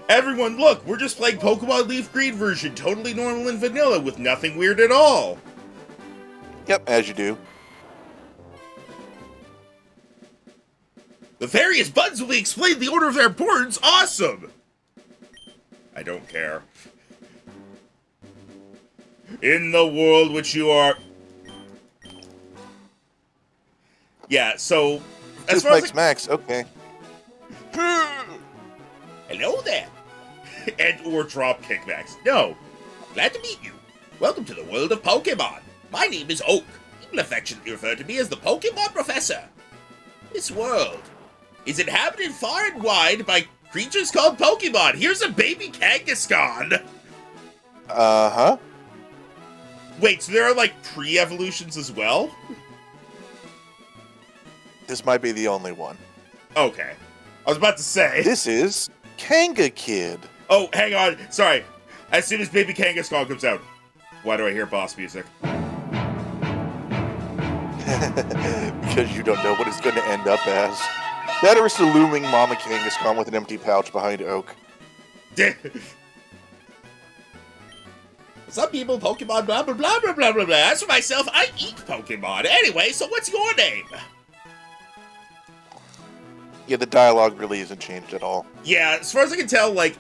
Everyone, look, we're just playing Pokémon LeafGreen version, totally normal and vanilla with nothing weird at all. Yep, as you do. The various buttons will be explained the order of their importance. Awesome! I don't care. In the world which you are... Yeah, so... As far as Max, okay. Hello there. And or drop kickbacks. No. Glad to meet you. Welcome to the world of Pokemon. My name is Oak. People affectionately refer to me as the Pokemon Professor. This world is inhabited far and wide by creatures called Pokemon. Here's a baby Kangaskhan. Uh-huh. Wait, so there are like pre-evolutions as well? This might be the only one. Okay. I was about to say. This is Kanga Kid. Oh, hang on. Sorry. As soon as baby Kangaskhan comes out. Why do I hear boss music? Because you don't know what it's going to end up as. That or it's the looming Mama Kangaskhan with an empty pouch behind Oak. Some people, Pokemon, blah, blah, blah, blah, blah, blah, blah. As for myself, I eat Pokemon. Anyway, so what's your name? Yeah, the dialogue really isn't changed at all. Yeah, as far as I can tell, like,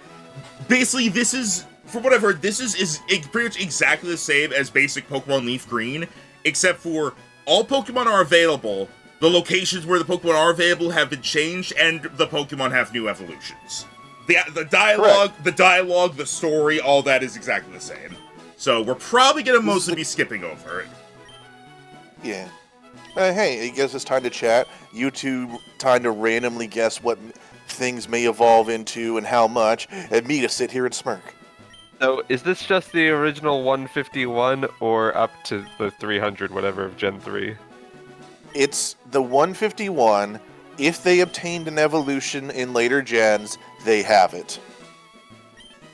basically this is, from what I've heard, this is pretty much exactly the same as basic Pokemon Leaf Green, except for all Pokemon are available, the locations where the Pokemon are available have been changed, and the Pokemon have new evolutions. The dialogue, Correct. the dialogue, the story, all that is exactly the same. So we're probably going to mostly be skipping over it. Yeah. Hey, I guess it's time to chat. You two time to randomly guess what things may evolve into and how much, and me to sit here and smirk. So, is this just the original 151 or up to the 300, whatever, of Gen 3? It's the 151. If they obtained an evolution in later gens, they have it.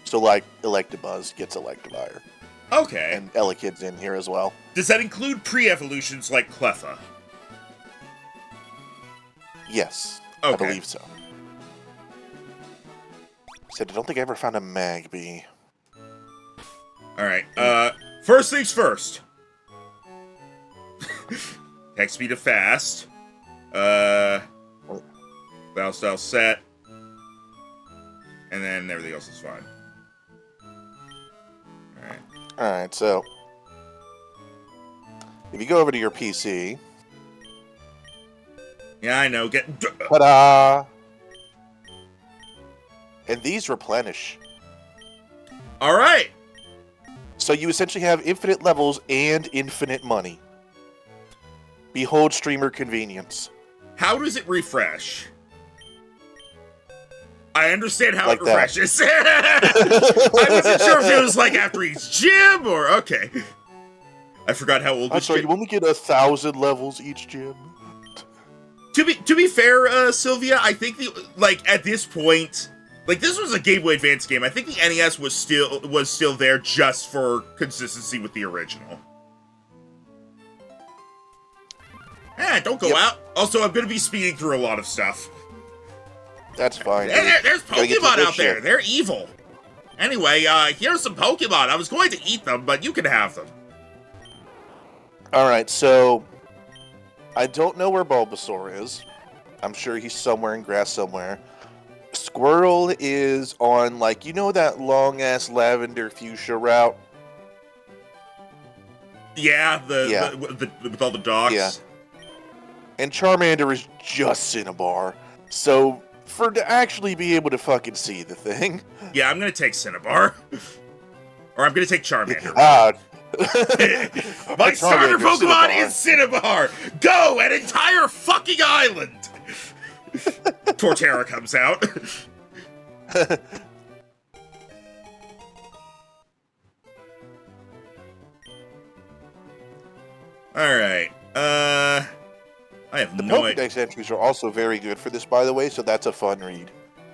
So, like, Electabuzz gets Electivire. Okay. And Elekid's in here as well. Does that include pre-evolutions like Cleffa? Yes, Okay. I believe so. Said I don't think I ever found a Magby. Alright, first things first. Text speed of fast. Battle style set. And then everything else is fine. Alright. Alright, so if you go over to your PC. Yeah, I know. Ta-da! And these replenish. Alright! So you essentially have infinite levels and infinite money. Behold streamer convenience. How does it refresh? I understand how Like it refreshes. I wasn't sure if it was like after each gym or... Okay. I forgot how old I'm this sorry, gym... you only get 1,000 levels each gym. To be fair, Sylvia, I think at this point, like this was a Game Boy Advance game. I think the NES was still there just for consistency with the original. Don't go out. Also, I'm gonna be speeding through a lot of stuff. That's fine. There's Pokemon out there. Shit. They're evil. Anyway, here's some Pokemon. I was going to eat them, but you can have them. Alright, so I don't know where Bulbasaur is. I'm sure he's somewhere in grass somewhere. Squirrel is on, like, you know that long-ass lavender fuchsia route? Yeah, with all the docks. Yeah. And Charmander is just Cinnabar. So, to actually be able to fucking see the thing... Yeah, I'm gonna take Cinnabar. Or I'm gonna take Charmander. My starter Pokemon is Cinnabar! Go! An entire fucking island! Torterra comes out. Alright, I have no idea. Pokédex entries are also very good for this, by the way, so that's a fun read.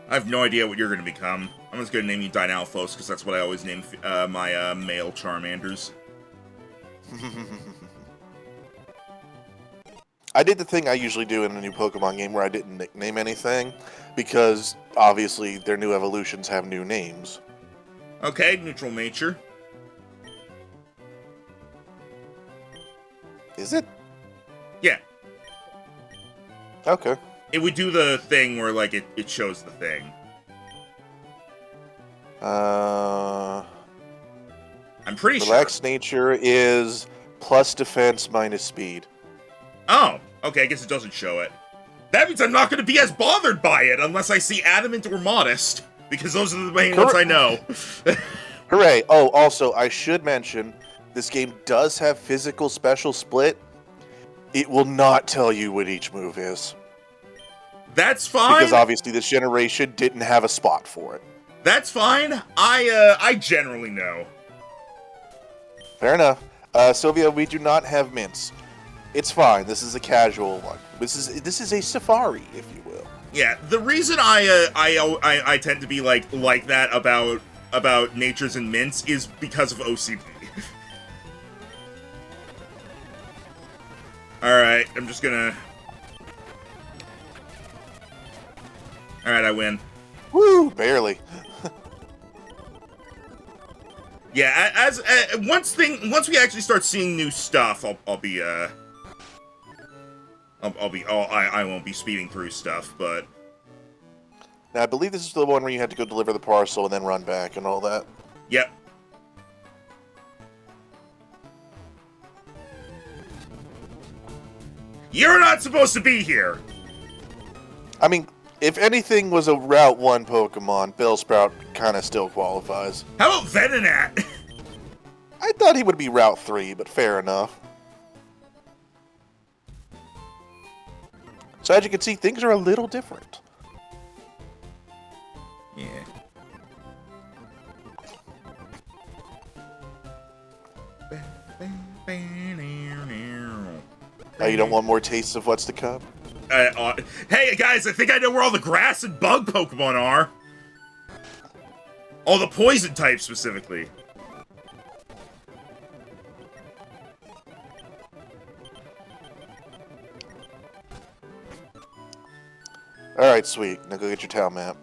I have no idea what you're gonna become. I'm just gonna name you Dynalphos, because that's what I always name my male Charmanders. I did the thing I usually do in a new Pokemon game where I didn't nickname anything, because obviously their new evolutions have new names. Okay, neutral nature. Is it? Yeah. Okay. It would do the thing where, like, it shows the thing. I'm pretty sure. Relaxed nature is plus defense minus speed. Oh, okay, I guess it doesn't show it. That means I'm not going to be as bothered by it unless I see adamant or modest, because those are the main ones I know. Hooray! Oh, also, I should mention, this game does have physical special split. It will not tell you what each move is. That's fine. Because obviously this generation didn't have a spot for it. That's fine. I generally know. Fair enough. Sylvia, we do not have mints. It's fine. This is a casual one. This is a safari, if you will. Yeah, the reason I tend to be like that about natures and mints is because of OCD. Alright, I'm just gonna... Alright, I win. Woo! Barely. Yeah, once we actually start seeing new stuff, I won't be speeding through stuff, but... Now, I believe this is the one where you had to go deliver the parcel and then run back and all that. Yep. You're not supposed to be here! I mean, if anything was a Route 1 Pokemon, Bellsprout kind of still qualifies. How about Venonat? I thought he would be Route 3, but fair enough. So as you can see, things are a little different. Yeah. Oh, you don't want more tastes of what's to come? Hey guys, I think I know where all the grass and bug Pokemon are. All the poison types specifically. Alright, sweet. Now go get your town map.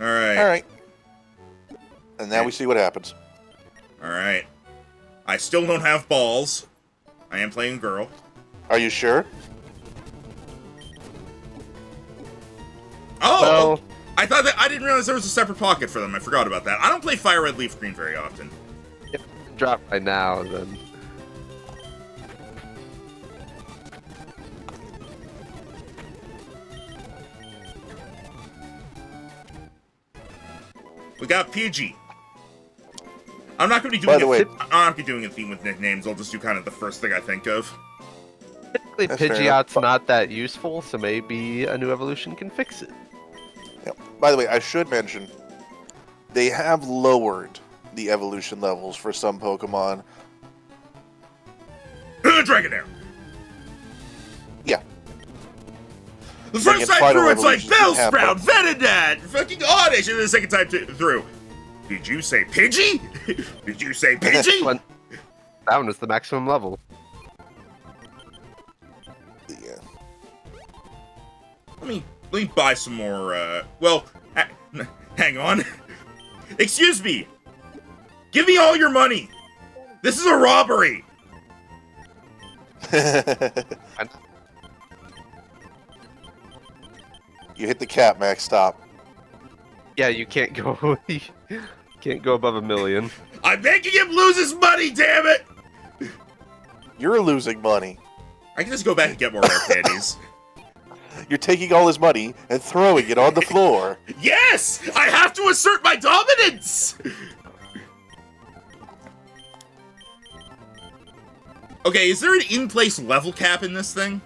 Alright. Alright. And now we see what happens. Alright. I still don't have balls. I am playing girl. Are you sure? Oh! Well, I thought that I didn't realize there was a separate pocket for them. I forgot about that. I don't play Fire Red Leaf Green very often. if it drop right now, then We got Pidgey. I'm not going to be By doing the way- I'm not going to be doing a theme with nicknames. I'll just do kind of the first thing I think of. typically That's fair enough. Pidgeot's not that useful, so maybe a new evolution can fix it. Yep. By the way, I should mention, they have lowered the evolution levels for some Pokemon. Dragonair. Yeah. The Like first in time Final through, it's like Evolutions, you have Bellsprout, Venonat, fucking Oddish, and then the second time through, did you say Pidgey? Did you say Pidgey? One- that one was the maximum level. Yeah. Let me buy some more, hang on. Excuse me. Give me all your money. This is a robbery. You hit the cap, Max. Stop. Yeah, you can't go. You can't go above 1 million. I'm making him lose his money, damn it. You're losing money. I can just go back and get more rare candies. You're taking all his money and throwing it on the floor. Yes! I have to assert my dominance! Okay, is there an in-place level cap in this thing?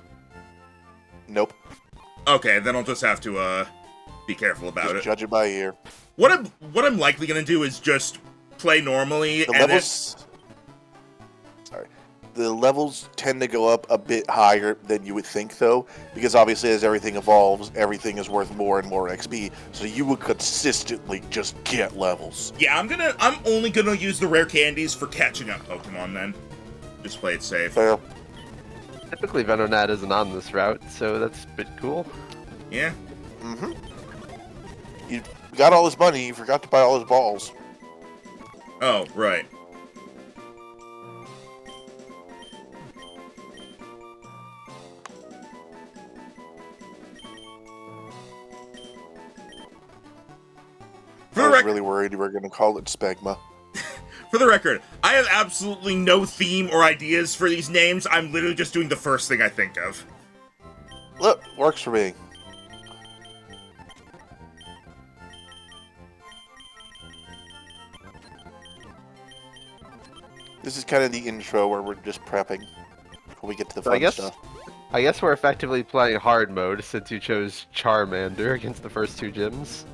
Nope. Okay, then I'll just have to, be careful about Just it. judge it by ear. What I'm likely gonna do is just play normally, The and levels... Sorry. The levels tend to go up a bit higher than you would think, though, because obviously as everything evolves, everything is worth more and more XP, so you would consistently just get levels. yeah, I'm only gonna use the rare candies for catching up Pokemon then. Just play it safe. Fair. Typically, Venonat isn't on this route, so that's a bit cool. Yeah. Mm-hmm. You got all his money, you forgot to buy all his balls. Oh, right. I was really worried you were going to call it Spegma. For the record, I have absolutely no theme or ideas for these names. I'm literally just doing the first thing I think of. Look, works for me. This is kind of the intro where we're just prepping before we get to the So fun stuff. I guess we're effectively playing hard mode since you chose Charmander against the first two gyms.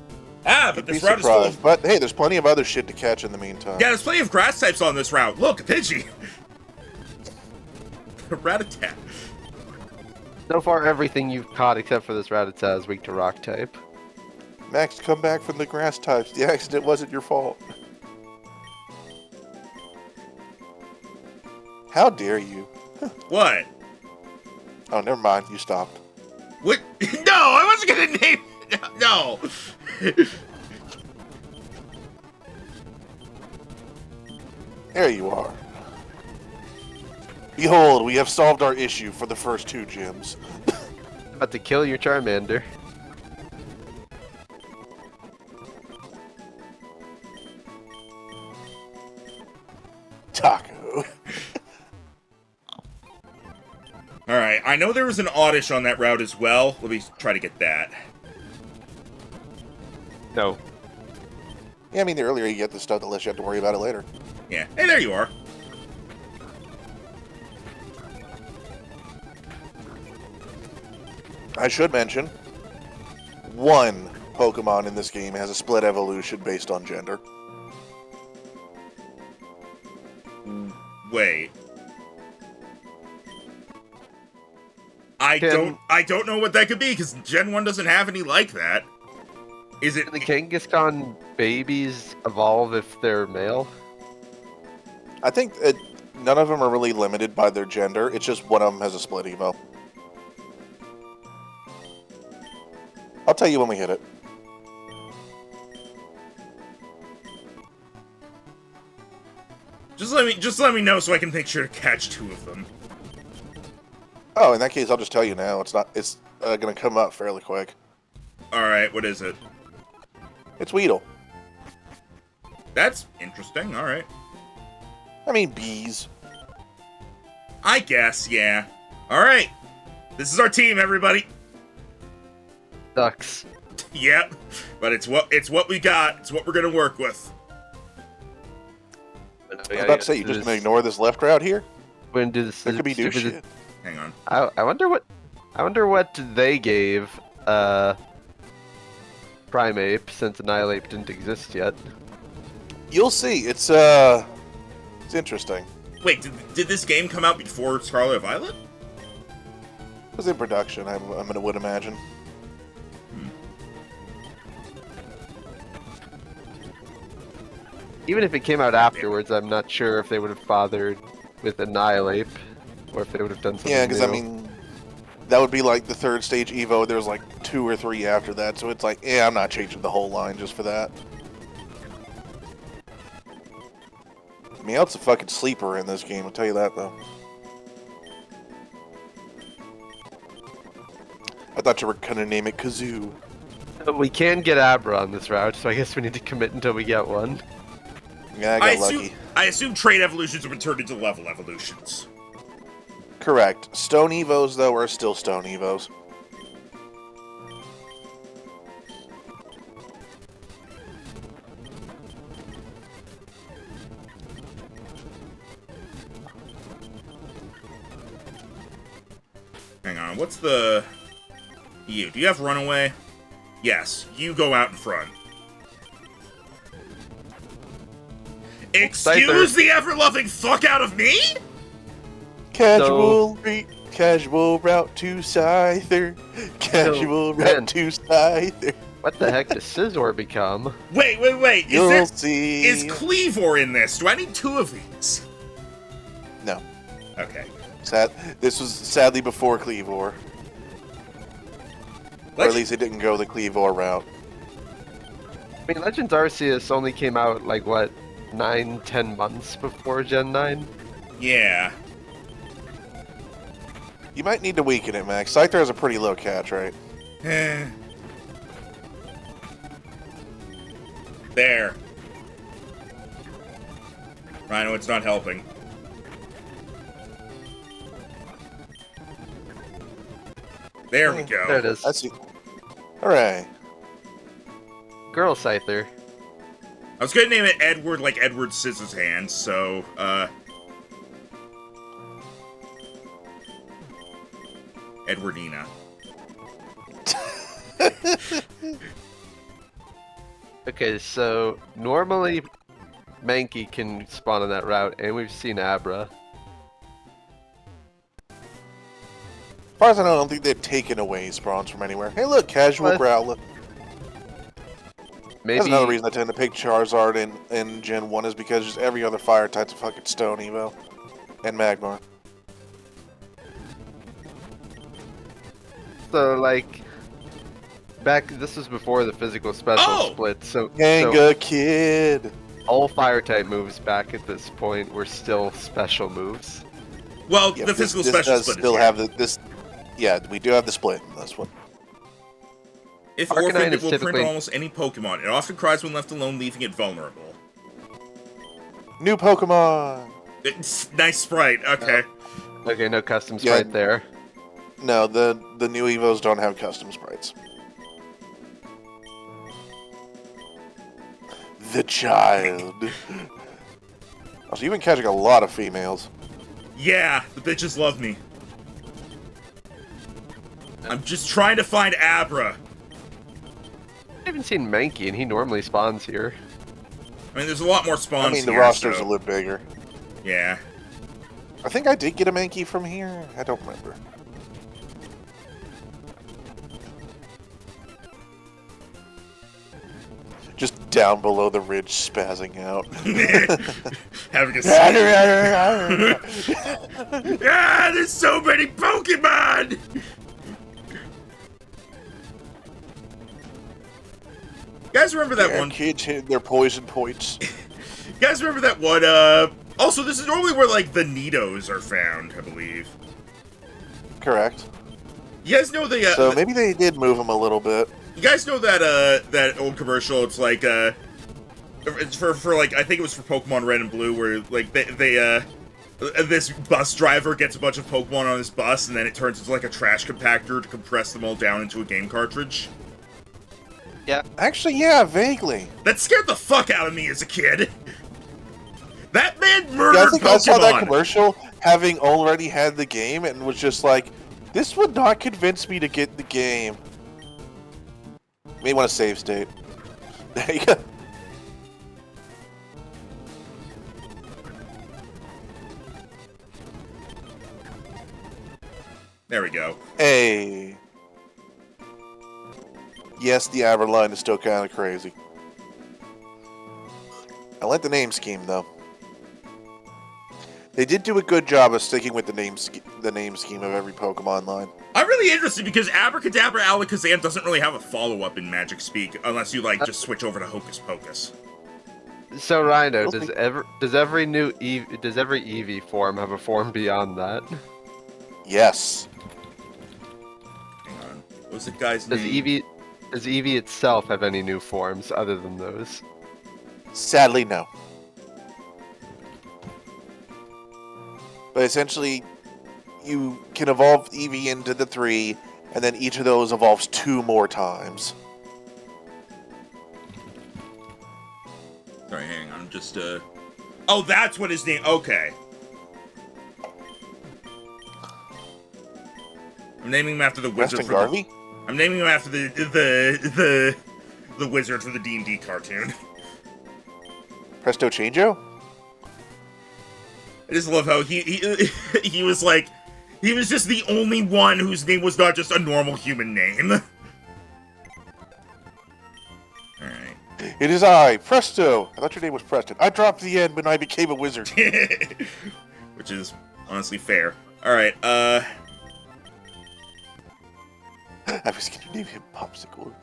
Ah, but You'd be this route is full surprised. of... But hey, there's plenty of other shit to catch in the meantime. Yeah, there's plenty of grass types on this route. Look, Pidgey. Rattata. So far, everything you've caught except for this Rattata is weak to rock type. Max, come back from the grass types. The accident wasn't your fault. How dare you? What? Oh, never mind. You stopped. What? No, I wasn't gonna name... No. There you are. Behold, we have solved our issue for the first two gyms. About to kill your Charmander. Taco. Alright, I know there was an Oddish on that route as well. Let me try to get that. No. Yeah, I mean, the earlier you get this stuff, the less you have to worry about it later. Yeah. Hey, there you are. I should mention, one Pokemon in this game has a split evolution based on gender. Wait. I don't know what that could be, because Gen 1 doesn't have any like that. Is it... Can the Kangaskhan babies evolve if they're male? I think none of them are really limited by their gender. It's just one of them has a split evo. I'll tell you when we hit it. Just let me know so I can make sure to catch two of them. Oh, in that case, I'll just tell you now. It's going to come up fairly quick. Alright, what is it? It's Weedle. That's interesting, alright. I mean, bees. I guess, yeah. Alright. This is our team, everybody. Ducks. Yep. But it's what we got. It's what we're gonna work with. I was about to say, you're just going to ignore this left route here? We're gonna do this. There could be new shit. Hang on. I wonder what they gave Primeape since Annihilape didn't exist yet. You'll see. It's interesting. Wait, did this game come out before Scarlet Violet? It was in production, I would imagine. Even if it came out afterwards, I'm not sure if they would have bothered with Annihilape, or if they would have done something Yeah, because I new. mean, that would be like the third stage Evo. There's like 2 or 3 after that, so it's like, yeah, I'm not changing the whole line just for that. Meowth's a fucking sleeper in this game, I'll tell you that though. I thought you were gonna name it Kazoo. We can get Abra on this route, so I guess we need to commit until we get one. Yeah, I got lucky. I assume trade evolutions have been turned into level evolutions. Correct. Stone Evos, though, are still Stone Evos. Hang on, what's the... You, do you have Runaway? Yes, you go out in front. Excuse the ever-loving fuck out of me? Casual route to Scyther. Casual route to Scyther. What the heck does Scizor become? Wait. You'll see. Is Cleavor in this? Do I need 2 of these? No. Okay. This was sadly before Cleavor. Or at least it didn't go the Cleavor route. I mean, Legends Arceus only came out, like, what, 9-10 months before Gen 9? Yeah. You might need to weaken it, Max. Scyther has a pretty low catch rate. There. Rhino, it's not helping. There we go. There it is. That's it. Hooray. Girl Scyther. I was gonna name it Edward, like Edward Scissorhands, so, Edwardina. Okay, so normally Mankey can spawn on that route, and we've seen Abra. As far as I know, I don't think they've taken away spawns from anywhere. Hey, look, casual What? Growlithe. Maybe That's another reason I tend to pick Charizard in Gen 1 is because just every other fire type's a fucking Stone Evo. And Magmar. so, like, this was before the physical special split, so Ganga Kid! all fire type moves back at this point were still special moves. Well, Yeah, the this- physical this special does split still is have here. this. Yeah, we do have the split in this one. If Arcanine orphaned, it is will print typically- almost any Pokemon. It often cries when left alone, leaving it vulnerable. New Pokemon! It's nice sprite, okay. Okay, no customs Yeah. right there. No, the new Evos don't have custom sprites. The child. Also, you've been catching a lot of females. Yeah, the bitches love me. I'm just trying to find Abra. I haven't seen Mankey, and he normally spawns here. I mean, there's a lot more spawns I mean, the here, roster's so- a little bigger. Yeah. I think I did get a Mankey from here. I don't remember. Just down below the ridge, spazzing out. Having a Ah, there's so many Pokemon! You guys remember that Yeah, one? kids hitting their poison points. You guys remember that one? Also, this is normally where like the Nidos are found, I believe. Correct. You guys know the So maybe they did move them a little bit. you guys know that that old commercial? It's like it's for like I think it was for Pokemon Red and Blue, where like they this bus driver gets a bunch of Pokemon on his bus, and then it turns into like a trash compactor to compress them all down into a game cartridge. Actually, yeah, vaguely. That scared the fuck out of me as a kid. That man Yeah, murdered I think I saw that Pokemon. commercial having already had the game and was just like, this would not convince me to get the game. May want to save state. There you go. There we go. Hey. Yes, the Abra line is still kind of crazy. I like the name scheme, though. They did do a good job of sticking with the name scheme of every Pokemon line. I'm really interested because Abracadabra Alakazam doesn't really have a follow-up in Magic Speak unless you like just switch over to Hocus Pocus. So Rhino, Okay. does every Eevee form have a form beyond that? Yes. Hang on. What was the guy's Does name? Eevee itself have any new forms other than those? Sadly, no. But essentially, you can evolve Eevee into the 3, and then each of those evolves 2 more times. Sorry, hang on. I'm just Oh, that's what his name. Okay. I'm naming him after the wizard. Weston from the- Garvey? I'm naming him after the wizard from the D&D cartoon. Presto Changeo? I just love how he was like, he was just the only one whose name was not just a normal human name. Alright. It is I, Presto! I thought your name was Preston. I dropped the N when I became a wizard. Which is Honestly, fair. Alright, I was gonna name him Popsicle.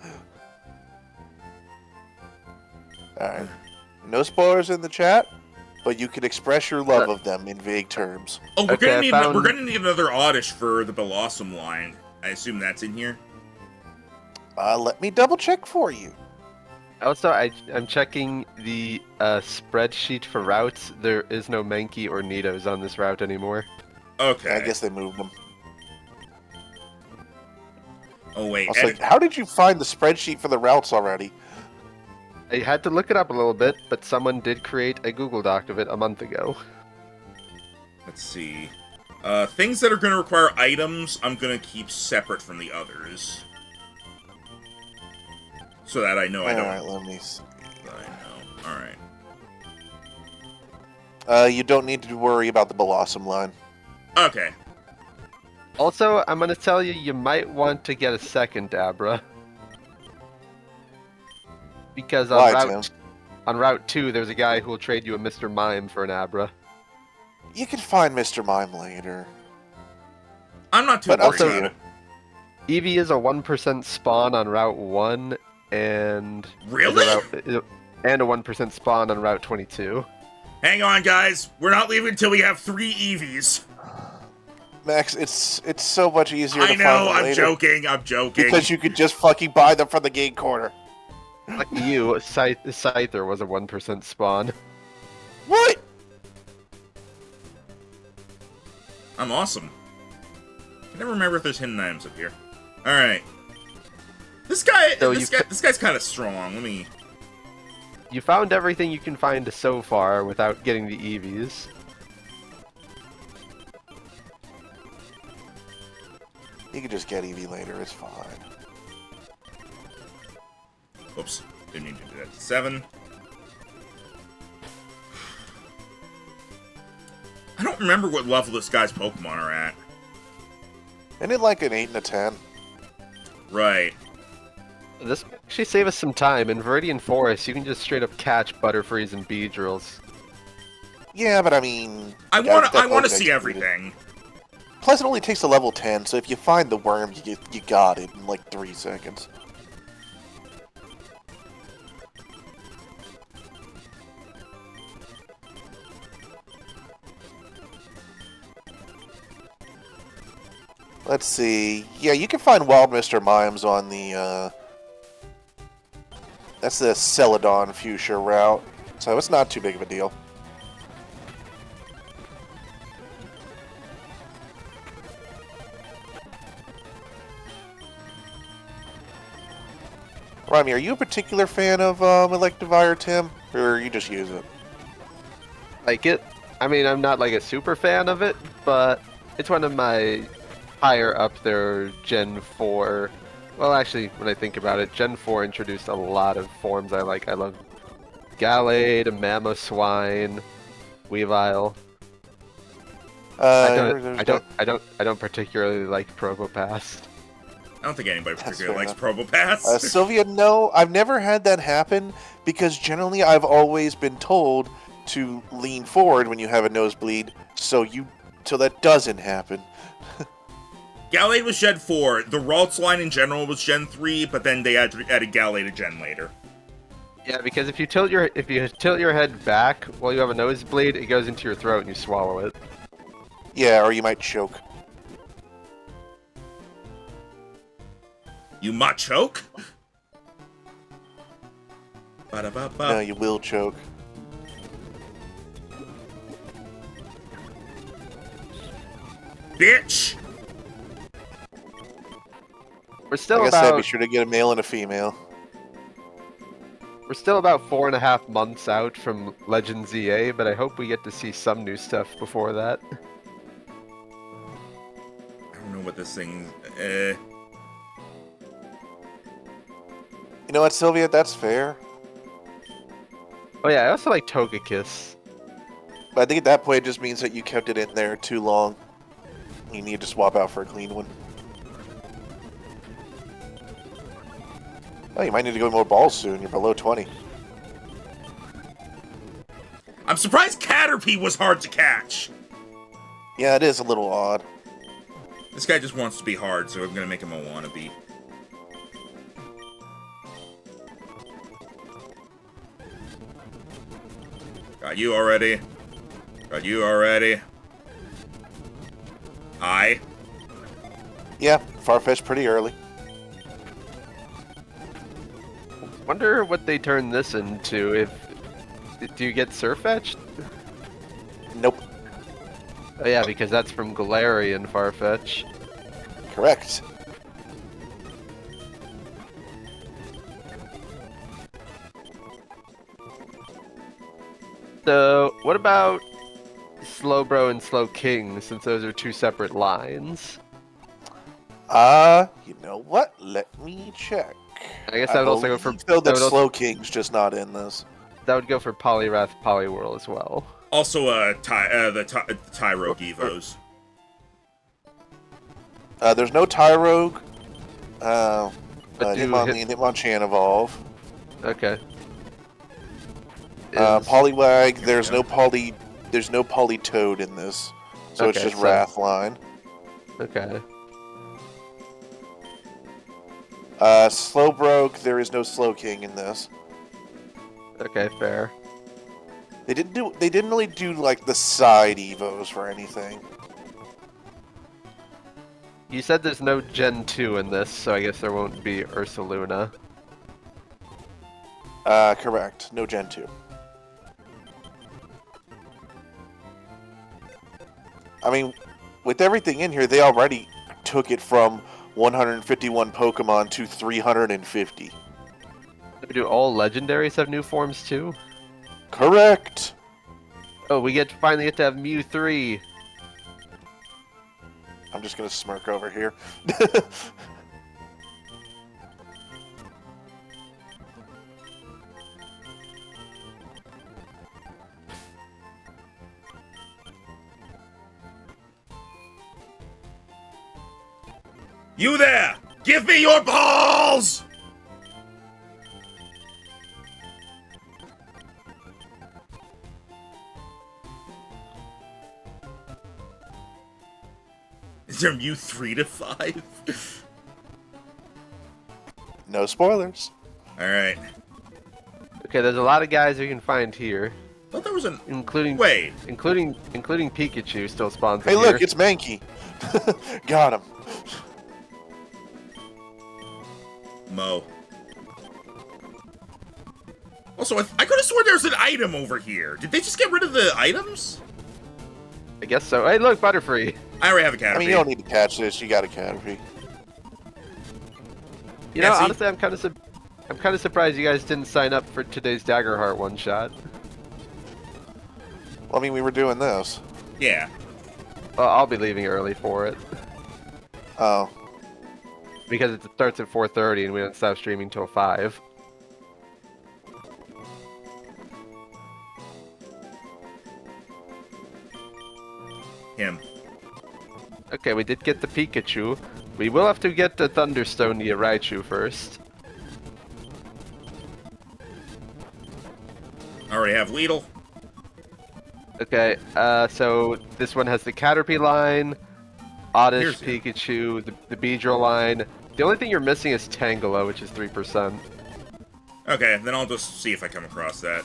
Alright. No spoilers in the chat, but you can express your love of them in vague terms. Oh, we're Okay, gonna need another Oddish for the Blossom line. I assume that's in here. Let me double check for you. Also, I'm checking the spreadsheet for routes. There is no Mankey or Nidos on this route anymore. Okay. I guess they moved them. Oh wait. I was like, how did you find the spreadsheet for the routes already? I had to look it up a little bit, but someone did create a Google Doc of it a month ago. Let's see. Things that are gonna require items, I'm gonna keep separate from the others. So that I know I don't. Alright, let me see. I know. Alright. You don't need to worry about the Blossom line. Okay. Also, I'm gonna tell you, you might want to get a second Abra. Because on Route 2, there's a guy who will trade you a Mr. Mime for an Abra. You can find Mr. Mime later. I'm not too But worried also, about it. Eevee is a 1% spawn on Route 1, and... Really? And a 1% spawn on Route 22. Hang on, guys. We're not leaving until we have 3 Eevees. Max, it's so much easier to I find know, them I'm later. I'm joking. Because you could just fucking buy them from the gate corner. Like you, Scyther was a 1% spawn. What? I'm awesome. I never remember if there's hidden items up here. Alright. This guy's kind of strong. Let me... You found everything you can find so far without getting the Eevees. You can just get Eevee later, it's fine. Oops. Didn't need to do that. 7. I don't remember what level this guy's Pokemon are at. Isn't it like an 8 and a 10? Right. This will actually save us some time. In Viridian Forest, you can just straight up catch Butterfrees and Beedrills. Yeah, but I mean... I want to see everything. Plus, it only takes a level 10, so if you find the worm, you got it in like 3 seconds. Let's see. Yeah, you can find Wild Mr. Mimes on the, that's the Celadon Fuchsia route, so it's not too big of a deal. Rami, are you a particular fan of Electivire, Tim? Or you just use it? Like it? I mean, I'm not like a super fan of it, but it's one of my higher up there Gen 4. Well, actually, when I think about it, Gen 4 introduced a lot of forms I like. I love Gallade, Mamoswine, Weavile. I don't particularly like Probopass. I don't think anybody particularly likes Probopass. Sylvia, no, I've never had that happen because generally I've always been told to lean forward when you have a nosebleed, so that doesn't happen. Gallade was Gen 4. The Ralts line in general was Gen 3, but then they added Gallade a gen later. Yeah, because if you tilt your head back while you have a nosebleed, it goes into your throat and you swallow it. Yeah, or you might choke. You might choke? No, you will choke. Bitch! We're still like I said, be sure to get a male and a female. We're still about 4.5 months out from Legends EA, but I hope we get to see some new stuff before that. I don't know what this thing... You know what, Sylvia? That's fair. Oh yeah, I also like Togekiss. But I think at that point it just means that you kept it in there too long. You need to swap out for a clean one. Oh, you might need to go more balls soon. You're below 20. I'm surprised Caterpie was hard to catch. Yeah, it is a little odd. This guy just wants to be hard, so I'm gonna make him a wannabe. Got you already. Got you already. Hi. Yeah, Farfetch'd pretty early. Wonder what they turn this into. If do you get Surfetched? Nope. Oh yeah, because that's from Galarian Farfetch. Correct. So, what about Slowbro and Slowking, since those are two separate lines? You know what? Let me check. I guess that would also go for... So that would also- Slow King's just not in this. That would go for Poliwrath, Poliwhirl as well. Also, the Tyrogue Evos. There's no Tyrogue. But do Hitmonchan evolve. Okay. Poliwag, there's no Politoad in this. So it's Okay, just so- Wrathline. Okay. Slowbroke, there is no Slowking in this. Okay, fair. They didn't really do like the side evos for anything. You said there's no Gen 2 in this, so I guess there won't be Ursaluna. Correct. No Gen 2. I mean, with everything in here, they already took it from 151 Pokemon to 350. Do all legendaries have new forms too? Correct. Oh, we finally get to have Mew 3. I'm just gonna smirk over here. You there! Give me your balls! Is there Mew 3 to 5? No spoilers. Alright. Okay, there's a lot of guys we can find here, I thought there was an... including Wait. including Pikachu still spawns Hey, in look, here. it's Mankey. Got him. Mo. Also, I could have sworn there was an item over here. Did they just get rid of the items? I guess so. Hey, look, Butterfree. I already have a I Caterpie. mean, you don't need to catch this. You got a Caterpie. You Yeah, know, see? honestly, I'm kind of surprised you guys didn't sign up for today's Daggerheart one shot. Well, I mean, we were doing this. Yeah. Well, I'll be leaving early for it Oh. because it starts at 4:30 and we don't stop streaming till 5. Him. Okay, we did get the Pikachu. We will have to get the Thunderstone to Raichu first. I already have Weedle. Okay, so this one has the Caterpie line, Oddish, Here's- Pikachu, the Beedrill line. The only thing you're missing is Tangela, which is 3%. Okay, then I'll just see if I come across that.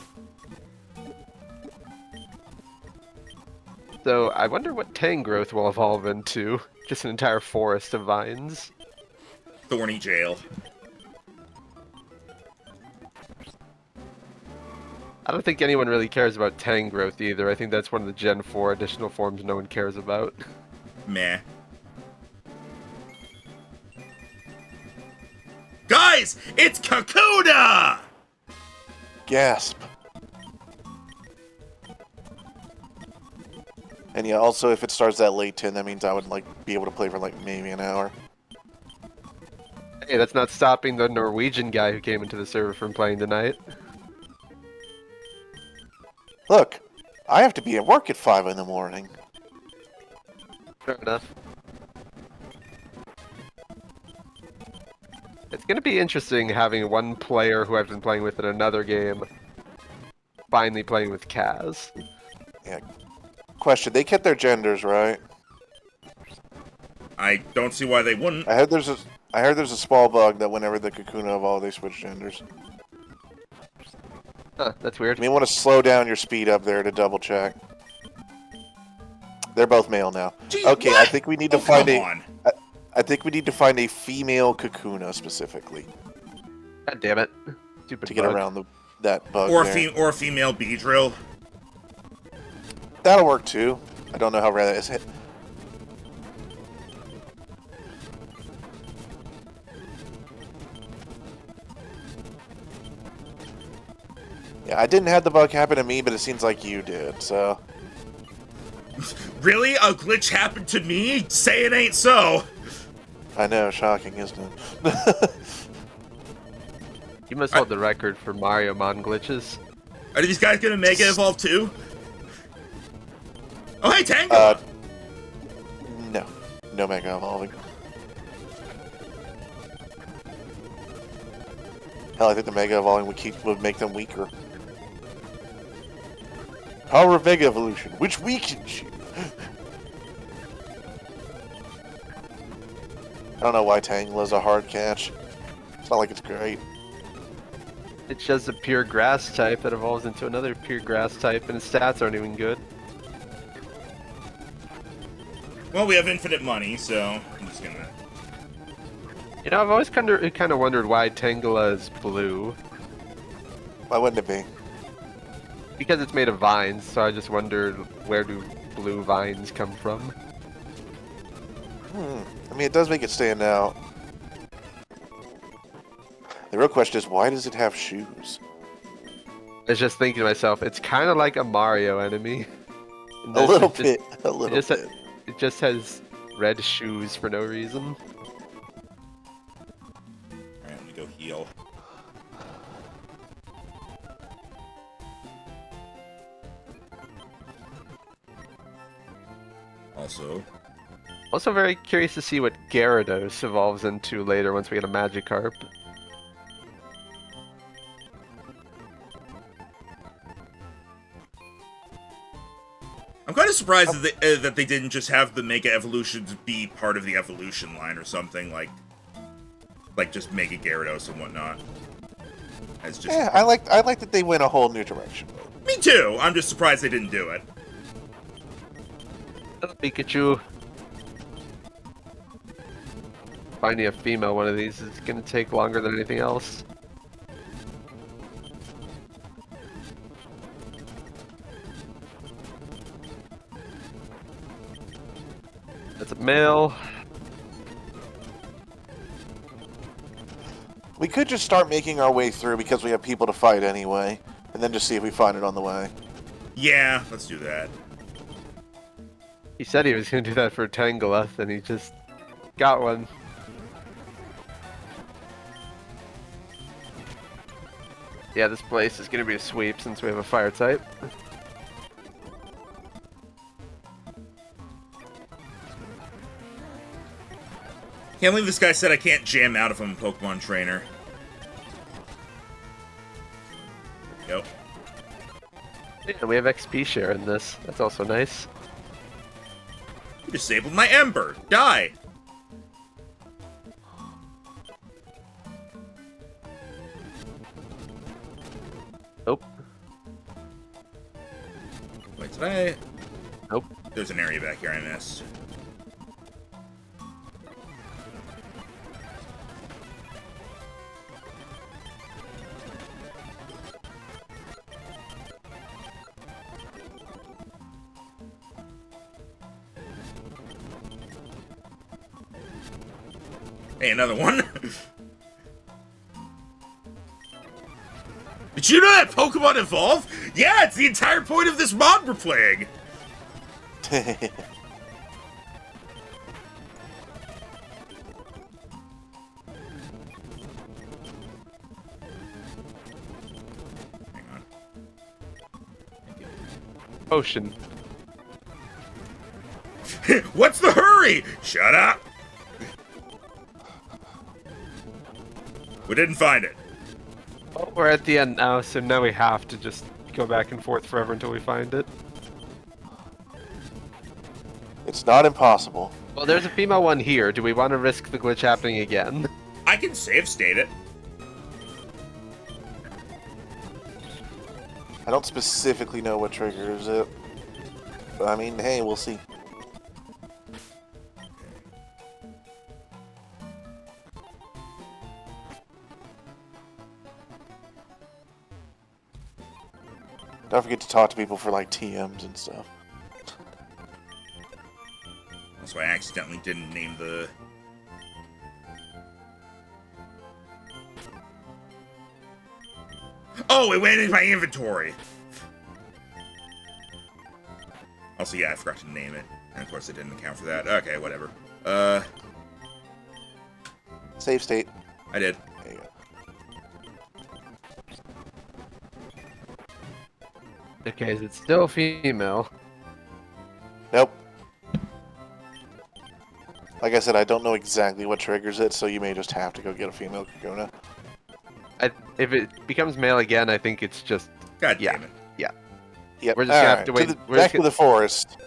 So I wonder what Tangrowth will evolve into. Just an entire forest of vines. Thorny Jail. I don't think anyone really cares about Tangrowth either. I think that's one of the Gen 4 additional forms no one cares about. Meh. Guys, it's Kakuna! Gasp. And yeah, also if it starts that late 10, that means I would like be able to play for like maybe an hour. Hey, that's not stopping the Norwegian guy who came into the server from playing tonight. Look, I have to be at work at 5 in the morning. Fair enough. It's gonna be interesting having one player who I've been playing with in another game finally playing with Kaz. Yeah. Question: they kept their genders, right? I don't see why they wouldn't. I heard there's a small bug that whenever the Kakuna evolve, they switch genders. Huh, that's weird. You may want to slow down your speed up there to double check. They're both male now. Gee, Okay, what? I think we need to Come on. I think we need to find a female Kakuna specifically God damn it. Stupid to get bug. around that bug. Or there. a female Beedrill. That'll work too. I don't know how rare that is. Yeah, I didn't have the bug happen to me, but it seems like you did, so... Really? A glitch happened to me? Say it ain't so. I know, shocking, isn't it? You must hold the record for Mario Mon glitches. Are these guys gonna Mega Evolve too? Oh, hey, Tango! No. No Mega Evolving. Hell, I think the Mega Evolving would make them weaker. Power of Mega Evolution, which weakens you. I don't know why Tangela's a hard catch. It's not like it's great. It's just a pure grass type that evolves into another pure grass type, and its stats aren't even good. Well, we have infinite money, so I'm just gonna... You know, I've always kind of wondered why Tangela is blue. Why wouldn't it be? Because it's made of vines, so I just wondered where do blue vines come from? I mean, it does make it stand out. The real question is, why does it have shoes? I was just thinking to myself, it's kind of like a Mario enemy. A little bit. A little bit. It just has red shoes for no reason. Alright, let me go heal. Also very curious to see what Gyarados evolves into later once we get a Magikarp. I'm kind of surprised that they didn't just have the Mega Evolutions be part of the evolution line or something, like just Mega Gyarados and whatnot. As just... Yeah, I like that they went a whole new direction. Me too! I'm just surprised they didn't do it. Pikachu. Finding a female one of these is gonna take longer than anything else. That's a male. We could just start making our way through because we have people to fight anyway, and then just see if we find it on the way. Yeah, let's do that. He said he was gonna do that for Tangela, and he just got one. Yeah, this place is gonna be a sweep since we have a fire type. Can't believe this guy said I can't jam out if I'm a Pokemon trainer. Yep. And we have XP share in this. That's also nice. You disabled my Ember. Die. Nope. Wait, did I? Nope. There's an area back here I missed. Hey, another one. Did you know that Pokemon evolve? Yeah, it's the entire point of this mod we're playing. Hang on. Potion. What's the hurry? Shut up. We didn't find it. Well, we're at the end now, so now we have to just go back and forth forever until we find it. It's not impossible. Well, there's a female one here. Do we want to risk the glitch happening again? I can save state it. I don't specifically know what triggers it. But I mean, hey, we'll see. Don't forget to talk to people for like TMs and stuff. That's why I accidentally didn't name the... Oh, it went in my inventory! Also, yeah, I forgot to name it. And of course, it didn't account for that. Okay, whatever. Save state. I did. There you go. Okay, is it still female? Nope. Like I said, I don't know exactly what triggers it, so you may just have to go get a female Kakuna. If it becomes male again, I think it's just... God Yeah. damn it. Yep. We're just gonna have Alright, to wait. We're back to the forest.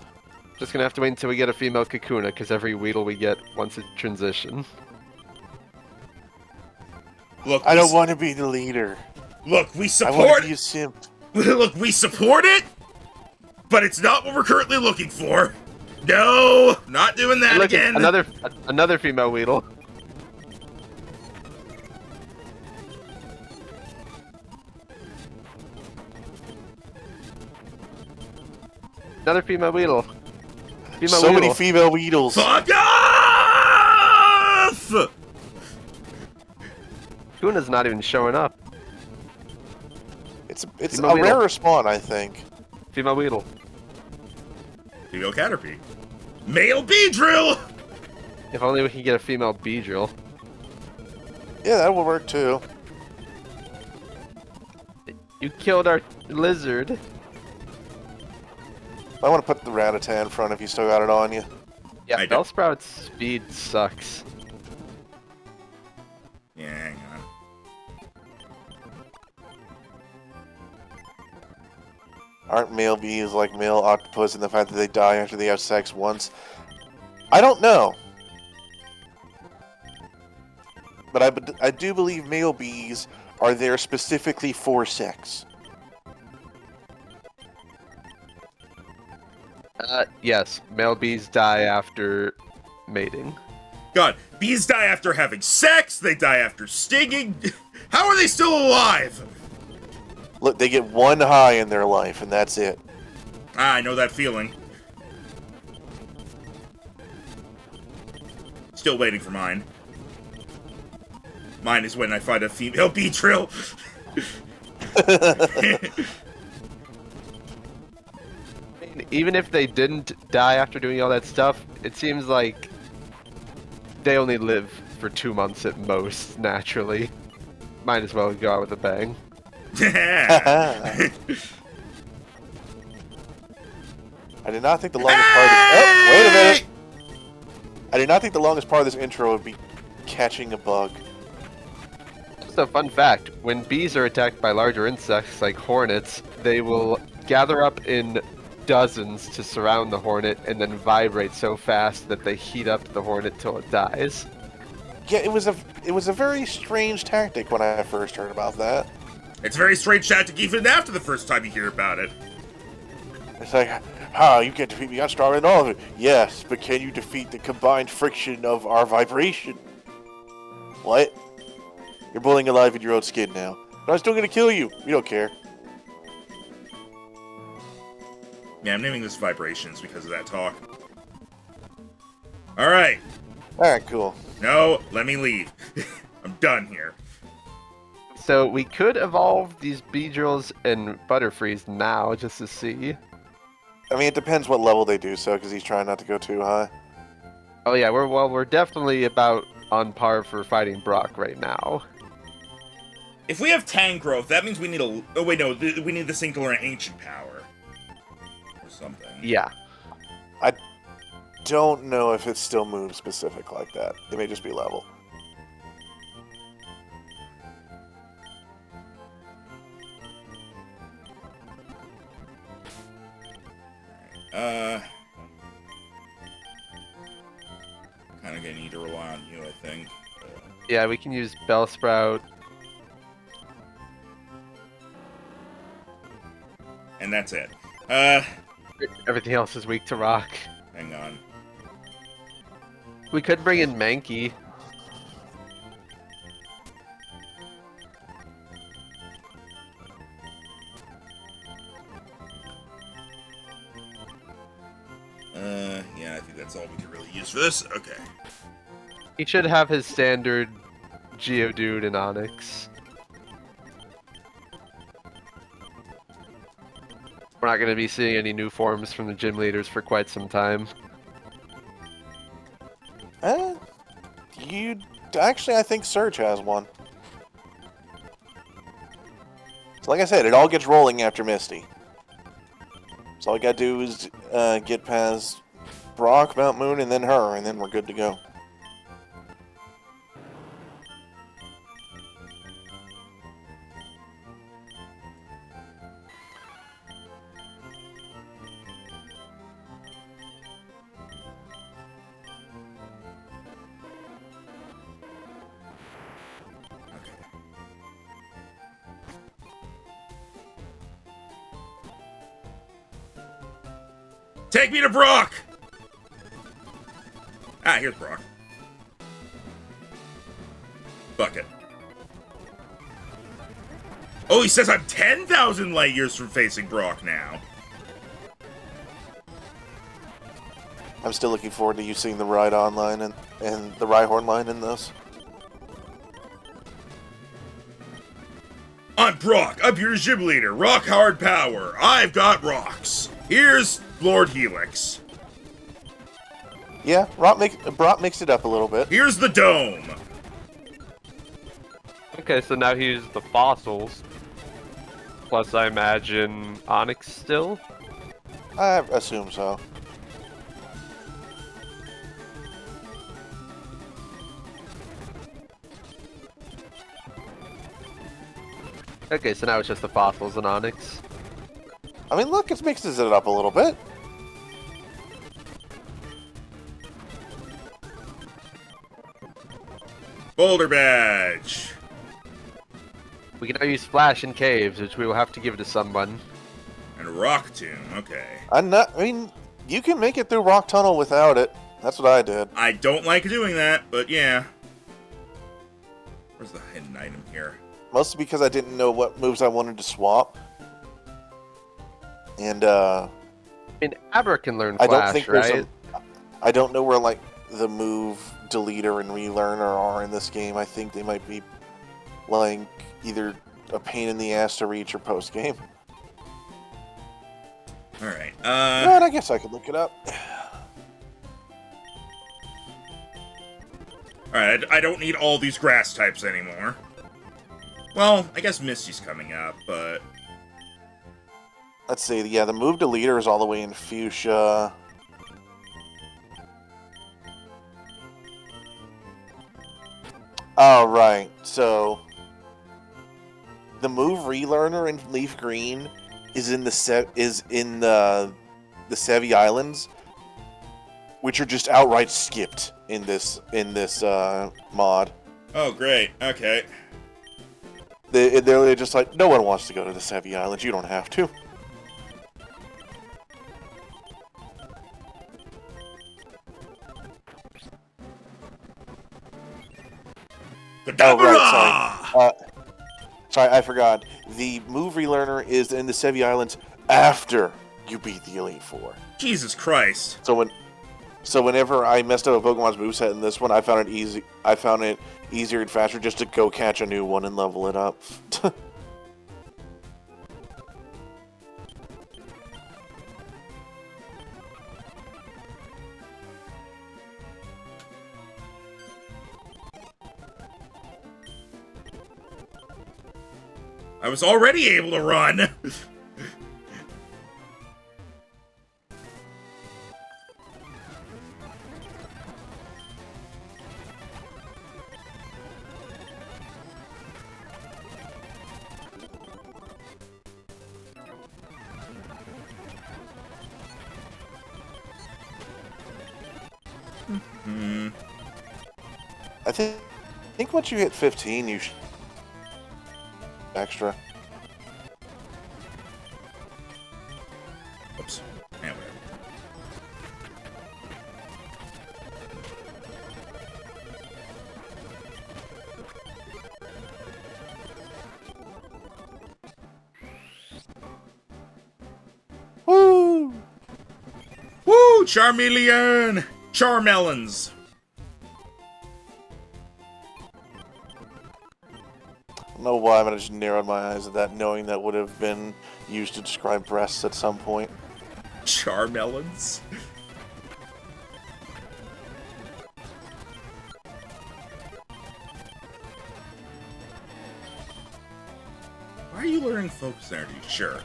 just gonna have to wait until we get a female Kakuna, because every Weedle we get wants a transition. Look, I don't want to be the leader. Look, we I support... want to be a simp. Look, we support it, but it's not what we're currently looking for. No, not doing that Look, again. another female Weedle. Another female Weedle. So many female Weedles. Fuck off! Kakuna's not even showing up. It's Female a Weedle. rare spawn, I think. Female Weedle. Female Caterpie. Male Beedrill! If only we could get a female Beedrill. Yeah, that will work too. You killed our lizard. I want to put the Rattata in front if you still got it on you. Yeah, I do. Bellsprout's speed sucks. Yeah, hang on. Aren't male bees like male octopus in the fact that they die after they have sex once? I don't know. But I do believe male bees are there specifically for sex. Yes, male bees die after mating. God, bees die after having sex, they die after stinging. How are they still alive? Look, they get one high in their life, and that's it. Ah, I know that feeling. Still waiting for mine. Mine is when I find a female Beedrill. Even if they didn't die after doing all that stuff, it seems like they only live for 2 months at most, naturally. Might as well go out with a bang. I did not think the longest part of this... Oh, wait a minute! I did not think the longest part of this intro would be catching a bug. Just a fun fact, when bees are attacked by larger insects like hornets, they will gather up in dozens to surround the hornet and then vibrate so fast that they heat up the hornet till it dies. Yeah, it was a very strange tactic when I first heard about that. It's a very strange tactic even after the first time you hear about it. It's like, how you can defeat me? I'm stronger than all of it. Yes, but can you defeat the combined friction of our vibration? What? You're boiling alive in your own skin now. But I'm still gonna kill you. We don't care. Yeah, I'm naming this Vibrations because of that talk. Alright. Alright, cool. No, let me leave. I'm done here. So we could evolve these Beedrills and Butterfrees now, just to see. I mean, it depends what level they do so, because he's trying not to go too high. Oh yeah, we're definitely about on par for fighting Brock right now. If we have Tang growth, that means we need a... Oh, wait, no. We need the Singular Ancient Power. Or something. Yeah. Don't know if it still moves specific like that. It may just be level. gonna need to rely on you, I think. Yeah, we can use Bellsprout. And that's it. Everything else is weak to rock. Hang on. We could bring in Mankey. Yeah, I think that's all we can really use for this. Okay. He should have his standard Geodude and Onix. We're not going to be seeing any new forms from the gym leaders for quite some time. Actually, I think Surge has one. So like I said, it all gets rolling after Misty. So all I gotta do is get past Brock, Mount Moon, and then her, and then we're good to go. Take me to Brock! Ah, here's Brock. Bucket. Oh, he says I'm 10,000 light years from facing Brock now. I'm still looking forward to you seeing the Rhydon line and the Rhyhorn line in this. I'm Brock. I'm your gym leader. Rock hard power. I've got rocks. Here's Lord Helix. Yeah, Brock mixed it up a little bit. Here's the dome. Okay, so now he's the fossils. Plus, I imagine Onix still? I assume so. Okay, so now it's just the fossils and Onix. I mean, look, it mixes it up a little bit. Boulder badge. We can now use Flash in caves, which we will have to give to someone. And Rock Tomb. Okay. I mean, you can make it through Rock Tunnel without it. That's what I did. I don't like doing that, but yeah. Where's the hidden item here? Mostly because I didn't know what moves I wanted to swap. And, I mean, Aber can learn I Flash, don't think right? I don't know where, like, the move deleter and relearner are in this game. I think they might be, like, either a pain in the ass to reach or post-game. Alright, But I guess I could look it up. Alright, I don't need all these grass types anymore. Well, I guess Misty's coming up, but... Let's see, yeah, the move deleter is all the way in Fuchsia. Oh, right, so... The move relearner in Leaf Green is in the Sevi Islands, which are just outright skipped in this mod. Oh, great. Okay. They're just like, no one wants to go to the Sevi Islands. You don't have to. Oh, right, sorry. Sorry, I forgot. The move relearner is in the Sevi Islands after you beat the Elite Four. Jesus Christ. So whenever I messed up a Pokemon's moveset in this one, I found it easier and faster just to go catch a new one and level it up. I was already able to run. I think once you hit 15, you should extra. Oops. Yeah, whatever. Woo! Woo! Charmeleon! Charmelons! I don't know why, but I just narrowed my eyes at that, knowing that would have been used to describe breasts at some point. Charmelons? Why are you learning focus energy? Sure.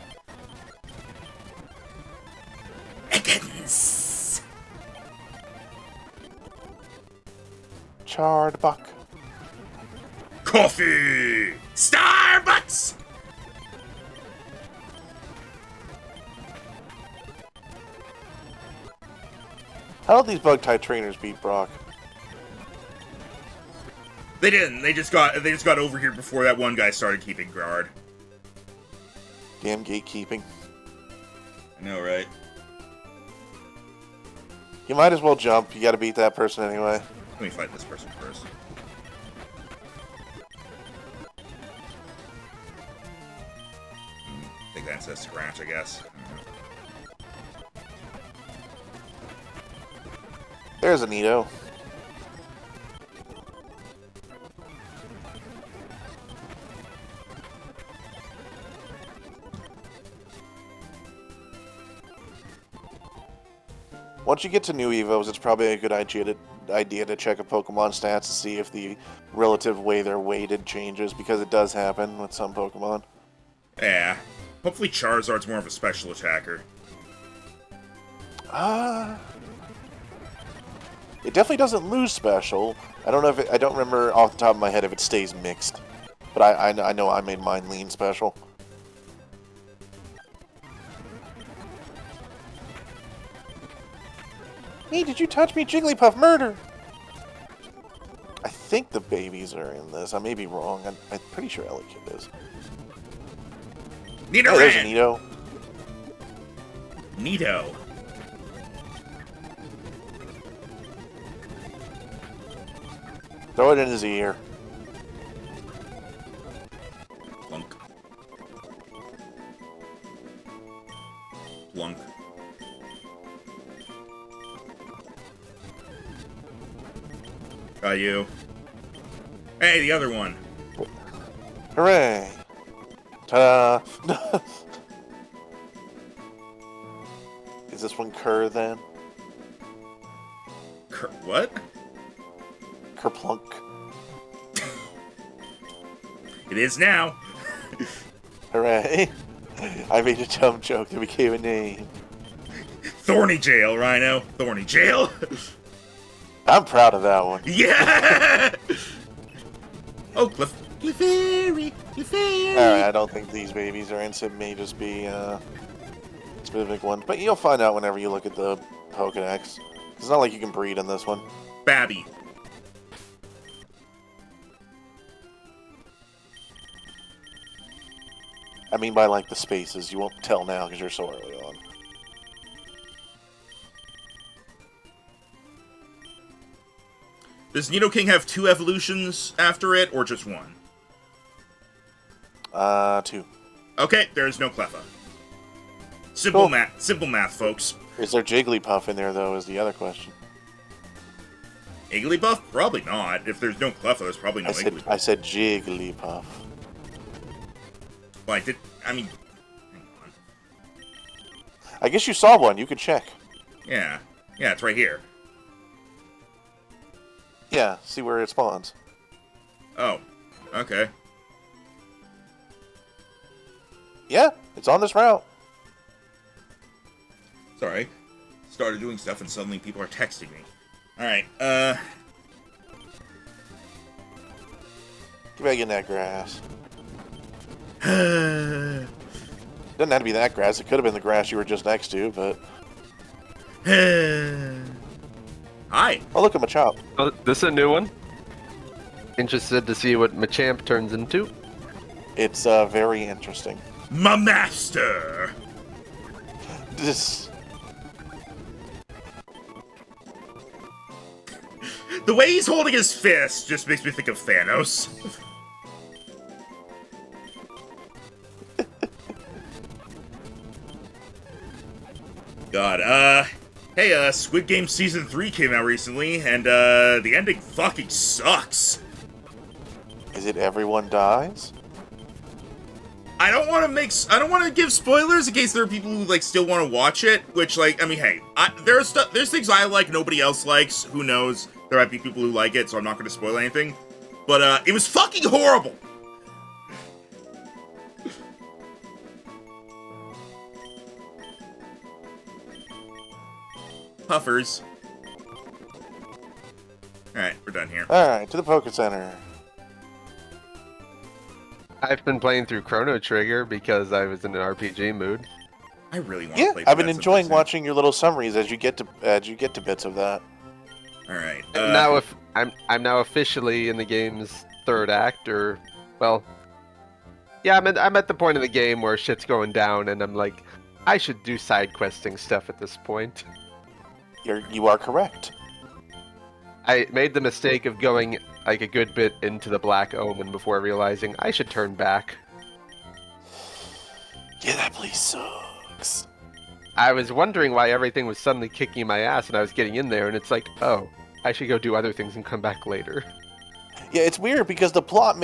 Ekans! Charred buck. Coffee! Starbucks! How did these bug type trainers beat Brock? They didn't. They just got over here before that one guy started keeping guard. Damn gatekeeping. I know, right? You might as well jump. You gotta beat that person anyway. Let me fight this person first. I think that says scratch, I guess. There's a Nito. Once you get to new Evos, it's probably a good idea to check a Pokemon stats to see if the relative way they're weighted changes, because it does happen with some Pokemon. Yeah. Hopefully Charizard's more of a special attacker. It definitely doesn't lose special. I don't know if I don't remember off the top of my head if it stays mixed, but I know I made mine lean special. Hey, did you touch me, Jigglypuff? Murder! I think the babies are in this. I may be wrong. I'm pretty sure Elekid is. Nito! Hey, there's a Nito. Nito. Throw it in his ear. Plunk. Plunk. Got you. Hey, the other one. Hooray! Ta-da! Is this one Kerr then? What? Kerplunk. It is now. Hooray! I made a dumb joke that became a name. Thorny Jail, Rhino. Thorny Jail. I'm proud of that one. Yeah! Oh, Clefairy. Alright, I don't think these babies are instant. May just be specific ones. But you'll find out whenever you look at the Pokedex. It's not like you can breed in this one. Babby. I mean by like the spaces. You won't tell now because you're so early on. Does Nidoking have 2 evolutions after it, or just 1? 2. Okay, there's no Cleffa. Simple Cool. math, folks. Is there Jigglypuff in there, though, is the other question. Igglybuff? Probably not. If there's no Cleffa, there's probably no Igglybuff. I said Jigglypuff. Well, I mean... Hang on. I guess you saw one. You could check. Yeah. Yeah, it's right here. Yeah, see where it spawns. Oh. Okay. Yeah, it's on this route. Sorry. Started doing stuff and suddenly people are texting me. Alright, Get back in that grass. It doesn't have to be that grass. It could have been the grass you were just next to, but... Hi. Oh, look at Machop. Oh, this is a new one? Interested to see what Machamp turns into. It's very interesting. My master! This. The way he's holding his fist just makes me think of Thanos. God, hey, Squid Game Season 3 came out recently, and, the ending fucking sucks. Is it everyone dies? I don't want to give spoilers in case there are people who, like, still want to watch it, which, like, I mean, hey, there's things I like nobody else likes, who knows, there might be people who like it, so I'm not going to spoil anything, but, it was fucking horrible! Puffers. Alright, we're done here. Alright, to the Poké Center. I've been playing through Chrono Trigger because I was in an RPG mood. I really want to Yeah, play I've been that enjoying sometime watching your little summaries as you get to bits of that. soon. Alright, Now, if I'm now officially in the game's third act, or well, yeah, I'm at the point of the game where shit's going down, and I'm like, I should do side questing stuff at this point. You are correct. I made the mistake of going like a good bit into the Black Omen before realizing I should turn back. Yeah, that place sucks. I was wondering why everything was suddenly kicking my ass, and I was getting in there, and it's like, oh, I should go do other things and come back later. Yeah, it's weird because the plot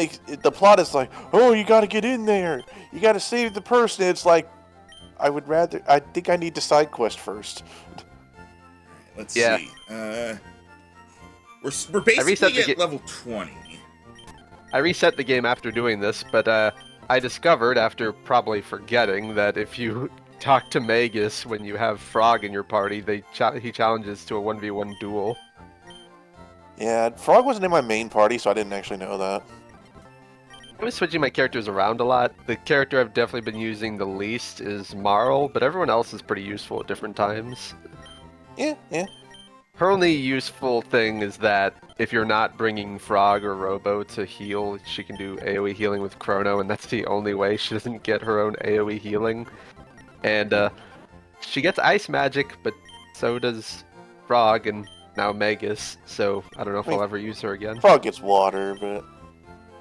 is like, oh, you gotta get in there. You gotta save the person. It's like, I think I need to side quest first. let's Yeah. see. We're basically at level 20. I reset the game after doing this, but I discovered, after probably forgetting, that if you talk to Magus when you have Frog in your party, he challenges to a 1v1 duel. Yeah, Frog wasn't in my main party, so I didn't actually know that. I was switching my characters around a lot. The character I've definitely been using the least is Marl, but everyone else is pretty useful at different times. Yeah. Her only useful thing is that if you're not bringing Frog or Robo to heal, she can do AoE healing with Chrono, and that's the only way she doesn't get her own AoE healing. And she gets Ice Magic, but so does Frog and now Magus, so I don't know if I'll ever use her again. Frog gets water, but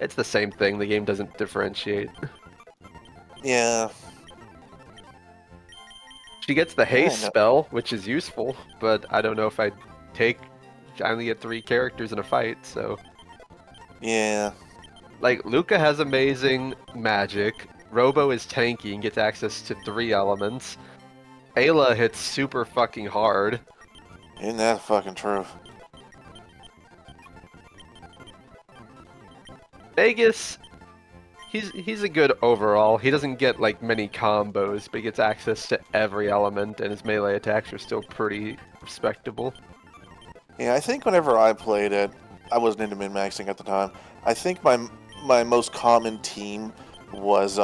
It's the same thing, the game doesn't differentiate. yeah. She gets the haste Yeah, no. spell, which is useful, but I don't know if I'd take... I only get 3 characters in a fight, so... Yeah. Like, Luca has amazing magic, Robo is tanky and gets access to 3 elements, Ayla hits super fucking hard, Isn't that fucking true? Vegas... He's a good overall. He doesn't get like many combos, but he gets access to every element, and his melee attacks are still pretty respectable. Yeah, I think whenever I played it, I wasn't into min-maxing at the time. I think my most common team was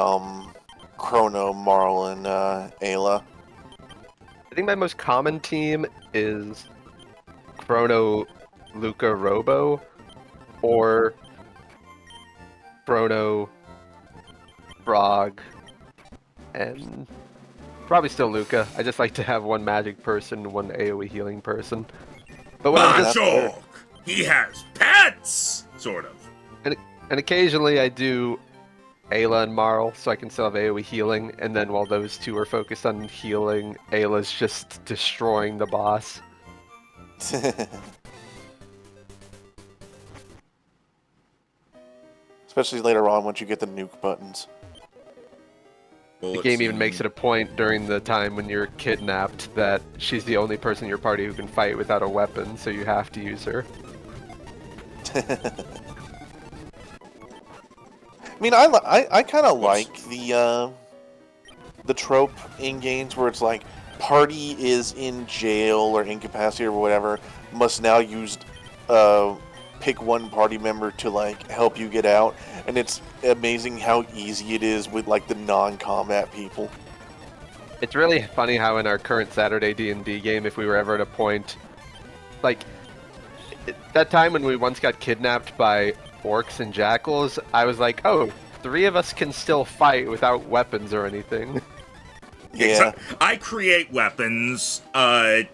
Chrono, Marl, and Ayla. I think my most common team is Chrono, Luca, Robo, or Chrono, Frog, and probably still Luca. I just like to have one magic person, one AoE healing person. But when I'm just... Machok! He has pets! Sort of. And occasionally I do Ayla and Marl, so I can still have AoE healing, and then while those two are focused on healing, Ayla's just destroying the boss. Especially later on once you get the nuke buttons. The game even makes it a point during the time when you're kidnapped that she's the only person in your party who can fight without a weapon, so you have to use her. I mean, I kind of like the trope in games where it's like party is in jail or incapacitated or whatever, must now use pick one party member to like help you get out, and it's amazing how easy it is with like the non-combat people. It's really funny how in our current Saturday D&D game, if we were ever at a point, like, that time when we once got kidnapped by orcs and jackals, I was like, oh, 3 of us can still fight without weapons or anything. Yeah. So I create weapons. I'm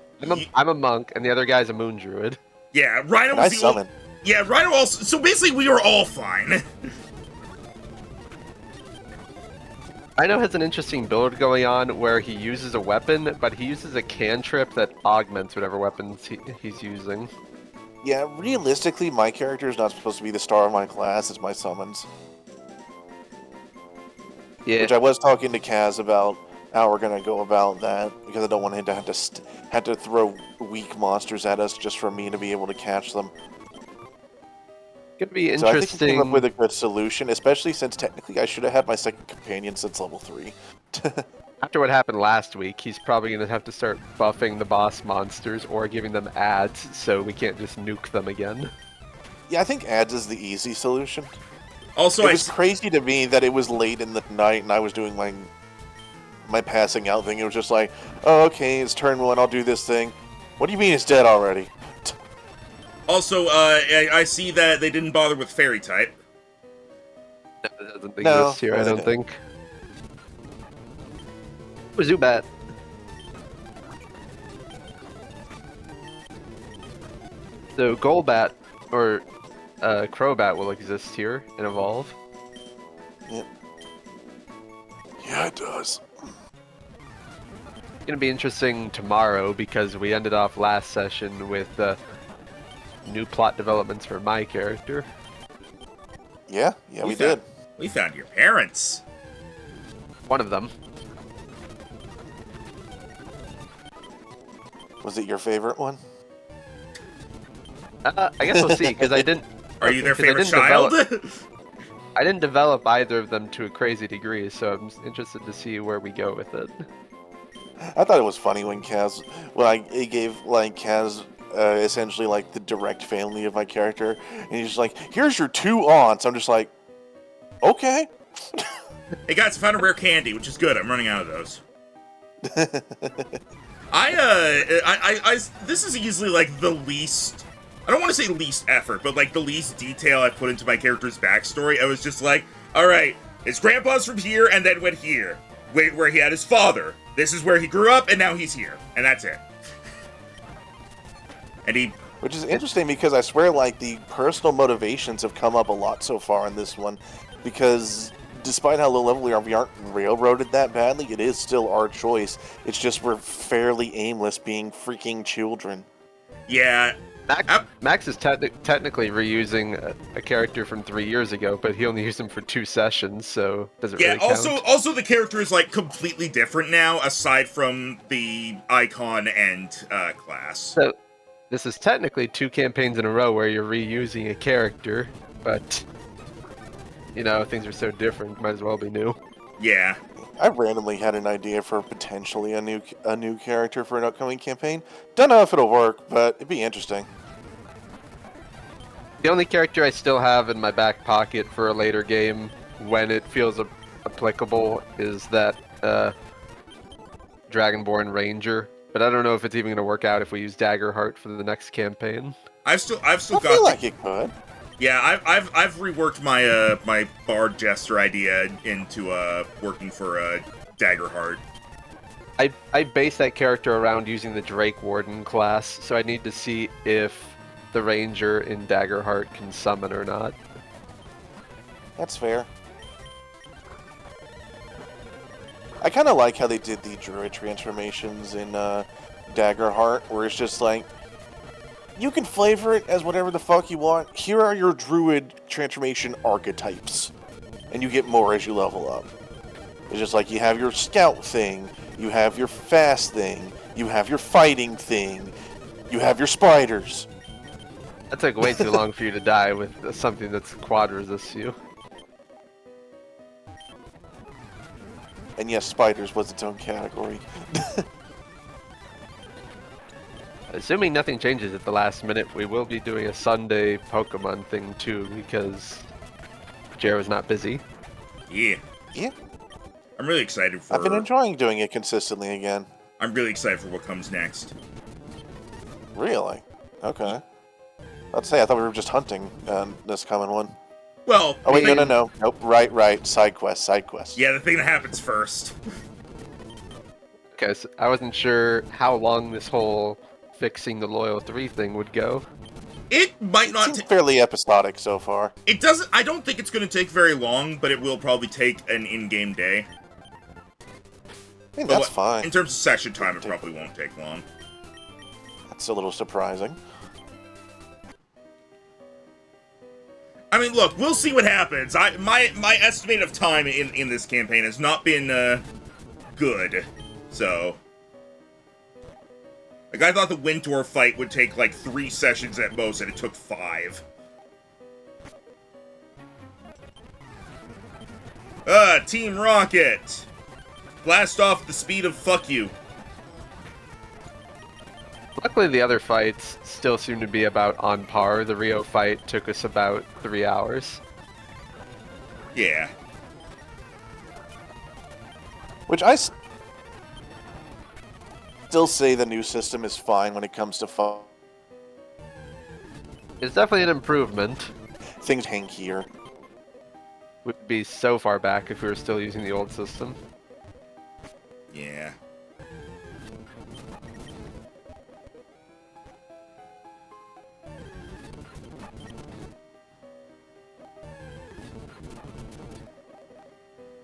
a monk, and the other guy's a moon druid. Yeah, Rhino And I was the only. summon. Yeah, Rhino also. So basically, we were all fine. Rhino has an interesting build going on where he uses a weapon, but he uses a cantrip that augments whatever weapons he's using. Yeah, realistically, my character is not supposed to be the star of my class. It's my summons. Yeah. Which I was talking to Kaz about how we're gonna go about that, because I don't want him to have to throw weak monsters at us just for me to be able to catch them. Could be So I think interesting. we came up with a good solution, especially since technically I should have had my second companion since level 3. After what happened last week, he's probably going to have to start buffing the boss monsters or giving them ads so we can't just nuke them again. Yeah, I think ads is the easy solution. Also, It was crazy to me that it was late in the night and I was doing my passing out thing. It was just like, oh, okay, it's turn 1, I'll do this thing. What do you mean it's dead already? Also, I see that they didn't bother with fairy type. That doesn't No, exist here, I they don't didn't. think. Zubat. So Golbat, or Crobat will exist here and evolve. Yep. Yeah, it does. It's going to be interesting tomorrow because we ended off last session with new plot developments for my character. Yeah, we did. We found your parents. One of them. Was it your favorite one? I guess we'll see, because I didn't... Are you their 'cause I favorite didn't child? I didn't develop either of them to a crazy degree, so I'm interested to see where we go with it. I thought it was funny when Kaz, it gave Kaz essentially like the direct family of my character, and he's just like, "Here's your 2 aunts." I'm just like, okay. Hey guys, I found a rare candy, which is good. I'm running out of those. This is easily like the least. I don't want to say least effort, but like the least detail I put into my character's backstory. I was just like, all right, his grandpa's from here and then went here, where he had his father. This is where he grew up, and now he's here, and that's it. And he, Which is interesting because I swear, like, the personal motivations have come up a lot so far in this one, because despite how low level we aren't railroaded that badly, it is still our choice. It's just we're fairly aimless being freaking children. yeah. Max is technically reusing a character from 3 years ago, but he only used him for 2 sessions, so doesn't Yeah, really count. also the character is like completely different now, aside from the icon and class. So this is technically 2 campaigns in a row where you're reusing a character, but you know, things are so different, might as well be new. Yeah. I randomly had an idea for potentially a new character for an upcoming campaign. Don't know if it'll work, but it'd be interesting. The only character I still have in my back pocket for a later game, when it feels applicable, is that Dragonborn Ranger. But I don't know if it's even going to work out if we use Daggerheart for the next campaign. I've still I got. feel like it could. Yeah, I've reworked my my Bard Jester idea into working for Daggerheart. I base that character around using the Drake Warden class, so I need to see if the Ranger in Daggerheart can summon or not. That's fair. I kind of like how they did the druid transformations in Daggerheart, where it's just like, you can flavor it as whatever the fuck you want. Here are your druid transformation archetypes. And you get more as you level up. It's just like you have your scout thing, you have your fast thing, you have your fighting thing, you have your spiders. That took way too long for you to die with something that's quad resists you. And yes, spiders was its own category. Assuming nothing changes at the last minute, we will be doing a Sunday Pokemon thing too, because Jared's not busy. Yeah. Yeah. I'm really excited for. I've been enjoying doing it consistently again. I'm really excited for what comes next. Really? Okay. I'd say I thought we were just hunting this coming one. Well, Oh wait, the no, thing- no, no. Nope. Right. Side quest. Yeah, the thing that happens first. Okay, so I wasn't sure how long this whole fixing the Loyal 3 thing would go. It might It not. seems fairly episodic so far. It doesn't. I don't think it's going to take very long, but it will probably take an in-game day. I mean, that's In fine. terms of session time, it probably won't take long. That's a little surprising. I mean, look, we'll see what happens. My estimate of time in this campaign has not been good, so. Like, I thought the Wintor fight would take like 3 sessions at most, and it took 5. Team Rocket! Blast off at the speed of fuck you. Luckily, the other fights still seem to be about on par. The Rio fight took us about 3 hours. Yeah. Which still say the new system is fine when it comes to It's definitely an improvement. things hankier. Would be so far back if we were still using the old system. Yeah.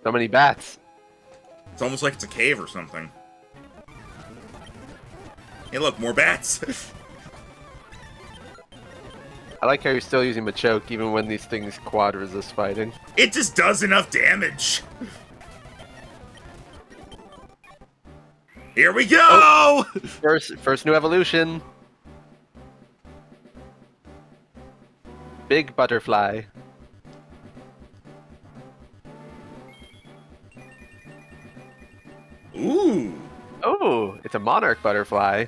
So many bats. It's almost like it's a cave or something. Hey, look, more bats. I like how you're still using Machoke even when these things quad resist fighting. It just does enough damage. Here we go! Oh. First new evolution. Big butterfly. Ooh. Oh, it's a monarch butterfly.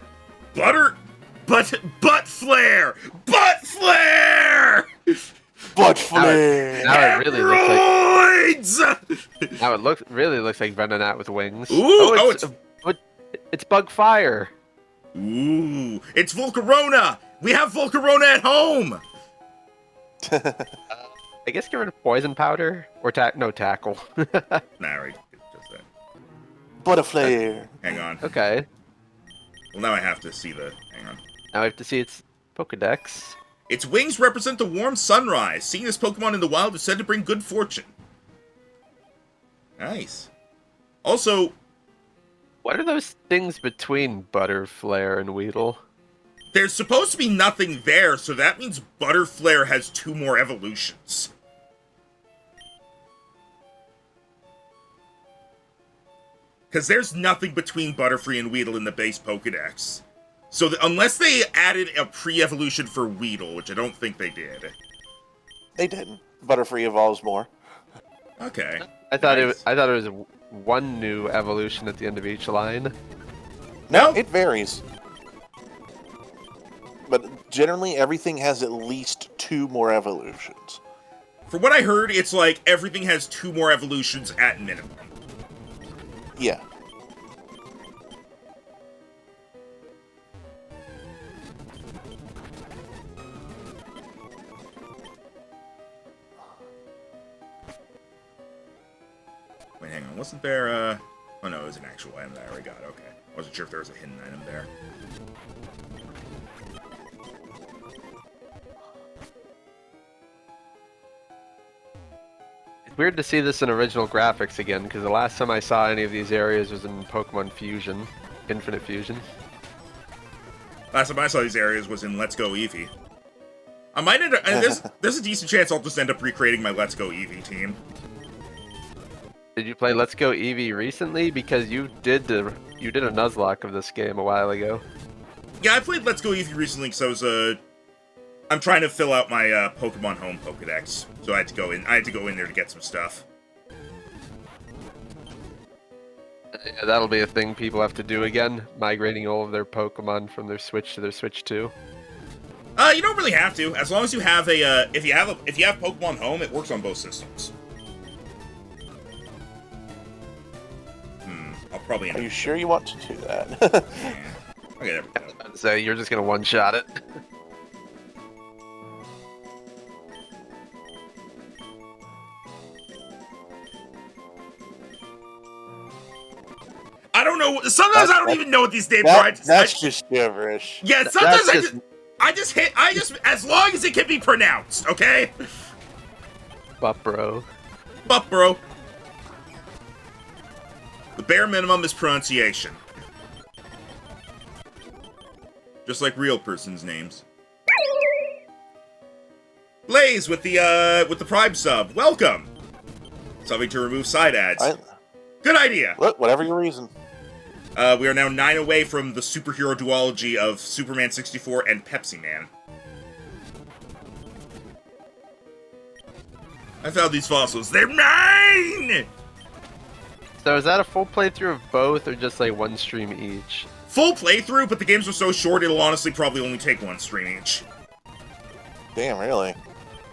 Butt flare! Butt flare! Butt flare! Now it really looks like Hemorrhoids! now it really looks like Venonat with wings. Ooh, It's bug fire. Ooh, it's Volcarona! We have Volcarona at home! I guess get rid of poison powder or tackle. Nah, right. Just that. Butterflare! Hang on. Okay. Well, now I have to see the... Hang on. Now we have to see its Pokedex. Its wings represent the warm sunrise. Seeing this Pokemon in the wild is said to bring good fortune. Nice. Also, What are those things between Butterflare and Weedle? there's supposed to be nothing there, so that means Butterflare has 2 more evolutions. Because there's nothing between Butterfree and Weedle in the base Pokedex. So unless they added a pre-evolution for Weedle, which I don't think they did. They didn't. Butterfree evolves more. Okay. I thought Nice. it was one new evolution at the end of each line. No? It varies. But generally, everything has at least 2 more evolutions. From what I heard, it's like everything has 2 more evolutions at minimum. Yeah. Wait, hang on. Wasn't there, Oh, no, it was an actual item that I already got. Okay. Wasn't sure if there was a hidden item there. It's weird to see this in original graphics again, because the last time I saw any of these areas was in Pokemon Fusion, Infinite Fusion. Last time I saw these areas was in Let's Go Eevee. I might end up... there's a decent chance I'll just end up recreating my Let's Go Eevee team. Did you play Let's Go Eevee recently? Because you did a Nuzlocke of this game a while ago. Yeah, I played Let's Go Eevee recently because I was, I'm trying to fill out my, Pokemon Home Pokedex. So I had to go in there to get some stuff. Yeah, that'll be a thing people have to do again, migrating all of their Pokemon from their Switch to their Switch 2. You don't really have to. As long as you have a, if you have Pokemon Home, it works on both systems. I'll probably end Are up... you sure you want to do that? Yeah. Okay, there we go. So you're just gonna one-shot it. I don't know. Sometimes I don't even know what these names are. That's just gibberish. Yeah, sometimes That's I just hit. As long as it can be pronounced, okay? But bro. But bro, the bare minimum is pronunciation. Just like real person's names. Blaze with the Prime sub. Welcome. Something to remove side ads. Good idea. Look, whatever your reason. We are now 9 away from the superhero duology of Superman 64 and Pepsi Man. I found these fossils. They're mine! So is that a full playthrough of both, or just like one stream each? Full playthrough, but the games are so short it'll honestly probably only take one stream each. Damn, really?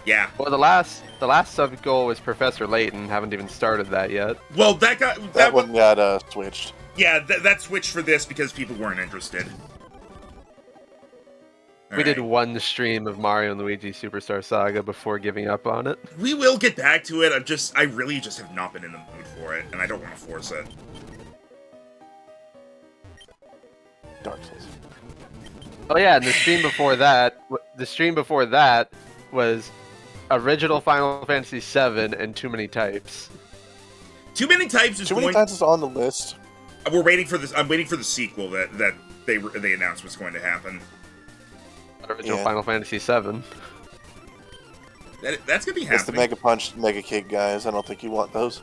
Yeah. Well, the last sub goal was Professor Layton. Haven't even started that yet. Well, that one got switched. Yeah, that switched for this because people weren't interested. We did one stream of Mario and Luigi Superstar Saga before giving up on it. We will get back to it. I really just have not been in the mood for it, and I don't want to force it. Dark Souls. Oh yeah, and the stream before that was original Final Fantasy VII and Too Many Types. Too Many Types is Too Many Types is on the list. We're waiting for this. I'm waiting for the sequel that they announced was going to happen. Original Final Fantasy VII. That's gonna be happening. It's the Mega Punch, Mega Kick guys. I don't think you want those.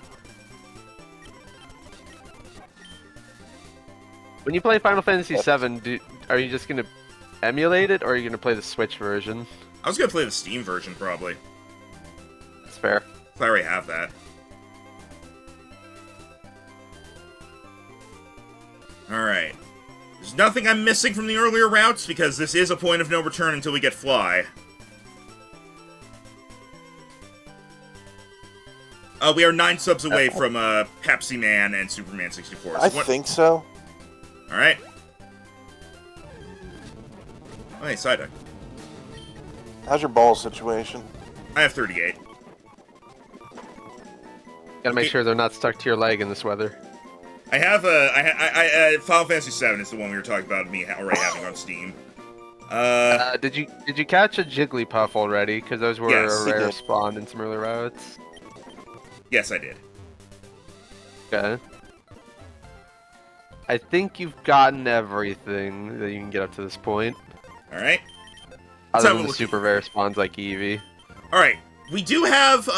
When you play Final Fantasy VII, are you just gonna emulate it, or are you gonna play the Switch version? I was gonna play the Steam version probably. That's fair. I already have that. Alright. There's nothing I'm missing from the earlier routes, because this is a point of no return until we get Fly. We are 9 subs away from Pepsi Man and Superman 64. I think so. Alright. Oh, hey, Psyduck. How's your ball situation? I have 38. Gotta make sure they're not stuck to your leg in this weather. I have Final Fantasy VII is the one we were talking about me already having on Steam. Did you catch a Jigglypuff already? Because those were a rare spawn in some early routes. Yes, I did. Okay. I think you've gotten everything that you can get up to this point. Alright. Other than the super rare spawns like Eevee. Alright. We do have 2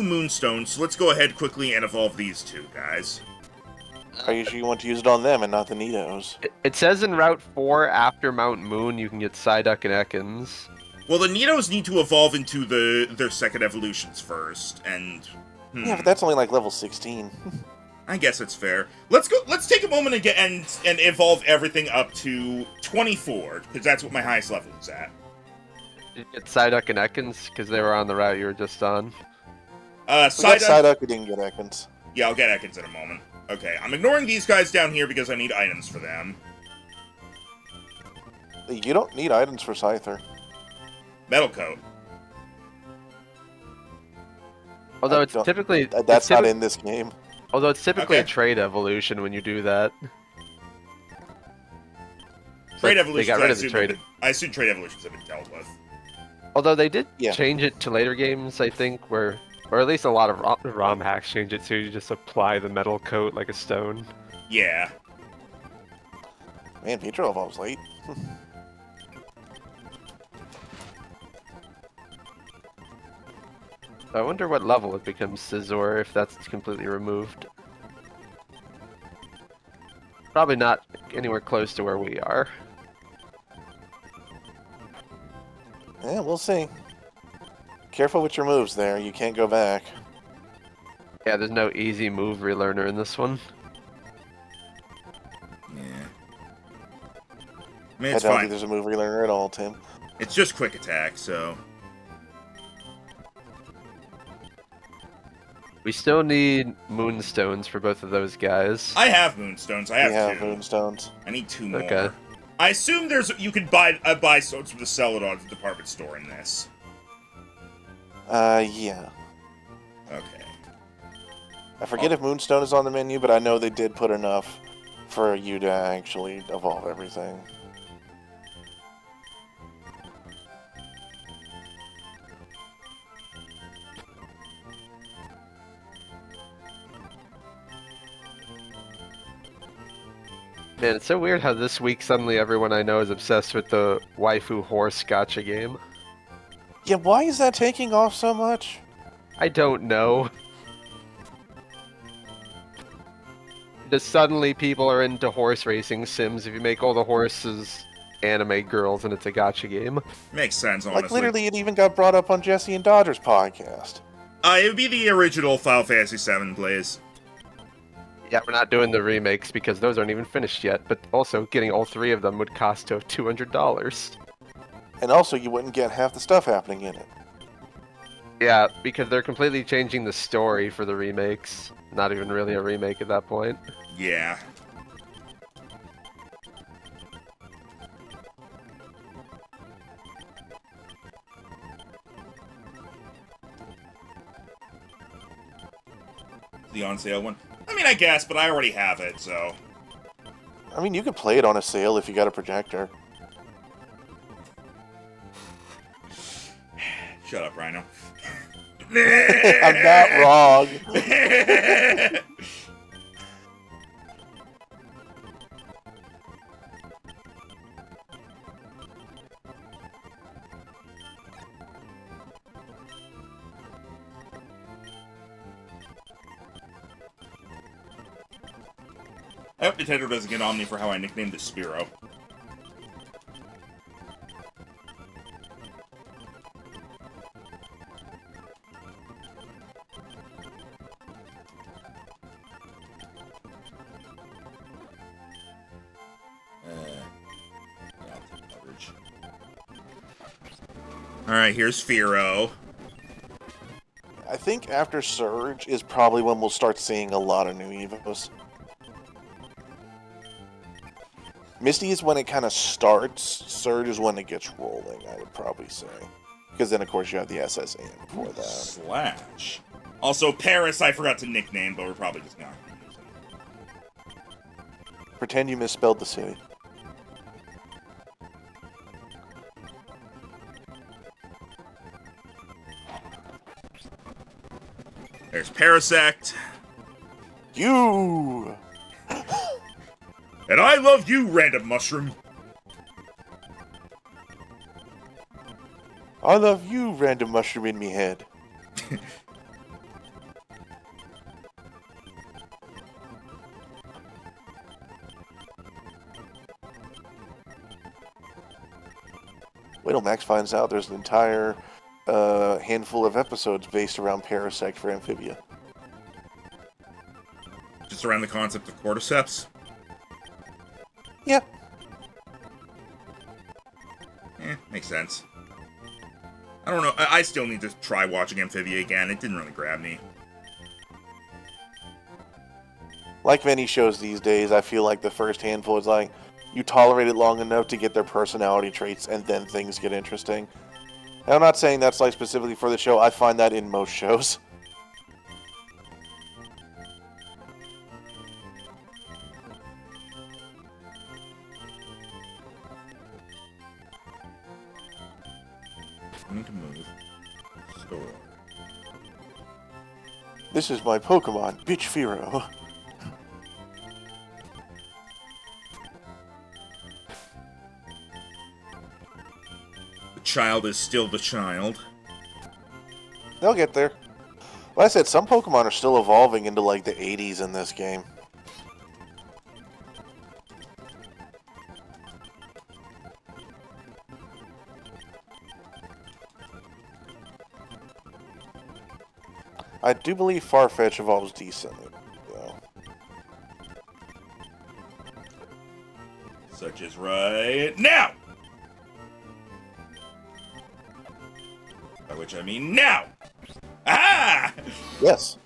Moonstones, so let's go ahead quickly and evolve these 2, guys. Are you sure you want to use it on them and not the Nidos? It says in Route 4, after Mount Moon, you can get Psyduck and Ekans. Well, the Nidos need to evolve into their second evolutions first, and... Yeah, but that's only like level 16. I guess it's fair. Let's take a moment and evolve everything up to 24, because that's what my highest level is at. Did you get Psyduck and Ekans? Because they were on the route you were just on. Psyduck, we didn't get Ekans. Yeah, I'll get Ekans in a moment. Okay, I'm ignoring these guys down here because I need items for them. You don't need items for Scyther. Metal Coat. Although it's typically... That's not in this game. Although it's typically a trade evolution when you do that. Trade evolutions, they got rid of the trade. I assume trade evolutions have been dealt with. Although they did change it to later games, I think, or at least a lot of ROM hacks change it to you just apply the metal coat like a stone. Yeah. Man, Pietro evolves late. I wonder what level it becomes Scizor if that's completely removed. Probably not anywhere close to where we are. Yeah, we'll see. Careful with your moves there, you can't go back. Yeah, there's no easy move relearner in this one. Yeah. I mean, it's I don't fine. think there's a move relearner at all, Tim. It's just quick attack, so... We still need Moonstones for both of those guys. I have Moonstones. I have 2. Moonstones. I need 2 more. Okay. I assume you can buy stones from the Celadon department store in this. Yeah. Okay. I forget if Moonstone is on the menu, but I know they did put enough for you to actually evolve everything. Man, it's so weird how this week suddenly everyone I know is obsessed with the waifu horse gacha game. Yeah, why is that taking off so much? I don't know. Just suddenly people are into horse racing sims if you make all the horses anime girls and it's a gacha game. Makes sense, honestly. Like, literally, it even got brought up on Jesse and Dodger's podcast. It would be the original Final Fantasy VII plays. Yeah, we're not doing the remakes because those aren't even finished yet, but also getting all 3 of them would cost $200. And also, you wouldn't get half the stuff happening in it. Yeah, because they're completely changing the story for the remakes. Not even really a remake at that point. Yeah. The on sale one? I mean, I guess, but I already have it, so. I mean, you could play it on a sale if you got a projector. Shut up, Rhino. I'm not wrong. I hope Nintendo doesn't get on me for how I nicknamed the Spearow. Alright, here's Firo. I think after Surge is probably when we'll start seeing a lot of new Evos. Misty is when it kind of starts. Surge is when it gets rolling, I would probably say. Because then, of course, you have the SSN before that. Slash. Also, Paris I forgot to nickname, but we're probably just not going to use it. Pretend you misspelled the city. There's Parasect. You! And I love you, random mushroom. I love you, random mushroom in me head. Wait till Max finds out there's an entire handful of episodes based around Parasect for Amphibia. Just around the concept of cordyceps. Yep. Makes sense. I don't know. I still need to try watching Amphibia again. It didn't really grab me. Like many shows these days, I feel like the first handful is like, you tolerate it long enough to get their personality traits, and then things get interesting. And I'm not saying that's like specifically for the show. I find that in most shows. I need to move. Store. This is my Pokemon, Bitch Firo. The child is still the child. They'll get there. Like I said, some Pokemon are still evolving into like the 80s in this game. I do believe Farfetch evolves decently, though. Such as right now! By which I mean now! Ah! Yes.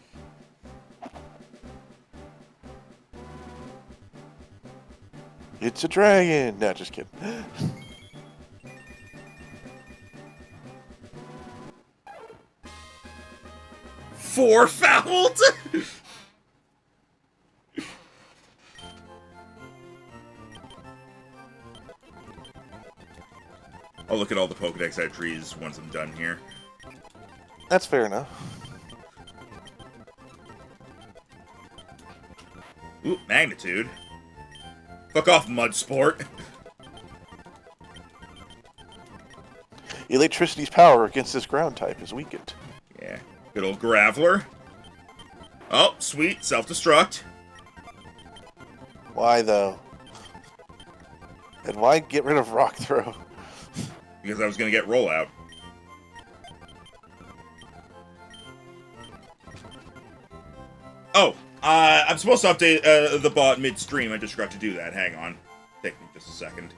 It's a dragon! No, just kidding. Four fouled? I'll look at all the Pokedex entries once I'm done here. That's fair enough. Ooh, magnitude. Fuck off, mud sport. Electricity's power against this ground type is weakened. Yeah, good old Graveler. Oh, sweet, self-destruct. Why, though? And why get rid of Rock Throw? Because I was gonna get rollout. Oh, I'm supposed to update the bot midstream. I just forgot to do that. Hang on. Take me just a second.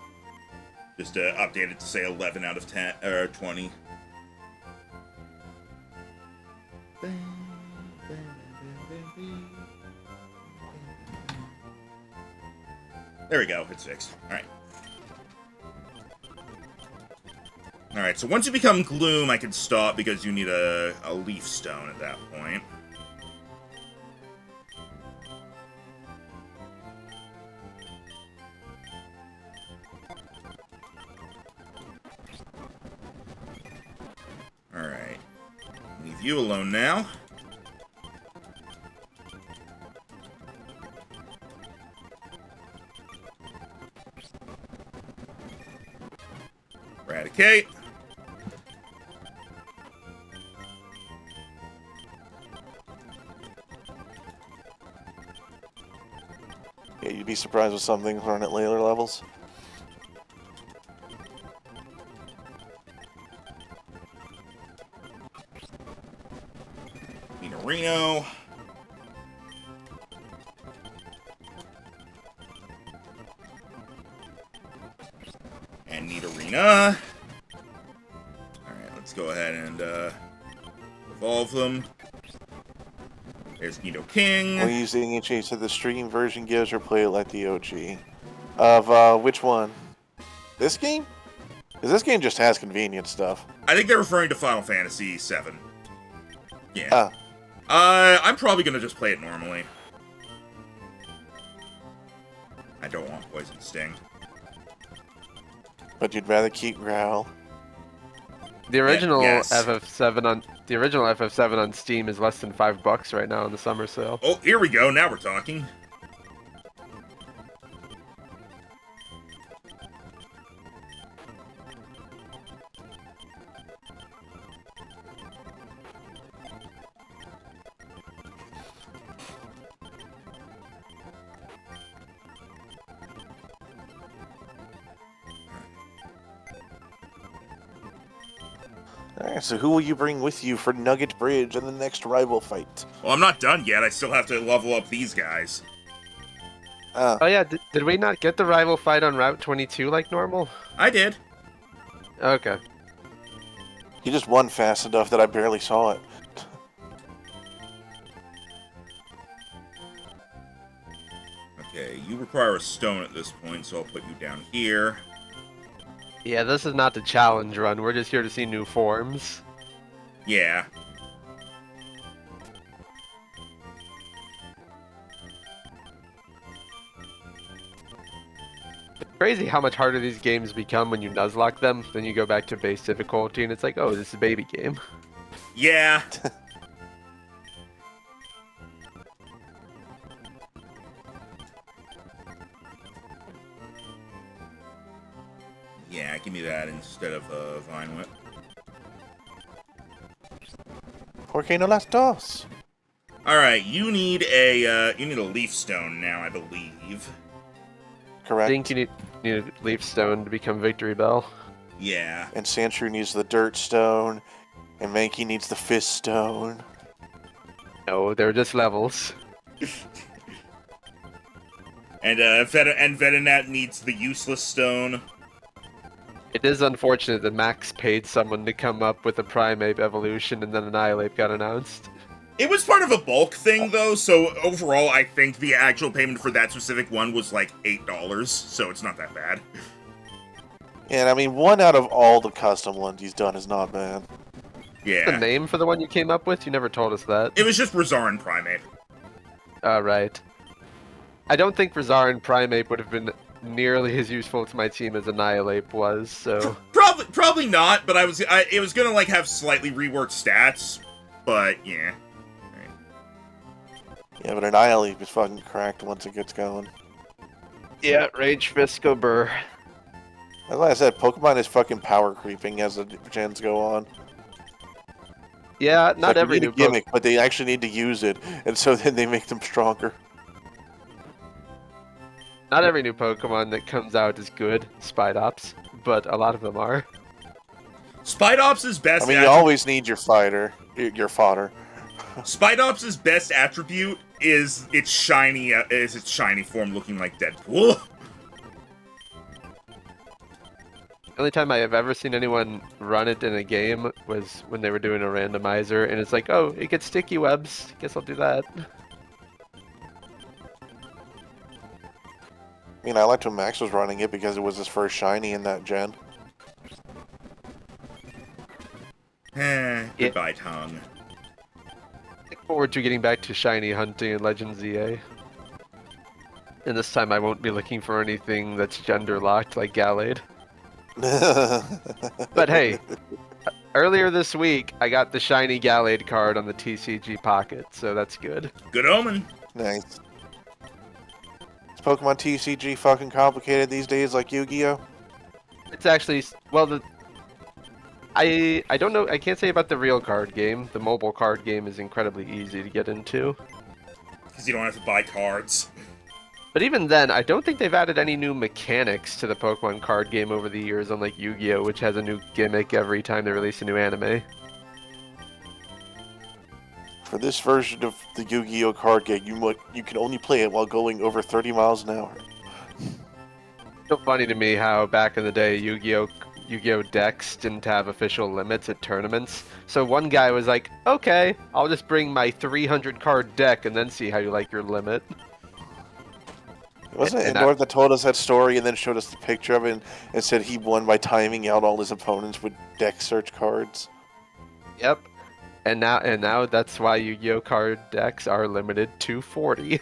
Just update it to say 11 out of 10 or 20. There we go. It's fixed. All right. All right. So once you become Gloom, I can stop because you need a Leaf Stone at that point. Alright. Leave you alone now. Eradicate. Yeah, you'd be surprised with some things run at later levels. Reno. And Nidorina. Alright, let's go ahead and evolve them. There's Nidoking. We're using HH so the stream version gives or play it like the OG. Of which one? This game? Because this game just has convenient stuff. I think they're referring to Final Fantasy VII. Yeah. I'm probably gonna just play it normally. I don't want Poison Sting. But you'd rather keep Growl. The original yes. FF7 on Steam is less than $5 right now on the summer sale. Oh, here we go. Now we're talking. Alright, so who will you bring with you for Nugget Bridge and the next rival fight? Well, I'm not done yet. I still have to level up these guys. Oh yeah, did we not get the rival fight on Route 22 like normal? I did. Okay. He just won fast enough that I barely saw it. Okay, you require a stone at this point, so I'll put you down here. Yeah, this is not the challenge run. We're just here to see new forms. Yeah. It's crazy how much harder these games become when you nuzlocke them. Then you go back to base difficulty and it's like, oh, this is a baby game. Yeah. Yeah, give me that instead of Vine Whip. ¿Por qué no las dos? Alright, you need a Leaf Stone now, I believe. Correct. I think you need a Leaf Stone to become Victory Bell. Yeah. And Sandshrew needs the Dirt Stone, and Mankey needs the Fist Stone. No, they're just levels. And Venonat needs the Useless Stone. It is unfortunate that Max paid someone to come up with a Primeape evolution and then Annihilate got announced. It was part of a bulk thing, though, so overall, I think the actual payment for that specific one was like $8, so it's not that bad. And I mean, one out of all the custom ones he's done is not bad. Yeah. The name for the one you came up with? You never told us that. It was just Razaran Primeape. Right. I don't think Razaran Primeape would have been nearly as useful to my team as Annihilate was, so... Probably not, but it was gonna like have slightly reworked stats, but yeah. Yeah, but Annihilate is fucking cracked once it gets going. Yeah, Rage Fisco Burr. Like I said, Pokemon is fucking power creeping as the gens go on. Yeah, It's not like, every we need new a gimmick, but they actually need to use it, and so then they make them stronger. Not every new Pokemon that comes out is good, Spidops, but a lot of them are. Spidops' best I mean, you always need your fighter, your fodder. Spidops' best attribute is its shiny form looking like Deadpool. The only time I have ever seen anyone run it in a game was when they were doing a randomizer, and it's like, oh, it gets sticky webs. Guess I'll do that. I mean, I liked when Max was running it because it was his first shiny in that gen. Goodbye, tongue. Look forward to getting back to shiny hunting in Legends EA. And this time I won't be looking for anything that's gender locked like Gallade. But hey, earlier this week I got the shiny Gallade card on the TCG Pocket, so that's good. Good omen. Nice. Is Pokemon TCG fucking complicated these days like Yu-Gi-Oh? It's actually, well, I don't know, I can't say about the real card game. The mobile card game is incredibly easy to get into. Because you don't have to buy cards. But even then, I don't think they've added any new mechanics to the Pokemon card game over the years, unlike Yu-Gi-Oh, which has a new gimmick every time they release a new anime. For this version of the Yu-Gi-Oh card game, you can only play it while going over 30 miles an hour. So funny to me how back in the day, Yu-Gi-Oh decks didn't have official limits at tournaments. So one guy was like, okay, I'll just bring my 300 card deck and then see how you like your limit. Wasn't it North that told us that story and then showed us the picture of it and said he won by timing out all his opponents with deck search cards? Yep. And now that's why Yu-Gi-Oh card decks are limited to 40.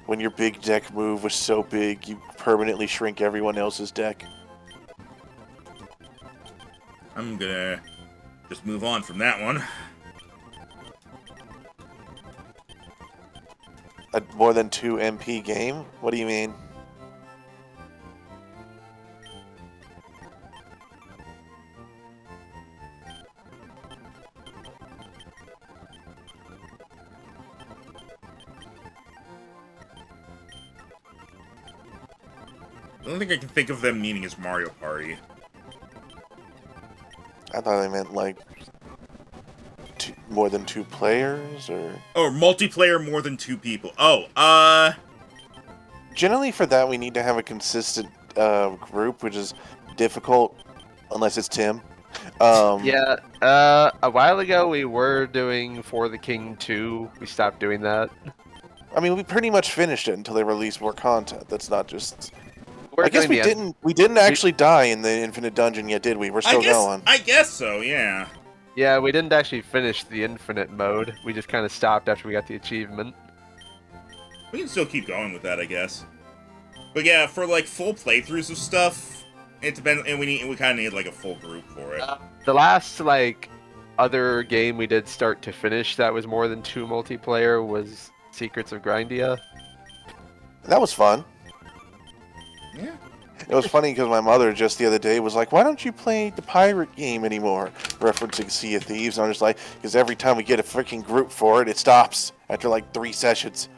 When your big deck move was so big, you permanently shrink everyone else's deck. I'm gonna just move on from that one. A more than 2 MP game? What do you mean? I don't think I can think of them meaning as Mario Party. I thought they meant like more than 2 players, or... Oh, multiplayer more than 2 people. Oh, Generally for that we need to have a consistent group, which is difficult unless it's Tim. Yeah, a while ago we were doing For the King 2. We stopped doing that. I mean, we pretty much finished it until they released more content. That's not just... We're I guess doing we didn't actually die in the Infinite Dungeon yet, did we? We're still going. I guess so, yeah. Yeah, we didn't actually finish the Infinite mode. We just kind of stopped after we got the achievement. We can still keep going with that, I guess. But yeah, for like full playthroughs of stuff, it depends, and we kind of need like a full group for it. The last like other game we did start to finish that was more than 2 multiplayer was Secrets of Grindia. That was fun. Yeah. It was funny because my mother just the other day was like, why don't you play the pirate game anymore? Referencing Sea of Thieves. And I'm just like, because every time we get a freaking group for it, it stops after like 3 sessions.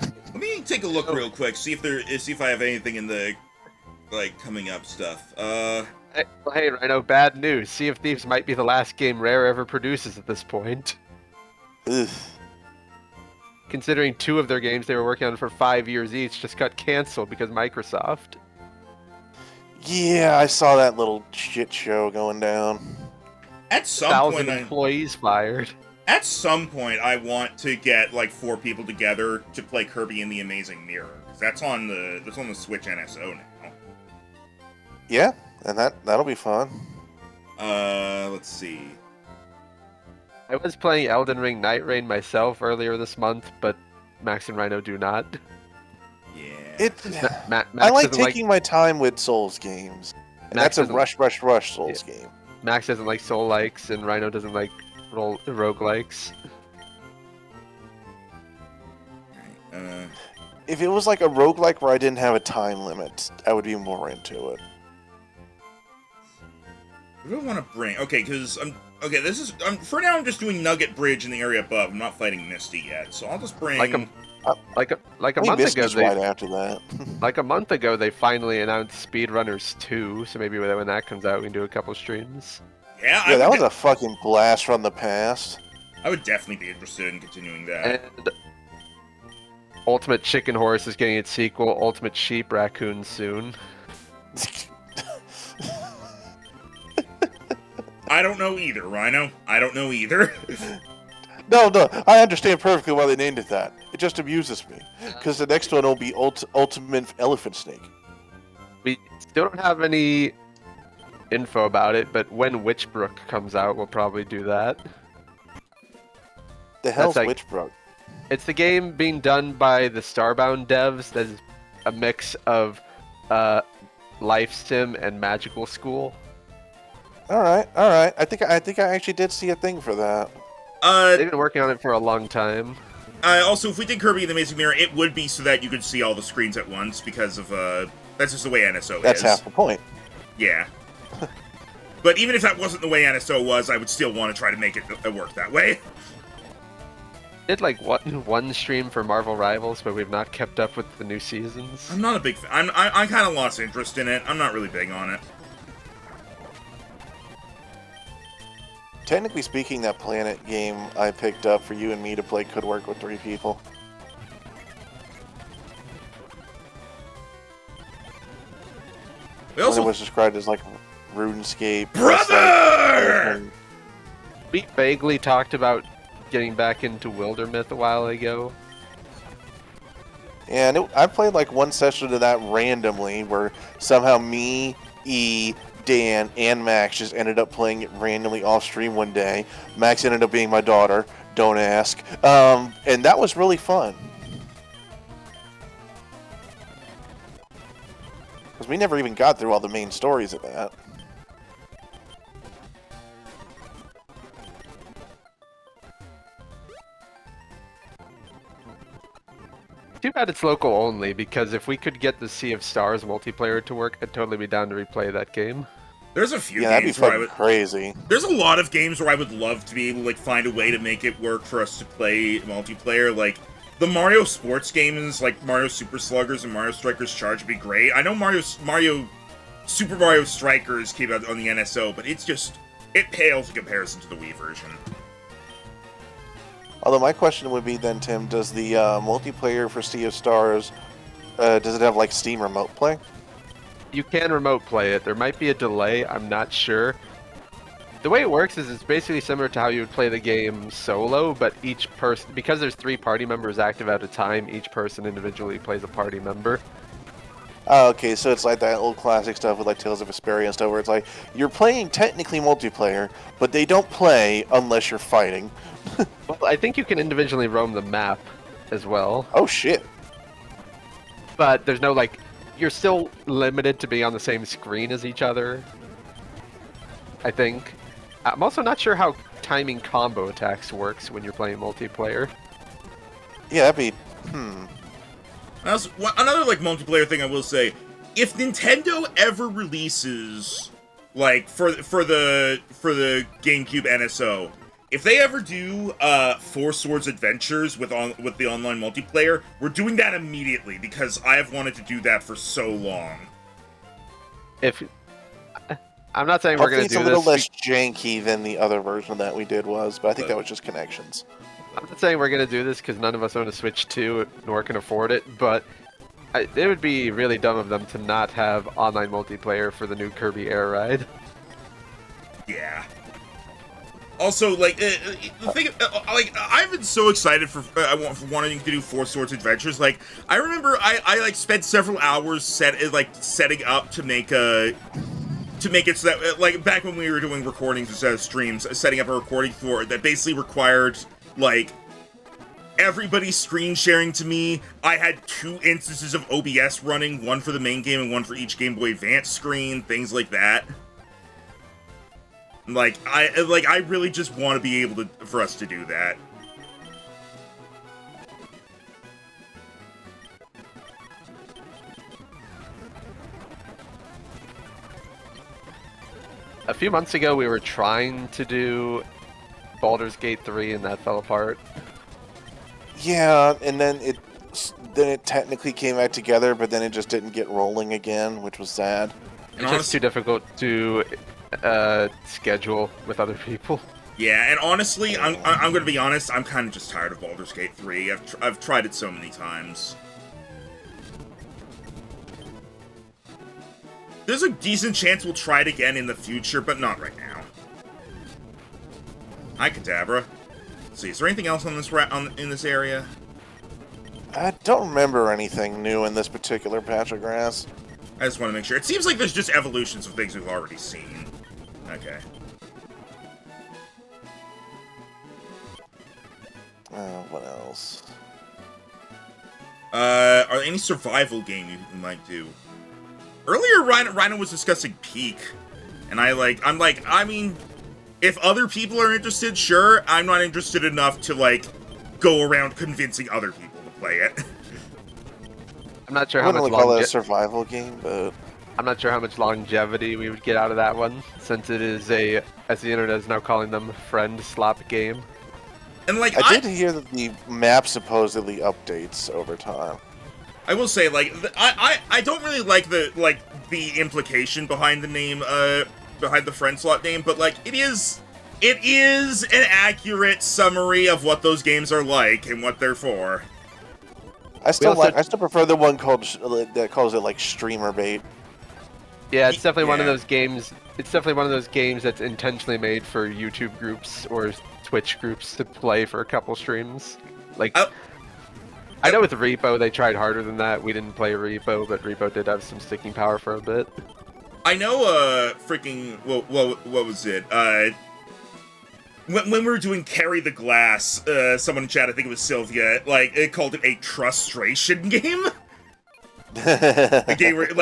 Let me take a look real quick, see if I have anything in the like coming up stuff. Hey, Rhino, bad news. Sea of Thieves might be the last game Rare ever produces at this point. Ugh. Considering 2 of their games they were working on for 5 years each just got canceled because Microsoft. Yeah, I saw that little shit show going down. At some 1,000 point, employees fired. At some point, I want to get like 4 people together to play Kirby and the Amazing Mirror. 'Cause that's on the Switch NSO now. Yeah, and that'll be fun. Let's see. I was playing Elden Ring Night Rain myself earlier this month, but Max and Rhino do not. Yeah. Max I like doesn't taking my time with Souls games. And Max that's a doesn't- rush Souls game. Max doesn't like soul likes, and Rhino doesn't like roguelikes. If it was like a roguelike where I didn't have a time limit, I would be more into it. What do I want to bring? Okay, because for now I'm just doing Nugget Bridge in the area above. I'm not fighting Misty yet, so I'll just bring Like a We month missed ago, this right after that. like a month ago, they finally announced Speedrunners 2. So maybe when that comes out, we can do a couple streams. Yeah, Yeah, that was a fucking blast from the past. I would definitely be interested in continuing that. And Ultimate Chicken Horse is getting its sequel, Ultimate Sheep Raccoon, soon. I don't know either, Rhino. I don't know either. No, I understand perfectly why they named it that. It just amuses me. Because the next one will be Ultimate Elephant Snake. We still don't have any info about it, but when Witchbrook comes out, we'll probably do that. The hell's like- Witchbrook? It's the game being done by the Starbound devs. That's a mix of Life Sim and Magical School. Alright. I think I actually did see a thing for that. They've been working on it for a long time. Also, if we did Kirby and the Amazing Mirror, it would be so that you could see all the screens at once because of that's just the way NSO That's is. half the point. Yeah. But even if that wasn't the way NSO was, I would still want to try to make it work that way. Did like one stream for Marvel Rivals, but we've not kept up with the new seasons. I'm not a big fan. I kind of lost interest in it. I'm not really big on it. Technically speaking, that Planet game I picked up for you and me to play could work with 3 people. We also When it was described as like RuneScape. Brother! Like, We vaguely talked about getting back into Wildermyth a while ago. and I played like one session of that randomly, where somehow me, E, Dan, and Max just ended up playing it randomly off stream one day. Max ended up being my daughter. Don't ask. And that was really fun. Because we never even got through all the main stories of that. Too bad it's local only, because if we could get the Sea of Stars multiplayer to work, I'd totally be down to replay that game. there's a few Yeah, that'd be games where I fucking would. crazy. There's a lot of games where I would love to be able to like find a way to make it work for us to play multiplayer. Like the Mario sports games, like Mario Super Sluggers and Mario Strikers Charge, would be great. I know Super Mario Strikers came out on the NSO, but it pales in comparison to the Wii version. Although my question would be then, Tim, does the multiplayer for Sea of Stars, does it have like Steam Remote Play? You can remote play it. There might be a delay, I'm not sure. The way it works is it's basically similar to how you would play the game solo, but each person, because there's 3 party members active at a time, each person individually plays a party member. Oh, okay, so it's like that old classic stuff with like Tales of Vesperia and stuff, where it's like, you're playing technically multiplayer, but they don't play unless you're fighting. Well, I think you can individually roam the map as well, Oh shit. but there's no like, you're still limited to be on the same screen as each other, I think. I'm also not sure how timing combo attacks works when you're playing multiplayer. Yeah, that'd be... Another like multiplayer thing I will say, if Nintendo ever releases like for the GameCube NSO, if they ever do Four Swords Adventures with the online multiplayer, we're doing that immediately because I have wanted to do that for so long. If I'm not saying we're Hopefully going it's to a do little this. less janky than the other version that we did was, but I think that was just connections. I'm not saying we're going to do this because none of us own a Switch 2 nor can afford it, but it would be really dumb of them to not have online multiplayer for the new Kirby Air Ride. Yeah. Also, like the thing, like I've been so excited for wanting to do Four Swords Adventures. Like I remember, I like spent several hours setting up to make it so that like back when we were doing recordings instead of streams, setting up a recording for it that basically required like everybody's screen sharing to me. I had 2 instances of OBS running, one for the main game and one for each Game Boy Advance screen, things like that. Like I really just want to be able to for us to do that. A few months ago, we were trying to do Baldur's Gate 3, and that fell apart. Yeah, and then it technically came back together, but then it just didn't get rolling again, which was sad. It's just too difficult to schedule with other people. Yeah, and honestly, I'm gonna be honest. I'm kind of just tired of Baldur's Gate 3. I've tried it so many times. There's a decent chance we'll try it again in the future, but not right now. Hi, Kadabra. Let's see, is there anything else on this in this area? I don't remember anything new in this particular patch of grass. I just want to make sure. It seems like there's just evolutions of things we've already seen. Okay. What else? Are there any survival game you might do? Earlier, Rhino was discussing Peak, and I mean, if other people are interested, sure. I'm not interested enough to, like, go around convincing other people to play it. I'm not sure I how wouldn't much really call it a survival game, but I'm not sure how much longevity we would get out of that one, since it is a, as the internet is now calling them, friend slop game. And like I did hear that the map supposedly updates over time. I will say, like, I don't really like the implication behind the name, behind the friend slot name, but like it is an accurate summary of what those games are like and what they're for. I still prefer the one called that calls it like streamer bait. Yeah, it's definitely one of those games. It's definitely one of those games that's intentionally made for YouTube groups or Twitch groups to play for a couple streams. Like, I know with Repo they tried harder than that. We didn't play Repo, but Repo did have some sticking power for a bit. I know, freaking, what was it? When we were doing Carry the Glass, someone in chat, I think it was Sylvia, like, it called it a trustration game. A game where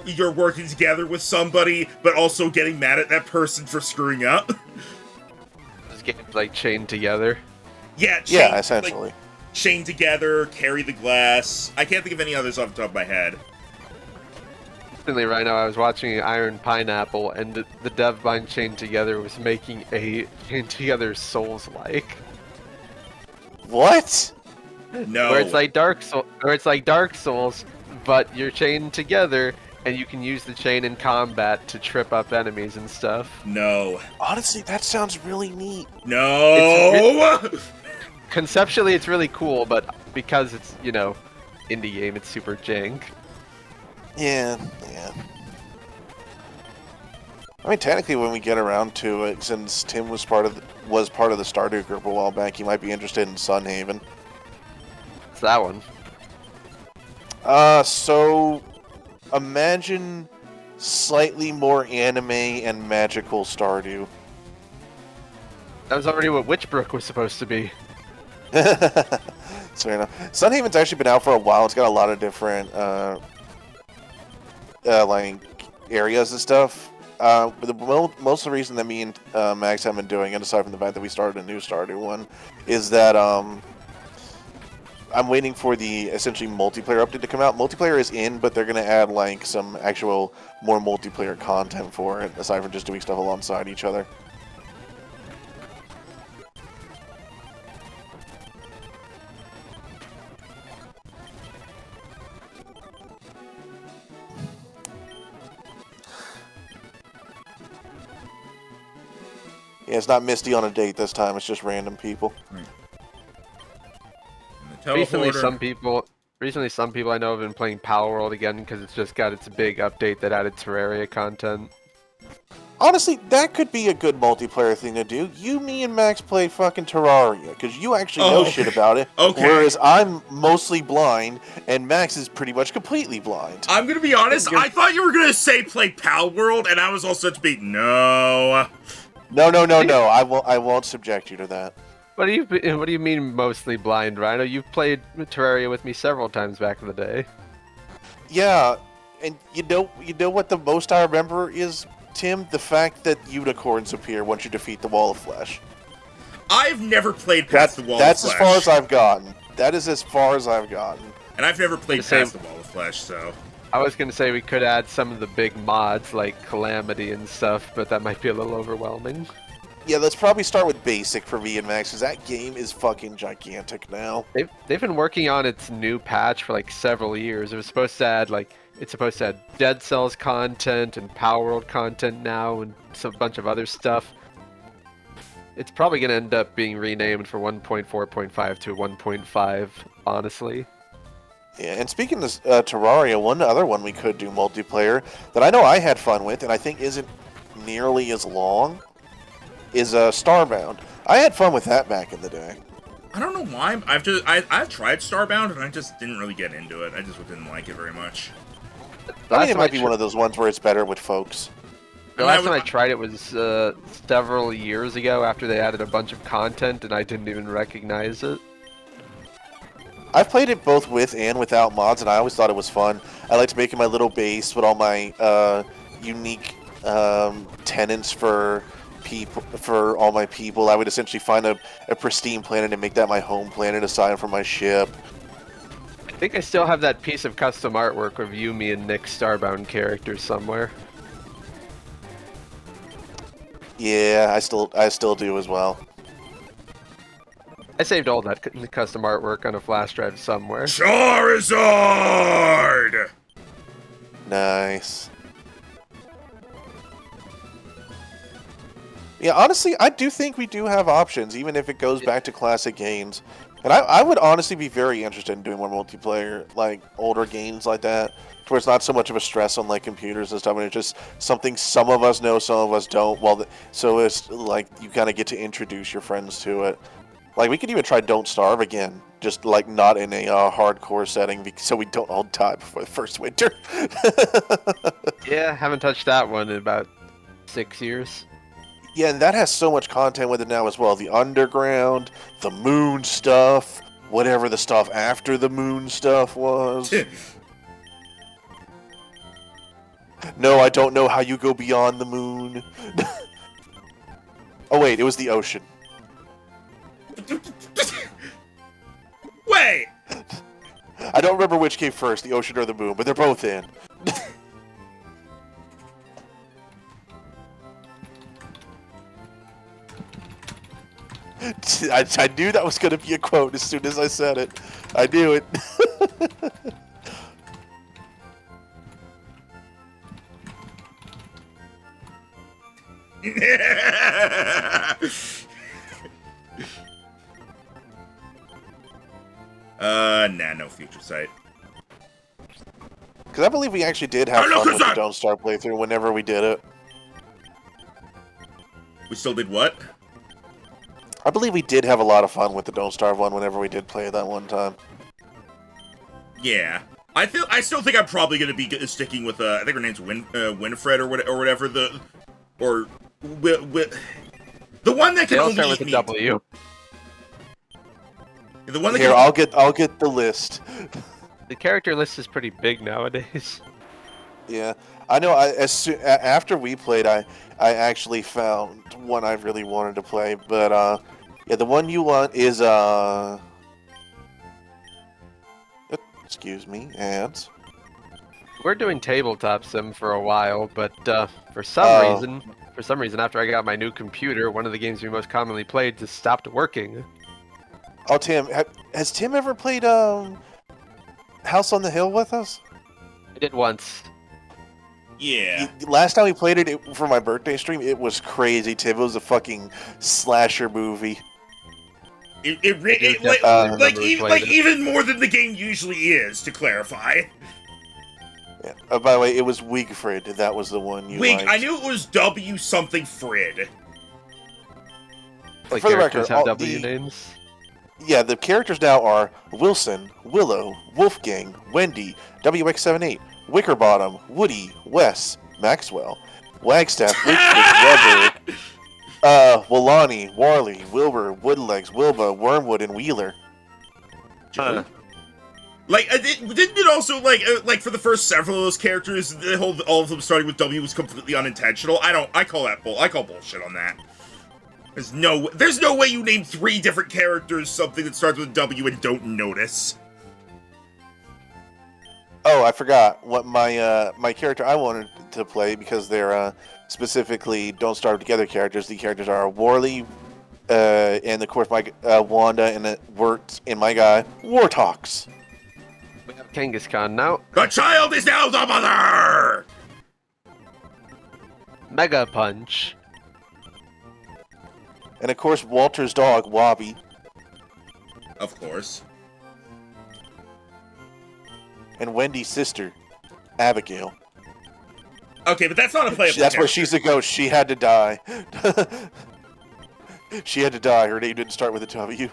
you're working together with somebody, but also getting mad at that person for screwing up. Those games like chained together. Yeah, essentially. Like, Chained Together, Carry the Glass. I can't think of any others off the top of my head. Recently, right now, I was watching Iron Pineapple, and the dev behind Chained Together was making a Chained Together Souls-like. What? No. Where it's like Dark Souls, but you're chained together, and you can use the chain in combat to trip up enemies and stuff. No. Honestly, that sounds really neat. No! Conceptually, it's really cool, but because it's, you know, indie game, it's super jank. Yeah. I mean, technically, when we get around to it, since Tim was part of the Stardew group a while back, you might be interested in Sunhaven. It's that one. So imagine slightly more anime and magical Stardew. That was already what Witchbrook was supposed to be. Fair enough. Sunhaven's actually been out for a while. It's got a lot of different like areas and stuff. But most of the reason that me and Max have been doing it, aside from the fact that we started a new Stardew one, is that I'm waiting for the essentially multiplayer update to come out. Multiplayer is in, but they're going to add like some actual more multiplayer content for it, aside from just doing stuff alongside each other. Yeah, it's not Misty on a date this time, it's just random people. Recently, some people I know have been playing Power World again because it's just got its big update that added Terraria content. Honestly, that could be a good multiplayer thing to do. You, me, and Max play fucking Terraria, because you actually know shit about it. Okay. Whereas I'm mostly blind, and Max is pretty much completely blind. I'm gonna be honest, I thought you were gonna say play Pal World, and I was all set to be, no. No. I won't subject you to that. What do you mean mostly blind, Rhino? You've played Terraria with me several times back in the day. Yeah, and you know what the most I remember is, Tim? The fact that unicorns appear once you defeat the Wall of Flesh. I've never played past the Wall of That's Flesh. as far as I've gotten. That is as far as I've gotten. And I've never played The same- past the Wall of Flesh, so... I was gonna say we could add some of the big mods like Calamity and stuff, but that might be a little overwhelming. Yeah, let's probably start with basic for me and Max, because that game is fucking gigantic now. They've been working on its new patch for like several years. It was supposed to add Dead Cells content and Power World content now and a bunch of other stuff. It's probably gonna end up being renamed for 1.4.5 to 1.5, honestly. Yeah, and speaking of Terraria, one other one we could do multiplayer that I know I had fun with and I think isn't nearly as long is Starbound. I had fun with that back in the day. I don't know why. I've tried Starbound and I just didn't really get into it. I just didn't like it very much. I mean, it might be one of those ones where it's better with folks. The last time I tried it was several years ago after they added a bunch of content and I didn't even recognize it. I've played it both with and without mods, and I always thought it was fun. I liked making my little base with all my unique tenants for all my people. I would essentially find a pristine planet and make that my home planet aside from my ship. I think I still have that piece of custom artwork of Yumi and Nick's Starbound characters somewhere. Yeah, I still do as well. I saved all that custom artwork on a flash drive somewhere. Charizard! Nice. Yeah, honestly, I do think we do have options, even if it goes back to classic games. And I would honestly be very interested in doing more multiplayer, like older games like that, where it's not so much of a stress on like computers and stuff, and it's just something some of us know, some of us don't. So it's like you kind of get to introduce your friends to it. Like, we could even try Don't Starve again, just, like, not in a hardcore setting, so we don't all die before the first winter. Yeah, haven't touched that one in about 6 years. Yeah, and that has so much content with it now as well. The underground, the moon stuff, whatever the stuff after the moon stuff was. No, I don't know how you go beyond the moon. Oh, wait, it was the ocean. Wait! I don't remember which came first, the ocean or the moon, but they're both in. I knew that was going to be a quote as soon as I said it. I knew it. Nah, no future sight. Because I believe we actually did have fun with the Don't Starve playthrough whenever we did it. We still did what? I believe we did have a lot of fun with the Don't Starve one whenever we did play it that one time. Yeah. I still think I'm probably going to be sticking with, I think her name's Winifred or whatever, the one that can They'll only start eat with a meat. W. The one that Here, I'll get the list. The character list is pretty big nowadays. Yeah, I know. After we played, I actually found one I really wanted to play, but yeah, the one you want is excuse me, ads. We're doing tabletop sim for a while, but for some reason, after I got my new computer, one of the games we most commonly played just stopped working. Oh, Tim, has Tim ever played House on the Hill with us? I did once. Yeah. Last time we played it for my birthday stream, it was crazy, Tim. It was a fucking slasher movie. Even more than the game usually is, to clarify. Yeah. By the way, it was Wigfrid. That was the one you liked. I knew it was W something Frid. Like for the characters record, have W names. Yeah, the characters now are Wilson, Willow, Wolfgang, Wendy, WX78, Wickerbottom, Woody, Wes, Maxwell, Wagstaff, Wigfrid, Walani, Warley, Wilbur, Woodlegs, Wilba, Wormwood, and Wheeler. Huh. Like, didn't it also, like for the first several of those characters, all of them starting with W was completely unintentional? I call bullshit on that. There's no way you name 3 different characters something that starts with W and don't notice. Oh, I forgot what my character I wanted to play, because they're specifically don't starve together characters. The characters are Warley, and of course my Wanda, and it worked in my guy Wartox. We have Kangaskhan now. The child is now the mother! Mega Punch. And of course Walter's dog Wobby. Of course. And Wendy's sister, Abigail. Okay, but that's not a playable That's where character. she's a ghost. She had to die. She had to die. Her name didn't start with a W.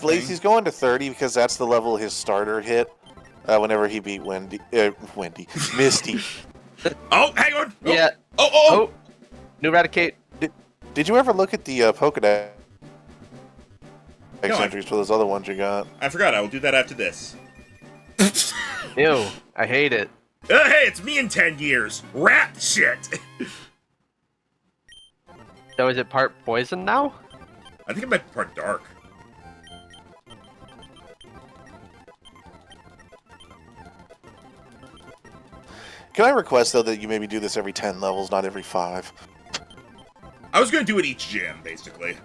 Blazy's going to 30 because that's the level his starter hit whenever he beat Misty. Oh, hang on! Oh. Yeah. Oh! New Eradicate. Did you ever look at the Pokédex No, entries for those other ones you got? I forgot, I will do that after this. Ew. I hate it. Hey, it's me in 10 years! Rat shit! So is it part poison now? I think it might be part dark. Can I request, though, that you maybe do this every 10 levels, not every 5? I was gonna do it each gym, basically.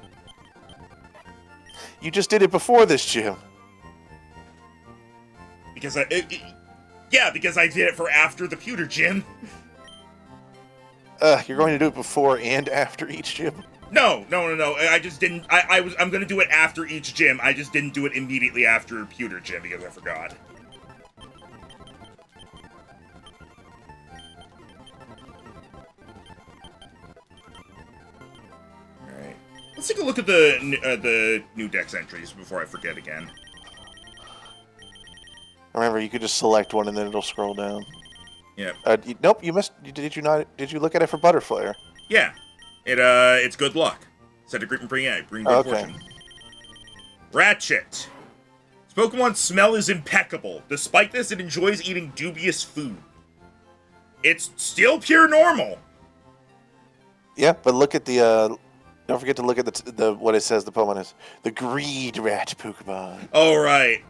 You just did it before this gym. Because because I did it for after the pewter gym. You're going to do it before and after each gym? No. I just didn't. I'm gonna do it after each gym. I just didn't do it immediately after pewter gym because I forgot. All right. Let's take a look at the new dex entries before I forget again. Remember, you could just select one and then it'll scroll down. Yeah. Nope, you missed. Did you not? Did you look at it for Butterflare? Yeah. It's good luck. Set a great bring good fortune. Ratchet. This Pokemon's smell is impeccable. Despite this, it enjoys eating dubious food. It's still pure normal. Yeah, but look at the. Don't forget to look at the what it says the Pokemon is. The Greed Rat Pokemon. Oh, right.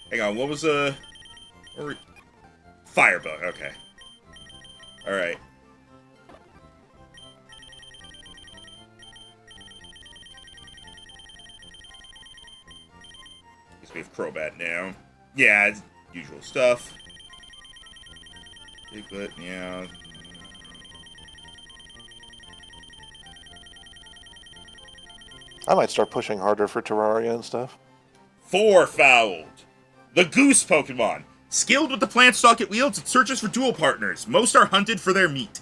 Hang on, what was Firebug, okay. Alright. Guess we have Crobat now. Yeah, it's usual stuff. Bigfoot, yeah. I might start pushing harder for Terraria and stuff. Fourfouled. The Goose Pokemon. Skilled with the plant stock it wields, it searches for dual partners. Most are hunted for their meat.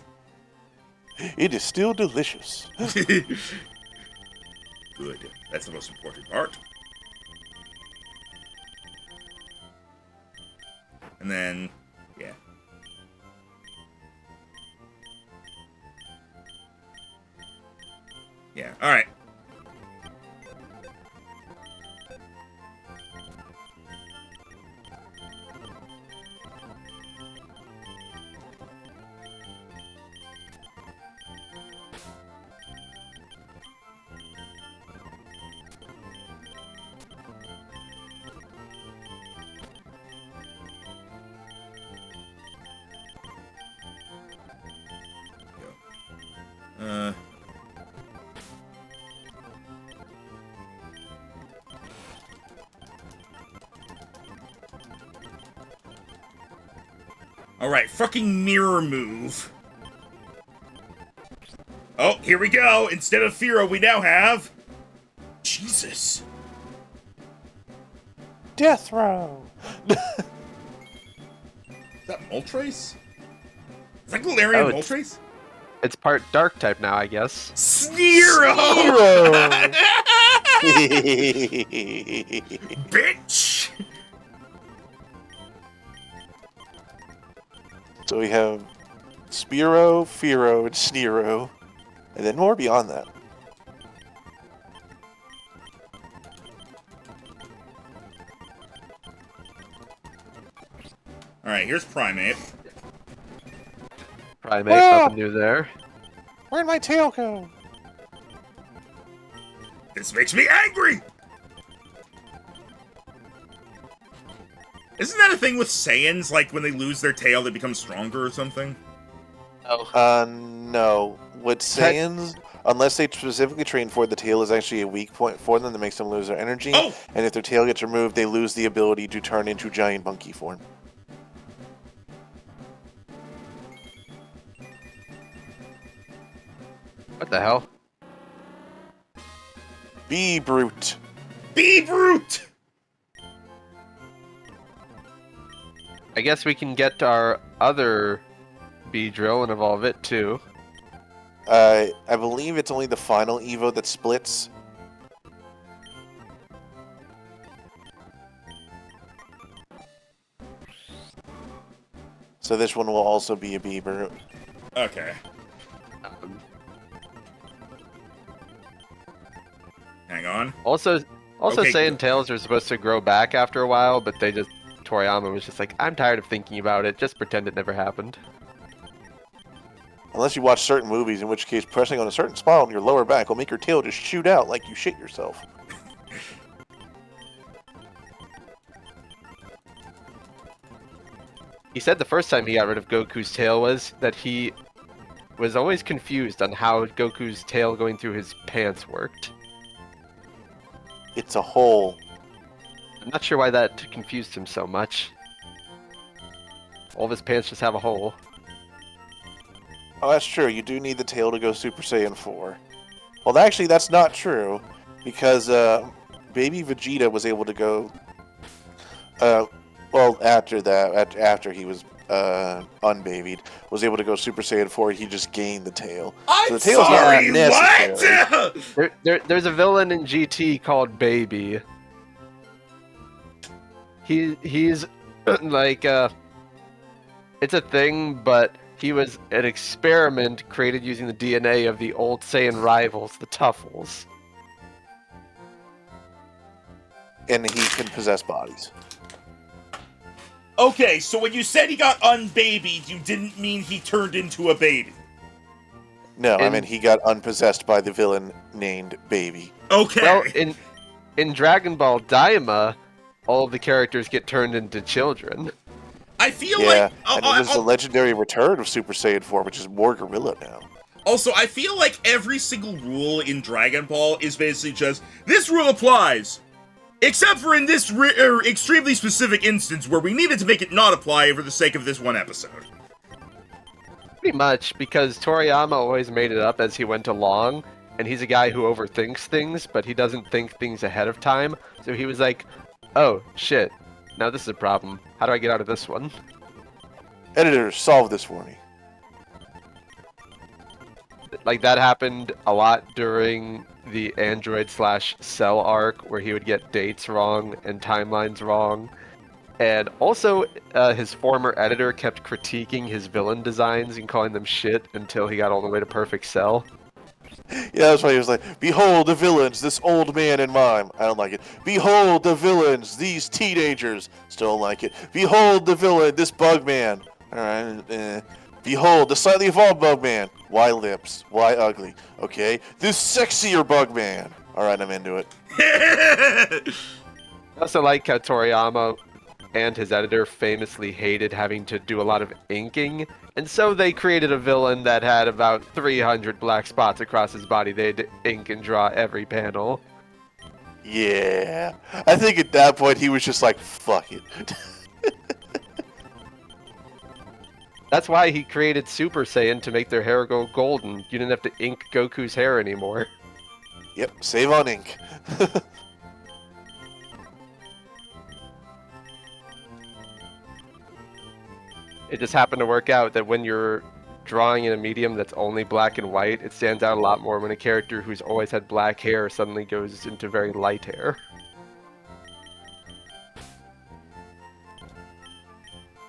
It is still delicious. Good. That's the most important part. And then, yeah. Yeah, alright. Alright, fucking mirror move. Oh, here we go. Instead of Firo, we now have... Jesus. Death Row. Is that Moltres? Is that Galarian Moltres? It's part dark type now, I guess. Snero! Snero! Bitch! So we have Spearow, Fearow, and Snero, and then more beyond that. Alright, here's Primate. Primate, Ah! nothing new there. Where'd my tail go? This makes me angry! Isn't that a thing with Saiyans? Like, when they lose their tail, they become stronger or something? Oh. No. With Saiyans, unless they specifically train for it, the tail is actually a weak point for them that makes them lose their energy. Oh! And if their tail gets removed, they lose the ability to turn into giant monkey form. What the hell? Be brute. Be brute! I guess we can get our other Beedrill and evolve it too. I believe it's only the final Evo that splits. So this one will also be a Bee brute. Okay. Um, Hang on. also, Okay, Saiyan good. tails are supposed to grow back after a while, but Toriyama was just like, I'm tired of thinking about it. Just pretend it never happened. Unless you watch certain movies, in which case pressing on a certain spot on your lower back will make your tail just shoot out like you shit yourself. He said the first time he got rid of Goku's tail was that he was always confused on how Goku's tail going through his pants worked. It's a hole. I'm not sure why that confused him so much. All of his pants just have a hole. Oh, that's true. You do need the tail to go Super Saiyan 4. Well, actually, that's not true, because baby Vegeta was able to go. Well, after that, after he was unbabied, was able to go Super Saiyan 4. He just gained the tail. I'm So the tail's sorry, not necessary. what? There's a villain in GT called Baby. He's like it's a thing, but he was an experiment created using the DNA of the old Saiyan rivals, the Tuffles. And he can possess bodies. Okay, so when you said he got unbabied, you didn't mean he turned into a baby. No, I And- mean he got unpossessed by the villain named Baby. Okay. Well, in Dragon Ball Daima, all of the characters get turned into children. I feel Yeah, like... and it was the legendary return of Super Saiyan 4, which is more gorilla now. Also, I feel like every single rule in Dragon Ball is basically just, this rule applies! Except for in this extremely specific instance where we needed to make it not apply for the sake of this one episode. Pretty much, because Toriyama always made it up as he went along, and he's a guy who overthinks things, but he doesn't think things ahead of time. So he was like, oh, shit, now this is a problem. How do I get out of this one? Editor, solve this for me. Like, that happened a lot during the Android/Cell arc, where he would get dates wrong and timelines wrong. And also, his former editor kept critiquing his villain designs and calling them shit until he got all the way to Perfect Cell. Yeah, that's why he was like, behold the villains, this old man in mime. I don't like it. Behold the villains, these teenagers. Still don't like it. Behold the villain, this bug man. Alright, Behold the slightly evolved bug man. Why lips? Why ugly? Okay. This sexier bug man. Alright, I'm into it. I also like how Toriyama and his editor famously hated having to do a lot of inking, and so they created a villain that had about 300 black spots across his body. They'd ink and draw every panel. Yeah. I think at that point he was just like, fuck it. That's why he created Super Saiyan to make their hair go golden. You didn't have to ink Goku's hair anymore. Yep, save on ink. It just happened to work out that when you're drawing in a medium that's only black and white, it stands out a lot more when a character who's always had black hair suddenly goes into very light hair.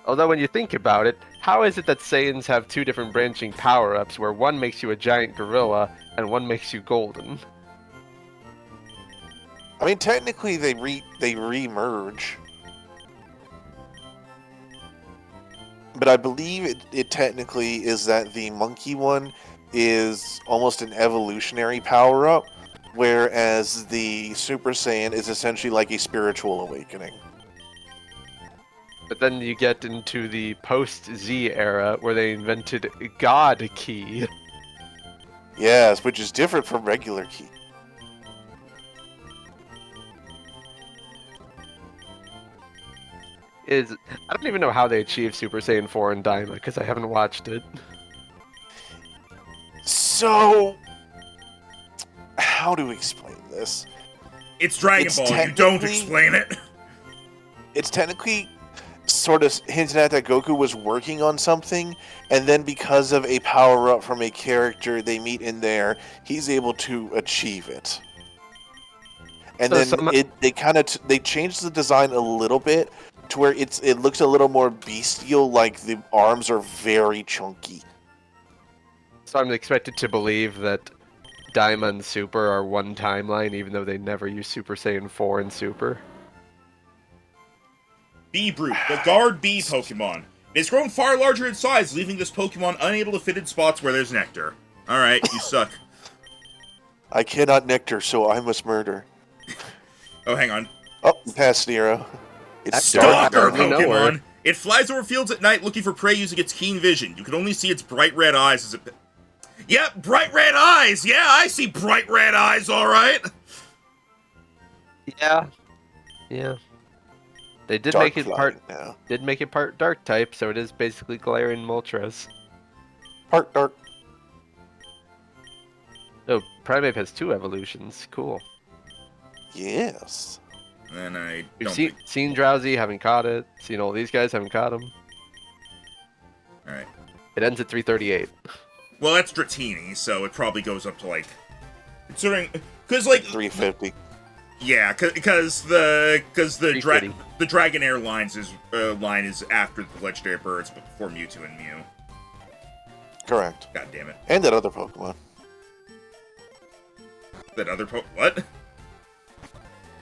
Although when you think about it, how is it that Saiyans have two different branching power-ups where one makes you a giant gorilla and one makes you golden? I mean, technically they re-merge. But I believe it technically is that the monkey one is almost an evolutionary power-up, whereas the Super Saiyan is essentially like a spiritual awakening. But then you get into the post-Z era where they invented God Ki. Yes, which is different from regular Ki. I don't even know how they achieved Super Saiyan 4 in Daima, because I haven't watched it. So, how do we explain this? It's Dragon Ball. You don't explain it. It's technically sort of hinted at that Goku was working on something, and then because of a power-up from a character they meet in there, he's able to achieve it. And So then they changed the design a little bit to where it looks a little more bestial, like the arms are very chunky. So I'm expected to believe that Daima and Super are one timeline, even though they never use Super Saiyan 4 and Super. B-Brute, the Guard B Pokemon. It has grown far larger in size, leaving this Pokemon unable to fit in spots where there's nectar. Alright, you suck. I cannot nectar, so I must murder. Oh, hang on. Oh, past Nero. It's Stalker Dark. Pokemon! It flies over fields at night looking for prey using its keen vision. You can only see its bright red eyes as it... Yep, bright red eyes! Yeah, I see bright red eyes, alright! Yeah. Yeah. They did Dark make it flying now. part dark type, so it is basically Galarian Moltres. Part dark. Oh, Primeape has 2 evolutions. Cool. Yes. And I We've don't seen Drowsy, haven't caught it. Seen all these guys, haven't caught him. Alright. It ends at 338. Well, that's Dratini, so it probably goes up to, like... Considering... Because, like... 350. Yeah, because the Pretty. Dragonair line is after the legendary birds, but before Mewtwo and Mew. Correct. God damn it! And that other Pokemon. That other what?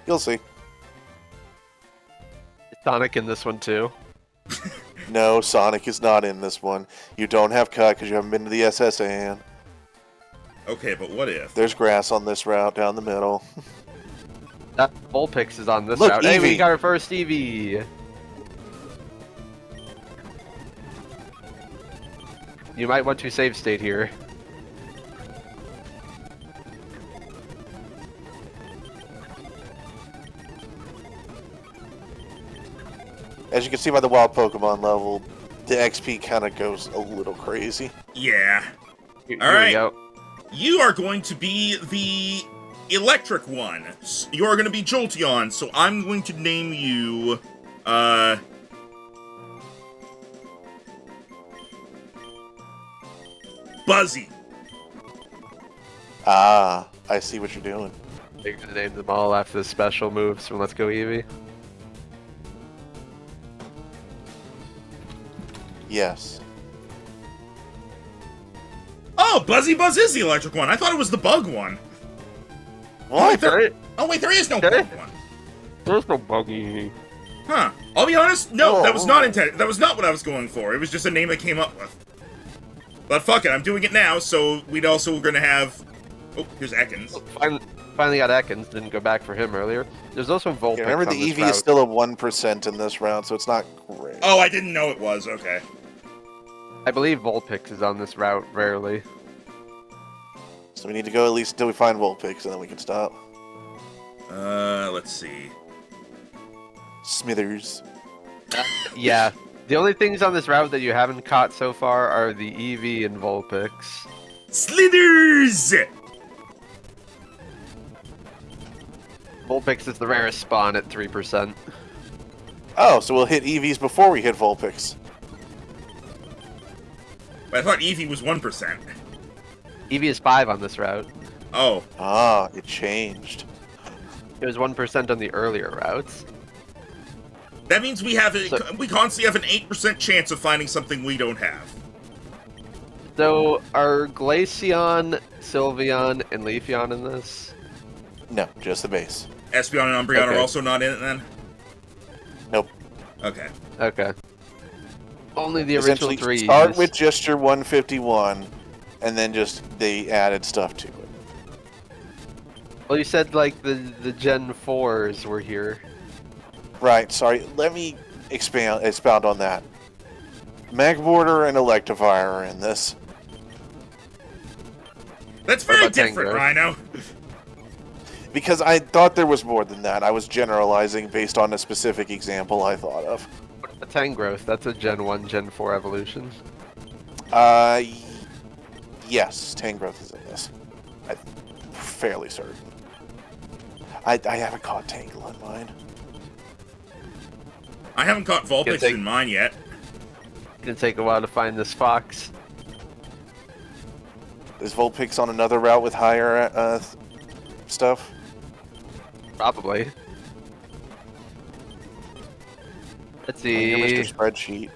You'll see. Sonic in this one too. No, Sonic is not in this one. You don't have cut because you haven't been to the SSN. Okay, but what if? There's grass on this route down the middle. That Vulpix is on this Look, route. Hey, we Eevee. got our first Eevee. You might want to save state here. As you can see by the wild Pokemon level, the XP kind of goes a little crazy. Yeah. Here All right. we go. You are going to be the electric one. You are going to be Jolteon, so I'm going to name you, Buzzy. Ah, I see what you're doing. You're gonna name them all after the special moves from Let's Go Eevee. Yes. Oh, Buzzy Buzz is the electric one. I thought it was the bug one. What? Oh, wait, there is no Okay. bug one. There's no buggy. Huh. I'll be honest, no, that was not Oh. intended. That was not what I was going for. It was just a name I came up with. But fuck it, I'm doing it now, so we're gonna have... Oh, here's Ekans. Finally got Ekans, didn't go back for him earlier. There's also Vulpix Yeah, remember, the on this Eevee route. is still a 1% in this round, so it's not great. Oh, I didn't know it was, okay. I believe Vulpix is on this route rarely. So we need to go at least until we find Vulpix, and then we can stop. Let's see. Smithers. Yeah. The only things on this route that you haven't caught so far are the Eevee and Vulpix. Slithers! Vulpix is the rarest spawn at 3%. Oh, so we'll hit Eevees before we hit Vulpix. I thought Eevee was 1%. Eevee is 5 on this route. Oh. Ah, it changed. It was 1% on the earlier routes. That means we constantly have an 8% chance of finding something we don't have. So, are Glaceon, Sylveon, and Leafeon in this? No, just the base. Espeon and Umbreon Okay. are also not in it then? Nope. Okay. Okay. Only the original Essentially, 3. start with just your 151, and then just they added stuff to it. Well, you said like the Gen 4s were here. Right. Sorry. Let me expound on that. Magborder and Electivire are in this. That's What very about different, Tangrowth? Rhino. Because I thought there was more than that. I was generalizing based on a specific example I thought of. A Tangrowth, that's a Gen 1, Gen 4 evolution. Yes, Tangrowth is in this. I'm fairly certain. I haven't caught Tangle in mine. I haven't caught Vulpix take- in mine yet. Gonna take a while to find this fox. Is Vulpix on another route with higher stuff? Probably. Let's Your see. Mr. Spreadsheet.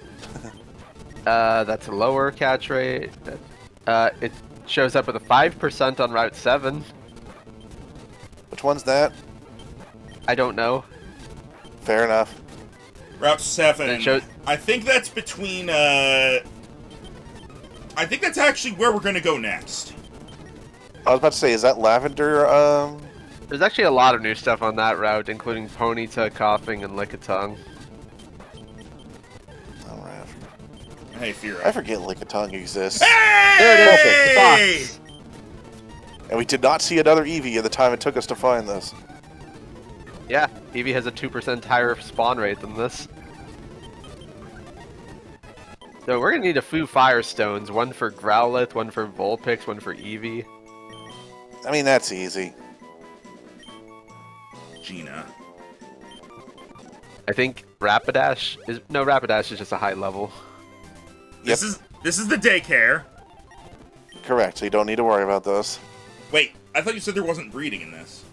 That's a lower catch rate. It shows up with a 5% on Route 7. Which one's that? I don't know. Fair enough. Route 7. It shows- I think that's between, I think that's actually where we're gonna go next. I was about to say, is that Lavender? There's actually a lot of new stuff on that route, including Ponyta, Coughing, and Lickitung. Alright. Hey, Fira. I forget Lickitung exists. Hey! There it is! The fox! And we did not see another Eevee at the time it took us to find this. Yeah, Eevee has a 2% higher spawn rate than this. So we're gonna need a few Firestones, one for Growlithe, one for Vulpix, one for Eevee. I mean, that's easy. Gina. I think Rapidash is Rapidash is just a high level. Yep. This is the daycare. Correct, so you don't need to worry about those. Wait, I thought you said there wasn't breeding in this.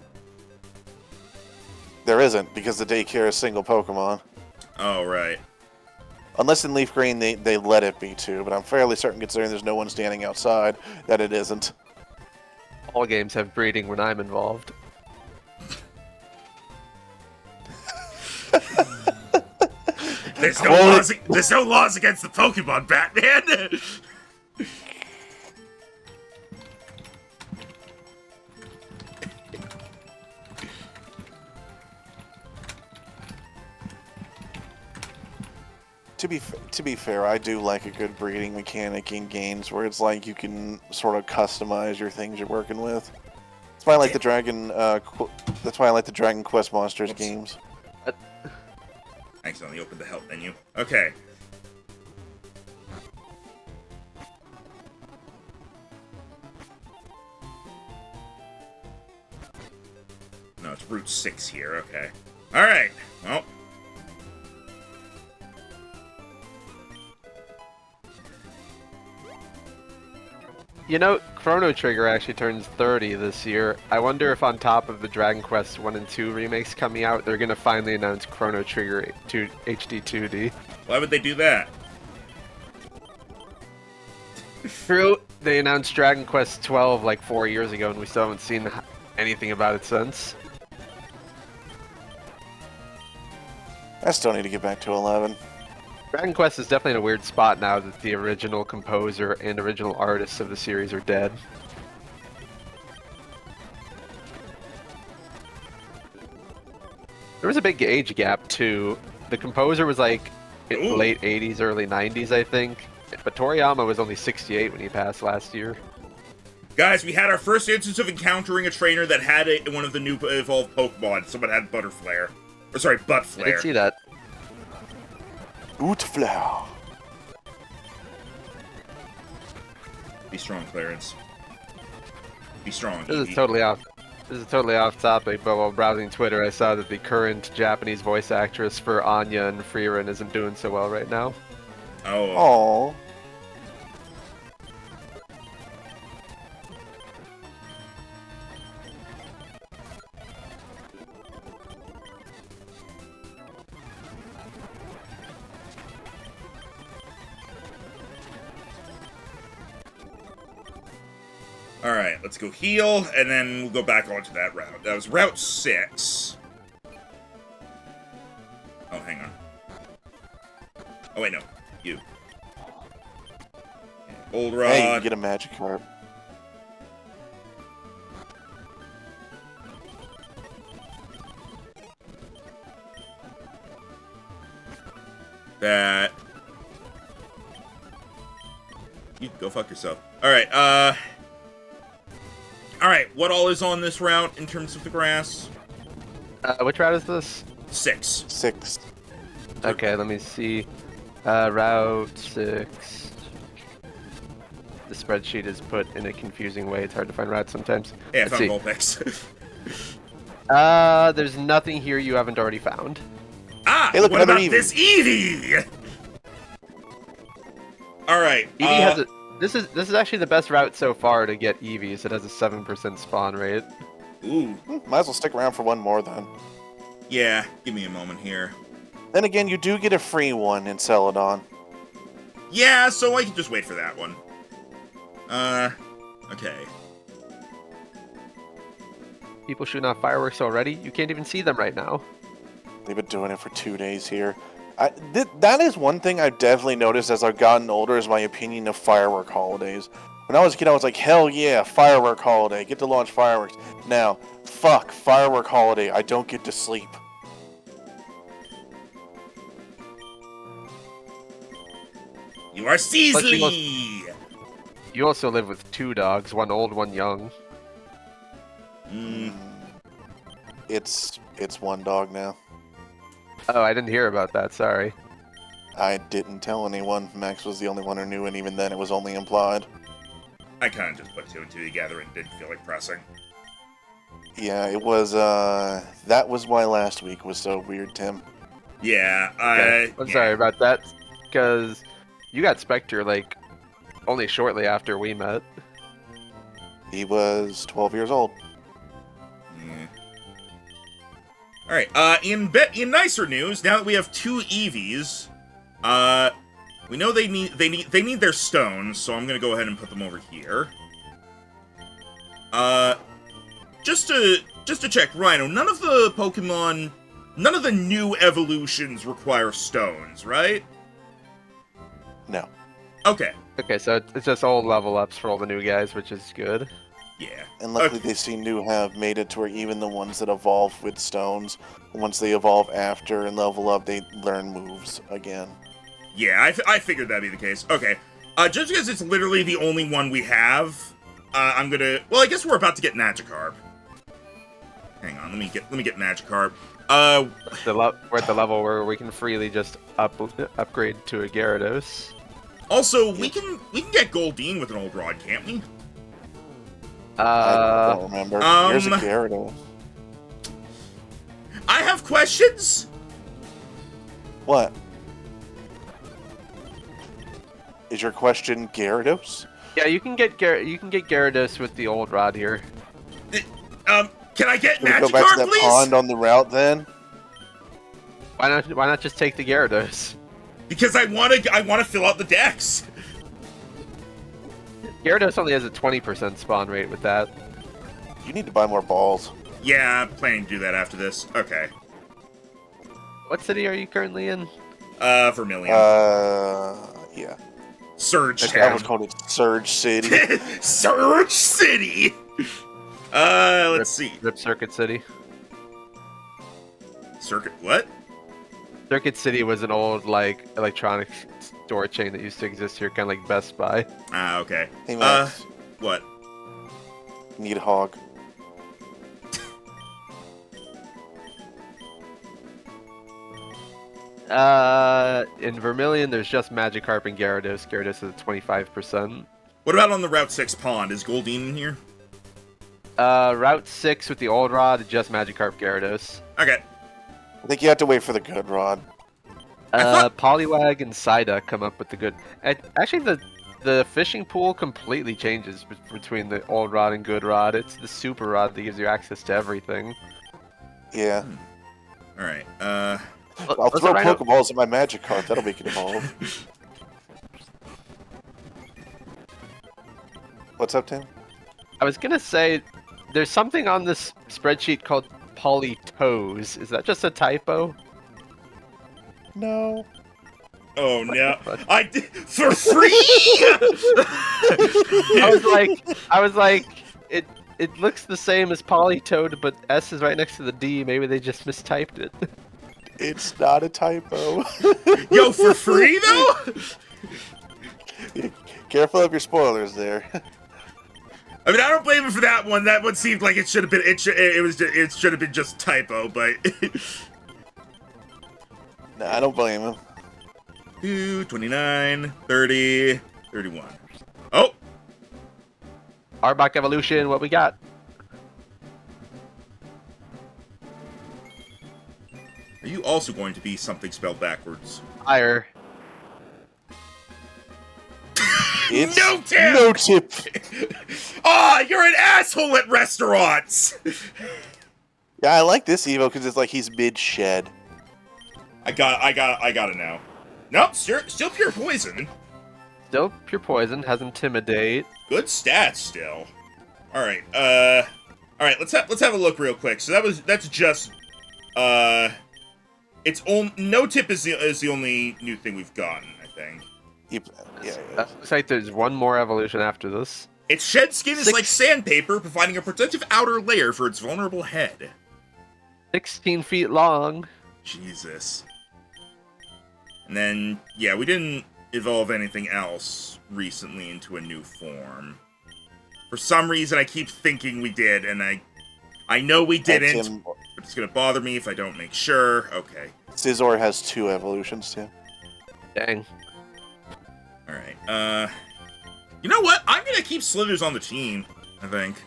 There isn't, because the daycare is single Pokemon. Oh, right. Unless in LeafGreen they let it be too, but I'm fairly certain, considering there's no one standing outside, that it isn't. All games have breeding when I'm involved. There's no, Well, there's no laws against the Pokemon, Batman! To be fair, I do like a good breeding mechanic in games where it's like you can sort of customize your things you're working with. That's why I like the Dragon. That's why I like the Dragon Quest Monsters games. Accidentally opened the help menu. Okay. No, it's Route 6 here. Okay. Alright. Well. You know, Chrono Trigger actually turns 30 this year. I wonder if on top of the Dragon Quest 1 and 2 remakes coming out, they're gonna finally announce Chrono Trigger HD 2D. Why would they do that? True, they announced Dragon Quest 12 like 4 years ago, and we still haven't seen anything about it since. I still need to get back to 11. Dragon Quest is definitely in a weird spot now that the original composer and original artists of the series are dead. There was a big age gap too. The composer was like in Ooh. late 80s, early 90s, I think. But Toriyama was only 68 when he passed last year. Guys, we had our first instance of encountering a trainer that had one of the new evolved Pokemon. Someone had Butterflare. Or sorry, I Buttflare. did see that. Ootflower. Be strong, Clarence. Be strong, This is Eevee. totally off. This is totally off topic, but while browsing Twitter, I saw that the current Japanese voice actress for Anya and Frieren isn't doing so well right now. Oh. Oh, Alright, let's go heal, and then we'll go back onto that route. That was Route 6. Oh, hang on. Oh, wait, no. You. Old Rod. Hey, you can get a Magikarp. That. You go fuck yourself. Alright, Alright, what all is on this route in terms of the grass? Which route is this? 6. 6. Okay, let me see. Route 6. The spreadsheet is put in a confusing way. It's hard to find routes sometimes. Yeah, I Let's found see. Vulpix. There's nothing here you haven't already found. Ah! Hey, look, what another about Eevee. this Eevee? Alright, Eevee has a. This is actually the best route so far to get Eevees. It has a 7% spawn rate. Ooh. Might as well stick around for one more then. Yeah, give me a moment here. Then again, you do get a free one in Celadon. Yeah, so I can just wait for that one. Okay. People shooting off fireworks already. You can't even see them right now. They've been doing it for 2 days here. That is one thing I've definitely noticed as I've gotten older is my opinion of firework holidays. When I was a kid, I was like, hell yeah, firework holiday. Get to launch fireworks. Now, fuck, firework holiday. I don't get to sleep. You are Ceasley! You also live with 2 dogs, one old, one young. It's one dog now. Oh, I didn't hear about that. Sorry. I didn't tell anyone. Max was the only one who knew, and even then it was only implied. I kind of just put 2 and 2 together and didn't feel like pressing. Yeah, it was, that was why last week was so weird, Tim. Yeah, Okay. I'm sorry about that, because you got Spectre, like, only shortly after we met. He was 12 years old. Yeah. Alright, in nicer news, now that we have 2 Eevees, we know they need their stones, so I'm gonna go ahead and put them over here. Just to check, Rhino, none of the new evolutions require stones, right? No. Okay. Okay, so it's just old level ups for all the new guys, which is good. Yeah. And luckily they seem to have made it to where even the ones that evolve with stones, once they evolve after and level up, they learn moves again. Yeah, I figured that'd be the case. Okay. Just because it's literally the only one we have, I'm gonna... Well, I guess we're about to get Magikarp. Hang on, let me get Magikarp. We're at the level where we can freely just upgrade to a Gyarados. Also, we can get Goldeen with an old rod, can't we? I don't remember. Here's a Gyarados. I have questions. What? Is your question Gyarados? Yeah, you can get Gyarados with the old rod here. Can I get Can we go Magikarp, back to that please? pond on the route then? Why not just take the Gyarados? Because I wanna fill out the decks. Gyarados only has a 20% spawn rate with that. You need to buy more balls. Yeah, I'm planning to do that after this. Okay. What city are you currently in? Vermilion. Yeah. Surge I Town. was called it Surge City. Surge City! Let's see. Rip Circuit City. Circuit, what? Circuit City was an old, like, electronic store chain that used to exist here, kind of like Best Buy. Ah, okay. Hey, Max. What? Need a hog. In Vermilion, there's just Magikarp and Gyarados. Gyarados is at 25%. What about on the Route 6 pond? Is Goldeen in here? Route 6 with the old rod, just Magikarp, Gyarados. Okay. I think you have to wait for the good rod. Poliwag and Psyduck come up with the good... Actually, the fishing pool completely changes between the old rod and good rod. It's the super rod that gives you access to everything. Yeah. Alright, I'll throw Pokeballs at my Magikarp. That'll make it evolve. What's up, Tim? I was gonna say, there's something on this spreadsheet called Polytoes. Is that just a typo? No. Oh no! But I did for free. I was like, it looks the same as Polytoad, but S is right next to the D. Maybe they just mistyped it. It's not a typo. Yo, for free though? Careful of your spoilers there. I mean, I don't blame him for that one. That one seemed like it should have been. It should have been just typo, but. No, I don't blame him. 2, 29, 30, 31. Oh! Arbok Evolution, what we got? Are you also going to be something spelled backwards? Fire. It's No tip! No tip. Ah, you're an asshole at restaurants! Yeah, I like this Evo because it's like he's mid-shed. I got it now. Nope, still pure poison. Still pure poison, has Intimidate. Good stats still. Alright, alright, let's have a look real quick. So that's just it's no tip is the only new thing we've gotten, I think. Yeah. Looks like there's one more evolution after this. Its shed skin is like sandpaper, providing a protective outer layer for its vulnerable head. 16 feet long. Jesus. And then, yeah, we didn't evolve anything else recently into a new form. For some reason, I keep thinking we did, and I know we didn't, but it's gonna bother me if I don't make sure. Okay. Scizor has 2 evolutions, too. Dang. Alright, you know what? I'm gonna keep Slithers on the team, I think.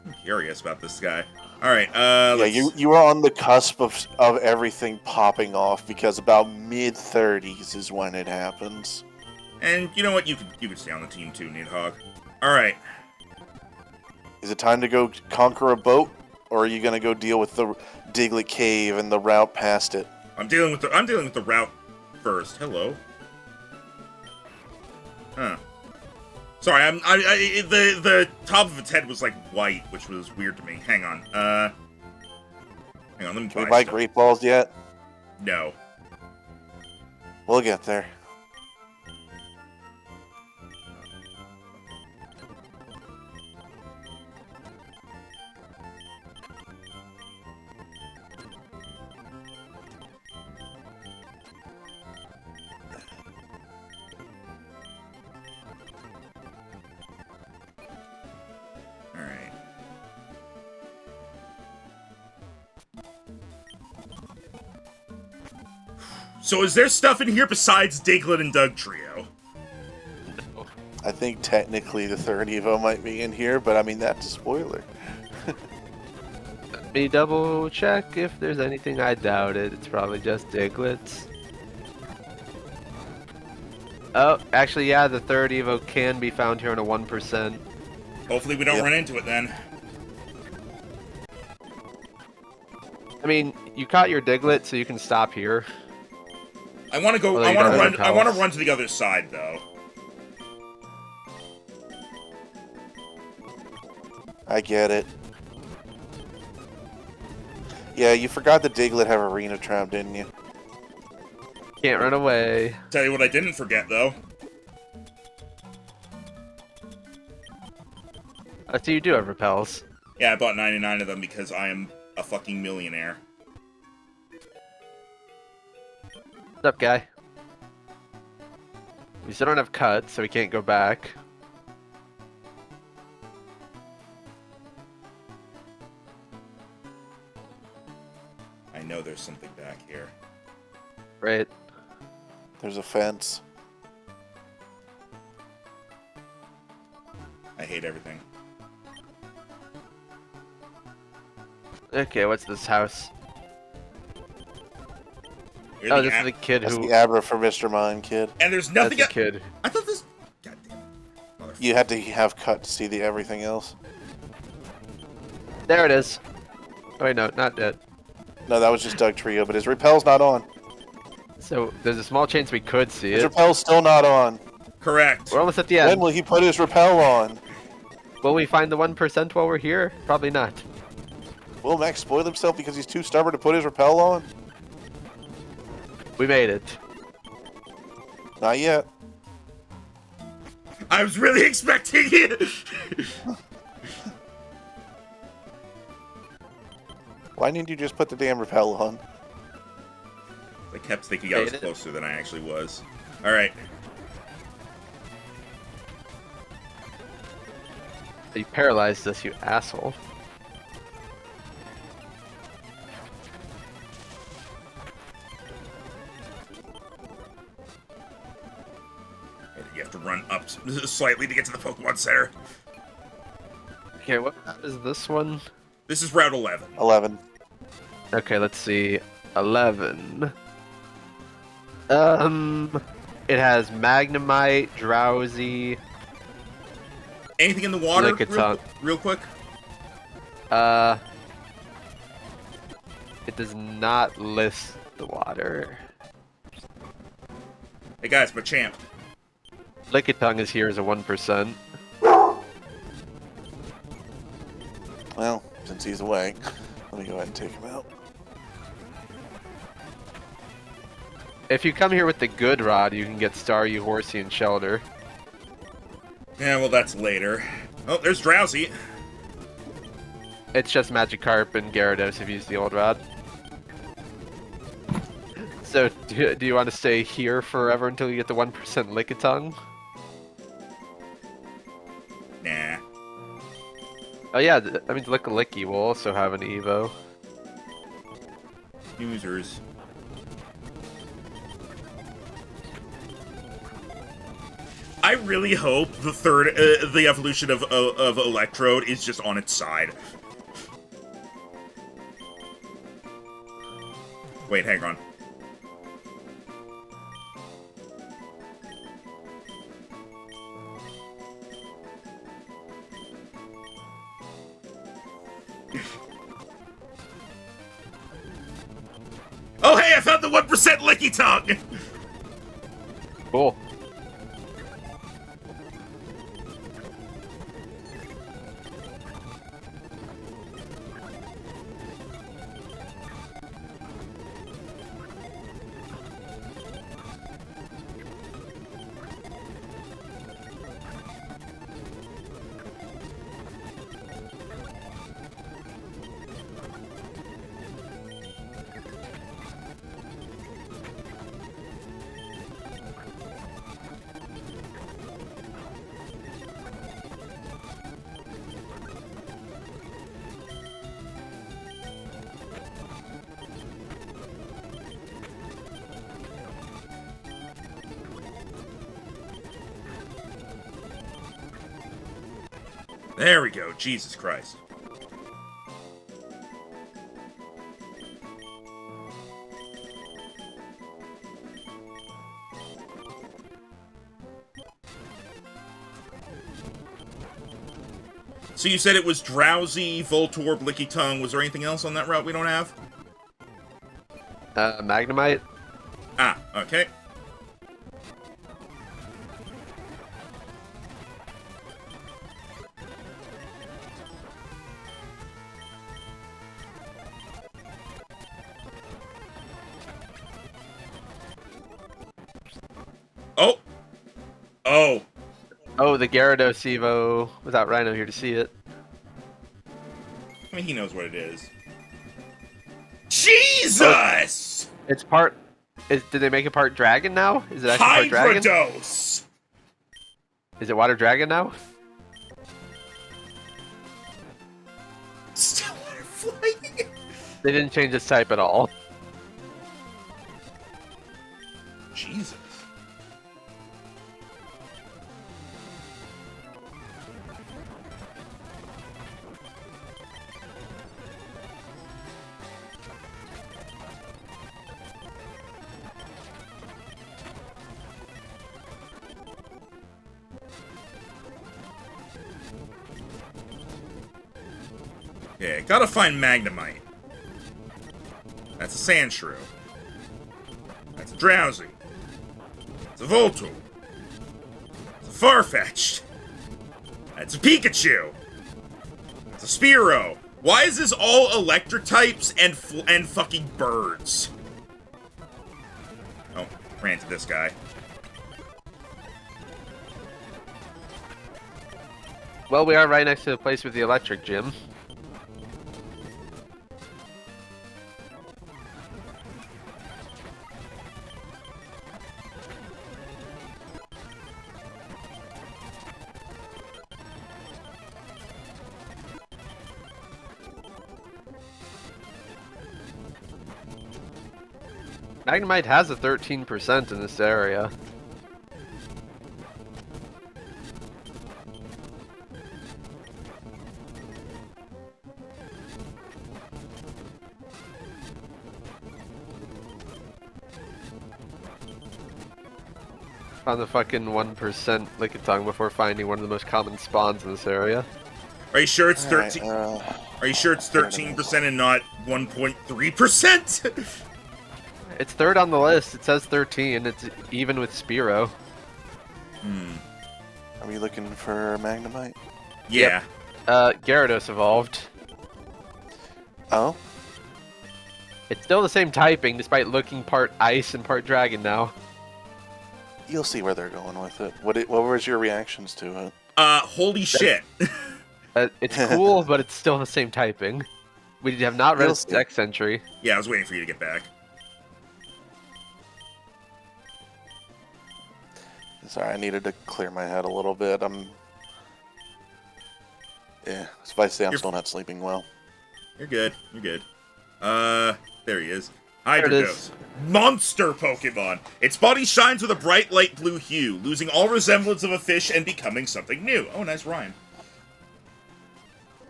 I'm curious about this guy. Alright, Yeah, you were on the cusp of everything popping off because about mid-30s is when it happens. And you know what? You can stay on the team too, Nidhogg. Alright. Is it time to go conquer a boat, or are you gonna go deal with the Diglett Cave and the route past it? I'm dealing with the route first. Hello. Huh. Sorry, the top of its head was like white, which was weird to me. Hang on. Hang on, let me Can we buy stuff. Great Balls yet? No. We'll get there. Alright. So is there stuff in here besides Diglett and Dugtrio? I think technically the third Evo might be in here, but I mean, that's a spoiler. Let me double check if there's anything. I doubt it. It's probably just Digletts. Oh, actually, yeah, the third Evo can be found here on a 1%. Hopefully we don't Yep. run into it then. I mean, you caught your Diglett, so you can stop here. I want to go. Although I you want to don't run. have I want to repels. run to the other side though. I get it. Yeah, you forgot the Diglett have Arena Trap, didn't you? Can't run away. Tell you what, I didn't forget though. So you do have repels. Yeah, I bought 99 of them because I am a fucking millionaire. What's up, guy? We still don't have cuts, so we can't go back. I know there's something back here. Right. There's a fence. I hate everything. Okay, what's this house? You're Oh, the this is a- the kid That's who. the Abra for Mr. Mime, kid. And there's That's nothing. the kid. I thought this. God damn. Motherfucker. You had to have cut to see the everything else. There it is. Oh wait, no, not dead. No, that was just Doug Trio, but his repel's not on. So there's a small chance we could see His it. repel's still not on. Correct. We're almost at the When end. will he put his repel on? Will we find the 1% while we're here? Probably not. Will Max spoil himself because he's too stubborn to put his rappel on? We made it. Not yet. I was really expecting it. Why didn't you just put the damn rappel on? I kept thinking I was closer than I actually was. All right. You paralyzed us, you asshole. You have to run up slightly to get to the Pokemon Center. Okay, what is this one? This is Route 11. 11. Okay, let's see. 11. It has Magnemite, Drowsy. Anything in the water? Lickitung. Real quick? It does not list the water. Hey guys, Machamp. Lickitung is here as a 1%. Well, since he's away, let me go ahead and take him out. If you come here with the good rod, you can get Staryu, Horsey, and Shelter. Yeah, well, that's later. Oh, there's Drowsy. It's just Magikarp and Gyarados have used the old rod. So, do you want to stay here forever until you get the 1% Lickitung? Nah. Oh yeah, I mean Licky will also have an Evo. Users. I really hope the evolution of Electrode is just on its side. Wait, hang on. Oh, hey, I found the 1% Lickitung! Cool. There we go, Jesus Christ. So you said it was Drowsy, Voltorb, Lickitung. Was there anything else on that route we don't have? Magnemite. Ah, okay. Oh! Oh! Oh, the Gyarados Evo without Rhino here to see it. I mean, he knows what it is. Jesus! It's part... did they make it part Dragon now? Is it actually part Dragon? Hydrodose! Is it Water Dragon now? Still water flying? They didn't change its type at all. Jesus. Yeah, gotta find Magnemite. That's a Sandshrew. That's a Drowsy. It's a Voltorb. It's a Farfetch'd. That's a Pikachu. It's a Spearow. Why is this all electric types and fucking birds? Oh, ran into this guy. Well, we are right next to the place with the electric gym. Magnemite has a 13% in this area. Found the fucking 1% Lickitung before finding one of the most common spawns in this area. Are you sure it's Alright, 13? Are you sure it's 13% and not 1.3%? It's third on the list. It says 13. It's even with Spearow. Are we looking for Magnemite? Yeah. Gyarados evolved. Oh? It's still the same typing, despite looking part ice and part dragon now. You'll see where they're going with it. What was your reactions to it? Holy shit. It's cool, but it's still the same typing. We have not read You'll its see. Dex entry. Yeah, I was waiting for you to get back. Sorry, I needed to clear my head a little bit. Yeah, suffice to say, I'm still not sleeping well. You're good. You're good. There he is. There it Hydreigon. is. Monster Pokemon. Its body shines with a bright light blue hue, losing all resemblance of a fish and becoming something new. Oh, nice rhyme.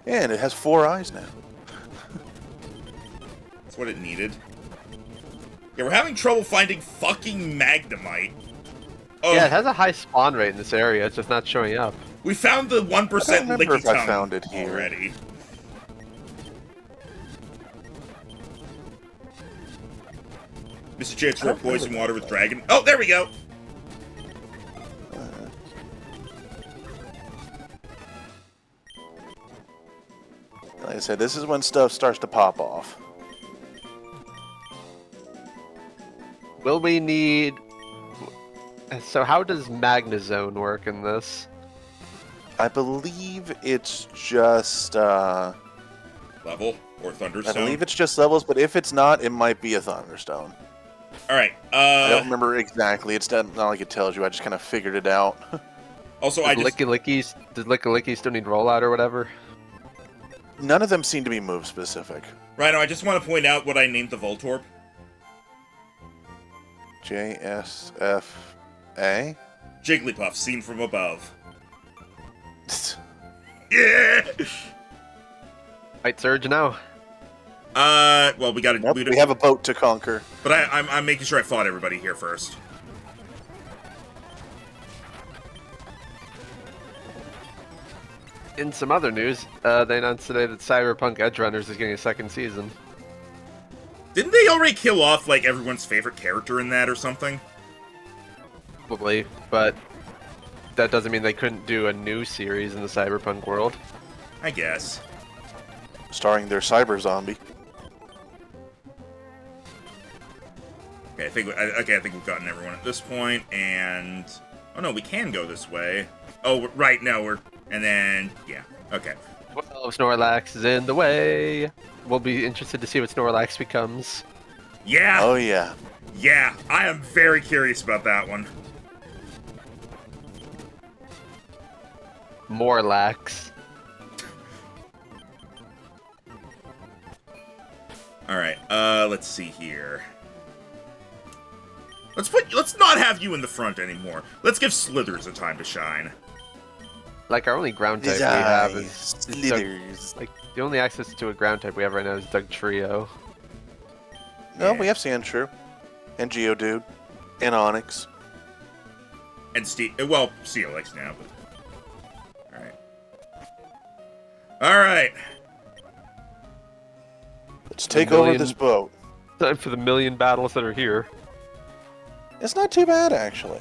Yeah, and it has 4 eyes now. That's what it needed. Yeah, we're having trouble finding fucking Magnemite. Oh, Yeah, it has a high spawn rate in this area. It's just not showing up. we found the 1% I don't remember if I Lickitung found it here. already. Mr. Chance for poison water with dragon. Oh, there we go. Like I said, this is when stuff starts to pop off. Will we need... So how does Magnezone work in this? I believe it's just, Level or I Thunderstone. believe it's just levels, but if it's not, it might be a Thunderstone. All right. I don't remember exactly. It's not like it tells you. I just kind of figured it out. Also, Does Licky still need rollout or whatever? None of them seem to be move specific. Rhino, I just want to point out what I named the Voltorb. JSFA? Jigglypuff, seen from above. Yeah. White Surge now. Well, we got to. Nope, we have a boat to conquer. But I'm making sure I fought everybody here first. In some other news, they announced today that Cyberpunk Edgerunners is getting a second season. Didn't they already kill off like everyone's favorite character in that or something? Probably, but that doesn't mean they couldn't do a new series in the Cyberpunk world. I guess. Starring their cyber zombie. Okay, I think we've gotten everyone at this point, and oh no, we can go this way. Oh, right, no, and then yeah, okay. Well, Snorlax is in the way. We'll be interested to see what Snorlax becomes. Yeah. Oh yeah. Yeah, I am very curious about that one. Morlax. All right, let's see here. Let's not have you in the front anymore. Let's give Slithers a time to shine. Like, our only ground type we have is Slithers. like, the only access to a ground type we have right now is Dugtrio. No, Yeah. we have Sandshrew. And Geodude. And Onyx. And well, Steelix now, but... Alright. Let's take over this boat. Time for the million battles that are here. It's not too bad, actually.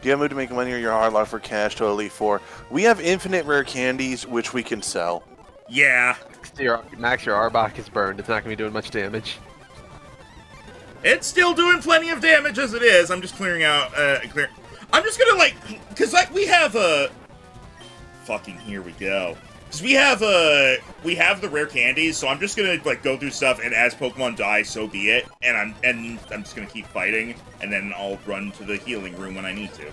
Do you have a mood to make money or your hard life for cash to Elite Four? We have infinite rare candies, which we can sell. Yeah. Max, your Arbok is burned. It's not going to be doing much damage. It's still doing plenty of damage as it is. I'm just clearing out, I'm just gonna, like, because, like, we have a... Fucking here we go. Because we have the rare candies, so I'm just gonna, like, go through stuff, and as Pokemon die, so be it. And I'm just gonna keep fighting, and then I'll run to the healing room when I need to.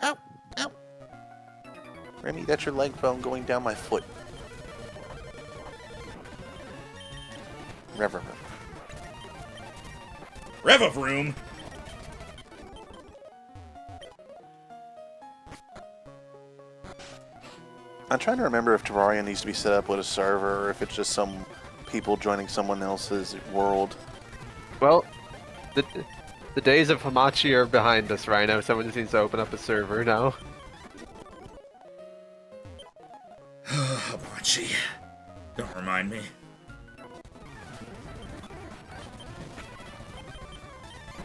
Ow! Ow! Remy, that's your leg bone going down my foot. Rev. Revavroom! I'm trying to remember if Terraria needs to be set up with a server, or if it's just some people joining someone else's world. Well, the days of Hamachi are behind us right now. Someone just needs to open up a server now. Hamachi. Don't remind me.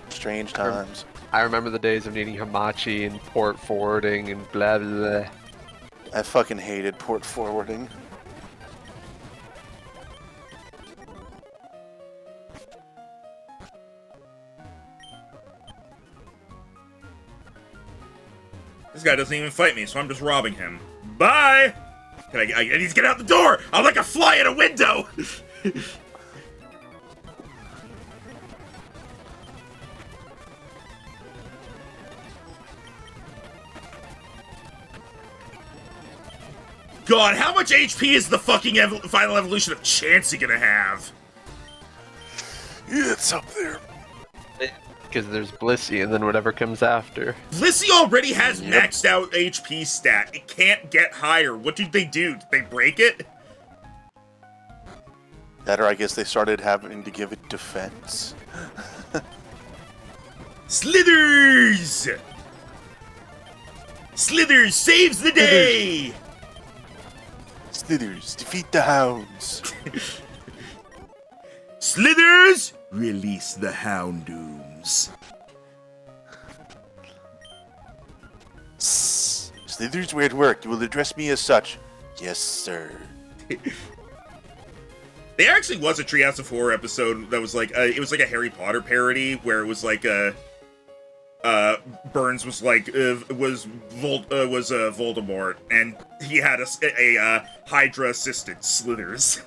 Strange times. I remember the days of needing Hamachi and port forwarding and blah blah blah. I fucking hated port forwarding. This guy doesn't even fight me, so I'm just robbing him. Bye! I need to get out the door! I'm like a fly in a window! God, how much HP is the fucking final evolution of Chansey gonna have? Yeah, it's up there. Because there's Blissey and then whatever comes after. Blissey already has maxed out HP stat. It can't get higher. What did they do? Did they break it? That, or I guess they started having to give it defense. Slithers! Slithers saves the day! Slithers, defeat the hounds. Slithers, release the Houndooms. Slithers, weird work. You will address me as such. Yes, sir. There actually was a Treehouse of Horror episode that was like, it was like a Harry Potter parody where it was like Burns was like, was Voldemort, and he had a Hydra assistant, Slithers.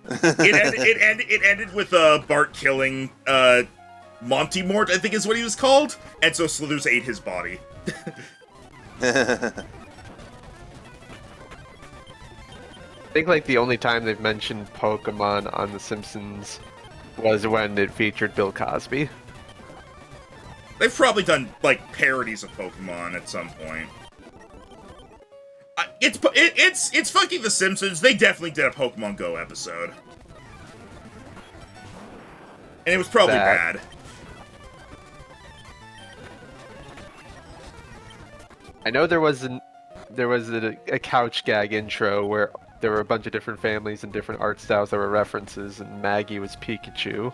It ended with Bart killing Monty Mort, I think is what he was called, and so Slithers ate his body. I think like the only time they've mentioned Pokemon on The Simpsons was when it featured Bill Cosby. They've probably done like parodies of Pokemon at some point. It's fucking The Simpsons. They definitely did a Pokemon Go episode, and it was probably bad. I know there was a couch gag intro where there were a bunch of different families and different art styles that were references, and Maggie was Pikachu.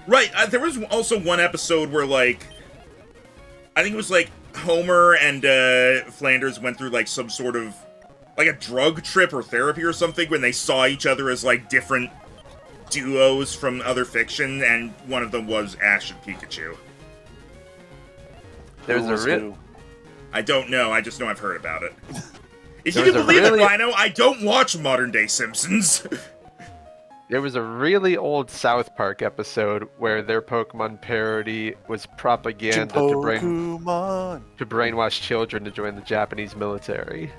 Right, there was also one episode where, like, I think it was, like, Homer and Flanders went through, like, some sort of, like, a drug trip or therapy or something when they saw each other as, like, different duos from other fiction, and one of them was Ash and Pikachu. There's a real... I don't know, I just know I've heard about it. If you can believe it, Rhino, I don't watch modern-day Simpsons. There was a really old South Park episode where their Pokemon parody was propaganda to brainwash children to join the Japanese military.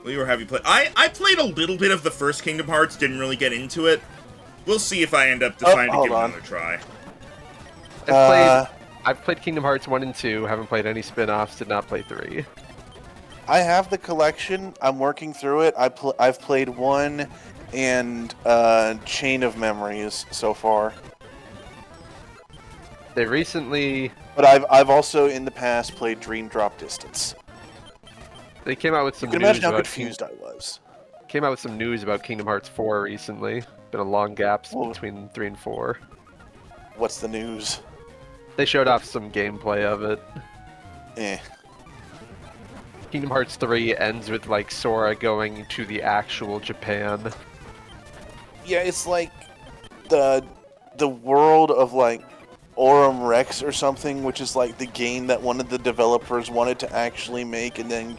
Leo, have you played? I played a little bit of the first Kingdom Hearts, didn't really get into it. We'll see if I end up deciding to give it another try. I've played Kingdom Hearts 1 and 2, haven't played any spin-offs, did not play 3. I have the collection. I'm working through it. I've played 1 and Chain of Memories so far. They recently... But I've also in the past played Dream Drop Distance. They came out with some You can news imagine how about confused I was. came out with some news about Kingdom Hearts 4 recently. Been a long gap Whoa. between 3 and 4. What's the news? They showed off some gameplay of it. Eh. Kingdom Hearts 3 ends with like Sora going to the actual Japan. Yeah, it's like the world of like Aurum Rex or something, which is like the game that one of the developers wanted to actually make and then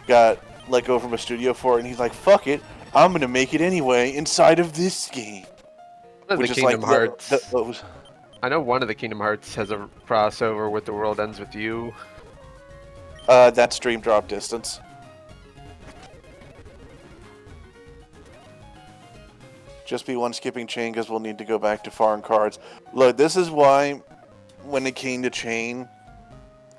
got let go from a studio for it, and he's like, fuck it, I'm gonna make it anyway inside of this game. One of Which the is like Kingdom Hearts. the I know one of the Kingdom Hearts has a crossover with The World Ends With You. that's Dream Drop Distance. Just be one skipping chain because we'll need to go back to foreign cards. Look, this is why when it came to chain,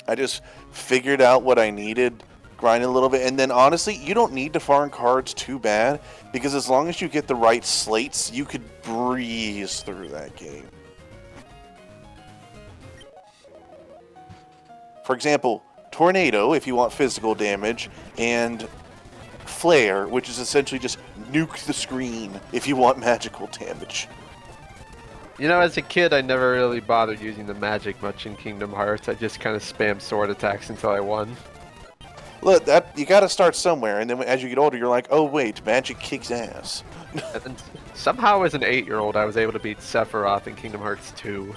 I just figured out what I needed, grinded a little bit, and then honestly, you don't need the foreign cards too bad because as long as you get the right slates, you could breeze through that game. For example, Tornado, if you want physical damage, and Flare, which is essentially just nuke the screen if you want magical damage. You know, as a kid, I never really bothered using the magic much in Kingdom Hearts. I just kind of spammed sword attacks until I won. Look, that you gotta start somewhere, and then as you get older, you're like, oh wait, magic kicks ass. And then somehow, as an 8-year-old, I was able to beat Sephiroth in Kingdom Hearts 2.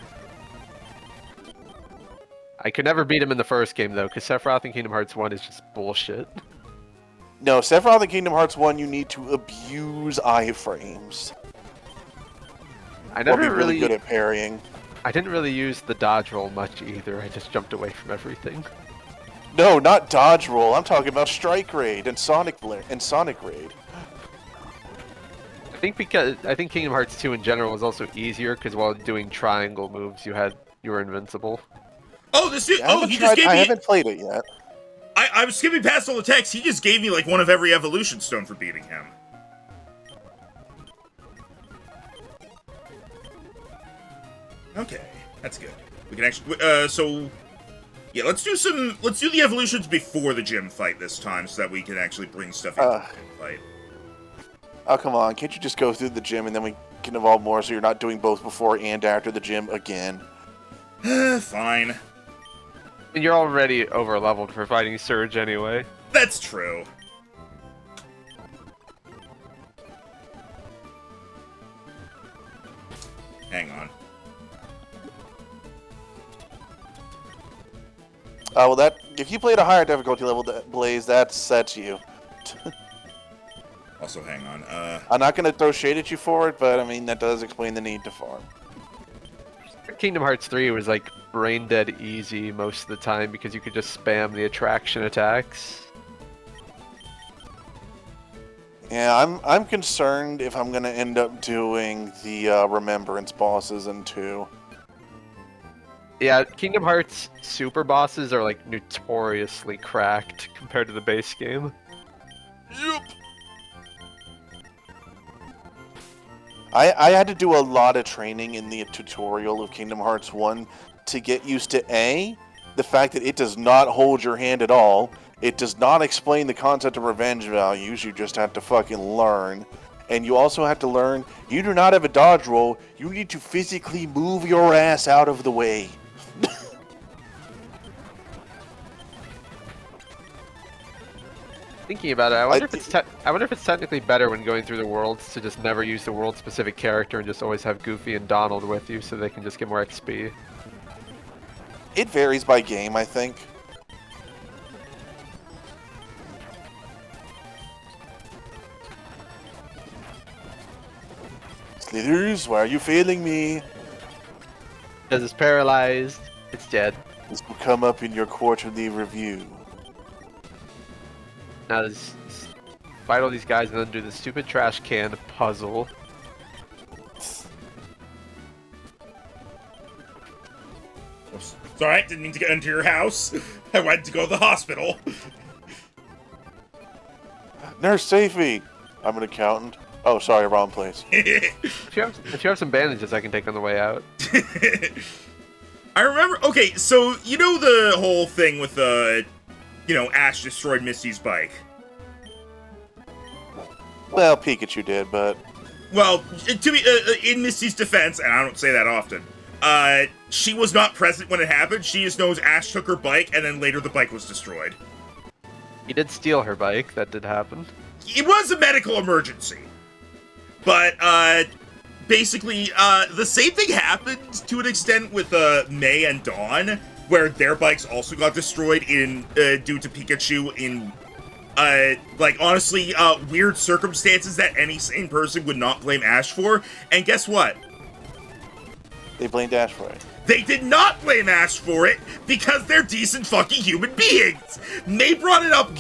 I could never beat him in the first game, though, because Sephiroth in Kingdom Hearts 1 is just bullshit. No, Sephiroth in Kingdom Hearts 1, you need to abuse iframes. I Or never be really really good at parrying. I didn't really use the dodge roll much either. I just jumped away from everything. No, not dodge roll. I'm talking about Strike Raid and Sonic Raid. I think Kingdom Hearts 2 in general was also easier because while doing triangle moves, you were invincible. Oh, this dude! I Oh, he just gave I me. haven't played it yet. I was skipping past all the text. He just gave me like one of every evolution stone for beating him. Okay, that's good. We can actually. So, yeah, let's do the evolutions before the gym fight this time, so that we can actually bring stuff into the gym fight. Oh, come on. Can't you just go through the gym and then we can evolve more so you're not doing both before and after the gym again? Fine. I mean, you're already over-leveled for fighting Surge anyway. That's true. Hang on. Well, if you played a higher difficulty level, Blaze, that sets you. Also, hang on. I'm not going to throw shade at you for it, but I mean, that does explain the need to farm. Kingdom Hearts 3 was like brain dead easy most of the time because you could just spam the attraction attacks. Yeah, I'm concerned if I'm going to end up doing the Remembrance bosses in 2. Yeah, Kingdom Hearts super bosses are like notoriously cracked compared to the base game. Yep. I had to do a lot of training in the tutorial of Kingdom Hearts 1 to get used to the fact that it does not hold your hand at all. It does not explain the concept of revenge values. You just have to fucking learn. And you also have to learn you do not have a dodge roll. You need to physically move your ass out of the way. Thinking about it, I wonder if it's technically better when going through the worlds to just never use the world-specific character and just always have Goofy and Donald with you so they can just get more XP. It varies by game, I think. Slithers, why are you failing me? Because it's paralyzed, it's dead. This will come up in your quarterly review. Now just fight all these guys and then do the stupid trash can puzzle. It's alright, didn't mean to get into your house. I went to go to the hospital. Nurse Safety! I'm an accountant. Oh, sorry, wrong place. If you have some bandages, I can take on the way out. I remember. Okay, so you know the whole thing with Ash destroyed Misty's bike. Well, Pikachu did, but Well, to be in Misty's defense, and I don't say that often, she was not present when it happened. She just knows Ash took her bike, and then later the bike was destroyed. He did steal her bike. That did happen. It was a medical emergency. But, basically, the same thing happened to an extent with, May and Dawn, where their bikes also got destroyed in, due to Pikachu in, honestly, weird circumstances that any sane person would not blame Ash for. And guess what? they blamed Ash for it. They did not blame Ash for it because they're decent fucking human beings. May brought it up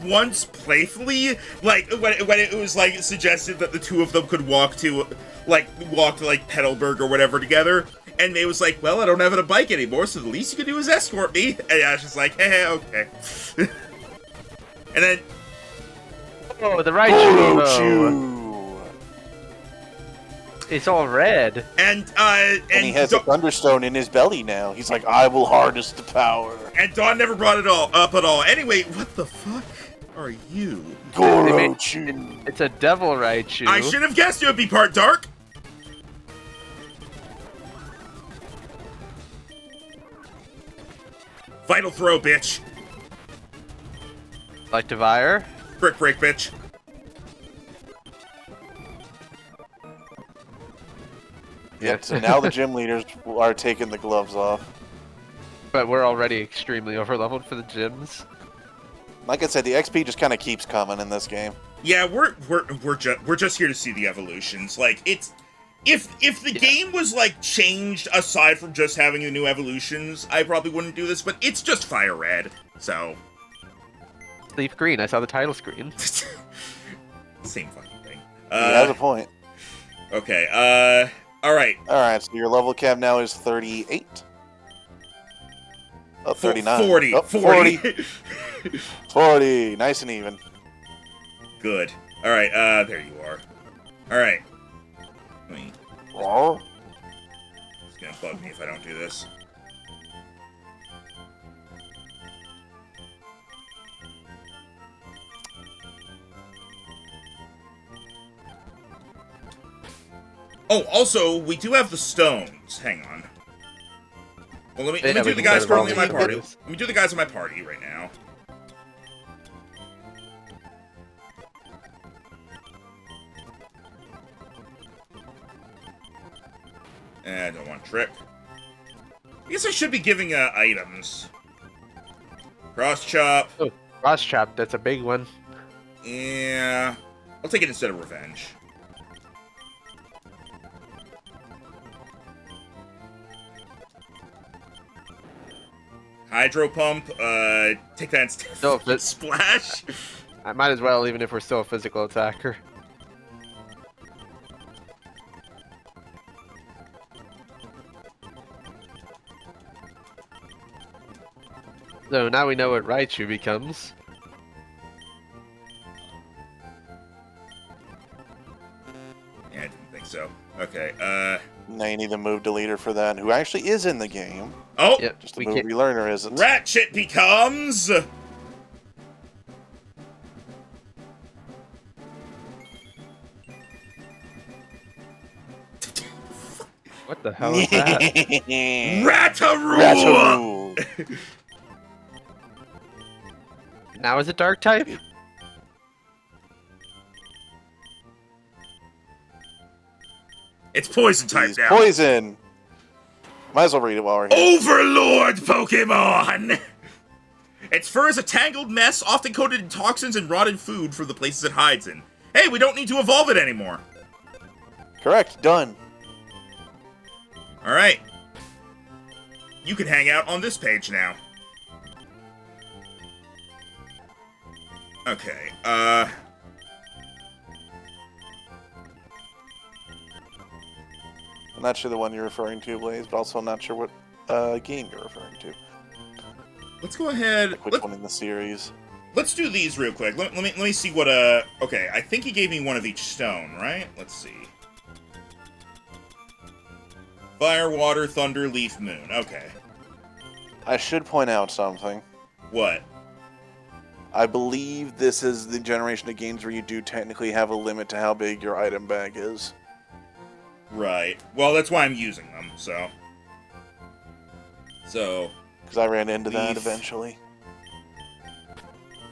once playfully, like when it was like suggested that the two of them could walk to Petalburg or whatever together. And May was like, "Well, I don't have a bike anymore, so the least you can do is escort me." And Ash is like, "Hey, okay." And then, Oh, the Raichu! Pikachu! It's all red. and And he has a Thunderstone in his belly now. He's like, I will harness the power. and Dawn never brought it up at all. Anyway, what the fuck are you? Gorochu! It's a Devil Raichu. I should have guessed it would be part dark. Vital throw, bitch. Like Devire. Brick break, bitch. Yep, so now the gym leaders are taking the gloves off. But we're already extremely overleveled for the gyms. Like I said, the XP just kind of keeps coming in this game. Yeah, we're just here to see the evolutions. Like it's if the game was like changed aside from just having the new evolutions, I probably wouldn't do this. But it's just Fire Red, so LeafGreen. I saw the title screen. same fucking thing. He has a point. Okay. All right. Alright, so your level cap now is 38. Oh, 39. 40. Oh, 40. 40. Nice and even. Good. All right. There you are. All right. Wait. Oh. It's gonna bug me if I don't do this. Oh, also, we do have the stones. Hang on. Well, let me do the guys currently in my party. Let me do the guys in my party right now. I don't want trick. I guess I should be giving items. Cross chop. Oh, Cross Chop. That's a big one. Yeah. I'll take it instead of revenge. Hydro pump. Take that instead. No, but Splash. I might as well, even if we're still a physical attacker. So now we know what Raichu becomes. Yeah, I didn't think so. Okay. Now you need the move deleter for that, who actually is in the game. Oh. Yep, Just the move relearner isn't. Ratchet becomes. What the hell is that? Rataroo. Rataroo. Now is it Dark type? It's poison type He's now. poison. Might as well read it while we're here. Overlord Pokemon! Its fur is a tangled mess, often coated in toxins and rotten food for the places it hides in. Hey, we don't need to evolve it anymore. Correct. Done. Alright. You can hang out on this page now. Okay, I'm not sure the one you're referring to, Blaze, but also I'm not sure what game you're referring to. let's go ahead. Like which one in the series? Let's do these real quick. Let me see what, okay, I think he gave me one of each stone, right? Let's see. Fire, water, thunder, leaf, moon. Okay. I should point out something. What? I believe this is the generation of games where you do technically have a limit to how big your item bag is. Right. Well, that's why I'm using them, so... Because I ran into that Leaf. eventually.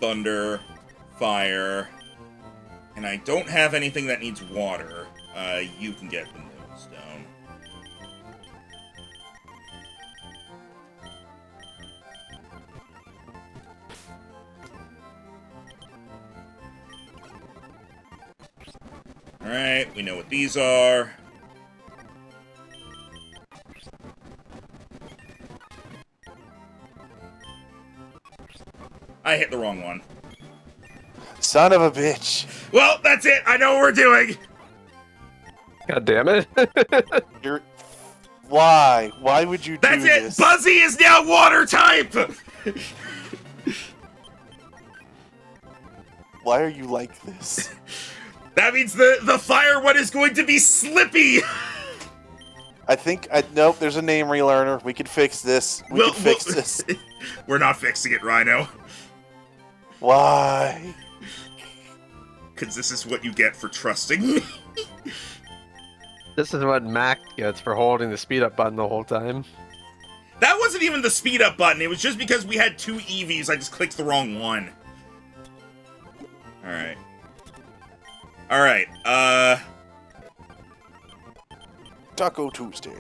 Thunder, fire, and I don't have anything that needs water. You can get the moonstone. Alright, we know what these are. I hit the wrong one. Son of a bitch. Well, that's it. I know what we're doing. God damn it. You're... Why? Why would you do That's it. this? Buzzy is now water type. Why are you like this? That means the fire one is going to be Slippy. Nope, there's a name relearner. We could fix this. We could fix this. We're not fixing it, Rhino. Why? Because this is what you get for trusting me. This is what Mac gets for holding the speed up button the whole time. That wasn't even the speed up button. It was just because we had 2 EVs. I just clicked the wrong one. Alright. Alright, Taco Tuesday.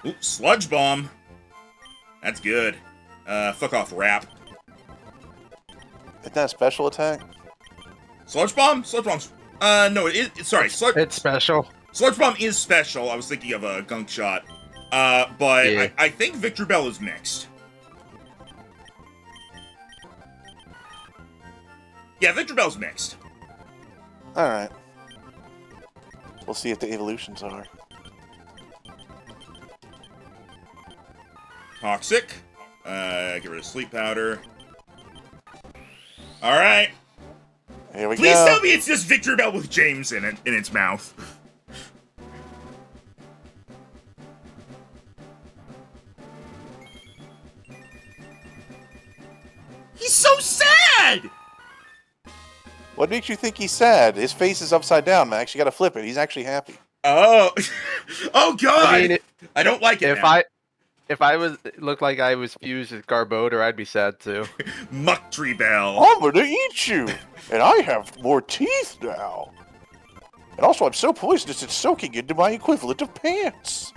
Ooh, Sludge Bomb. That's good. Fuck off, Rap. Isn't that a special attack? Sludge Bomb? Sludge Bomb's... no, it is... Sorry, It's special. Sludge Bomb is special. I was thinking of a Gunk Shot. But Yeah. I think Victreebel is mixed. Yeah, Victreebel's mixed. Alright. We'll see if the evolutions are. Toxic. Get rid of Sleep Powder. Alright. Here we Please go. tell me it's just Victreebel with James in its mouth. He's so sad! What makes you think he's sad? His face is upside down, Max. You gotta flip it. He's actually happy. Oh. Oh, God! I mean, I don't like it if now. if I looked like I was fused with Garbodor, I'd be sad too. Mucktribel. I'm gonna eat you! And I have more teeth now! And also, I'm so poisonous it's soaking into my equivalent of pants!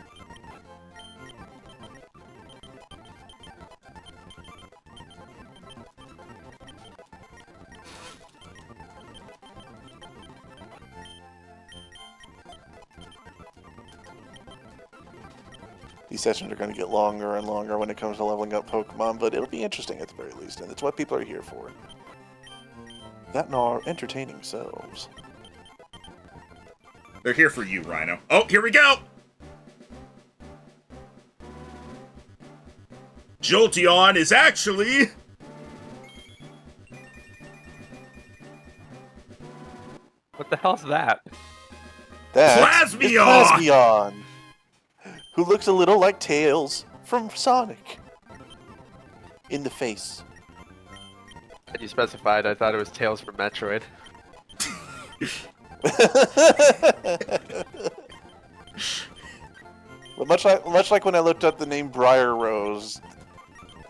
These sessions are going to get longer and longer when it comes to leveling up Pokemon, but it'll be interesting at the very least, and it's what people are here for. That and our entertaining selves. They're here for you, Rhino. Oh, here we go! Jolteon is actually... What the hell's that? That's Plasmion! Plasmion! Who looks a little like Tails from Sonic. In the face. You specified. I thought it was Tails from Metroid. Well, much like when I looked up the name Briar Rose,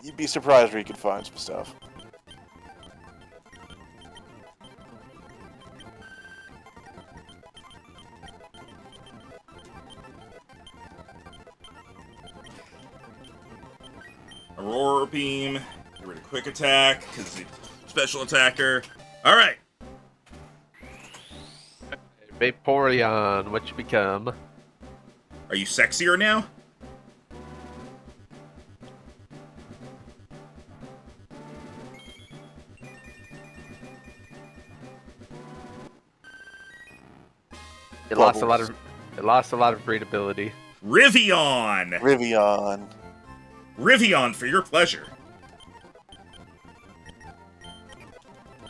you'd be surprised where you could find some stuff. Aurora Beam. Get rid of Quick Attack, because it's a special attacker. Alright. Vaporeon, what you become? Are you sexier now? It lost a lot of breedability. Rivian! Rivian. Rivian for your pleasure.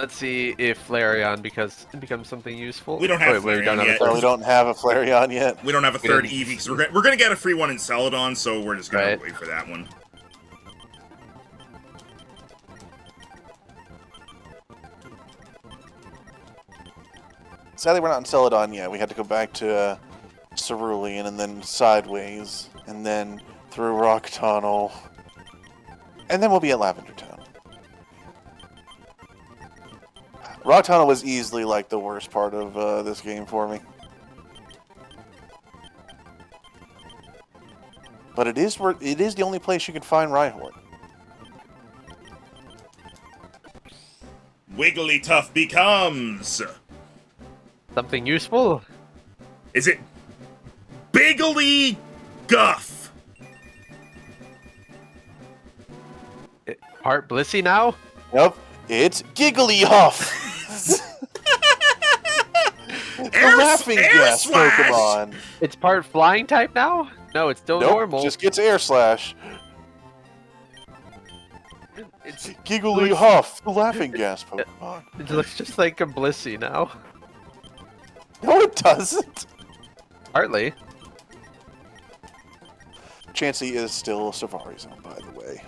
Let's see if Flareon becomes something useful. We don't have we don't Flareon have yet. a So we don't have a Flareon yet. We don't have a We third didn't- Eevee, because we're gonna get a free one in Celadon, so we're just gonna Right. wait for that one. Sadly, we're not in Celadon yet. We had to go back to Cerulean and then sideways, and then through Rock Tunnel, and then we'll be at Lavender Town. Rock Tunnel was easily like the worst part of this game for me, but it is the only place you can find Rhyhorn. Wigglytuff becomes... something useful. Is it Biggly Guff? Heart Blissey now. Yep, it's Giggly Huff. The laughing Air gas Slash! Pokemon. It's part flying type now. No, it's still Nope, normal. just gets Air Slash. It's, Giggly Looks- Huff, the laughing gas Pokemon. it looks just like a Blissey now. No, it doesn't. Partly. Chansey is still a Safari Zone, by the way.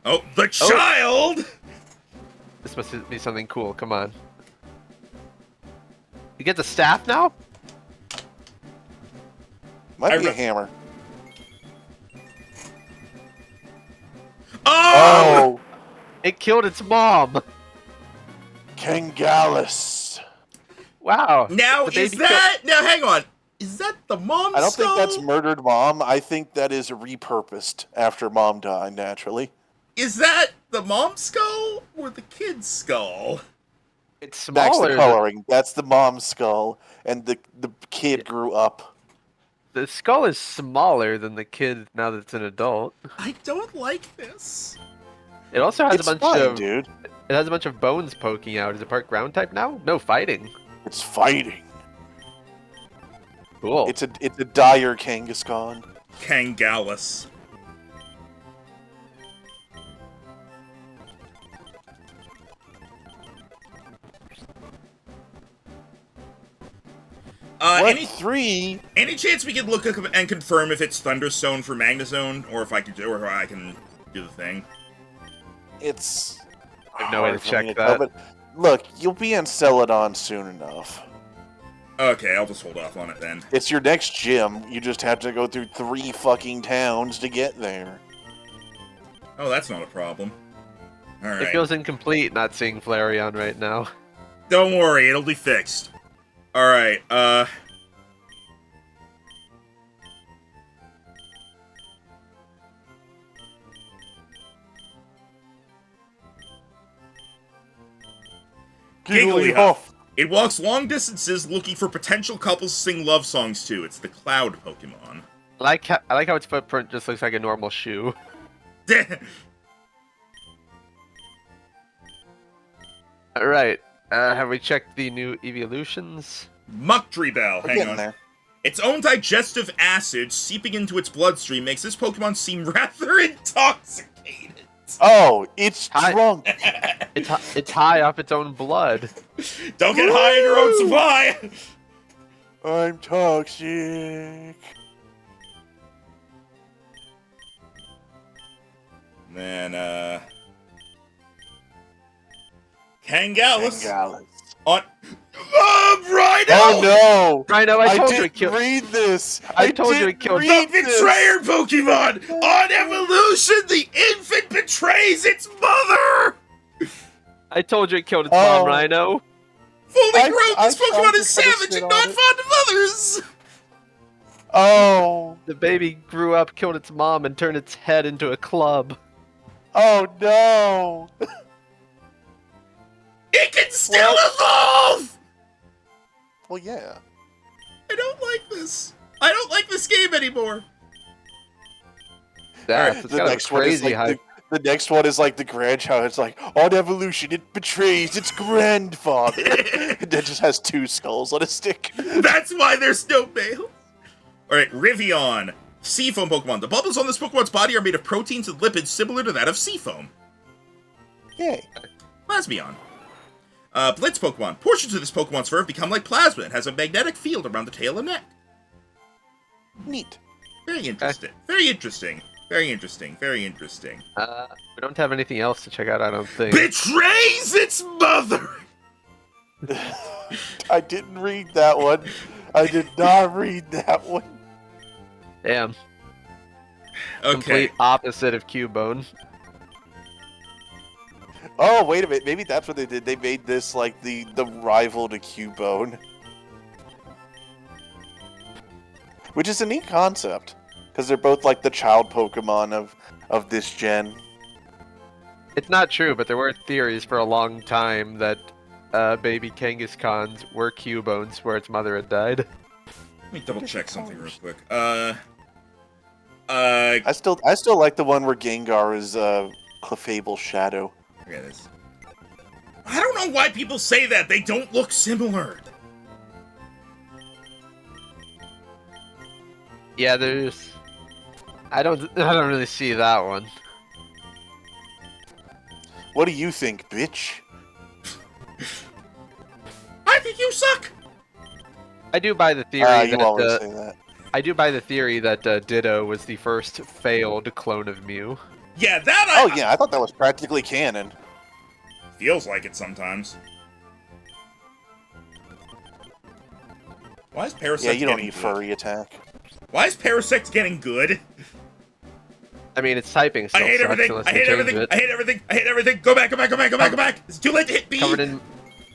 Oh, the child! This must be something cool. Come on. You get the staff now? Might I be a re- hammer. Oh! It killed its mom. Kangalis. Wow. Now, The is baby that... Now, hang on. Is that the mom's I don't skull? think that's murdered mom. I think that is repurposed after mom died, naturally. Is that the mom's skull or the kid's skull? It's That's smaller. the coloring. That's the mom's skull, and the kid grew up. The skull is smaller than the kid now that it's an adult. I don't like this. It also has It's a bunch fine, of dude. it has a bunch of bones poking out. Is it part ground type now? No fighting. It's fighting. Cool. It's a dire Kangaskhan. Kangalis. What? Any chance we could look up and confirm if it's Thunderstone for Magnezone, or if I can do the thing? It's. I have no way to hard for check me that. tell, but look, you'll be in Celadon soon enough. Okay, I'll just hold off on it then. It's your next gym. You just have to go through 3 fucking towns to get there. Oh, that's not a problem. All It right. feels incomplete not seeing Flareon right now. Don't worry, it'll be fixed. All right. Giggly Huff. It walks long distances looking for potential couples to sing love songs to. It's the Cloud Pokemon. I like how its footprint just looks like a normal shoe. All right. Have we checked the new evolutions? Mucktribel. We're Hang getting on. there. Its own digestive acid seeping into its bloodstream makes this Pokemon seem rather intoxicated. Oh, it's Hi. drunk. It's high off its own blood. Don't get high on your own supply. I'm toxic. Then, Kangalis. Kangalis. On. Rhino! Oh no! Rhino, I told you it didn't killed. read this. I told you it didn't killed- The read this. betrayer Pokemon! On evolution, the infant betrays its mother! I told you it killed its Oh. mom, Rhino. Fully I- grown, I this tried Pokemon to is put a savage spin and on not it. fond of others! Oh. The baby grew up, killed its mom, and turned its head into a club. Oh no. It can still evolve! Well, yeah. I don't like this. I don't like this game anymore. That's The got a next one is crazy like hype. the next one is like the grandchild. It's like on evolution, it betrays its grandfather. It just has 2 skulls on a stick. That's why there's no male. Alright, Rivion. Seafoam Pokemon. The bubbles on this Pokemon's body are made of proteins and lipids similar to that of seafoam. Yay. Plasmion. Blitz Pokemon. Portions of this Pokemon's fur become like plasma and has a magnetic field around the tail and neck. Neat. Very interesting. Very interesting. Very interesting. Very interesting. We don't have anything else to check out, I don't think. Betrays its mother! I didn't read that one. I did not read that one. Damn. Okay. Complete opposite of Cubone. Oh, wait a minute. Maybe that's what they did. They made this like the rival to Cubone. Which is a neat concept. Because they're both like the child Pokemon of this gen. It's not true, but there were theories for a long time that baby Kangaskhan's were Cubones where its mother had died. Let me double check something real quick. I still like the one where Gengar is Clefable Shadow. Look at this. I don't know why people say that. They don't look similar. Yeah, there's. I don't really see that one. What do you think, bitch? I think you suck. I do buy the theory You always say that. I do buy the theory that Ditto was the first failed clone of Mew. Yeah, that Oh yeah, I thought that was practically canon. feels like it sometimes. Why is Parasect Yeah, you don't getting need good? furry attack. Why is Parasect getting good? I mean, its typing I still hate sucks everything. unless I they hate change everything. it. I hate everything. I hate everything. Go back. Go back. Go back. Go back. Go back. It's too late to hit B.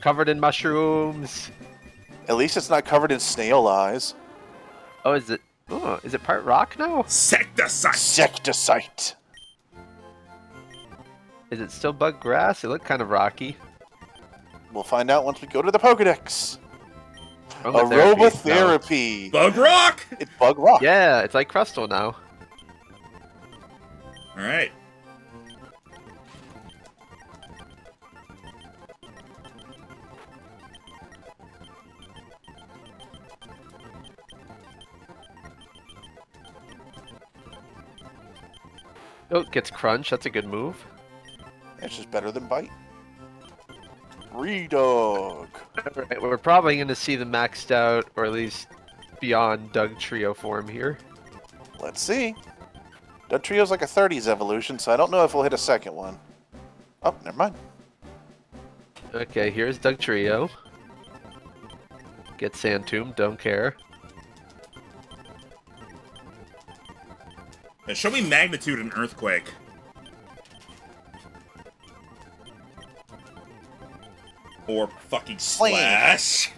Covered in mushrooms. At least it's not covered in snail eyes. Oh, is it? Oh, is it part rock now? Secticite. Secticite. Is it still bug grass? It looked kind of rocky. We'll find out once we go to the Pokedex. Aromatherapy. Aromatherapy. Bug rock. It's bug rock. Yeah, it's like Crustal now. All right. Oh, it gets crunch. That's a good move. It's just better than bite. Redog. Alright, we're probably going to see the maxed out, or at least beyond Doug Trio form here. Let's see. Dugtrio's like a 30s evolution, so I don't know if we'll hit a second one. Oh, never mind. Okay, here's Doug Trio. Get Sand Tomb, don't care. Now show me magnitude and earthquake. Or fucking slash.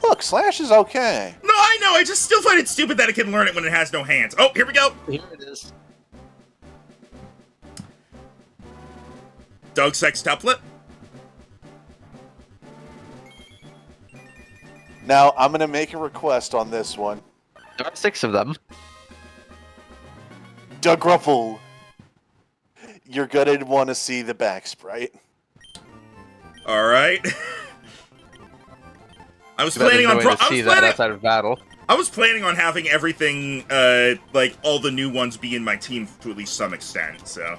Look, Slash is okay. No, I know. I just still find it stupid that it can learn it when it has no hands. Oh, here we go. Here it is. Doug Sextuplet. Now, I'm going to make a request on this one. There are 6 of them. Doug Ruffle. You're going to want to see the back sprite. All right. I was You better planning on know to see that outside of battle. I was planning on having everything, like all the new ones, be in my team to at least some extent. So.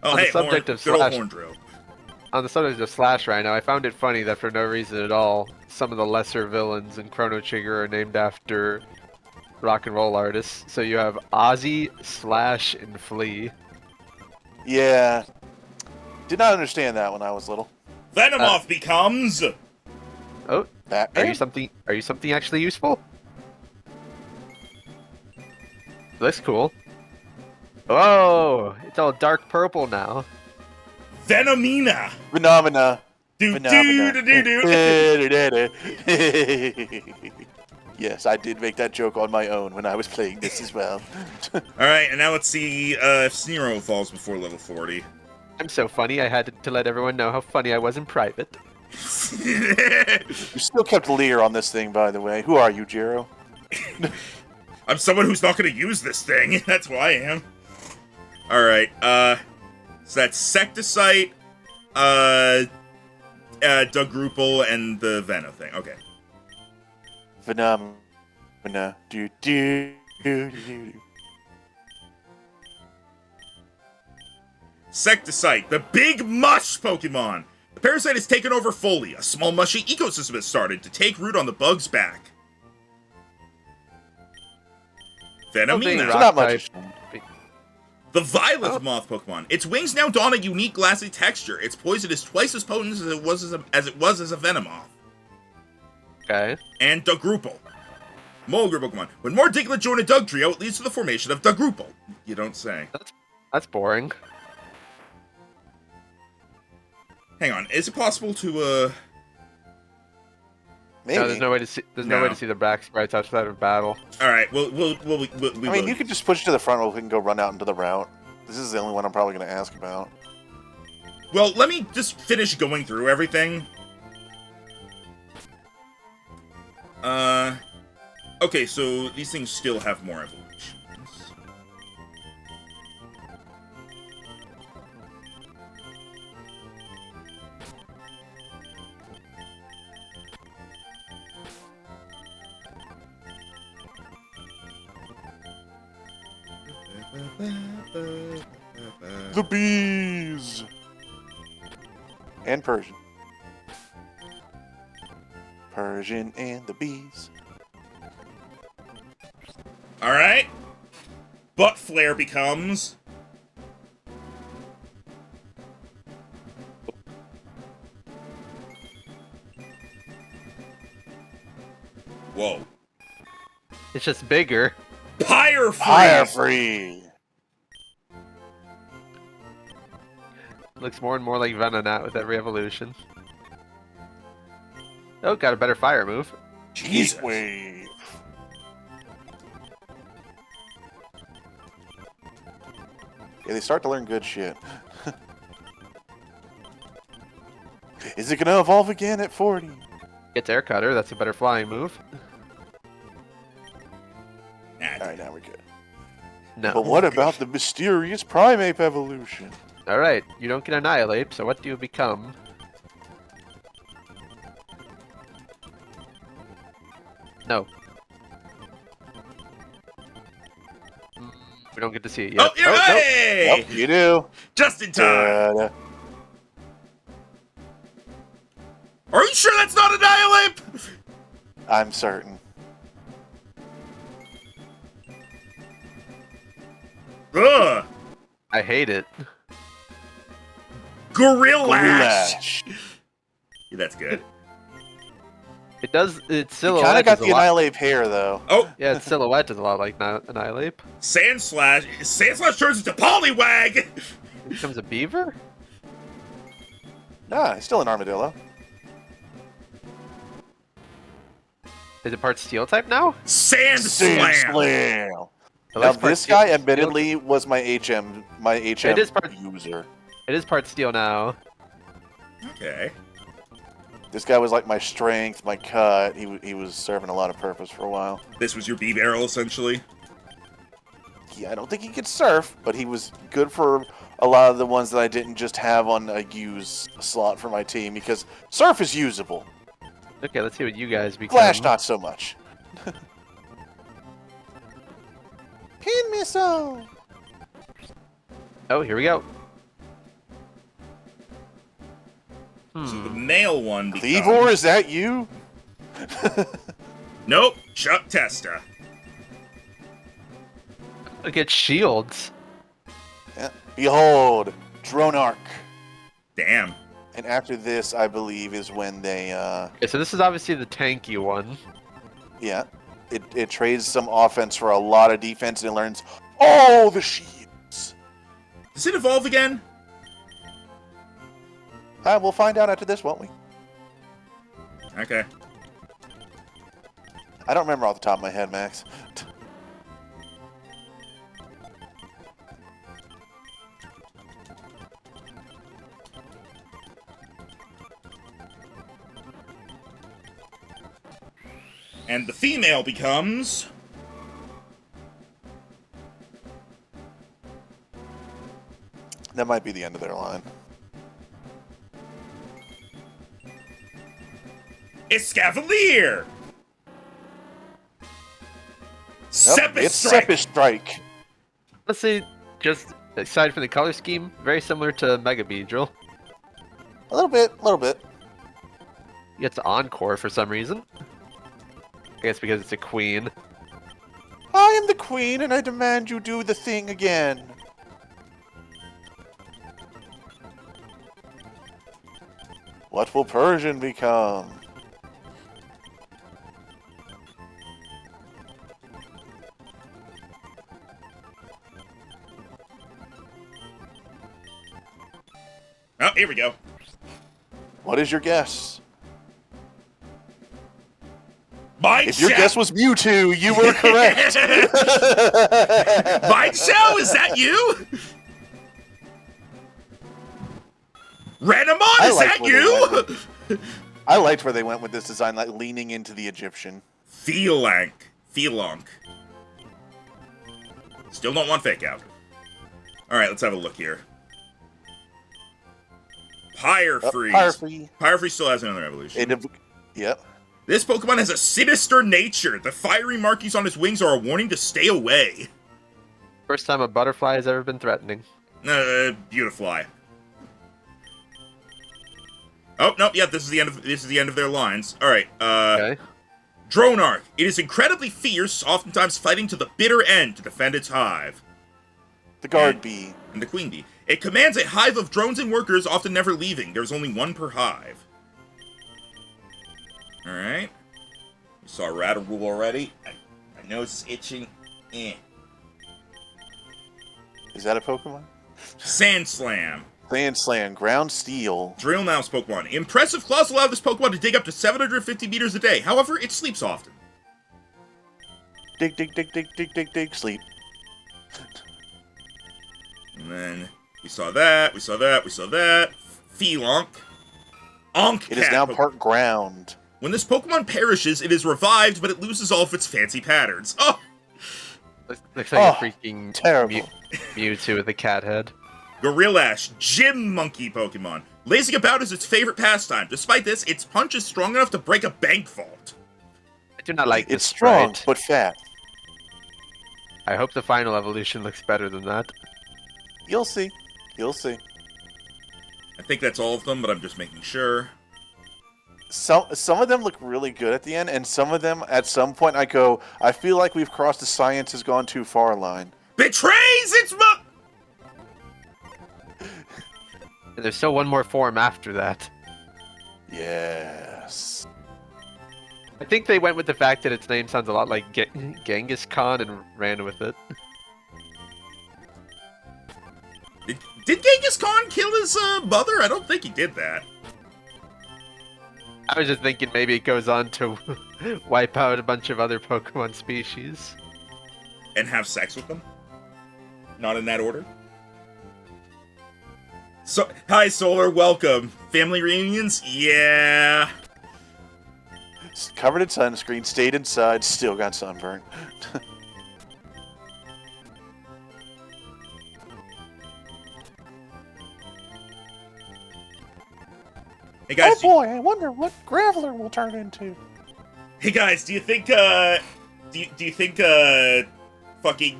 Oh, On the hey, subject horn, of good old Slash- horn drill. On the subject of Slash right now, I found it funny that for no reason at all, some of the lesser villains in Chrono Trigger are named after rock and roll artists. So you have Ozzy, Slash, and Flea. Yeah. Did not understand that when I was little. Venomoth becomes. Oh, Batman? Are you something actually useful? Looks cool. Oh, it's all dark purple now. Venomina. Phenomena. Do Phenomena. do do do do. Yes, I did make that joke on my own when I was playing this as well. All right, and now let's see if Snero falls before level 40. I'm so funny, I had to let everyone know how funny I was in private. You still kept Lear on this thing, by the way. Who are you, Jiro? I'm someone who's not going to use this thing. That's who I am. All right. So that's Secticite, Doug Rupel, and the Veno thing. Okay. Phenomena. No. Do. Secticite, the big mush Pokemon. The parasite has taken over fully. A small mushy ecosystem has started to take root on the bug's back. being Venomina, So rock not much. type. the violet Oh. moth Pokemon. Its wings now don a unique glassy texture. Its poison is twice as potent as it was as a Venomoth. Okay. And Dugruple. Mulgar Pokemon. When more Diglett join a Dug trio, it leads to the formation of Dugruple. You don't say. That's boring. Hang on, is it possible to, Maybe. No, there's no way to see. There's no way to see the back sprites outside of battle. Alright, we I mean, you could just push to the front, or we can go run out into the route. This is the only one I'm probably going to ask about. Well, let me just finish going through everything. Okay, so these things still have more evolutions. The bees! And Persian. Persian and the bees. Alright. Butt Flare becomes... Whoa. It's just bigger. Pyre Fire Freeze! free! Looks more and more like Venonat with every evolution. Oh, got a better fire move. Jesus. Heat wave. Yeah, they start to learn good shit. Is it gonna evolve again at 40? Gets air cutter. That's a better flying move. Alright, now we're good. No. But what about the mysterious Primeape evolution? All right, you don't get Annihilate. So what do you become? No. We don't get to see it yet. Oh, you're nope. hey! Yep, you do. Just in time. Ta-da. Are you sure that's not Annihilate? I'm certain. Ugh. I hate it. Gorillash. Yeah, that's good. It does. Its You silhouette kind of got is a the lot. Annihilate hair, though. Oh, Yeah, its silhouette is a lot like Annihilate. Sandslash. Sandslash turns into Poliwag. It becomes a beaver. Nah, it's still an armadillo. Is it part steel type now? Sand Slam. Slam. It Now, looks part this steel- guy steel- admittedly was my HM It is part- user. It is part steel now. Okay. This guy was like my strength, my cut. He was serving a lot of purpose for a while. This was your B barrel, essentially. Yeah, I don't think he could surf, but he was good for a lot of the ones that I didn't just have on a use slot for my team, because surf is usable. Okay, let's see what you guys become. Flash, not so much. Pin missile! Oh, here we go. So the male one becomes... Cleavor, is that you? Nope. Chuck Testa. Look at shields. Yeah. Behold, Dronarch. Damn. And after this, I believe, is when they, Okay, so this is obviously the tanky one. yeah, it trades some offense for a lot of defense, and it learns all the shields. Does it evolve again? We'll find out after this, won't we? Okay. I don't remember off the top of my head, Max. And the female becomes... That might be the end of their line. Escavalier! It's Strike. Sepis Strike. Let's say, just aside from the color scheme, very similar to Mega Beedrill. A little bit, a little bit. It gets Encore for some reason. I guess because it's a queen. I am the queen, and I demand you do the thing again. What will Persian become? Oh, here we go. What is your guess? Mine If your guess was Mewtwo, you were correct. Mine Shell, is that you? Renamon, is that you? I liked where they went with this design, like leaning into the Egyptian. Feelonk. Still don't want Fake Out. Alright, let's have a look here. Pyre Freeze. Pyre Freeze still has another evolution. Yep. This Pokemon has a sinister nature. The fiery markings on its wings are a warning to stay away. First time a butterfly has ever been threatening. Beautifly. Oh no! Yeah, this is the end of their lines. All right. Okay. Dronarch. It is incredibly fierce, oftentimes fighting to the bitter end to defend its hive. The guard bee. And the queen bee. It commands a hive of drones and workers, often never leaving. There's only one per hive. Alright. We saw Ratarool already. My nose is itching. Is that a Pokemon? Sand Slam. Sand Slam, Ground Steel. Drill Mouse Pokemon. Impressive claws allow this Pokemon to dig up to 750 meters a day. However, it sleeps often. Dig, dig, dig, dig, dig, dig, dig, sleep. And then we saw that, we saw that. Feelonk. Onk. It is now part ground. When this Pokemon perishes, it is revived, but it loses all of its fancy patterns. Oh! Looks like a freaking terrible. Mewtwo with a cat head. Gorillash, Gym Monkey Pokemon. Lazing about is its favorite pastime. Despite this, its punch is strong enough to break a bank vault. I do not like this It's strong, sprite. but fat. I hope the final evolution looks better than that. You'll see. You'll see. I think that's all of them, but I'm just making sure. Some of them look really good at the end, and some of them, at some point, I go, I feel like we've crossed the science has gone too far line. Betrays its And there's still one more form after that. Yes. I think they went with the fact that its name sounds a lot like Genghis Khan and ran with it. Did Genghis Khan kill his mother? I don't think he did that. I was just thinking maybe it goes on to wipe out a bunch of other Pokemon species. And have sex with them? Not in that order? So, hi Solar, welcome. Family reunions? Yeah. Covered in sunscreen, stayed inside, still got sunburn. Hey guys, oh boy, I wonder what Graveler will turn into. Hey guys, do you think fucking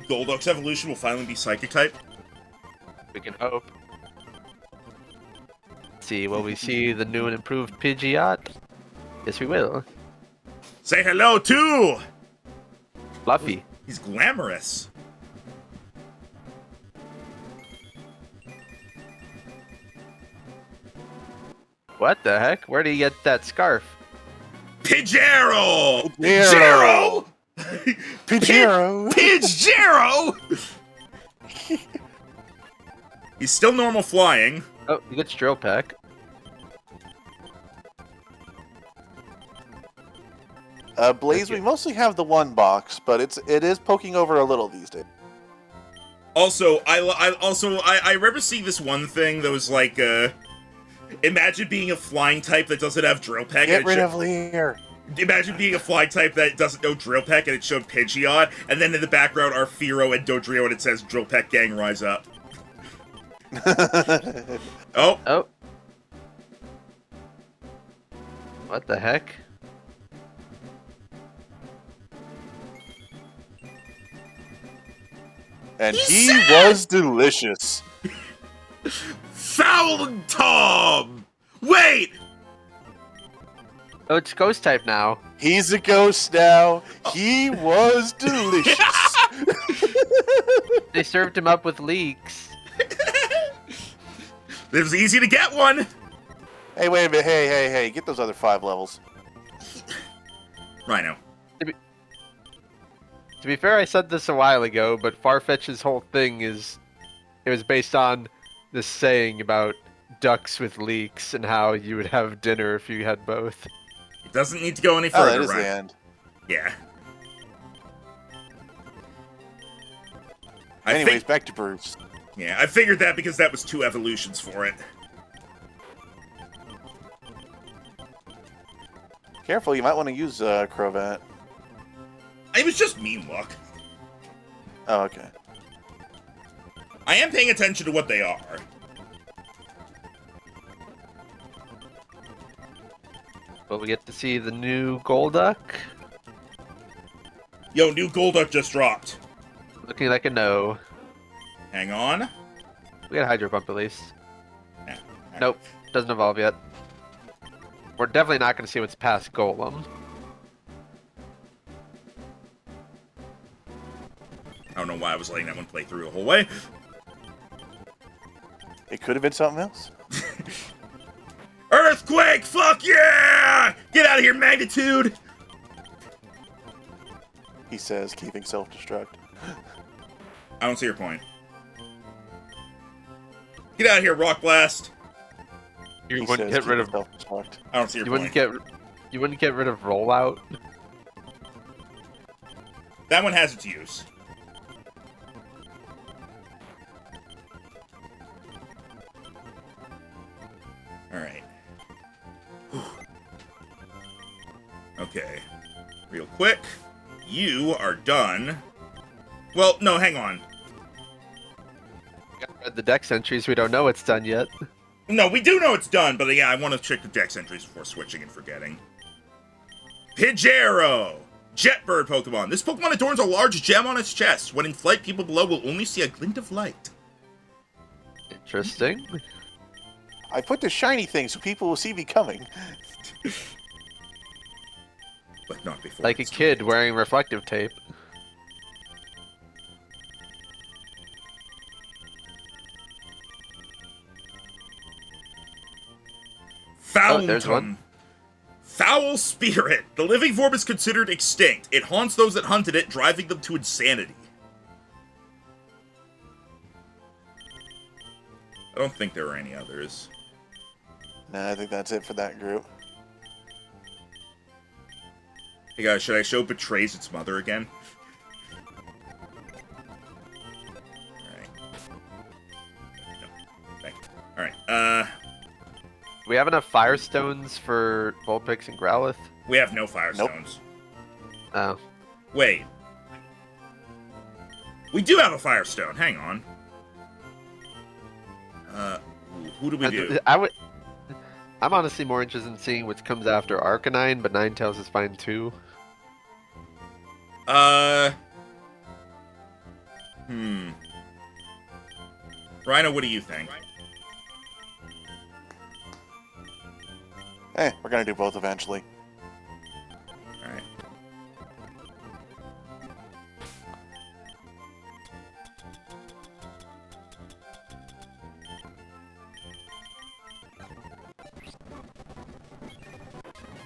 Golduck's evolution will finally be Psychic type? We can hope. See, will we see the new and improved Pidgeot? Yes, we will. Say hello to Fluffy. He's glamorous. What the heck? Where did he get that scarf? Pidgearol! Pidgearol! Pidgearol! Pidgearol! He's still normal flying. Oh, he gets Drill Peck. Blaze, we mostly have the one box, but it is poking over a little these days. Also, I remember seeing this one thing that was like, imagine being a flying type that doesn't have Drill Peck. Get rid of Leer. Imagine being a flying type that doesn't know Drill Peck and it showed Pidgeot, and then in the background are Fearow and Dodrio and it says Drill Peck Gang Rise Up. Oh. Oh. What the heck? And He he said- was delicious. Foul Tom! Wait! Oh, it's ghost type now. He's a ghost now. He was delicious. They served him up with leeks. It was easy to get one! Hey, wait a minute. Hey. Get those other 5 levels. Rhino. To be fair, I said this a while ago, but Farfetch's whole thing is... It was based on this saying about ducks with leeks and how you would have dinner if you had both. It doesn't need to go any Oh, further, that is Rhino. the end. Yeah. Anyways, back to Bruce. Yeah, I figured that because that was 2 evolutions for it. Careful, you might want to use Crobat. It was just mean luck. Oh, okay. I am paying attention to what they are. But we get to see the new Golduck. Yo, new Golduck just dropped. Looking like a no. Hang on. We got a Hydro Pump at least. Nah. Nope, doesn't evolve yet. We're definitely not going to see what's past Golem. I don't know why I was letting that one play through the whole way. It could have been something else. Earthquake! Fuck yeah! Get out of here, Magnitude! He says, keeping self-destruct. I don't see your point. Get out of here, Rock Blast! You He wouldn't says, get rid of. keeping self-destruct. I don't see your You point. wouldn't get rid of Rollout. That one has its use. Alright. Okay. Real quick. You are done. Well, no, hang on. Read the dex entries. We don't know it's done yet. No, we do know it's done, but yeah, I want to check the dex entries before switching and forgetting. Pidgearrow! Jetbird Pokemon. This Pokemon adorns a large gem on its chest. When in flight, people below will only see a glint of light. Interesting. I put the shiny thing so people will see me coming. But not before. Like a it's kid wearing reflective tape. Fountain. Oh, there's one. Foul Spirit. The living form is considered extinct. It haunts those that hunted it, driving them to insanity. I don't think there were any others. Nah, I think that's it for that group. Hey guys, should I show Betrays its mother again? Alright. No. Thank you. Alright, Do we have enough Firestones for Vulpix and Growlithe? we have no Firestones. Oh. Wait. We do have a Firestone, hang on. Who do we do? I'm honestly more interested in seeing what comes after Arcanine, but Ninetales is fine too. Rhino, what do you think? We're gonna do both eventually. Alright.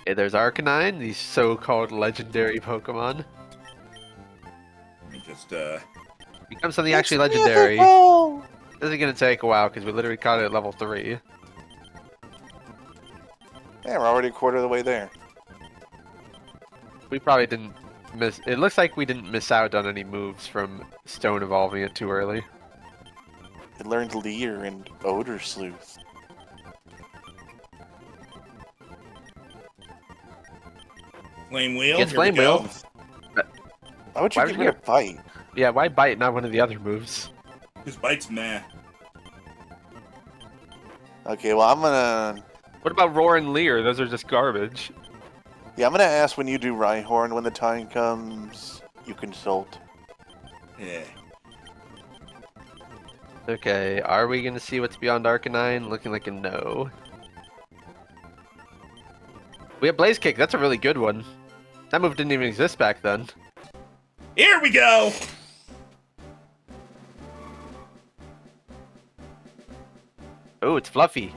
Okay, there's Arcanine, the so-called legendary Pokemon. Let me just, Become something actually legendary. Mythical! This is gonna take a while because we literally caught it at level 3. Yeah, we're already a quarter of the way there. We probably didn't miss. It looks like we didn't miss out on any moves from Stone evolving it too early. It learned Leer and Odor Sleuth. Flame Wheel. Gets here we Flame go. Wheel. Why would you Why get would rid you of Bite? Yeah, why Bite, not one of the other moves? His bite's meh. Okay, well I'm gonna... What about Roar and Leer? Those are just garbage. Yeah, I'm gonna ask when you do Rhyhorn when the time comes. You consult. Yeah. Okay, are we gonna see what's beyond Arcanine? Looking like a no. We have Blaze Kick. That's a really good one. That move didn't even exist back then. Here we go! Oh, it's Fluffy.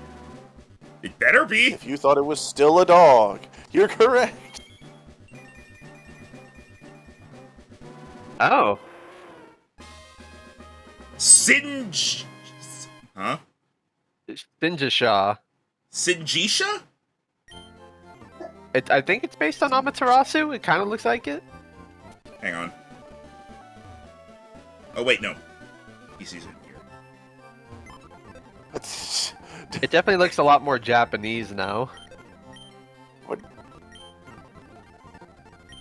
It better be! If you thought it was still a dog, you're correct. Oh. Sinj... Huh? Sinjashaw. Sinjisha? I think it's based on Amaterasu. It kind of looks like it. Hang on. Oh, wait, no. PC's in here. It definitely looks a lot more Japanese now. What?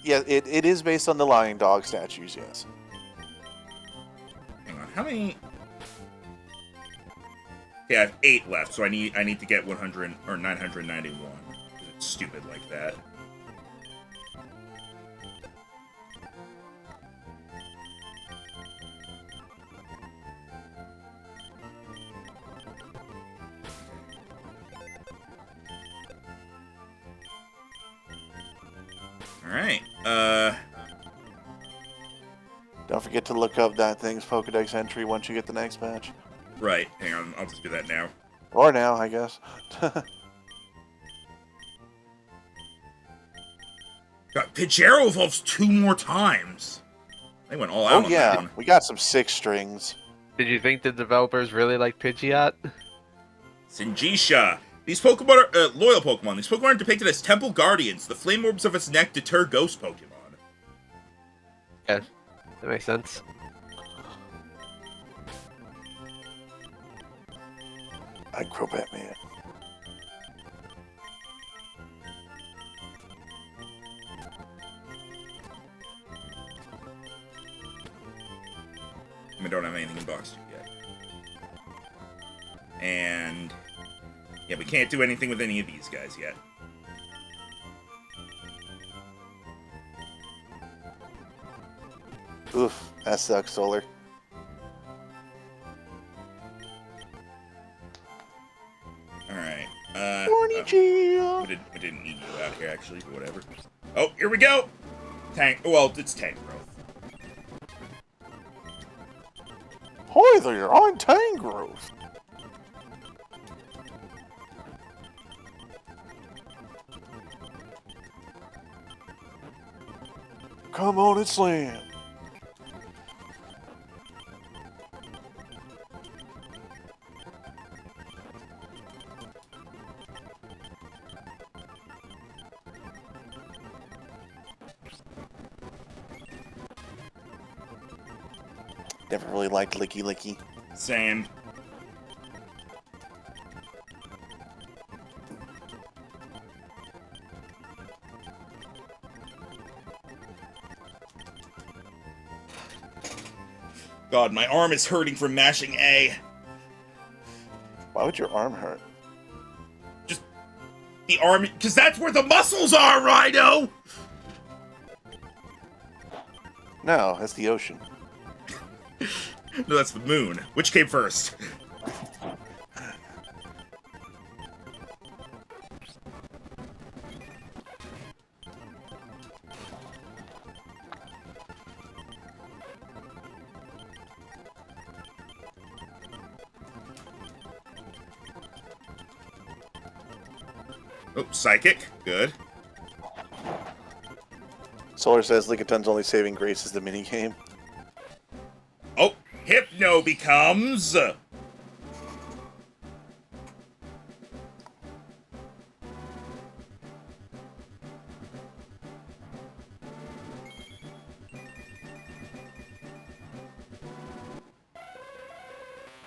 Yeah, it is based on the lion dog statues, yes. Hang on, how many... Okay, I have 8 left, so I need to get 100 or 991. It's stupid like that. Alright, Don't forget to look up that thing's Pokedex entry once you get the next match. right, hang on, I'll just do that now. Or now, I guess. God, Pidgeotto evolves 2 more times. They went all out Oh on that yeah, one. we got some 6 strings. Did you think the developers really like Pidgeot? Sinjisha. These Pokemon are loyal Pokemon. These Pokemon are depicted as temple guardians. The flame orbs of its neck deter ghost Pokemon. Okay, that makes sense. Acrobat Man. I don't have anything in box 2 yet. And yeah, we can't do anything with any of these guys yet. Oof, that sucks, Solar. Alright. We didn't need you out here, actually, but whatever. Oh, here we go! Tank. Well, it's tank growth. Hi there, I'm Tangrowth. Come on and slam. Never really liked Licky Licky. Same. God, my arm is hurting from mashing A. Why would your arm hurt? Just the arm, because that's where the muscles are, Rhino! No, that's the ocean. No, that's the moon. Which came first? Oh, psychic. Good. Solar says Lickitun's only saving grace is the minigame. Oh, Hypno becomes...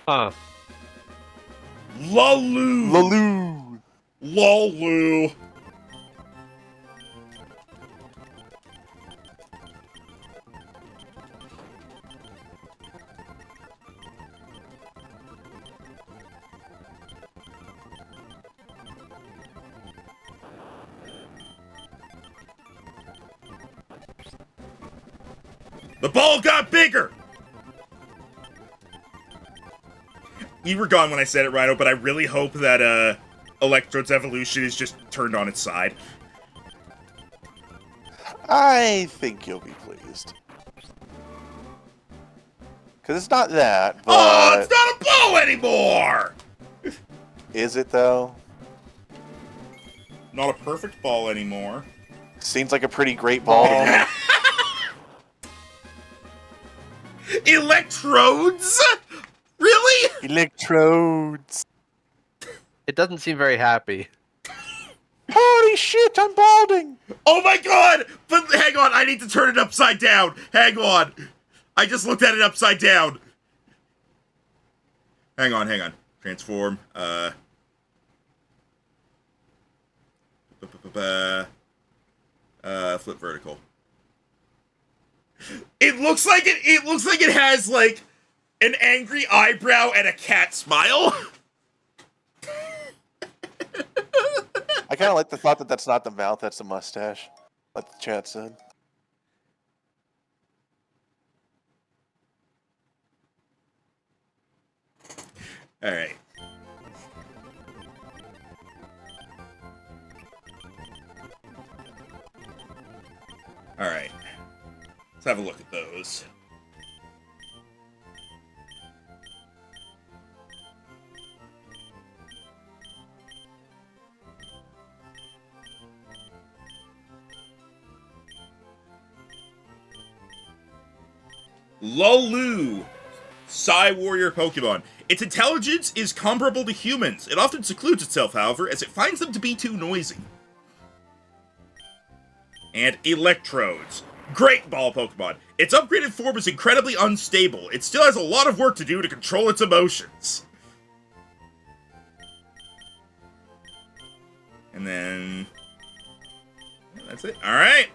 Huh. Lulu! Lalu! Lolu! The ball got bigger! You were gone when I said it, Rhino, but I really hope that Electrode's evolution is just turned on its side. I think you'll be pleased. Because it's not that, but... Oh, it's not a bow anymore! Is it, though? Not a perfect ball anymore. Seems like a pretty great ball to me. Electrodes? Really? Electrodes. It doesn't seem very happy. Holy shit, I'm balding! Oh my god! But hang on, I need to turn it upside down. Hang on. I just looked at it upside down. Hang on. Transform. Flip vertical. It looks like it has like an angry eyebrow and a cat smile. I kind of like the thought that that's not the mouth, that's the mustache. Like the chat said. Alright. Alright. Let's have a look at those. Lolu, Psy Warrior Pokemon. Its intelligence is comparable to humans. It often secludes itself, however, as it finds them to be too noisy. And Electrodes. Great ball Pokemon. Its upgraded form is incredibly unstable. It still has a lot of work to do to control its emotions. And then... that's it. Alright.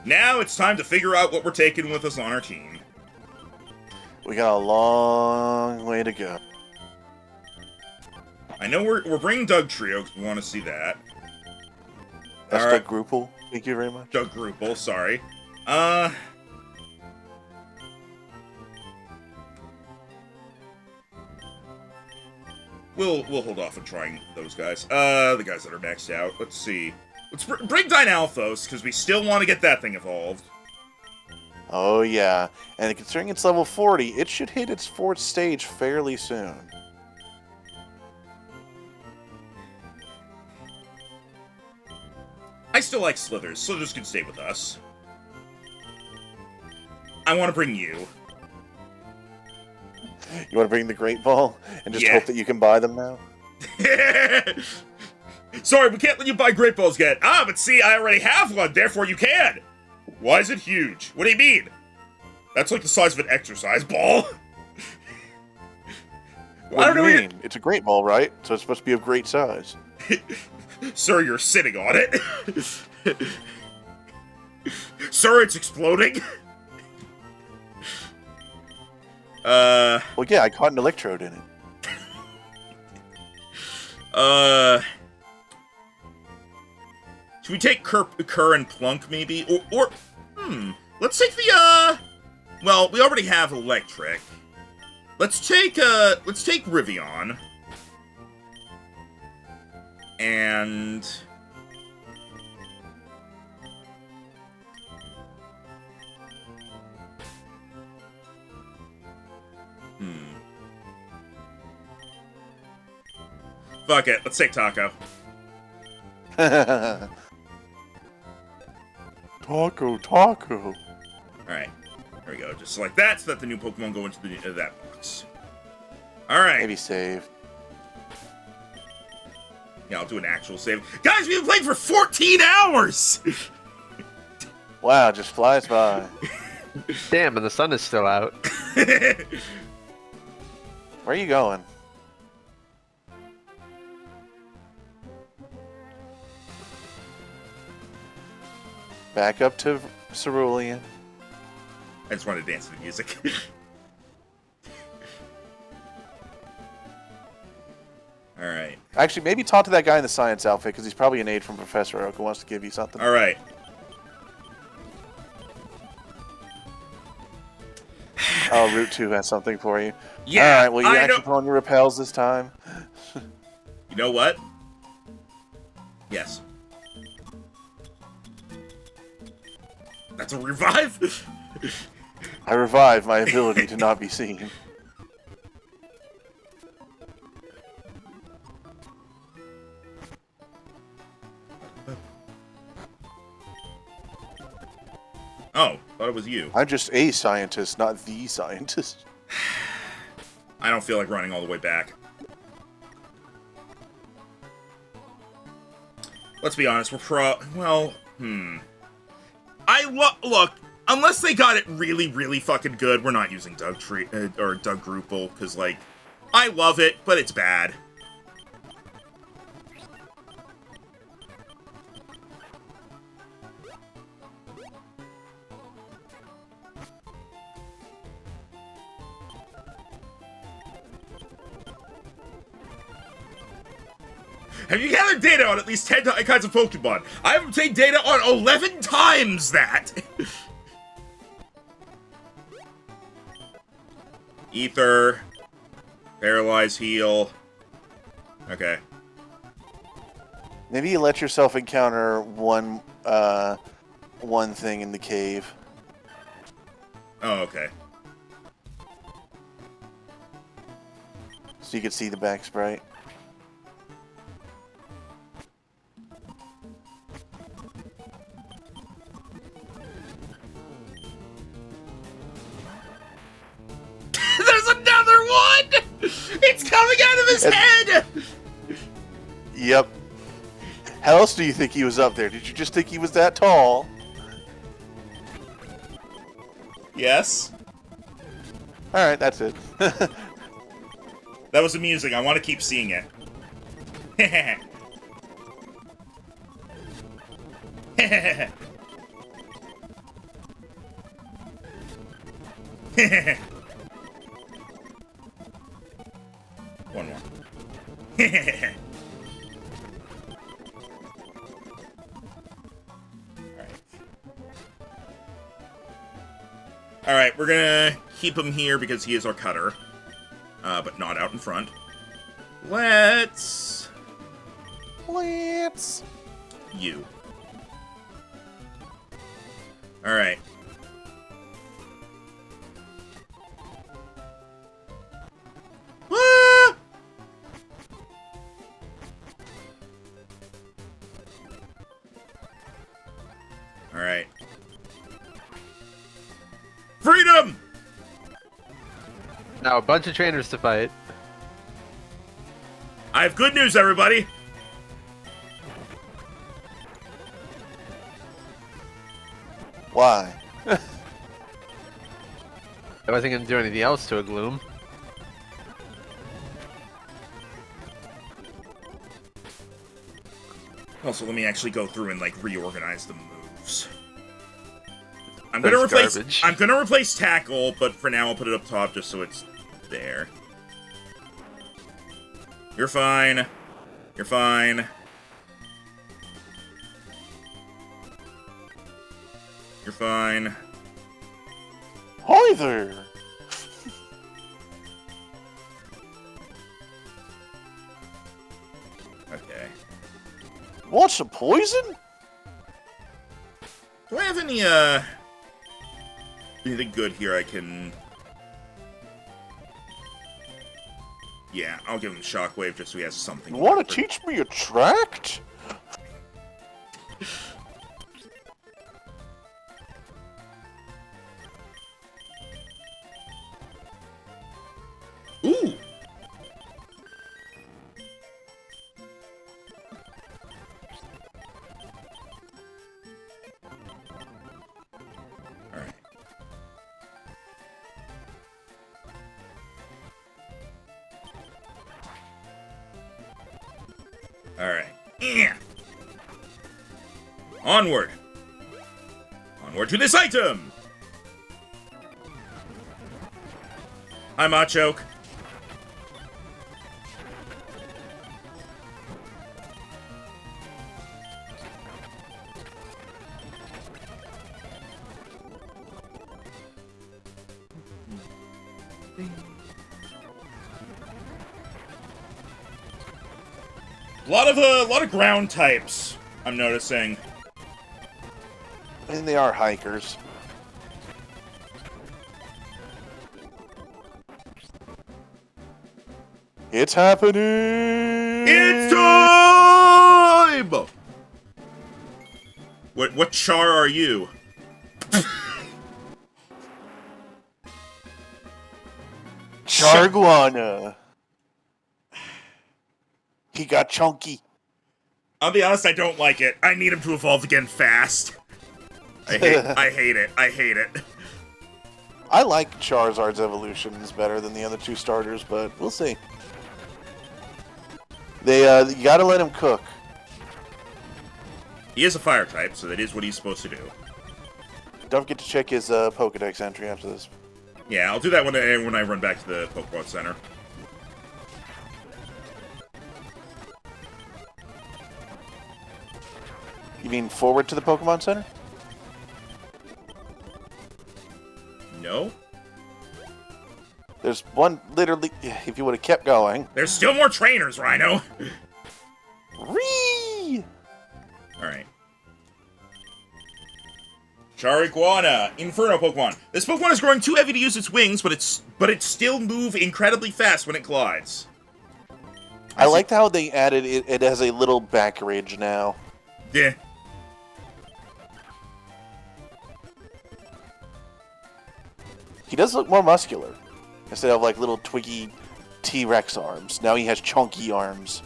Now it's time to figure out what we're taking with us on our team. We got a long way to go. I know we're bringing Doug Trio because we want to see that. That's All right. Doug Grupel. Thank you very much. Doug Grupel, sorry. We'll hold off on trying those guys. The guys that are maxed out. Let's see. Let's bring Dynalphos, because we still want to get that thing evolved. Oh, yeah. And considering it's level 40, it should hit its 4th stage fairly soon. I still like Slithers. Slithers can stay with us. I want to bring you. You want to bring the Great Ball and just Yeah. hope that you can buy them now? Sorry, we can't let you buy Great Balls yet. Ah, but see, I already have one, therefore you can. Why is it huge? What do you mean? That's like the size of an exercise ball. What do you mean? It's a Great Ball, right? So it's supposed to be of great size. Sir, you're sitting on it. Sir, it's exploding. Well, yeah, I caught an Electrode in it. Should we take Kerr and Plunk, maybe? Or, let's take the, well, we already have Electric. Let's take Rivian. And... fuck it, let's take Taco. Taco. Alright, there we go, just like that, so that the new Pokemon go into that box. Alright. Maybe save. Yeah, I'll do an actual save. Guys, we've been playing for 14 hours! Wow, just flies by. Damn, and the sun is still out. Where are you going? Back up to Cerulean. I just want to dance to the music. Alright. Actually, maybe talk to that guy in the science outfit, because he's probably an aide from Professor Oak who wants to give you something. Alright. Oh, Route 2 has something for you. Yeah, Alright, well, you I actually know. put on your repels this time? You know what? Yes. That's a revive? I revive my ability to not be seen. Oh, thought it was you. I'm just a scientist, not the scientist. I don't feel like running all the way back. Let's be honest, well, look, unless they got it really, really fucking good, we're not using Doug Grupel, because, like, I love it, but it's bad. Have you gathered data on at least 10 kinds of Pokemon? I have obtained data on 11 times that! Ether. Paralyze, heal. Okay. Maybe you let yourself encounter one thing in the cave. Oh, okay. So you can see the back sprite. There's another one! It's coming out of his head! Yep. How else do you think he was up there? Did you just think he was that tall? Yes. Alright, that's it. That was amusing. I want to keep seeing it. One more. Alright, we're gonna keep him here because he is our cutter. But not out in front. Let's... You. Alright. Ah! Alright. Freedom! Now a bunch of trainers to fight. I have good news, everybody! Why? I wasn't going to do anything else to a Gloom. Also, let me actually go through and, like, reorganize the moves. I'm That's gonna garbage. replace Tackle, but for now I'll put it up top just so it's there. You're fine. You're fine. You're fine. Hi there! Okay. Want some poison? Do I have any, anything good here I can... Yeah, I'll give him Shockwave just so he has something. You want to teach me a tract? Ooh! Alright. Alright. Yeah. Onward! Onward to this item! Hi, Machoke. A lot of ground types, I'm noticing. And they are hikers. It's happening! It's time! What char are you? Charguana. He got chunky. I'll be honest, I don't like it. I need him to evolve again fast. I hate it. I hate it. I like Charizard's evolutions better than the other two starters, but we'll see. You gotta let him cook. He is a fire type, so that is what he's supposed to do. Don't forget to check his Pokedex entry after this. Yeah, I'll do that when I run back to the Pokemon Center. You mean forward to the Pokemon Center? No? There's one, literally, if you would have kept going. There's still more trainers, Rhino! Whee! Alright. Chariguana, Inferno Pokemon. This Pokemon is growing too heavy to use its wings, but it still move incredibly fast when it glides. I liked how they added it. It has a little back ridge now. Yeah. He does look more muscular. Instead of like little twiggy T-Rex arms. Now he has chunky arms.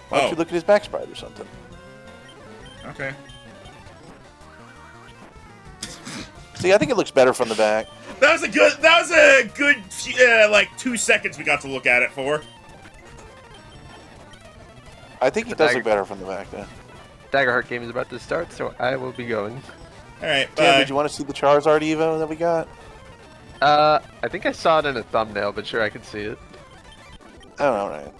Why don't you look at his back sprite or something? Okay. See, I think it looks better from the back. That was a good like 2 seconds we got to look at it for. I think it does look better from the back then. Daggerheart game is about to start, so I will be going. Alright, Tim, did you want to see the Charizard Evo that we got? I think I saw it in a thumbnail, but sure, I can see it. Oh, alright.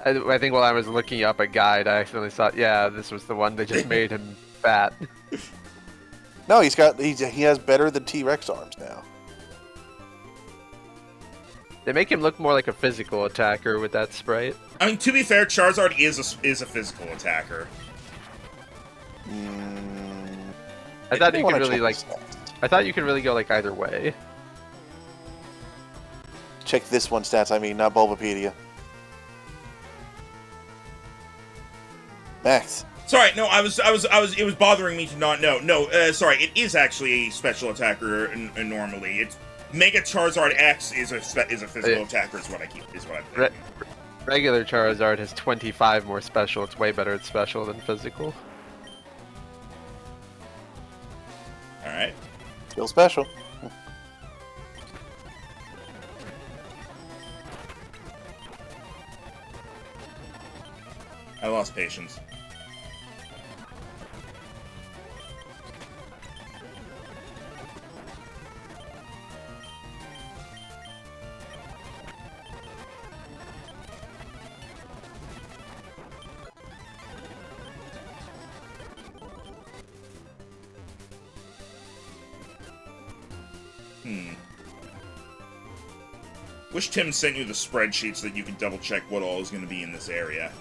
I think while I was looking up a guide, I accidentally saw, yeah, this was the one they just made him fat. No, he has better than T-Rex arms now. They make him look more like a physical attacker with that sprite. I mean, to be fair, Charizard is a physical attacker. I thought you could really I thought you could really go like either way. Check this one stats. I mean, not Bulbapedia. Max. Sorry, no, it was bothering me to not know. No, sorry, it is actually a special attacker normally. It's Mega Charizard X is a physical attacker. Is what I'm thinking. Regular Charizard has 25 more special. It's way better at special than physical. All right. Still special. I lost patience. Wish Tim sent you the spreadsheet so that you could double check what all is going to be in this area.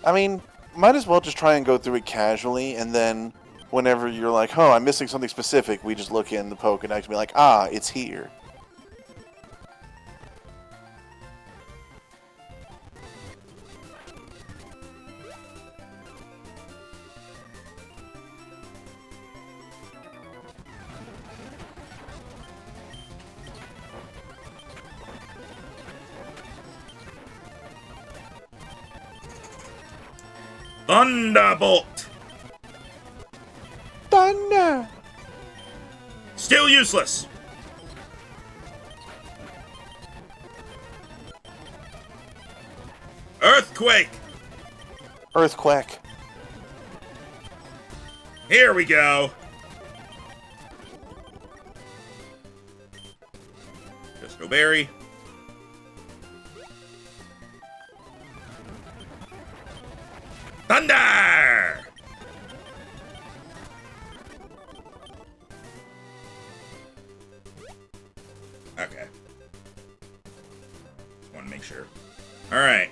I mean, might as well just try and go through it casually, and then whenever you're like, oh, I'm missing something specific, we just look in the Pokédex and be like, ah, it's here. Thunderbolt! Thunder! Still useless! Earthquake! Earthquake. Here we go! Disco Berry. Thunder! Alright.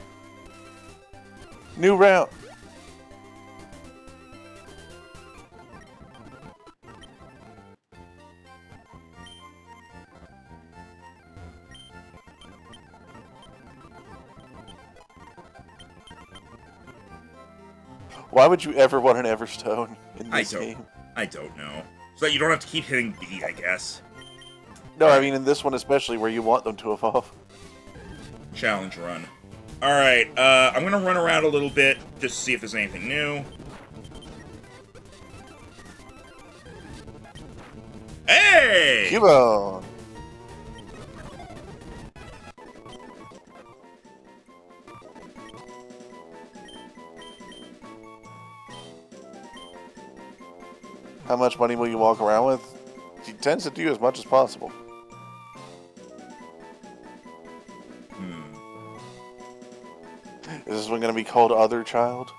New round. Why would you ever want an Everstone in this game? I don't know. So that you don't have to keep hitting B, I guess. No, I mean in this one especially where you want them to evolve. Challenge run. Alright, I'm gonna run around a little bit just to see if there's anything new. Hey! Cubone! How much money will you walk around with? He tends to do as much as possible. Is this one going to be called Other Child?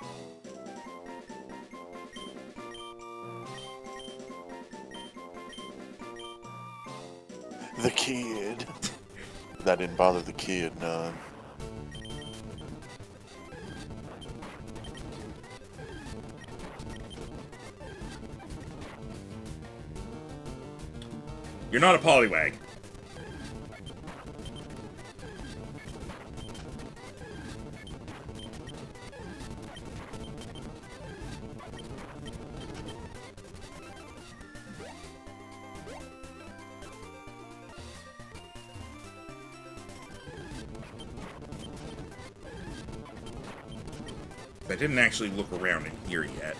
The kid. That didn't bother the kid none. You're not a Poliwag. I didn't actually look around in here yet.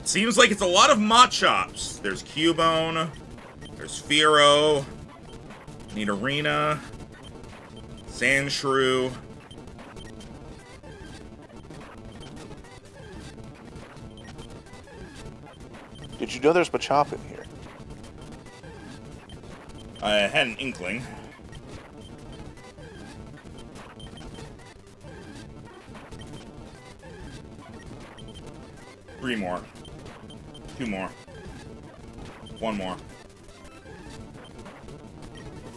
Seems like it's a lot of Machops. There's Cubone. There's Fearow. Nidorina. Sandshrew. Did you know there's Machop in here? I had an inkling. Three more. Two more. One more.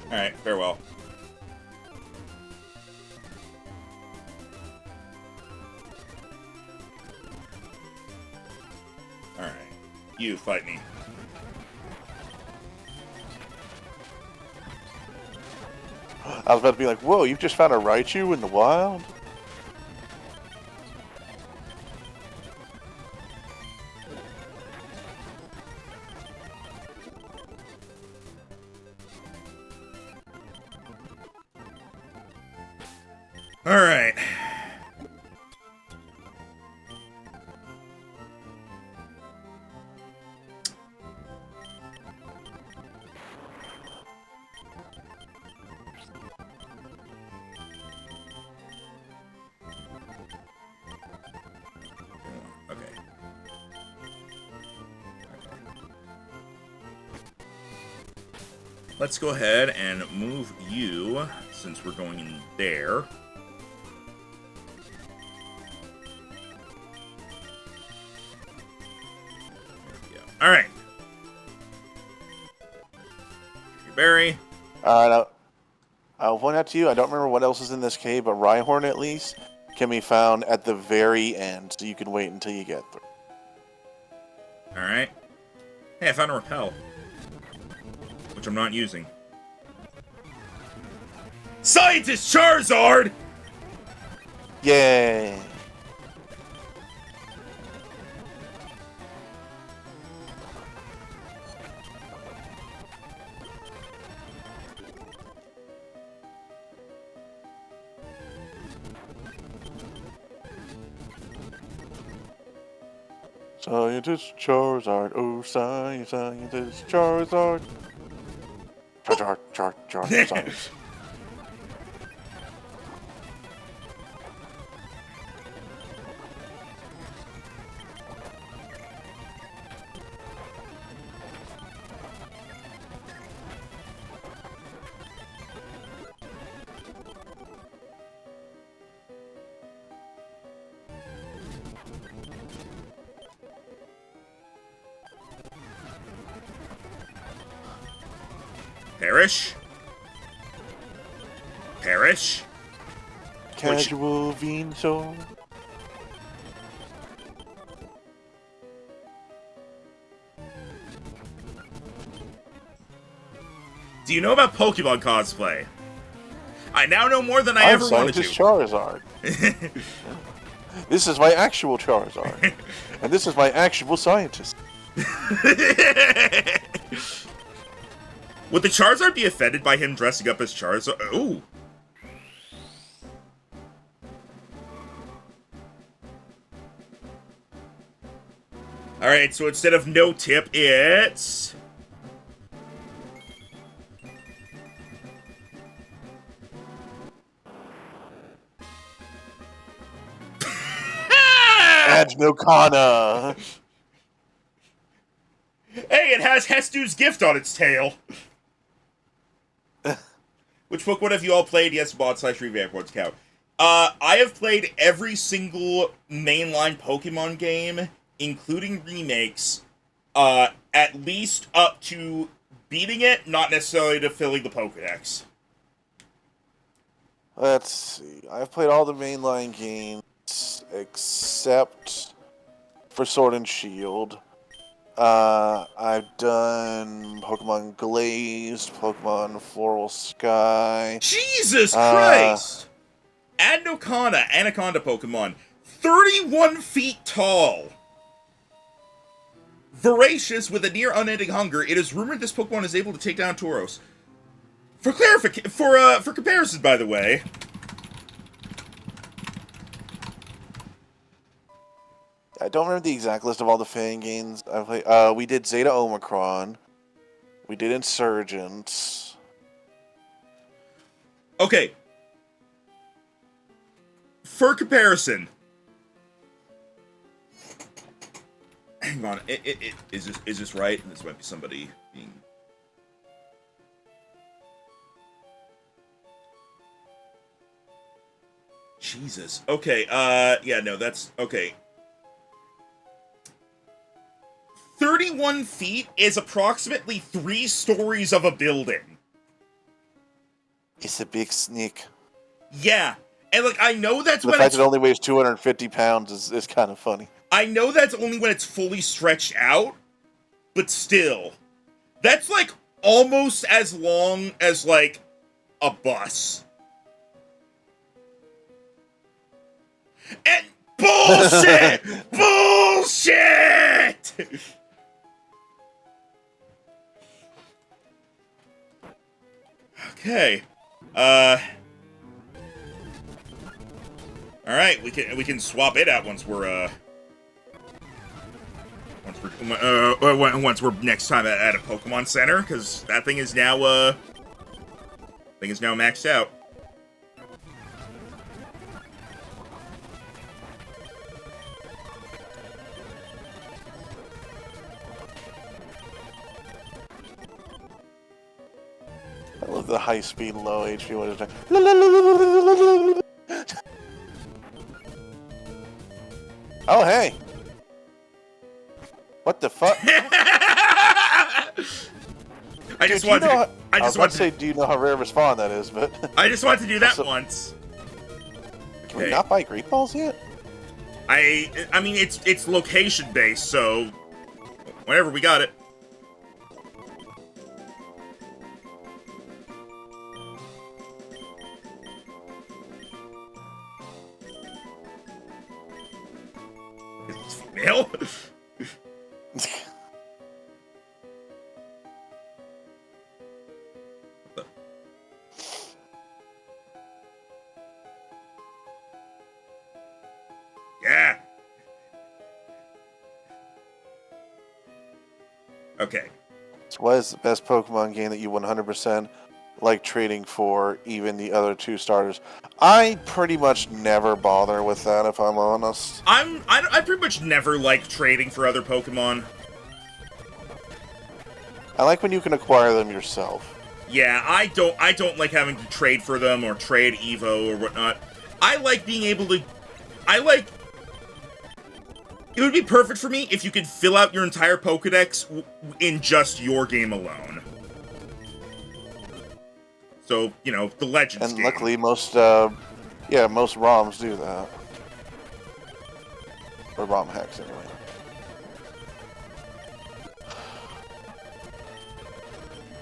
Alright, farewell. Alright. You fight me. I was about to be like, whoa, you've just found a Raichu in the wild? Alright. Okay. Let's go ahead and move you, since we're going in there. Alright. Berry. Alright, I'll point out to you, I don't remember what else is in this cave, but Rhyhorn at least can be found at the very end, so you can wait until you get through. Alright. Hey, I found a Repel. Which I'm not using. Scientist Charizard! Yay! Scientist Charizard, oh scientist Charizard. Science. Perish. Perish. Casual Venusaur. Do you know about Pokemon cosplay? I now know more than I ever wanted to. Charizard. This is my actual Charizard. And this is my actual scientist. Would the Charizard be offended by him dressing up as Charizard? Ooh. Alright, so instead of no tip, it's... Adnokana. Hey, it has Hestu's gift on its tail. Which Pokemon have you all played? Yes, mod/revamp points count. I have played every single mainline Pokemon game, including remakes, at least up to beating it, not necessarily to filling the Pokedex. Let's see. I've played all the mainline games except for Sword and Shield. I've done Pokemon Glazed, Pokemon Floral Sky. Jesus Christ! Adnokana, Anaconda Pokemon. 31 feet tall. Voracious with a near unending hunger, it is rumored this Pokemon is able to take down Tauros. For comparison, by the way. I don't remember the exact list of all the fan games I played. We did Zeta Omicron. We did Insurgents. Okay. For comparison. Hang on. Is this right? This might be somebody being... Jesus. Okay, yeah, no, that's... Okay. 31 feet is approximately 3 stories of a building. It's a big sneak. Yeah. And, like, I know that's the when fact it only weighs 250 pounds is kind of funny. I know that's only when it's fully stretched out, but still. That's, like, almost as long as, like, a bus. And bullshit! Bullshit! Okay. All right, we can swap it out once we're once we're next time at a Pokemon Center, because that thing is now maxed out. I love the high speed, low HP one. Oh, hey. What the fuck? I just want to say, do you know how rare of a spawn that is, but... I just want to do that once. Can we not buy Great Balls yet? I mean, it's location based, so whenever we got it. It's female. Yeah. Okay. So what is the best Pokemon game that you 100% like trading for, even the other 2 starters? I pretty much never bother with that, if I'm honest. I pretty much never like trading for other Pokemon. I like when you can acquire them yourself. Yeah, I don't like having to trade for them or trade Evo or whatnot. I like being able to... It would be perfect for me if you could fill out your entire Pokedex in just your game alone. So, you know, the Legends and game. luckily, most Yeah, most ROMs do that. Or ROM hacks, anyway.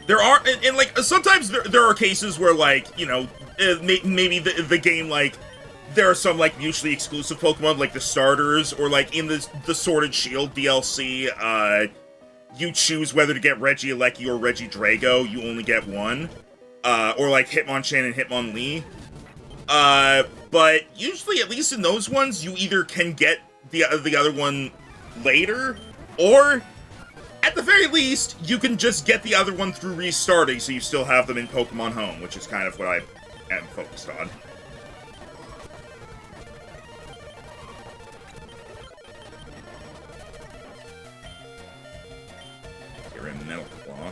There are, and like, sometimes there are cases where, like, you know, maybe the game, like, there are some, like, mutually exclusive Pokemon, like the starters, or, like, in the Sword and Shield DLC, you choose whether to get Regieleki or Regidrago, you only get one. Or, like, Hitmonchan and Hitmonlee. But usually, at least in those ones, you either can get the other one later, or at the very least, you can just get the other one through restarting, so you still have them in Pokemon Home, which is kind of what I am focused on. You're in Metal Claw.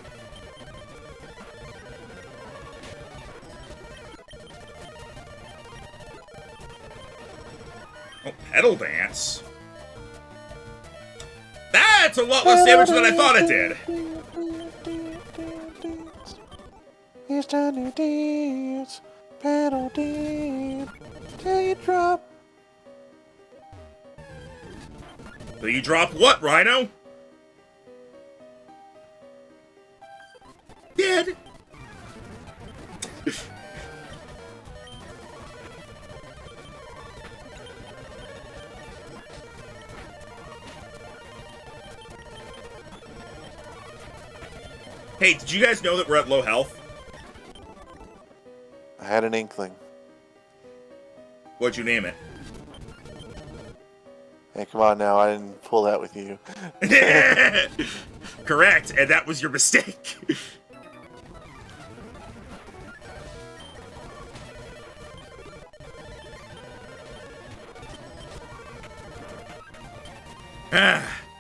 Oh, Petal Dance? That's a lot less damage than I thought it did. It's time to dance, pedal dance, till you drop. So you drop what, Rhino? Dead. Hey, did you guys know that we're at low health? I had an inkling. What'd you name it? Hey, come on now, I didn't pull that with you. Correct, and that was your mistake.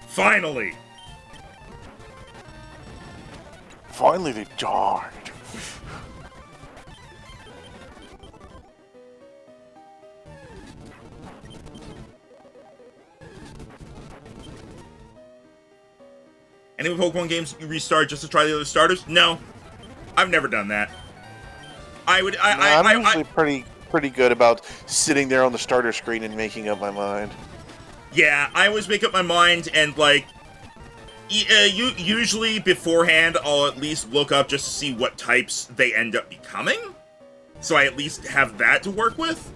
Finally. Finally, they died. Any Pokemon games you restart just to try the other starters? No, I've never done that. I'm usually pretty good about sitting there on the starter screen and making up my mind. Yeah, I always make up my mind, and like, usually beforehand, I'll at least look up just to see what types they end up becoming, so I at least have that to work with.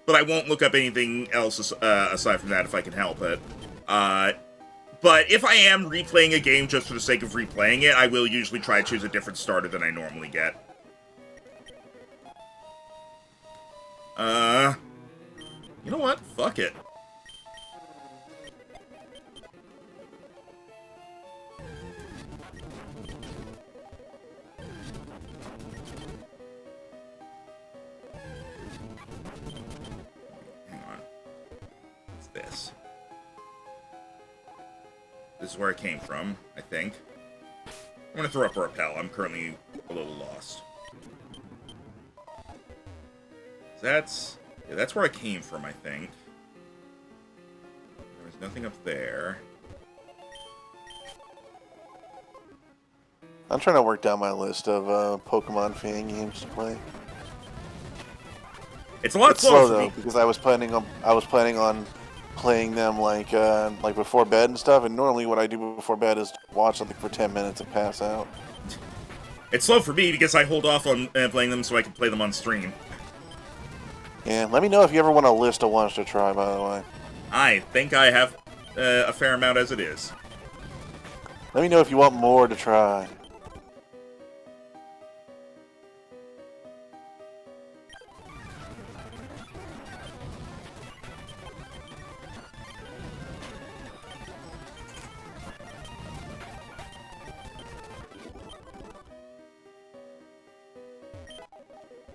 But I won't look up anything else aside from that if I can help it. But if I am replaying a game just for the sake of replaying it, I will usually try to choose a different starter than I normally get. You know what? Fuck it. Hang on. What's this? This is where I came from, I think. I'm gonna throw up a repel. I'm currently a little lost. That's where I came from, I think. There was nothing up there. I'm trying to work down my list of Pokemon fan games to play. It's a lot slower for though, me. because I was planning on playing them like before bed and stuff. And normally, what I do before bed is watch something for 10 minutes and pass out. It's slow for me because I hold off on playing them so I can play them on stream. Yeah, let me know if you ever want a list of ones to try. By the way, I think I have a fair amount as it is. let me know if you want more to try.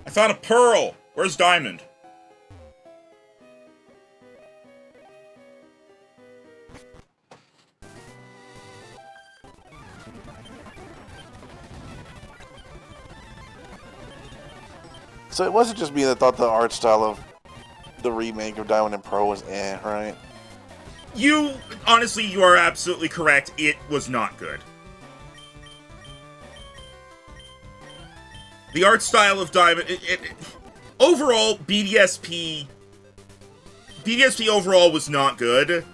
I found a pearl! Where's Diamond? So it wasn't just me that thought the art style of the remake of Diamond and Pearl was right? Honestly, you are absolutely correct. It was not good. The art style of Diamond, overall, BDSP overall was not good.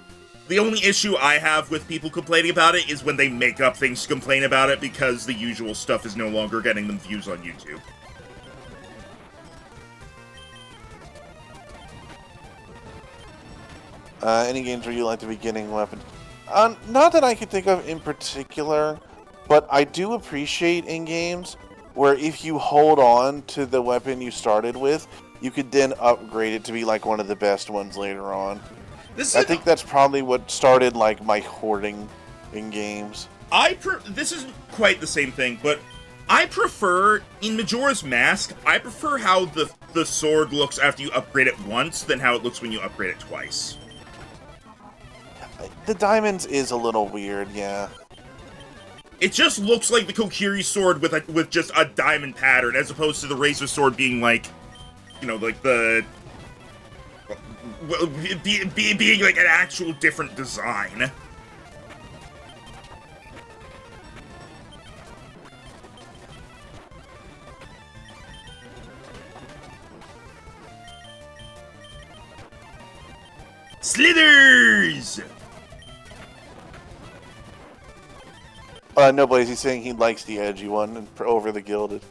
The only issue I have with people complaining about it is when they make up things to complain about it because the usual stuff is no longer getting them views on YouTube. Any games where you like the beginning weapon? Not that I can think of in particular, but I do appreciate in games where if you hold on to the weapon you started with, you could then upgrade it to be like one of the best ones later on. I think that's probably what started like my hoarding in games. This isn't quite the same thing, but I prefer, in Majora's Mask, I prefer how the sword looks after you upgrade it once than how it looks when you upgrade it twice. The diamonds is a little weird, yeah. It just looks like the Kokiri sword with just a diamond pattern, as opposed to the Razor sword being like, you know, like the... being like an actual different design. Slithers! No, Blaze, he's saying he likes the edgy one over the gilded.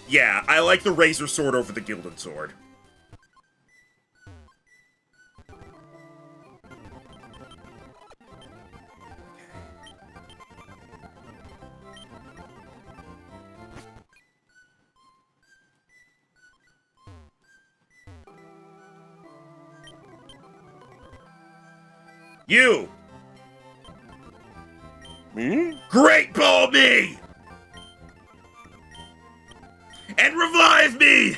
Yeah, I like the Razor sword over the gilded sword. You! Me? Great Ball me! And revive me!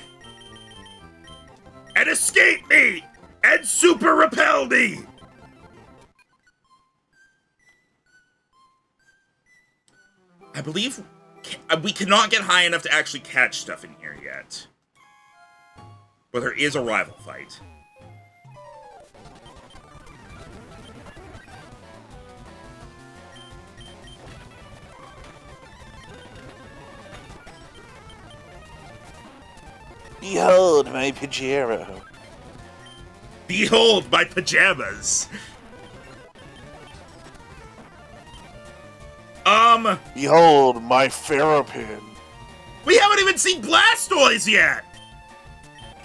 And escape me! And super repel me! I believe we cannot get high enough to actually catch stuff in here yet. But there is a rival fight. Behold my pajero. Behold my pajamas. Behold my Ferropin. We haven't even seen Blastoise yet.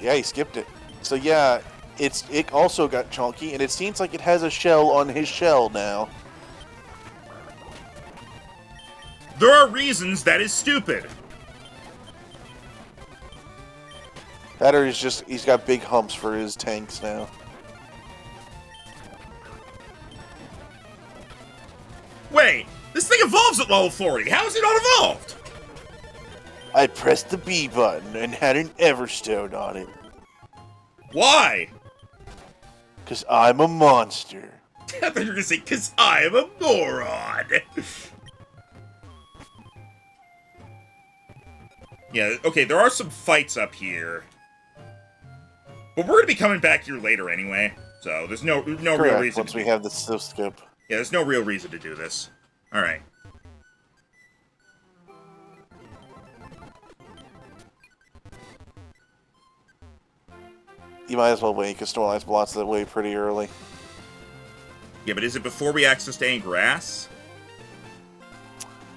Yeah, he skipped it. So yeah, it also got chunky, and it seems like it has a shell on his shell now. There are reasons that is stupid. That or he's got big humps for his tanks now. Wait, this thing evolves at level 40. How is it not evolved? I pressed the B button and had an Everstone on it. Why? Because I'm a monster. I thought you were going to say, because I am a moron. Yeah, okay, there are some fights up here. But we're going to be coming back here later anyway, so there's no real reason. Once we have the skip. Yeah, there's no real reason to do this. Alright. You might as well wait, because Snorlax blocks that way pretty early. Yeah, but is it before we access staying grass?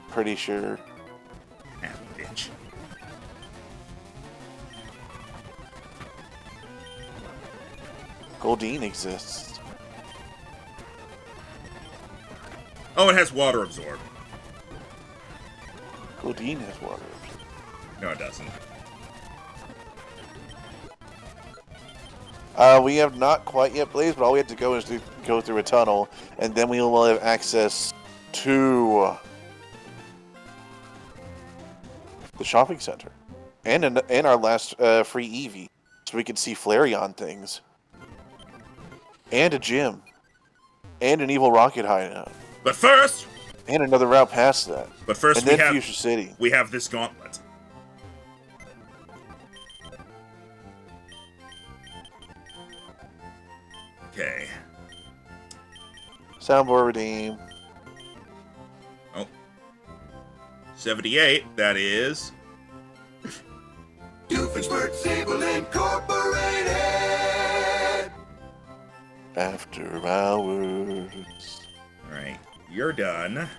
Pretty sure. Ah, bitch. Goldeen exists. Oh, it has water absorb. Goldeen has water. No, it doesn't. We have not quite yet blazed, but all we have to go is to go through a tunnel, and then we will have access to the shopping center, and our last free Eevee, so we can see Flareon things, and a gym, and an evil rocket hideout. But first, and another route past that. But first, and then Fuchsia City. We have this gauntlet. Okay. Soundboard redeem. Oh. 78, that is. 2 for Doofenshmirtz Incorporated. After hours. Alright, you're done.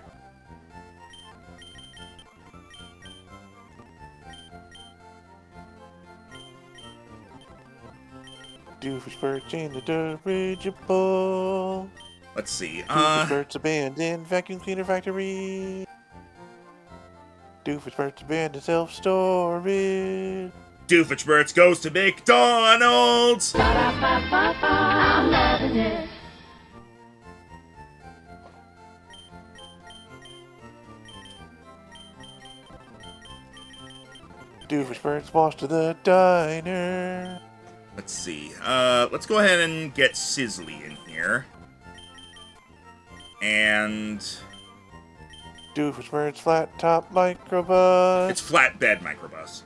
Doofenshmirtz in the dirigible. Let's see. Doofenshmirtz abandoned vacuum cleaner factory. Doofenshmirtz abandoned self-storage. Doofenshmirtz goes to McDonald's! I'm loving it. Doofenshmirtz walks to the diner. Let's see. Let's go ahead and get Sizzly in here. And... Doofenshmirtz flat top microbus. it's Flatbed Microbus.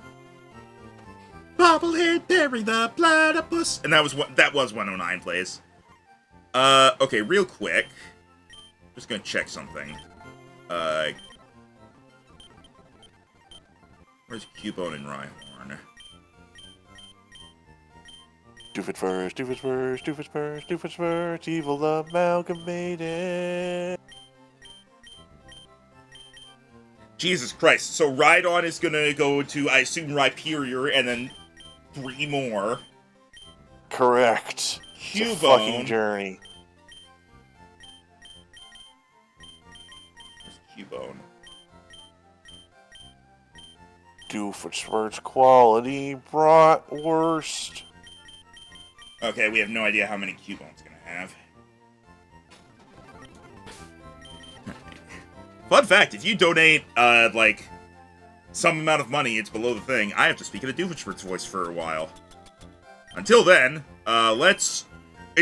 Bobblehead Perry the Platypus! And that was 109 plays. Okay, real quick. Just gonna check something. Where's Cubone and Rhyhorn? Doofenshmirtz, evil amalgamated. Jesus Christ. So Rhydon is gonna go to, I assume, Rhyperior, and then 3 more. Correct. It's a Cubone. fucking journey. Where's Cubone? Doofenshmirtz quality bratwurst. Okay, we have no idea how many Cubone's gonna have. Fun fact, if you donate, like, some amount of money, it's below the thing, I have to speak in a Doofenshmirtz voice for a while. Until then, it's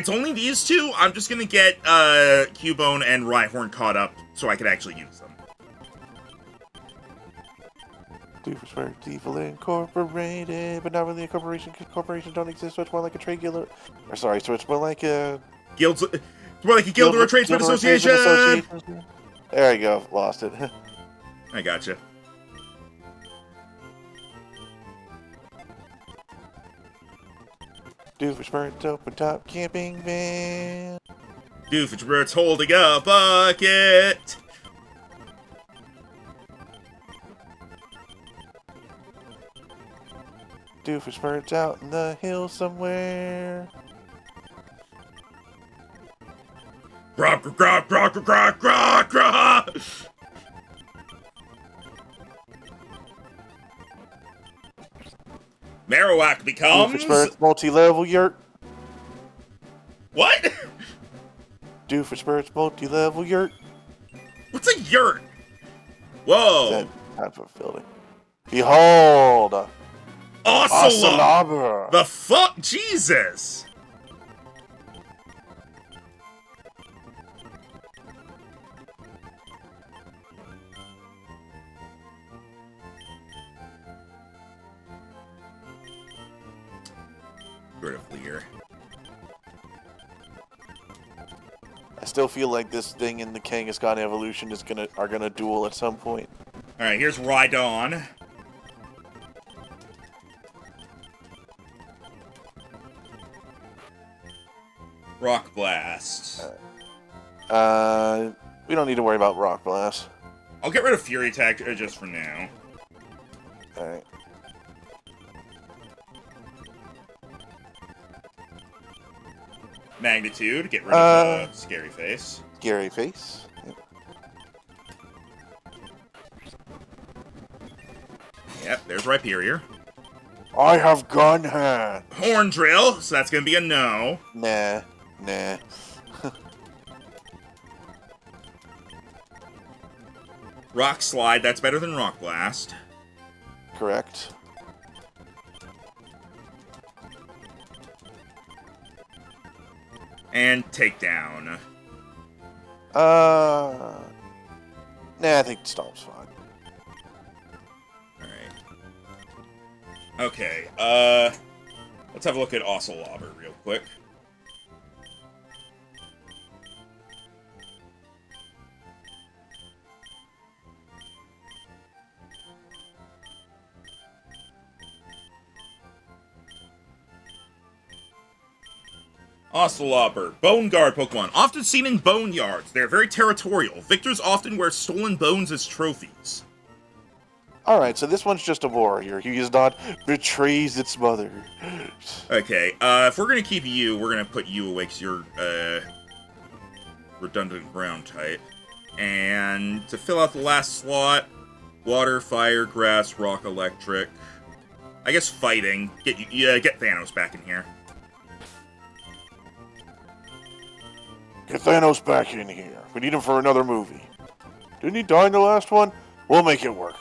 only these two. I'm just gonna get, Cubone and Rhyhorn caught up so I can actually use them. Doofenshmirtz Evil Incorporated, but not really a corporation because corporations don't exist, so it's more like a trade guild. Or sorry, so it's more like a It's more like a guild or a tradesman Guild or a association! association. There you go, lost it. I gotcha. Doofenshmirtz open top camping van. Doofenshmirtz holding a bucket! Doofenshmirtz out in the hills somewhere. Grok, grok, grok, grok, grok, grok! Marowak becomes... Doofenshmirtz multi-level yurt. What? Doofenshmirtz multi-level yurt. What's a yurt? Whoa. That type of building. Behold! Ocelot! Ocelot! The fuck? Jesus! Rid of Lear. I still feel like this thing in the Kangaskhan evolution are gonna duel at some point. Alright, here's Rhydon. Rock Blast. We don't need to worry about Rock Blast. I'll get rid of Fury Attack just for now. Alright. Magnitude, get rid of Scary Face. Scary Face. Yep. Yep, there's Rhyperior. I have gun hand. Horn Drill, so that's gonna be a no. Nah. Rock Slide, that's better than Rock Blast. Correct. And Takedown. Nah, I think Stomp's fine. Alright. Okay, let's have a look at Ocelobber real quick. Ocelotber, Bone Guard Pokemon, often seen in boneyards. They're very territorial. Victors often wear stolen bones as trophies. Alright, so this one's just a warrior. He is not betrays its mother. Okay, if we're gonna keep you, we're gonna put you away because you're, redundant ground type. And to fill out the last slot, water, fire, grass, rock, electric. I guess fighting. Get Thanos back in here. Get Thanos back in here. We need him for another movie. Didn't he die in the last one? We'll make it work.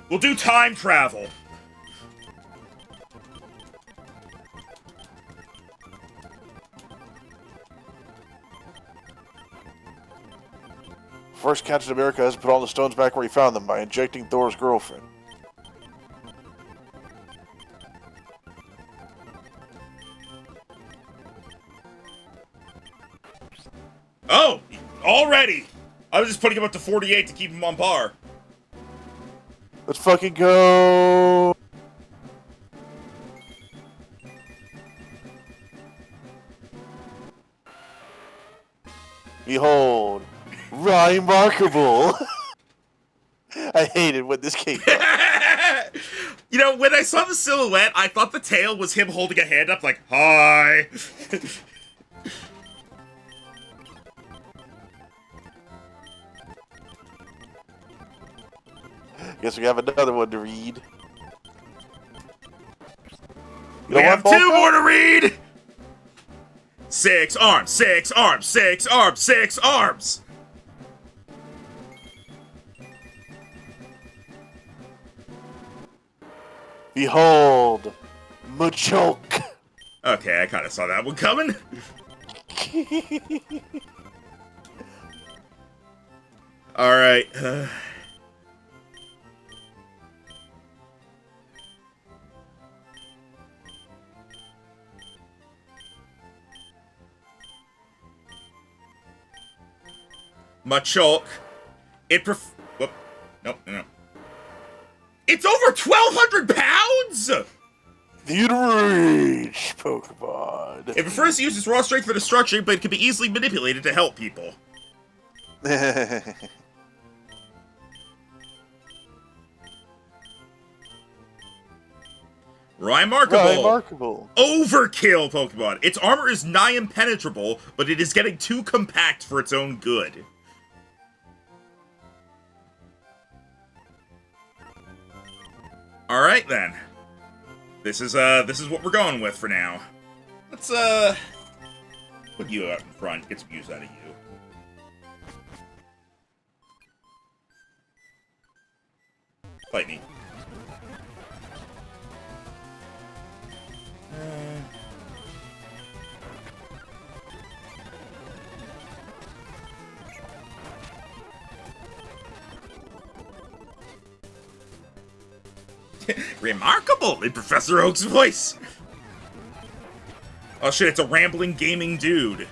We'll do time travel. First, Captain America has put all the stones back where he found them by injecting Thor's girlfriend. Oh! Already! I was just putting him up to 48 to keep him on par. Let's fucking go! Behold, Remarkable. I hated when this came up. You know, when I saw the silhouette, I thought the tail was him holding a hand up like, hi. Guess we have another one to read. We have two more to read! 6 arms, 6 arms, 6 arms, 6 arms! Behold, Machoke. Okay, I kind of saw that one coming. Alright. Machoke. Whoop. Nope, no. It's over 1,200 pounds! The enraged Pokemon. It prefers to use its raw strength for destruction, but it can be easily manipulated to help people. Remarkable. Overkill Pokemon. Its armor is nigh impenetrable, but it is getting too compact for its own good. Alright then. This is what we're going with for now. Let's put you out in front, get some use out of you. Fight me. Remarkable in Professor Oak's voice. Oh shit, it's a rambling gaming dude.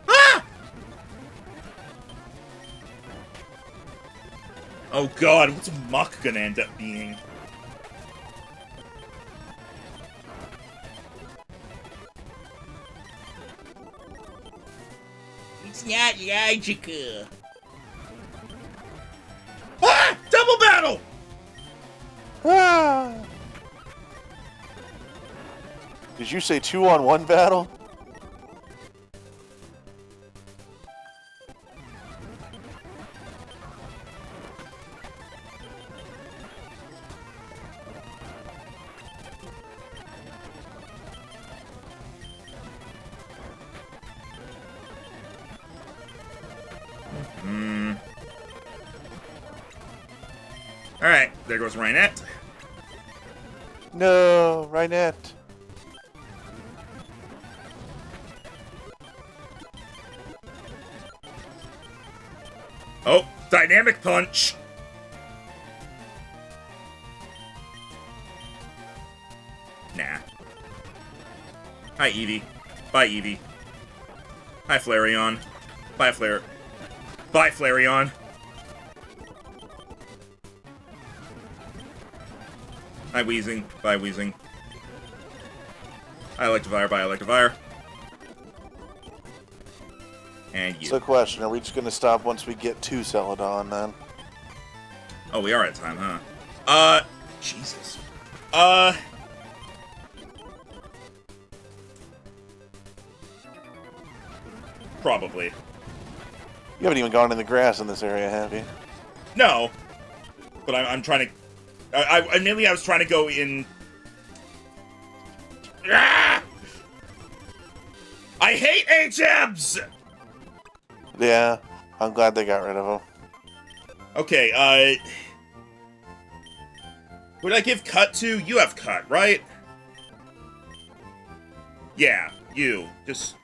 Ah! Oh god, what's Muck gonna end up being? It's not logical. Ah! Double battle! Ah. Did you say 2-on-1 battle? Alright, there goes Rhinette. No, Rhinette. Oh, dynamic punch. Nah. Hi, Eevee. Bye, Eevee. Hi, Flareon. Bye, Flare. Bye, Flareon. Hi, Weezing. Bye, Weezing. I Electivire. Bye, Electivire. And you. So, question: are we just gonna stop once we get to Celadon, then? Oh, we are at time, huh? Jesus. Probably. You haven't even gone in the grass in this area, have you? No. But I'm trying to... Mainly I was trying to go in... Ah! I hate HMs! Yeah, I'm glad they got rid of them. Okay, who did I give cut to? You have cut, right? Yeah, you. Just...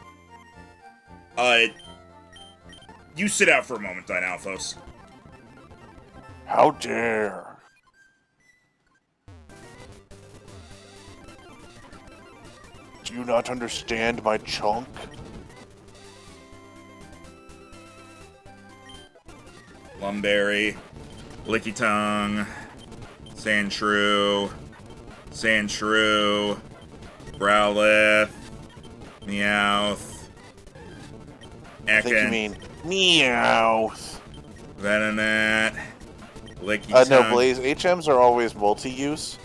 You sit out for a moment, Dinalphos. How dare! Do you not understand my chunk? Lumberry, Licky Tongue, Sandshrew, Growlithe, Meowth, I think you Ekans, mean Meowth. Venonat, Licky Tongue. No, Blaze, HMs are always multi-use,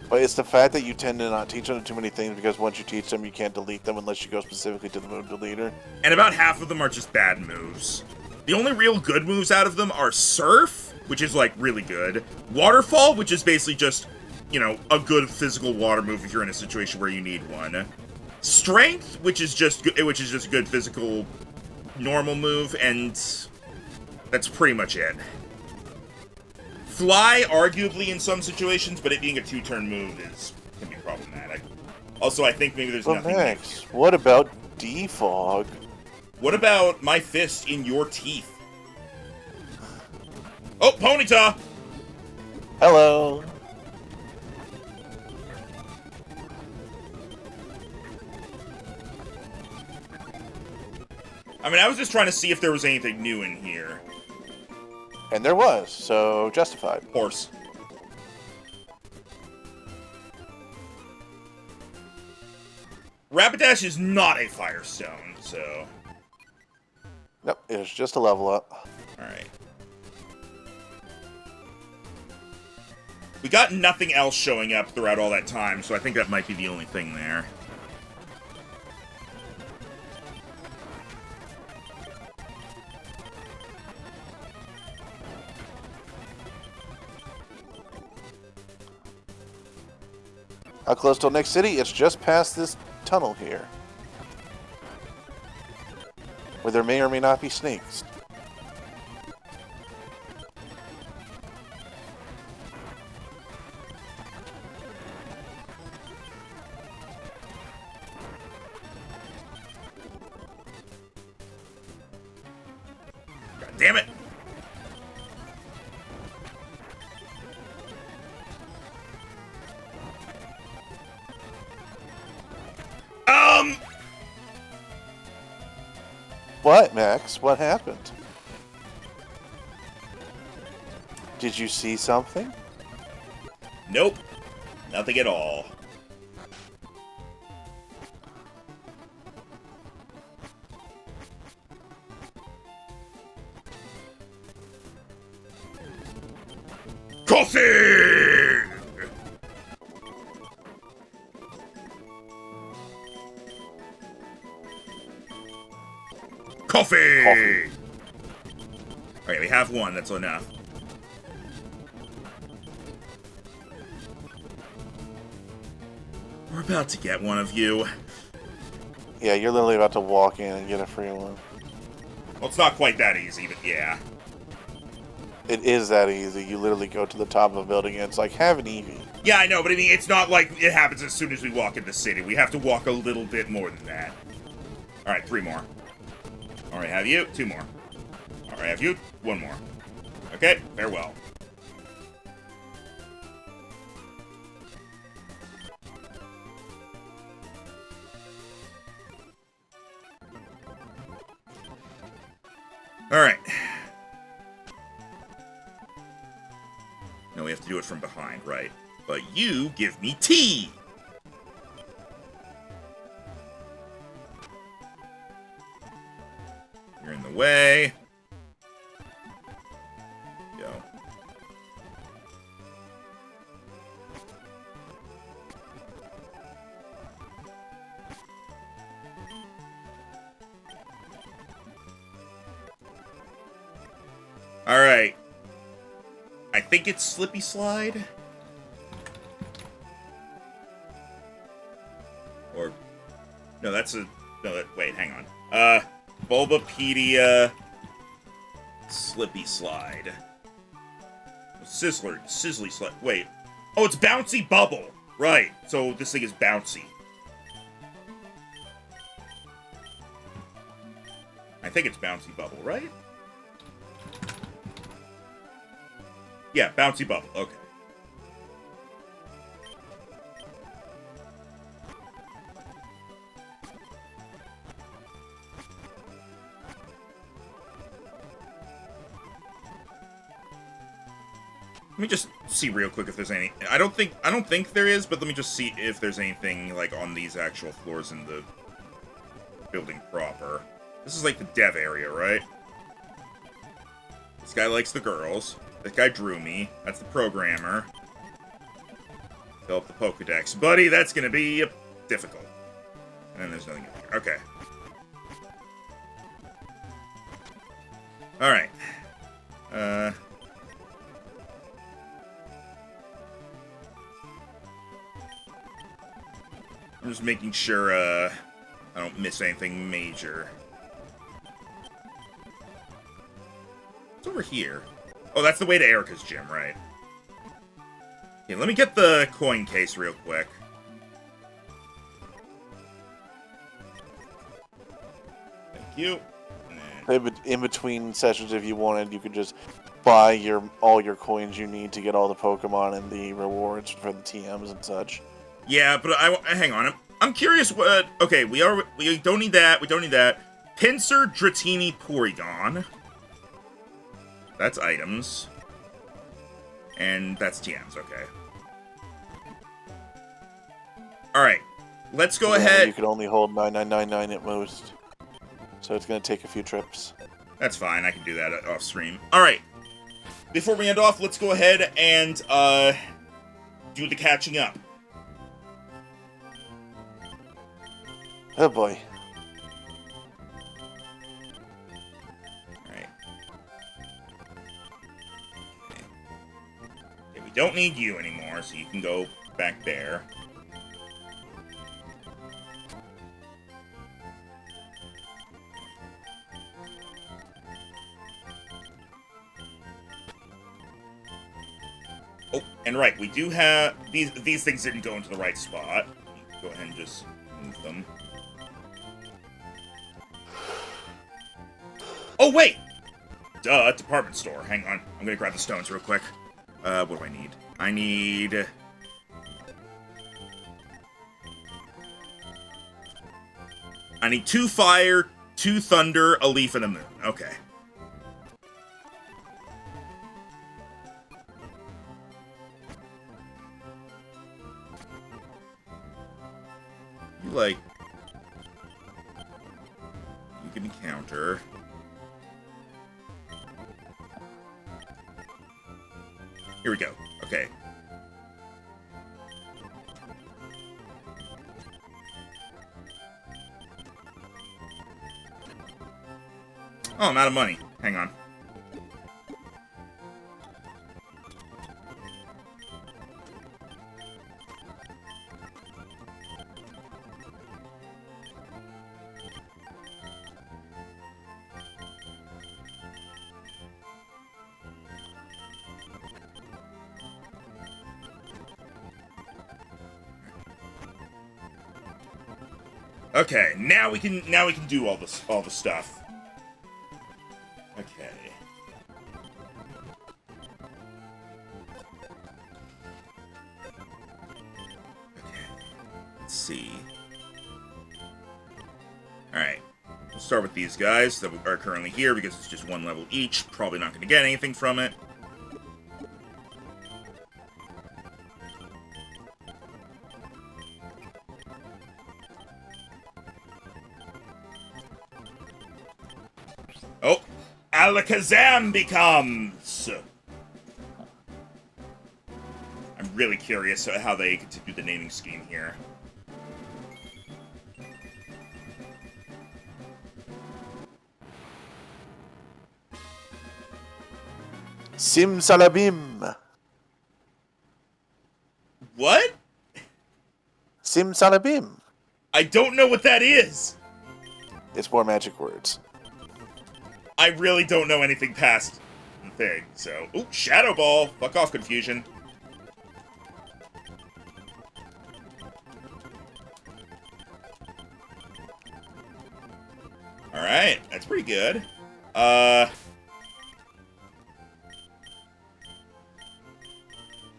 but it's the fact that you tend to not teach them too many things because once you teach them, you can't delete them unless you go specifically to the move deleter. And about half of them are just bad moves. The only real good moves out of them are Surf, which is, like, really good. Waterfall, which is basically just, you know, a good physical water move if you're in a situation where you need one. Strength, which is just a good physical normal move, and that's pretty much it. Fly, arguably in some situations, but it being a 2-turn move can be problematic. Also, I think maybe there's nothing... Max, what about Defog? What about my fist in your teeth? Oh, Ponyta! Hello. I mean, I was just trying to see if there was anything new in here. And there was, so justified. Horse. Rapidash is not a Firestone, so... Nope, it was just a level up. Alright. We got nothing else showing up throughout all that time, so I think that might be the only thing there. How close till next city? It's just past this tunnel here. Where there may or may not be snakes. God damn it! What, Max? What happened? Did you see something? Nope. Nothing at all. Coffee! Coffee! Okay, we have one. That's enough. We're about to get one of you. Yeah, you're literally about to walk in and get a free one. Well, it's not quite that easy, but yeah. It is that easy. You literally go to the top of a building and it's like, have an Eevee. Yeah, I know, but I mean, it's not like it happens as soon as we walk in the city. We have to walk a little bit more than that. Alright, 3 more. Alright, have you? 2 more. Alright, have you? 1 more. Okay, farewell. Alright. No, we have to do it from behind, right? But you give me tea! You're in the way. Go. Alright. I think it's Slippy Slide. Or... No, that's a... No, wait, hang on. Bulbapedia... Slippy Slide. Sizzly Slide. Wait. Oh, it's Bouncy Bubble! Right, so this thing is bouncy. I think it's Bouncy Bubble, right? Yeah, Bouncy Bubble, okay. Let me just see real quick if there's any... I don't think there is, but let me just see if there's anything, like, on these actual floors in the building proper. This is, like, the dev area, right? This guy likes the girls. This guy drew me. That's the programmer. Fill up the Pokedex. Buddy, that's gonna be difficult. And then there's nothing in here. Okay. Alright. I'm just making sure, I don't miss anything major. It's over here. Oh, that's the way to Erica's gym, right? Okay, let me get the coin case real quick. Thank you. And then... In between sessions, if you wanted, you could just buy all your coins you need to get all the Pokemon and the rewards for the TMs and such. Yeah, but hang on. I'm curious what... Okay, we don't need that. We don't need that. Pinsir, Dratini, Porygon. That's items. And that's TMs, okay. Alright. Let's go ahead. You can only hold 9999 at most. So it's going to take a few trips. That's fine. I can do that off stream. Alright. Before we end off, let's go ahead and do the catching up. Oh boy. Alright. Okay, we don't need you anymore, so you can go back there. Oh, and right, we do have... These things didn't go into the right spot. Go ahead and just move them. Oh, wait! Duh, department store. Hang on. I'm gonna grab the stones real quick. What do I need? I need... I need 2 fire, 2 thunder, a leaf, and a moon. Okay. You, like... You can encounter... Here we go. Okay. Oh, I'm out of money. Hang on. Okay, now we can do all the stuff. Okay. Let's see. Alright. We'll start with these guys that are currently here because it's just 1 level each. Probably not going to get anything from it. Alakazam becomes. I'm really curious how they continue the naming scheme here. Simsalabim. What? Simsalabim. I don't know what that is. It's more magic words. I really don't know anything past the thing, so... Ooh, Shadow Ball! Fuck off, Confusion. Alright, that's pretty good.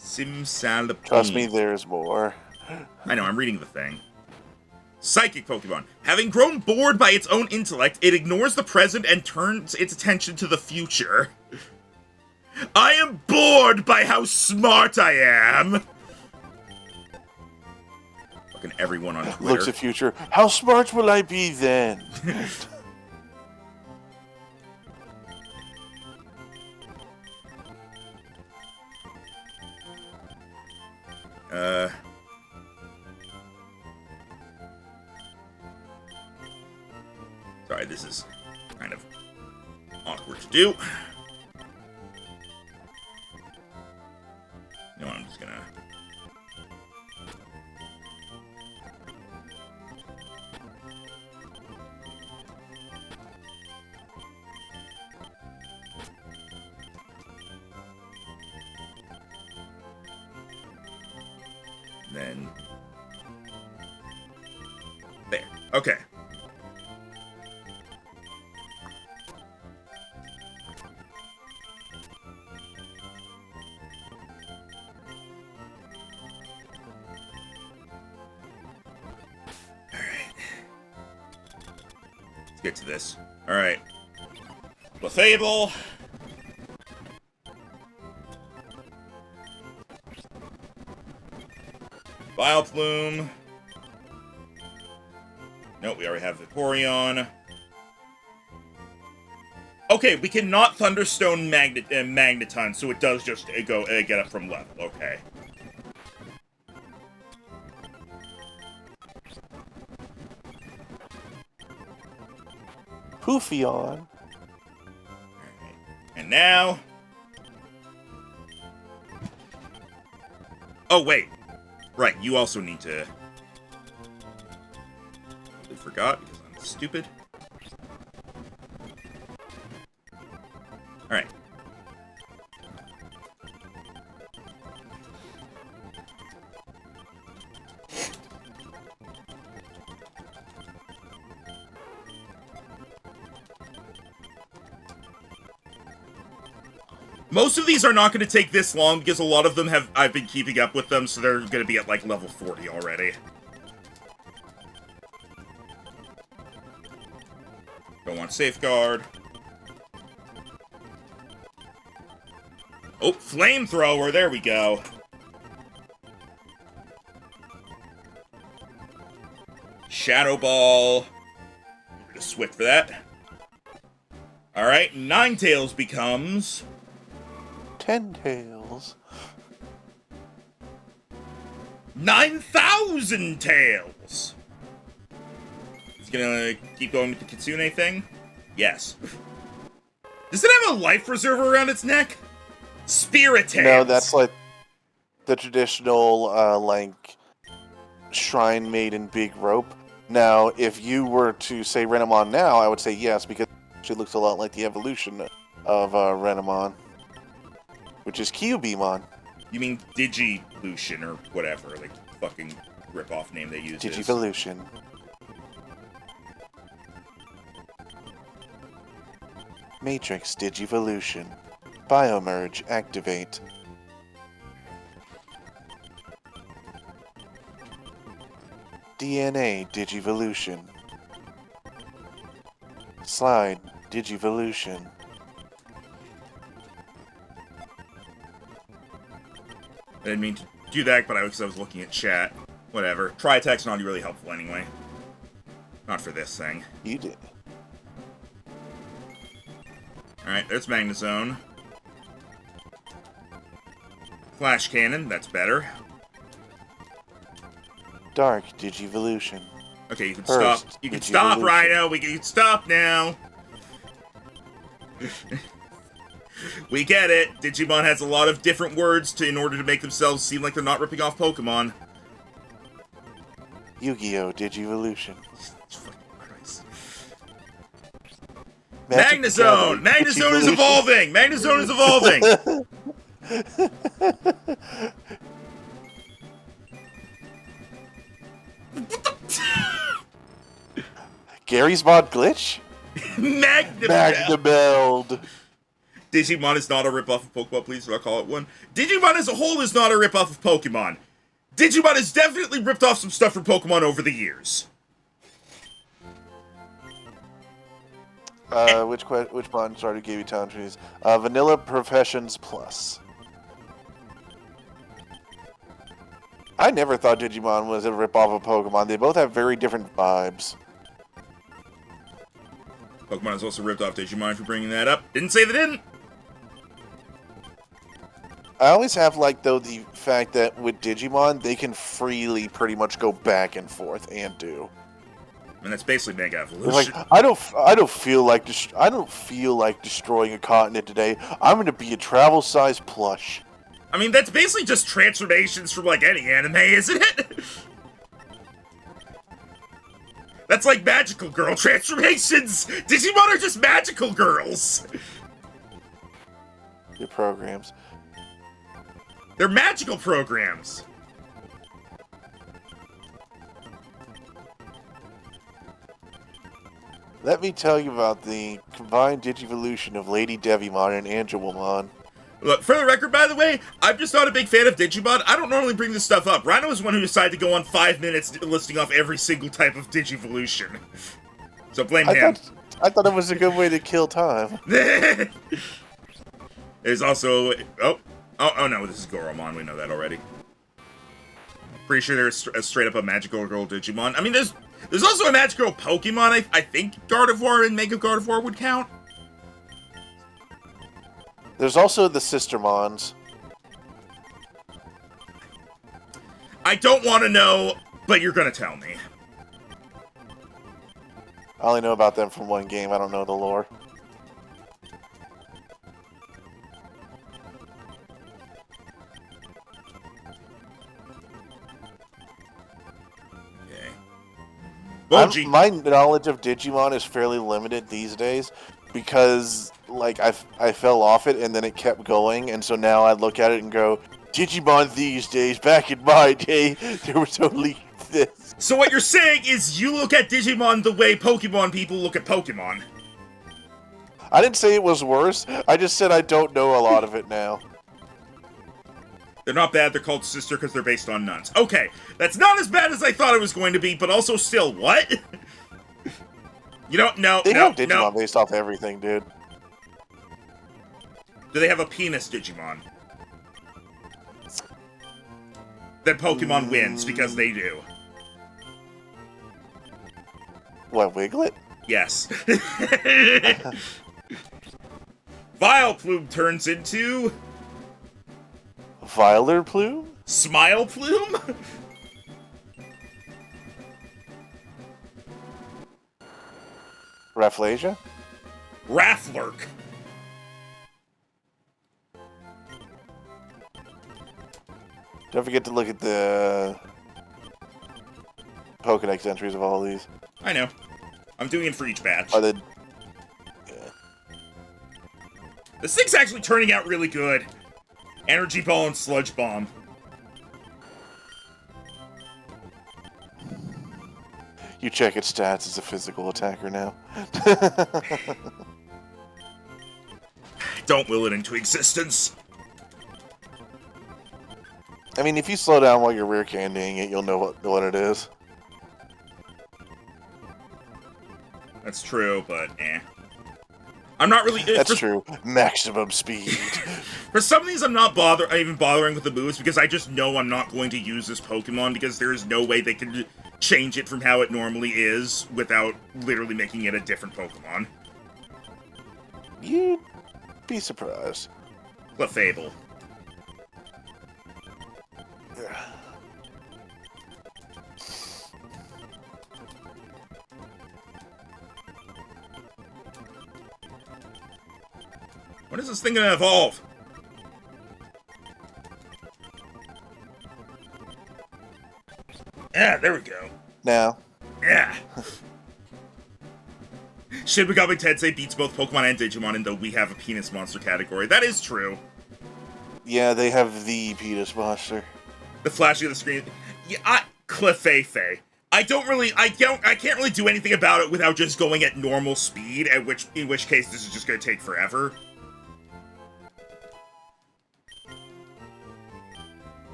Simsalabim. Trust me, there's more. I know, I'm reading the thing. Psychic Pokemon. Having grown bored by its own intellect, it ignores the present and turns its attention to the future. I am bored by how smart I am! Fucking everyone on Twitter. Looks at future. How smart will I be then? Sorry, this is kind of awkward to do. You know what, I'm just gonna... Then... There. Okay. Let's get to this. Alright. Clefable. Vileplume. Nope, we already have Vaporeon. Okay, we cannot Thunderstone Magneton, so it does just go get up from level. Okay. Poofeon. And now... Oh, wait. Right, you also need to... I forgot, because I'm stupid. Alright. Most of these are not going to take this long, because a lot of them I've been keeping up with them, so they're going to be at, like, level 40 already. Don't want Safeguard. Oh, Flamethrower, there we go. Shadow Ball. Just switch for that. Alright, Ninetales becomes... 10-tails. 9,000 tails! It's gonna keep going with the Kitsune thing? Yes. Does it have a life reserve around its neck? Spirit Tails! No, that's like the traditional, like, Shrine Maiden big rope. Now, if you were to say Renamon now, I would say yes, because it actually looks a lot like the evolution of Renamon. Which is Kyubeemon. You mean Digivolution or whatever, like fucking rip-off name they use. Digivolution. Matrix Digivolution. Biomerge activate. DNA Digivolution. Slide Digivolution. I didn't mean to do that, but because I was looking at chat. Whatever. Tri-Attack's not really helpful Not for this thing. You did. Alright, there's Magnezone. Flash Cannon, that's better. Dark Digivolution. Okay, you can First, stop. You can stop, Digivolution. Rhino. We can stop now. We get it. Digimon has a lot of different words in order to make themselves seem like they're not ripping off Pokemon. Yu-Gi-Oh! Digivolution. Fucking Christ. Magic Magnezone! Gathering Magnezone is Digivolution. evolving! Magnezone is evolving! Gary's Mod Glitch? Magnabeld. Digimon is not a ripoff of Pokemon, please do not call it one. Digimon as a whole is not a ripoff of Pokemon. Digimon has definitely ripped off some stuff from Pokemon over the years. Which one started gave you town trees? Vanilla Professions Plus. I never thought Digimon was a ripoff of Pokemon. They both have very different vibes. Pokemon has also ripped off Digimon for bringing that up. Didn't say they didn't. I always have liked, though, the fact that with Digimon, they can freely pretty much go back and forth and do. And that's basically Mega They're Evolution. like, I don't feel like destroying a continent today. I'm going to be a travel-sized plush. I mean, that's basically just transformations from, like, any anime, isn't it? That's like magical girl transformations! Digimon are just magical girls! Your programs. They're magical programs! Let me tell you about the combined Digivolution of Lady Devimon and Angelwomon. Look, for the record, by the way, I'm just not a big fan of Digimon. I don't normally bring this stuff up. Rhino is one who decided to go on 5 minutes listing off every single type of Digivolution. So blame him. I thought it was a good way to kill time. There's also... Oh no, this is Goromon. We know that already. Pretty sure there's straight up a magical girl Digimon. I mean, there's also a magical Pokemon. I think Gardevoir and Mega Gardevoir would count. There's also the Sistermons. I don't want to know, but you're gonna tell me. I only know about them from one game. I don't know the lore. Okay. Boji. My knowledge of Digimon is fairly limited these days because, like, I fell off it and then it kept going, and so now I look at it and go, Digimon these days, back in my day, there was only this. So what you're saying is you look at Digimon the way Pokemon people look at Pokemon. I didn't say it was worse, I just said I don't know a lot of it now. They're not bad, they're called sister because they're based on nuns. Okay, that's not as bad as I thought it was going to be, but also still, what? You don't know. They No, have Digimon no. based off everything, dude. Do they have a penis Digimon? Then Pokemon wins because they do. What, Wiglet? Yes. Vileplume turns into... Violer Plume? Smile Plume? Rafflesia? Rafflurk. Don't forget to look at the Pokedex entries of all these. I know. I'm doing it for each batch. Are they... This thing's actually turning out really good. Energy Ball and Sludge Bomb. You check its stats as a physical attacker now. Don't will it into existence. I mean, if you slow down while you're rear candying it, you'll know what it is. That's true, but eh. I'm not really... That's true. Maximum speed. For some of these, I'm not even bothering with the moves because I just know I'm not going to use this Pokemon because there is no way they can change it from how it normally is without literally making it a different Pokemon. be surprised. Clefable. When is this thing gonna evolve? Yeah, there we go. Now. Yeah. Shin Megami Tensei beats both Pokemon and Digimon in the We Have a Penis Monster category. That is true. Yeah, they have the penis monster. The flashing of the screen. Yeah, Clefairy. I can't really do anything about it without just going at normal speed, in which case this is just gonna take forever.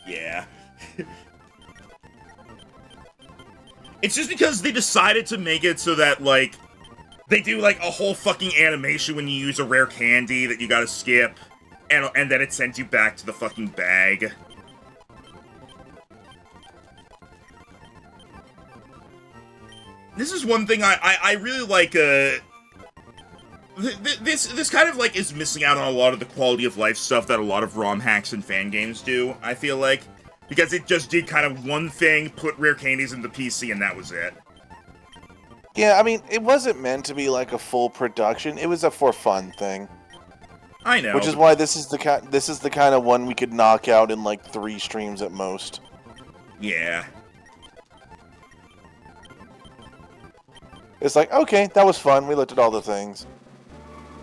Yeah. It's just because they decided to make it so that, like, they do, like, a whole fucking animation when you use a rare candy that you gotta skip, and then it sends you back to the fucking bag. This is one thing I really like, this kind of, like, is missing out on a lot of the quality of life stuff that a lot of ROM hacks and fan games do, I feel like. Because it just did kind of one thing, put rare candies in the PC, and that was it. Yeah, I mean, it wasn't meant to be like a full production. It was a for fun thing. I know. Which is why this is the kind of one we could knock out in like 3 streams at most. Yeah. It's like, okay, that was fun. We looked at all the things.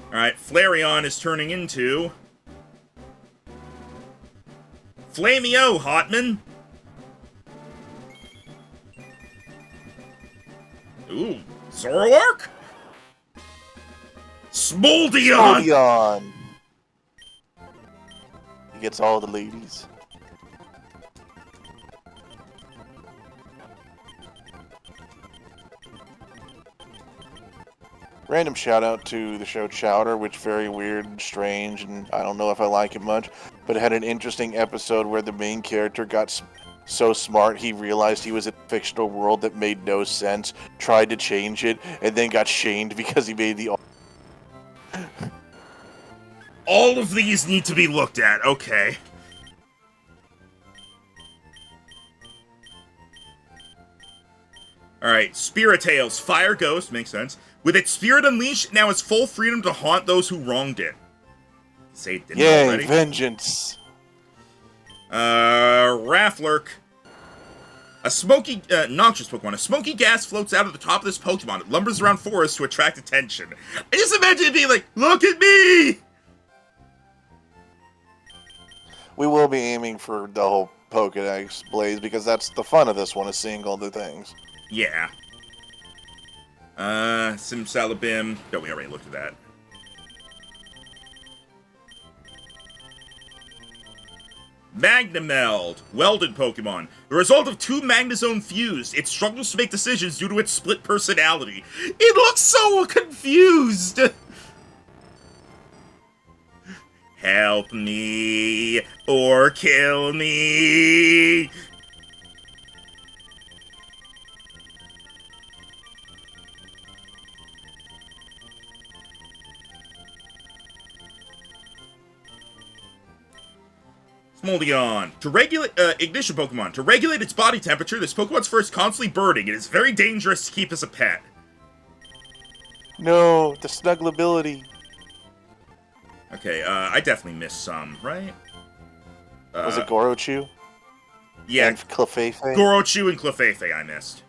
Alright, Flareon is turning into... Flameo, Hotman! Ooh, Zoroark? Smoldeon! Smoldeon! He gets all the ladies. Random shout out to the show Chowder, which very weird and strange, and I don't know if I like it much, but it had an interesting episode where the main character got so smart he realized he was in a fictional world that made no sense, tried to change it, and then got shamed because he made the... All of these need to be looked at, okay. Alright, Spiritails, Fire Ghost, makes sense. With its spirit unleashed, now has full freedom to haunt those who wronged it. Say it didn't already. Yay, vengeance! Rafflerk. A smoky, noxious Pokemon. A smoky gas floats out of the top of this Pokemon. It lumbers around forests to attract attention. I just imagine it being like, look at me! We will be aiming for the whole Pokedex Blaze, because that's the fun of this one, is seeing all the things. Yeah. Simsalabim. No, we already looked at that. Magnameld, welded Pokemon. The result of 2 Magnezone fused. It struggles to make decisions due to its split personality. It looks so confused! Help me, or kill me! Smoldeon. To regulate, Ignition Pokemon. To regulate its body temperature, this Pokemon's fur is constantly burning. It is very dangerous to keep as a pet. No, the snuggleability. Okay, I definitely missed some, right? Was it Gorochu? Yeah, And Clefairy? Gorochu and Clefairy I missed.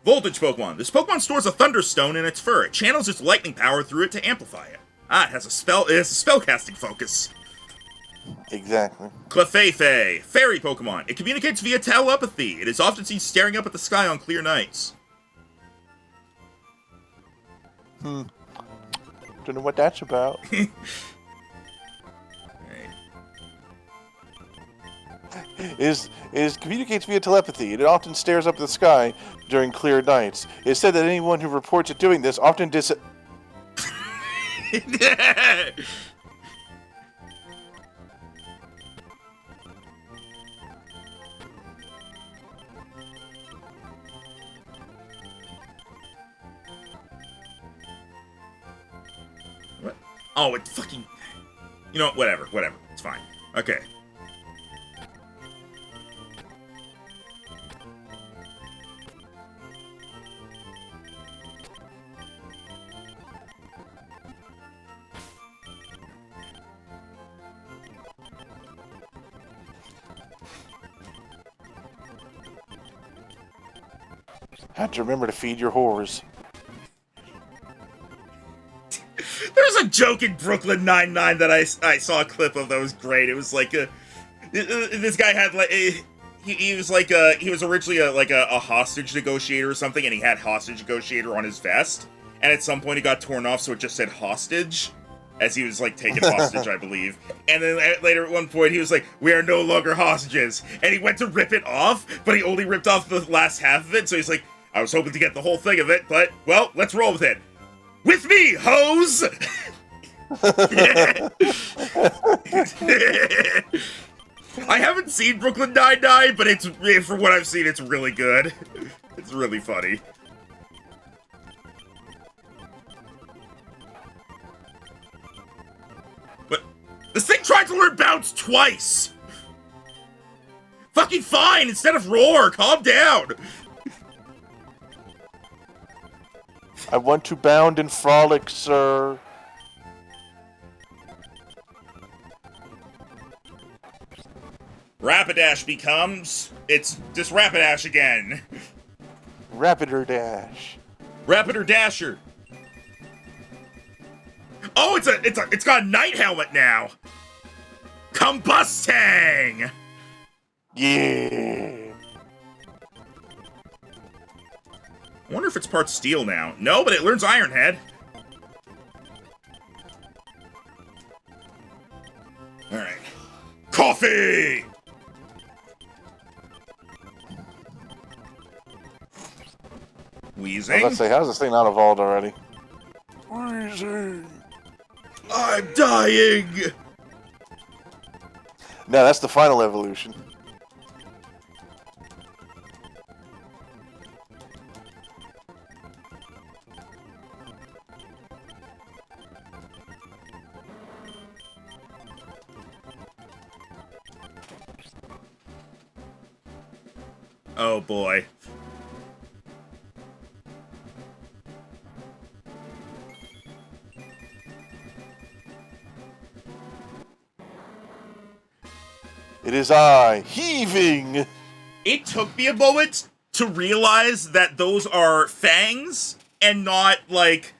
Voltage Pokemon. This Pokemon stores a Thunderstone in its fur. It channels its lightning power through it to amplify it. Ah, it has a spellcasting focus. Exactly. Clefairy. Fairy Pokemon. It communicates via telepathy. It is often seen staring up at the sky on clear nights. Don't know what that's about. is communicates via telepathy, and it often stares up at the sky during clear nights. It's said that anyone who reports it doing this often What? Oh, it's fucking... You know what? Whatever. It's fine. Okay. Have to remember to feed your whores. There's a joke in Brooklyn Nine-Nine that I saw a clip of that was great. It was like this guy had like he was like he was originally a hostage negotiator or something, and he had hostage negotiator on his vest, and at some point he got torn off so it just said hostage as he was like taken hostage, I believe. And then later at one point he was like, "We are no longer hostages," and he went to rip it off, but he only ripped off the last half of it. So he's like, "I was hoping to get the whole thing of it, but well, let's roll with it. With me, hoes!" I haven't seen Brooklyn Nine-Nine, but it's, from what I've seen, it's really good. It's really funny. But this thing tried to learn bounce twice! Fucking fine, instead of roar, calm down! I want to bound and frolic, sir. Rapidash becomes... It's just Rapidash again. Rapider Dash. Rapider Dasher. Oh, it's got a night helmet now. Combustang! Yeah. I wonder if it's part steel now. No, but it learns Iron Head. Alright. Coffee! Wheezing. I was about to say, how's this thing not evolved already? Wheezing. I'm dying! No, that's the final evolution. Oh boy. It is I, heaving! It took me a moment to realize that those are fangs and not, like,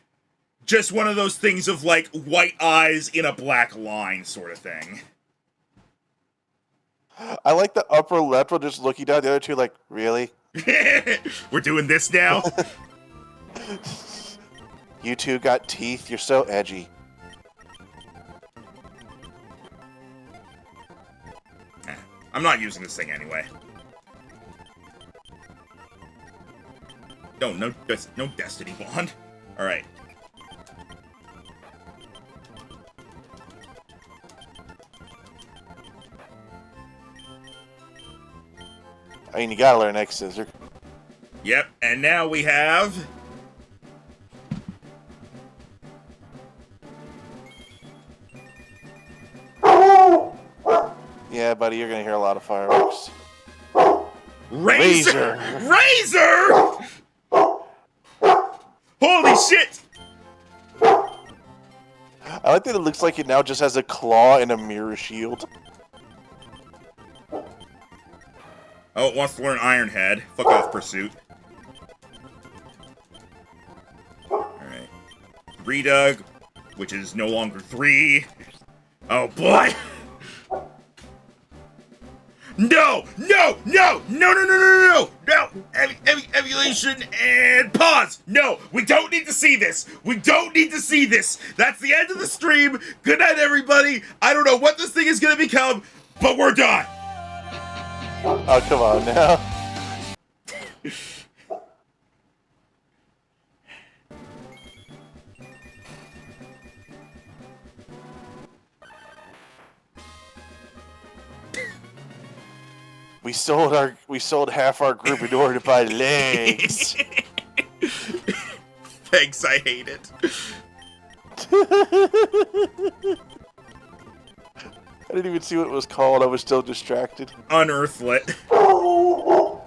just one of those things of, like, white eyes in a black line sort of thing. I like the upper left one just looking down the other two like, really? We're doing this now? You two got teeth, you're so edgy. I'm not using this thing anyway. No Destiny Bond. Alright. I mean, you gotta learn X Scissor. Yep, and now we have... Yeah, buddy, you're gonna hear a lot of fireworks. Razor! Razor! Holy shit! I like that it looks like it now just has a claw and a mirror shield. Oh, it wants to learn Iron Head. Fuck off, Pursuit. Alright. 3-Dug, which is no longer 3. Oh boy! No! Emulation and pause! No! We don't need to see this! That's the end of the stream! Good night, everybody! I don't know what this thing is gonna become, but we're done! Oh, come on now. We sold half our group in order to buy legs. Thanks, I hate it. I didn't even see what it was called. I was still distracted. Unearthlet. All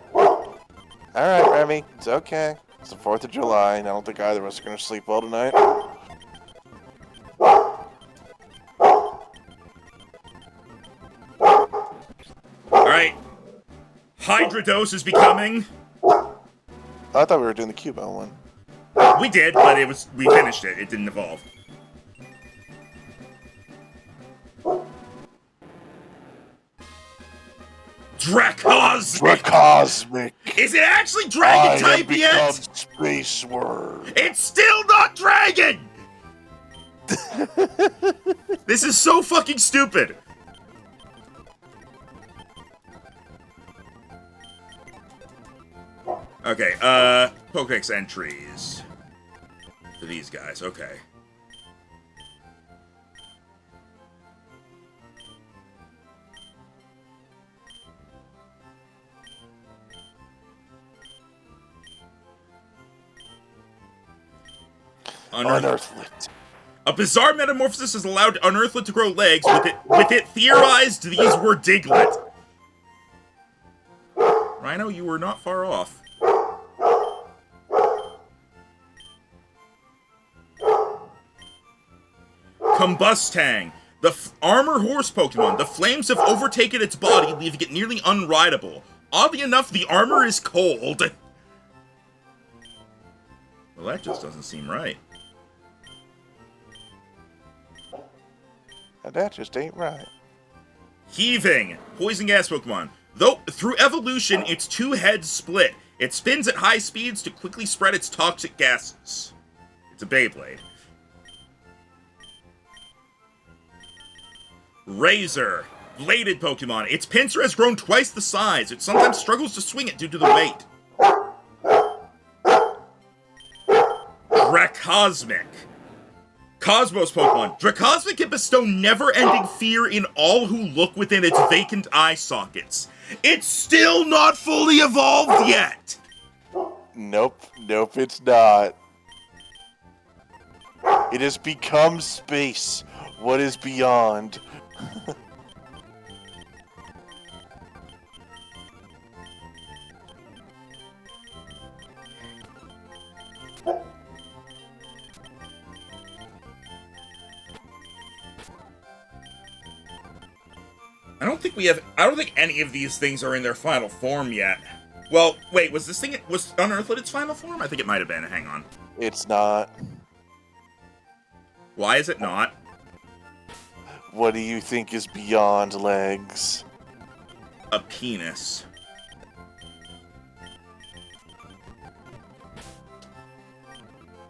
right, Remy. It's okay. It's the 4th of July, and I don't think either of us are going to sleep well tonight. Alright. Hydrodose is becoming. I thought we were doing the Cubone one. We did, but we finished it. It didn't evolve. Dracosmic! Is it actually dragon type I yet? have become Space Word. It's still not dragon! This is so fucking stupid. Okay, Pokedex entries. For these guys, okay. Unearthlet. A bizarre metamorphosis has allowed Unearthlet to grow legs, with it theorized these were Diglett. Rhino, you were not far off. Combustang. The armor horse Pokemon. The flames have overtaken its body, leaving it nearly unrideable. Oddly enough, the armor is cold. Well, that just doesn't seem right. Now that just ain't right. Heaving. Poison gas Pokemon. Though, through evolution, its two heads split. It spins at high speeds to quickly spread its toxic gases. It's a Beyblade. Razor. Bladed Pokemon. Its pincer has grown twice the size. It sometimes struggles to swing it due to the weight. Dracosmic. Cosmos Pokemon. Dracosmic can bestow never-ending fear in all who look within its vacant eye sockets. It's still not fully evolved yet! Nope, it's not. It has become space. What is beyond? I don't think any of these things are in their final form yet. Well, wait, was Unearthlet its final form? I think it might have been. Hang on. It's not. Why is it not? What do you think is beyond legs? A penis.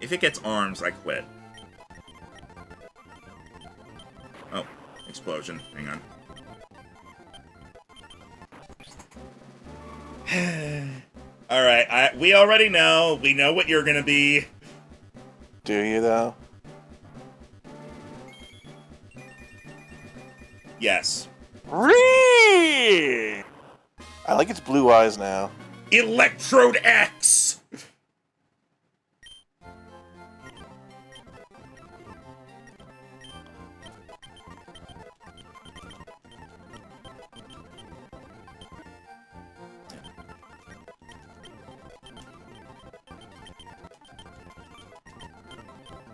If it gets arms, I quit. Oh, explosion. Hang on. Alright, we already know. We know what you're gonna be. Do you, though? Yes. I like its blue eyes now. Electrode X!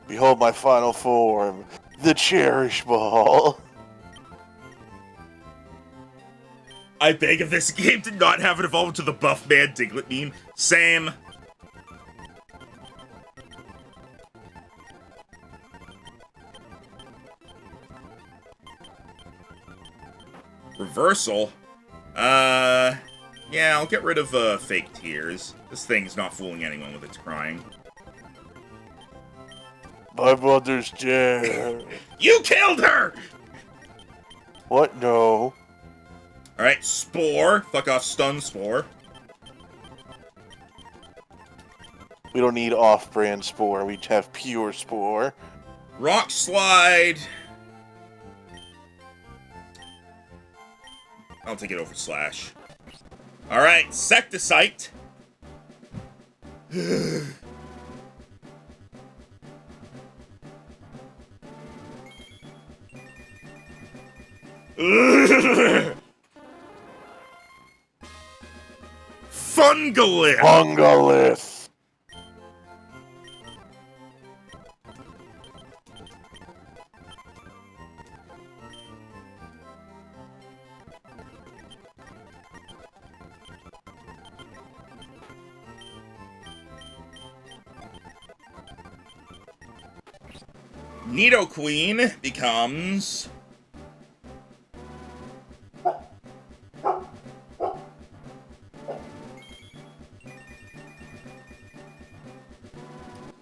Behold my final form, the Cherish Ball. I beg if this game did not have it evolve to the Buff Man Diglett meme. Same. Reversal? Yeah, I'll get rid of, fake tears. This thing's not fooling anyone with its crying. My mother's dead. You killed her! What? No. Alright, Spore. Fuck off, Stun Spore. We don't need off-brand Spore. We have pure Spore. Rock Slide. I'll take it over Slash. Alright, Secticite. Fungalith. Fungalith. Nidoqueen becomes...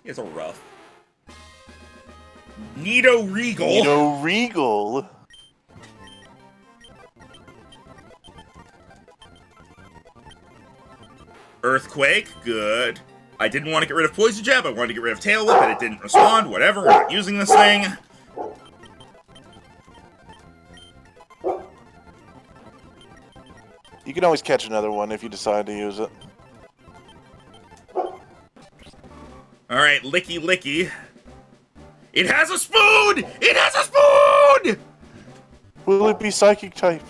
It's a rough. Nidoregal. Nidoregal. Earthquake, good. I didn't want to get rid of Poison Jab, I wanted to get rid of Tail Whip, and it didn't respond. Whatever, we're not using this thing. You can always catch another one if you decide to use it. Alright, Licky Licky. It has a spoon! It has a spoon! Will it be Psychic type?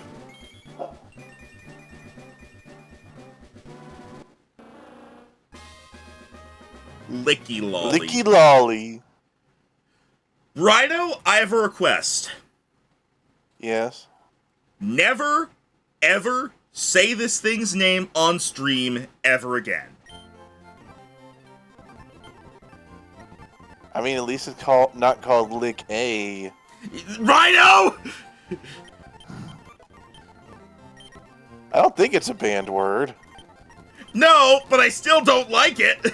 Licky Lolly. Licky Lolly. Rhino, I have a request. Yes. Never, ever say this thing's name on stream ever again. I mean, at least it's not called Lick A. Rhino! I don't think it's a banned word. No, but I still don't like it.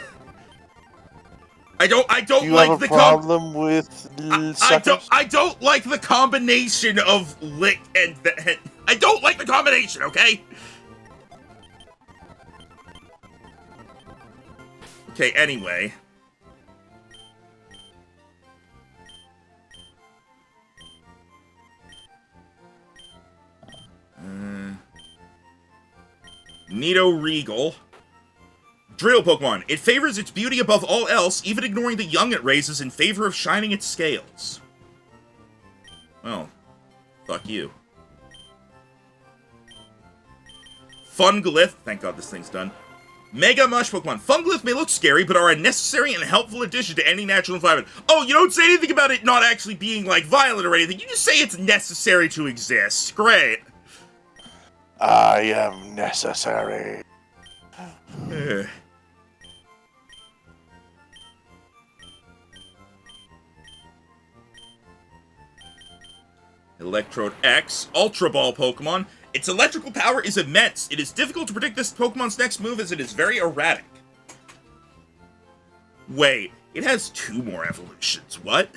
I don't Do you like have the a problem with suckers? I don't like the combination of lick and I don't like the combination, okay? Okay, anyway. Nidoregal. Drill Pokemon. It favors its beauty above all else, even ignoring the young it raises in favor of shining its scales. Well, fuck you. Fungalith. Thank God this thing's done. Mega Mush Pokemon. Fungalith may look scary, but are a necessary and helpful addition to any natural environment. Oh, you don't say anything about it not actually being, like, violent or anything. You just say it's necessary to exist. Great. I am necessary. Electrode X, Ultra Ball Pokemon. Its electrical power is immense. It is difficult to predict this Pokemon's next move as it is very erratic. Wait, it has 2 more evolutions. What?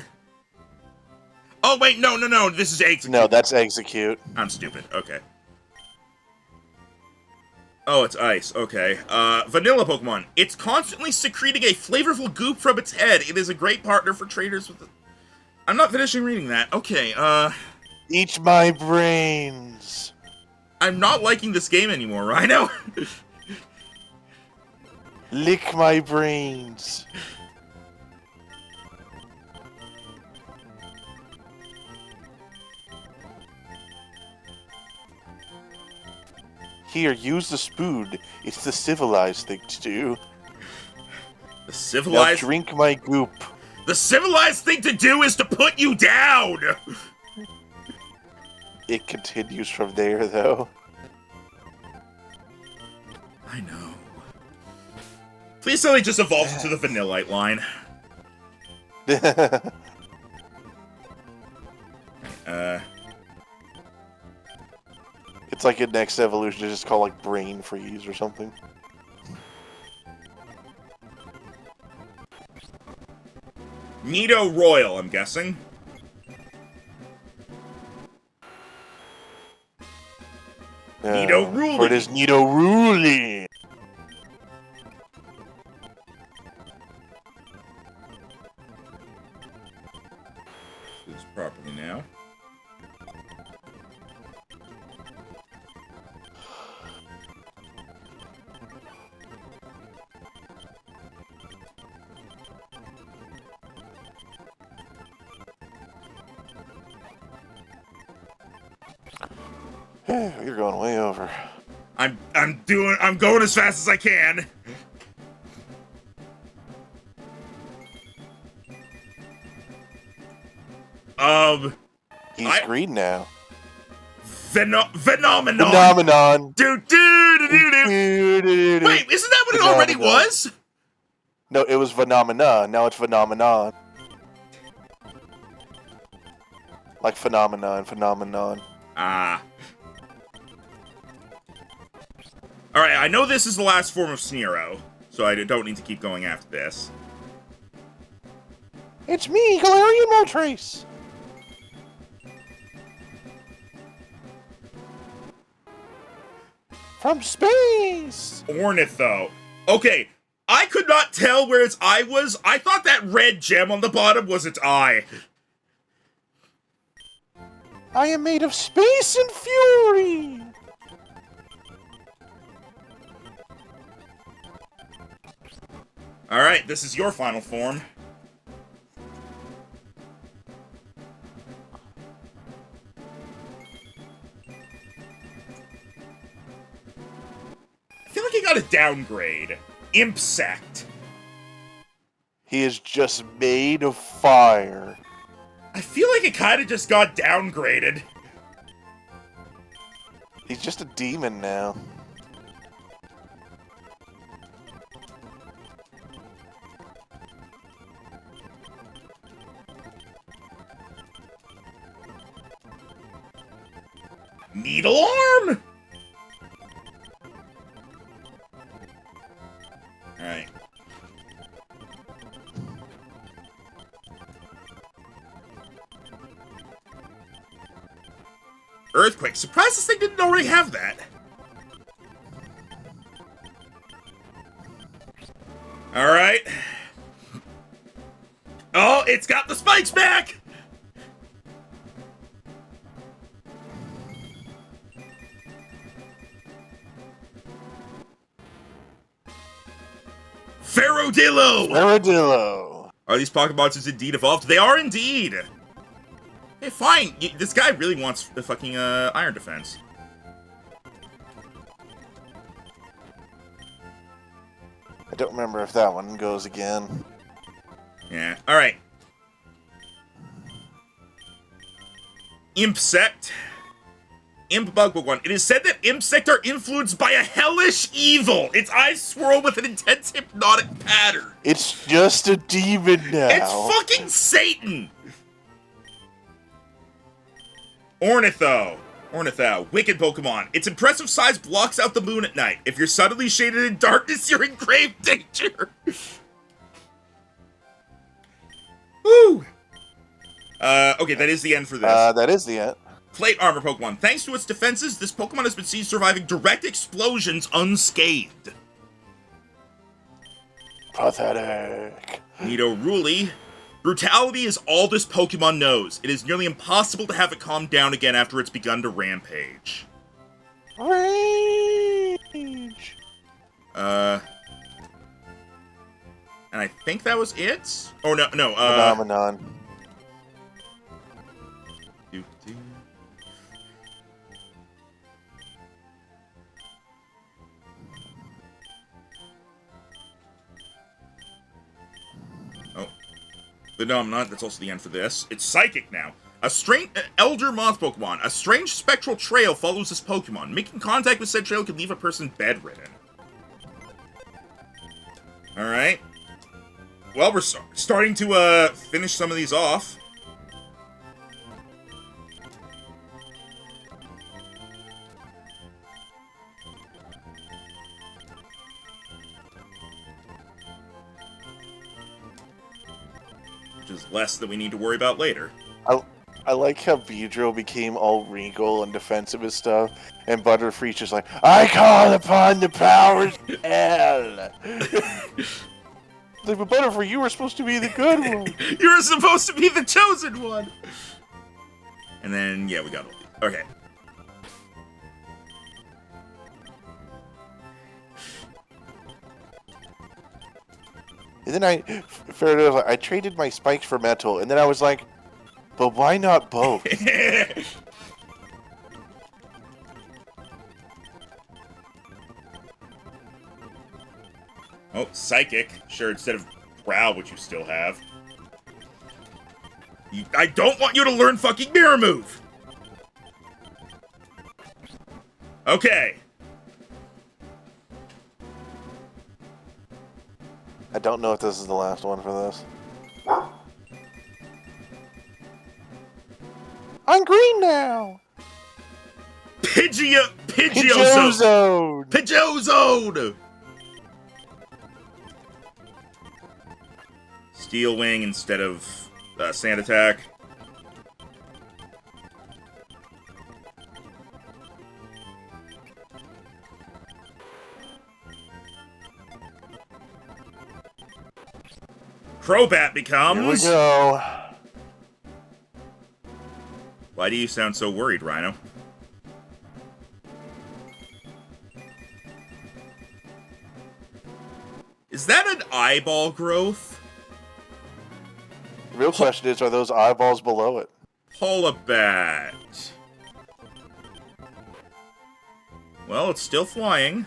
Oh, wait, no, this is Execute. No, that's Execute. I'm stupid, okay. Oh, it's ice, okay. Vanilla Pokemon. It's constantly secreting a flavorful goop from its head. It is a great partner for traders with... I'm not finishing reading that. Okay, Eat my brains. I'm not liking this game anymore, Rhino. Lick my brains. Here, use the spoon. It's the civilized thing to do. The civilized... Now drink my goop. The civilized thing to do is to put you down! It continues from there, though. I know. Please tell me it just evolves into the Vanillite line. It's like a next evolution is just called like Brain Freeze or something. Nido Royal, I'm guessing. Nido Ruli. For it is Nido Ruli. Do this properly now. You're going way over. I'm going as fast as I can. He's green now. Phenomenon. Phenomenon. Do. Wait, isn't that what it already was? No, it was Phenomena. Now it's Phenomenon. Like phenomenon. Ah. Alright, I know this is the last form of Sneero, so I don't need to keep going after this. It's me, Galarian Moltres. From space. Ornitho. Okay, I could not tell where its eye was. I thought that red gem on the bottom was its eye. I am made of space and fury. Alright, this is your final form. I feel like he got a downgrade. Impsect. He is just made of fire. I feel like it kind of just got downgraded. He's just a demon now. Needle arm! Alright. Earthquake. Surprised this thing didn't already have that. Alright. Oh, it's got the spikes back! Ferrodillo! Ferrodillo. Are these Pokemonsters indeed evolved? They are indeed! Hey, fine. This guy really wants the fucking Iron Defense. I don't remember if that one goes again. Yeah, alright. Impsect. Imp Bug Book 1. It is said that Impsect are influenced by a hellish evil. Its eyes swirl with an intense hypnotic pattern. It's just a demon now. It's fucking Satan! Ornitho. Wicked Pokemon. Its impressive size blocks out the moon at night. If you're suddenly shaded in darkness, you're in grave danger. Woo! Okay, that is the end for this. That is the end. Plate Armor Pokemon. Thanks to its defenses, this Pokemon has been seen surviving direct explosions unscathed. Pathetic. Nido Ruli. Brutality is all this Pokemon knows. It is nearly impossible to have it calm down again after it's begun to rampage. Rage. And I think that was it? Oh, no. Phenomenon. Phenomenon, that's also the end for this. It's Psychic now. A strange Elder Moth Pokemon. A strange spectral trail follows this Pokemon. Making contact with said trail can leave a person bedridden. Alright. Well, we're starting to finish some of these off. Which is less that we need to worry about later. I like how Beedrill became all regal and defensive and stuff, and Butterfree's just like, I call upon the powers of hell. Like, but Butterfree, you were supposed to be the good one. You were supposed to be the chosen one. And then, yeah, we got all these. Okay. And then fair enough, I traded my spikes for metal, and then I was like, but why not both? Oh, Psychic. Sure, instead of Growl, which you still have. I don't want you to learn fucking Mirror Move! Okay. I don't know if this is the last one for this. I'm green now! Pidgeozone! Pidgeozone! Steel Wing instead of Sand Attack. Crobat becomes... Here we go. Why do you sound so worried, Rhino? Is that an eyeball growth? The real question is, are those eyeballs below it? Holabat. Well, it's still flying.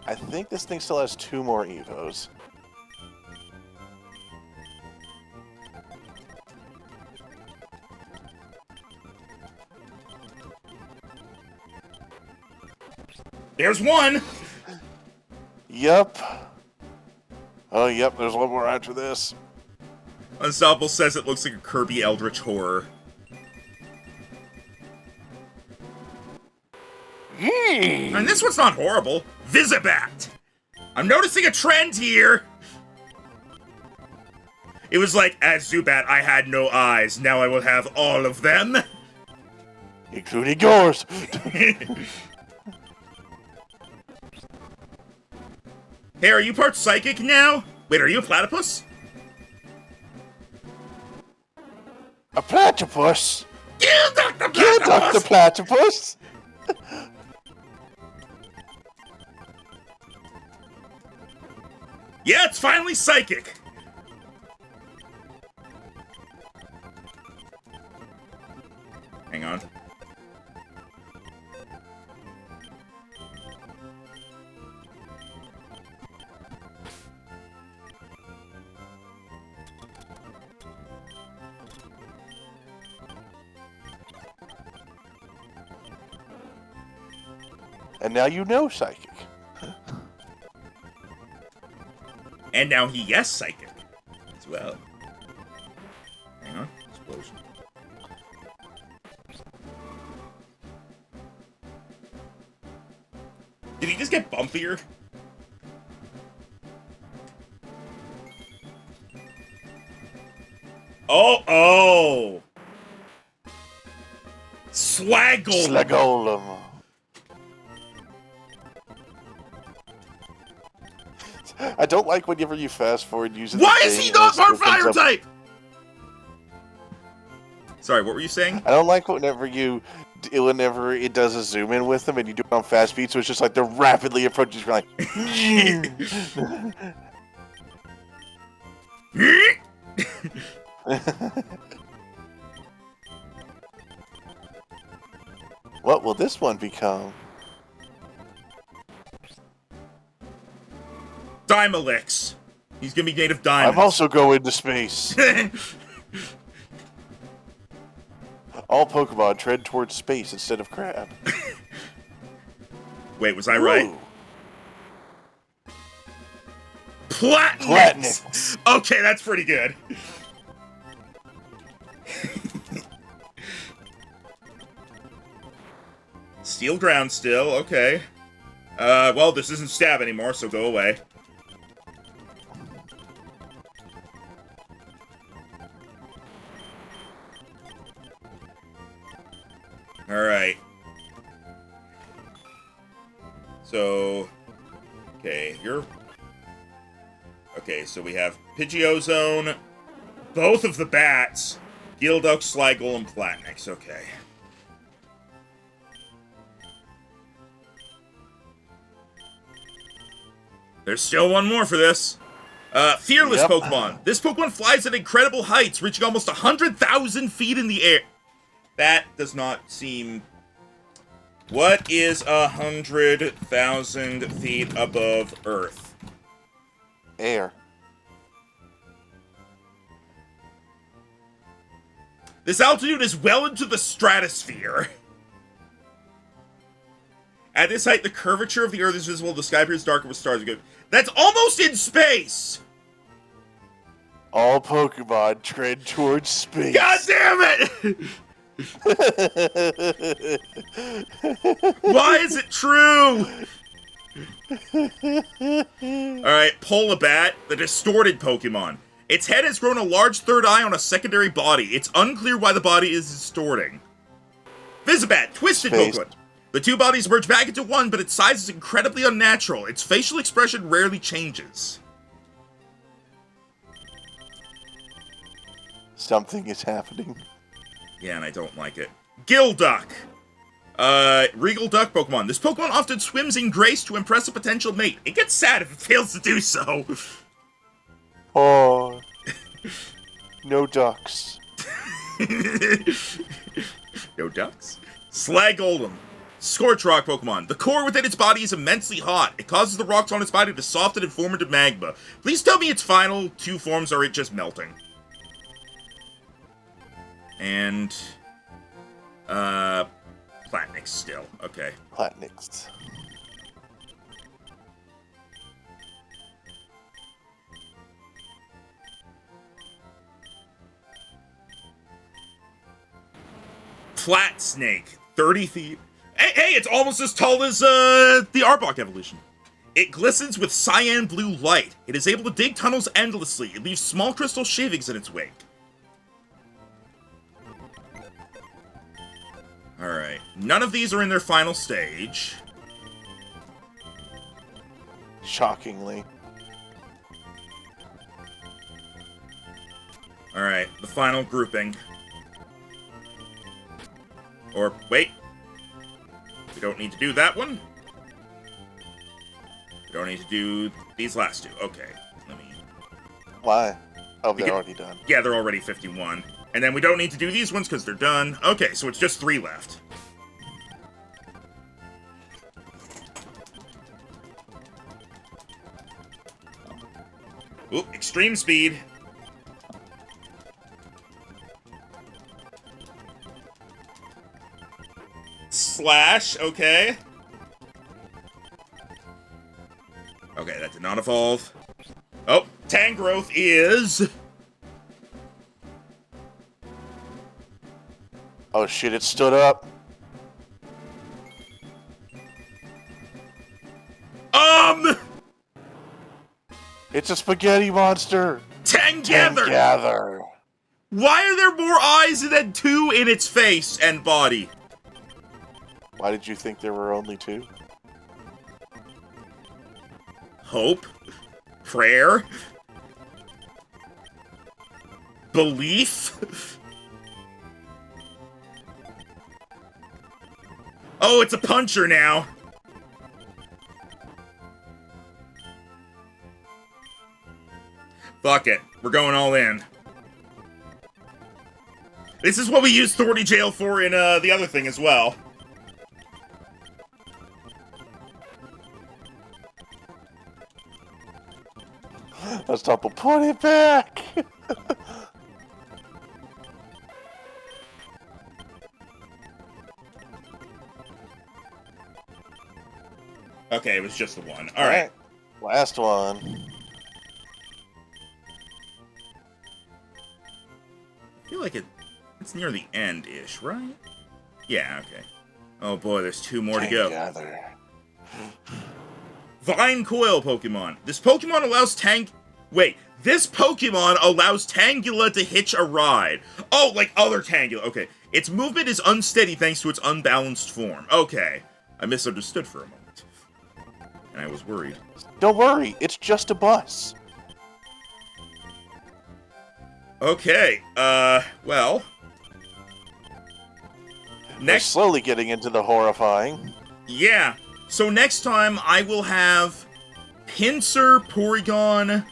I think this thing still has 2 more Evos. There's one! Yep. Oh, yep, there's one more after this. Unstoppable says it looks like a Kirby Eldritch Horror. And this one's not horrible. Visibat! I'm noticing a trend here! It was like, as Zubat, I had no eyes. Now I will have all of them. Including yours! Hey, are you part psychic now? Wait, are you a platypus? A platypus? You Dr. You Platypus! Dr. Platypus! Yeah, it's finally psychic. Hang on. And now you know Psychic. And now he yes psychic as well. Hang on. Explosion. Did he just get bumpier? Oh! Swaggle! Slagolem. I don't like whenever you fast forward using. Why the is he thing not and it part fire opens up- type? Sorry, what were you saying? I don't like whenever it does a zoom in with them and you do it on fast speed, so it's just like they're rapidly approaching. You're like, what will this one become? Dymalix. He's gonna be made of diamonds. I'm also going to space. All Pokemon tread towards space instead of crab. Wait, was I right? Ooh. Platinum. Platinum. Okay, that's pretty good. Steel ground still, okay. Well, this isn't stab anymore, so go away. Alright. So... Okay, you're... Okay, so we have Pidgeozone, both of the bats, Geoduck, Sligo, and Platnix. Okay. There's still one more for this. Fearless Yep. Pokemon. This Pokemon flies at incredible heights, reaching almost 100,000 feet in the air. That does not seem... What is 100,000 feet above Earth? Air. This altitude is well into the stratosphere. At this height, the curvature of the Earth is visible. The sky appears darker with stars. That's almost in space! All Pokemon trend towards space. God damn it! Why is it true? Alright, Polabat, the distorted Pokemon. Its head has grown a large third eye on a secondary body. It's unclear why the body is distorting. Visibat, twisted Space. Pokemon. The two bodies merge back into one, but its size is incredibly unnatural. Its facial expression rarely changes. Something is happening. Yeah, and I don't like it. Gilduck! Regal Duck Pokemon. This Pokemon often swims in grace to impress a potential mate. It gets sad if it fails to do so. Oh. No ducks. No ducks? Slag Oldham. Scorch Rock Pokemon. The core within its body is immensely hot. It causes the rocks on its body to soften and form into magma. Please tell me its final two forms are it just melting. And... Platnix still. Okay. Platnix. Flat Snake. 30 feet. Hey, it's almost as tall as, the Arbok evolution. It glistens with cyan blue light. It is able to dig tunnels endlessly. It leaves small crystal shavings in its wake. Alright. None of these are in their final stage. Shockingly. Alright, the final grouping. Or, wait. We don't need to do that one. We don't need to do these last two. Okay, let me... Why? Oh, they're Because- already done. Yeah, they're already 51. And then we don't need to do these ones because they're done. Okay, so it's just 3 left. Oop, extreme speed. Slash, okay. Okay, that did not evolve. Oh, Tangrowth is... Oh shit, it stood up. It's a spaghetti monster. Tangather! Gather. Why are there more eyes than 2 in its face and body? Why did you think there were only 2? Hope? Prayer? Belief? Oh, it's a puncher now. Fuck it. We're going all in. This is what we used Thorny Jail for in the other thing as well. Let's double put it back. Okay, it was just the one. All right. Last one. I feel like it's near the end-ish, right? Yeah, okay. Oh boy, there's 2 more to go. Gather. Vine Coil Pokemon. This Pokemon allows This Pokemon allows Tangela to hitch a ride. Oh, like other Tangela. Okay. Its movement is unsteady thanks to its unbalanced form. Okay. I misunderstood for a moment. And I was worried. Don't worry, it's just a bus. Okay, well... We're Next... slowly getting into the horrifying. Yeah. So next time, I will have Pinsir, Porygon,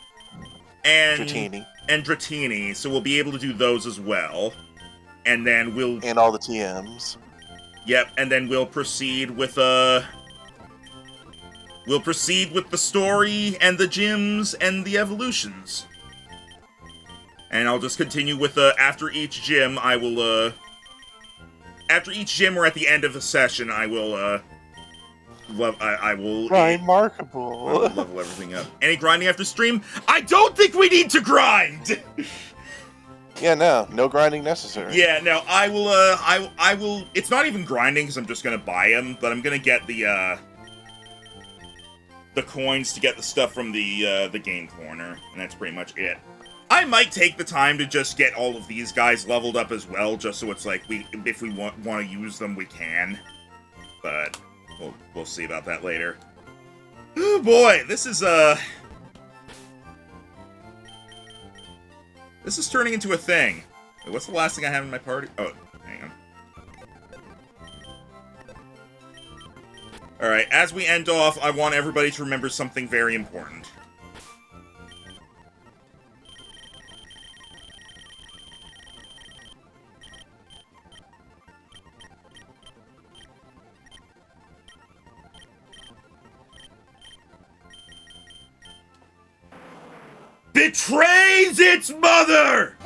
and... Dratini. And Dratini, so we'll be able to do those as well. And then we'll... And all the TMs. Yep, and then we'll proceed with, We'll proceed with the story, and the gyms, and the evolutions. And I'll just continue with, after each gym, I will, After each gym or at the end of the session, I will, I will... Remarkable. I will level everything up. Any grinding after stream? I don't think we need to grind! Yeah, no grinding necessary. Yeah, no, I will, I will... It's not even grinding, because I'm just gonna buy them, but I'm gonna get the coins to get the stuff from the game corner, and that's pretty much it. I might take the time to just get all of these guys leveled up as well, just so it's like, if we want to use them, we can. But, we'll see about that later. Oh boy, this is turning into a thing. Wait, what's the last thing I have in my party? Oh, hang on. Alright, as we end off, I want everybody to remember something very important. Betrays its mother!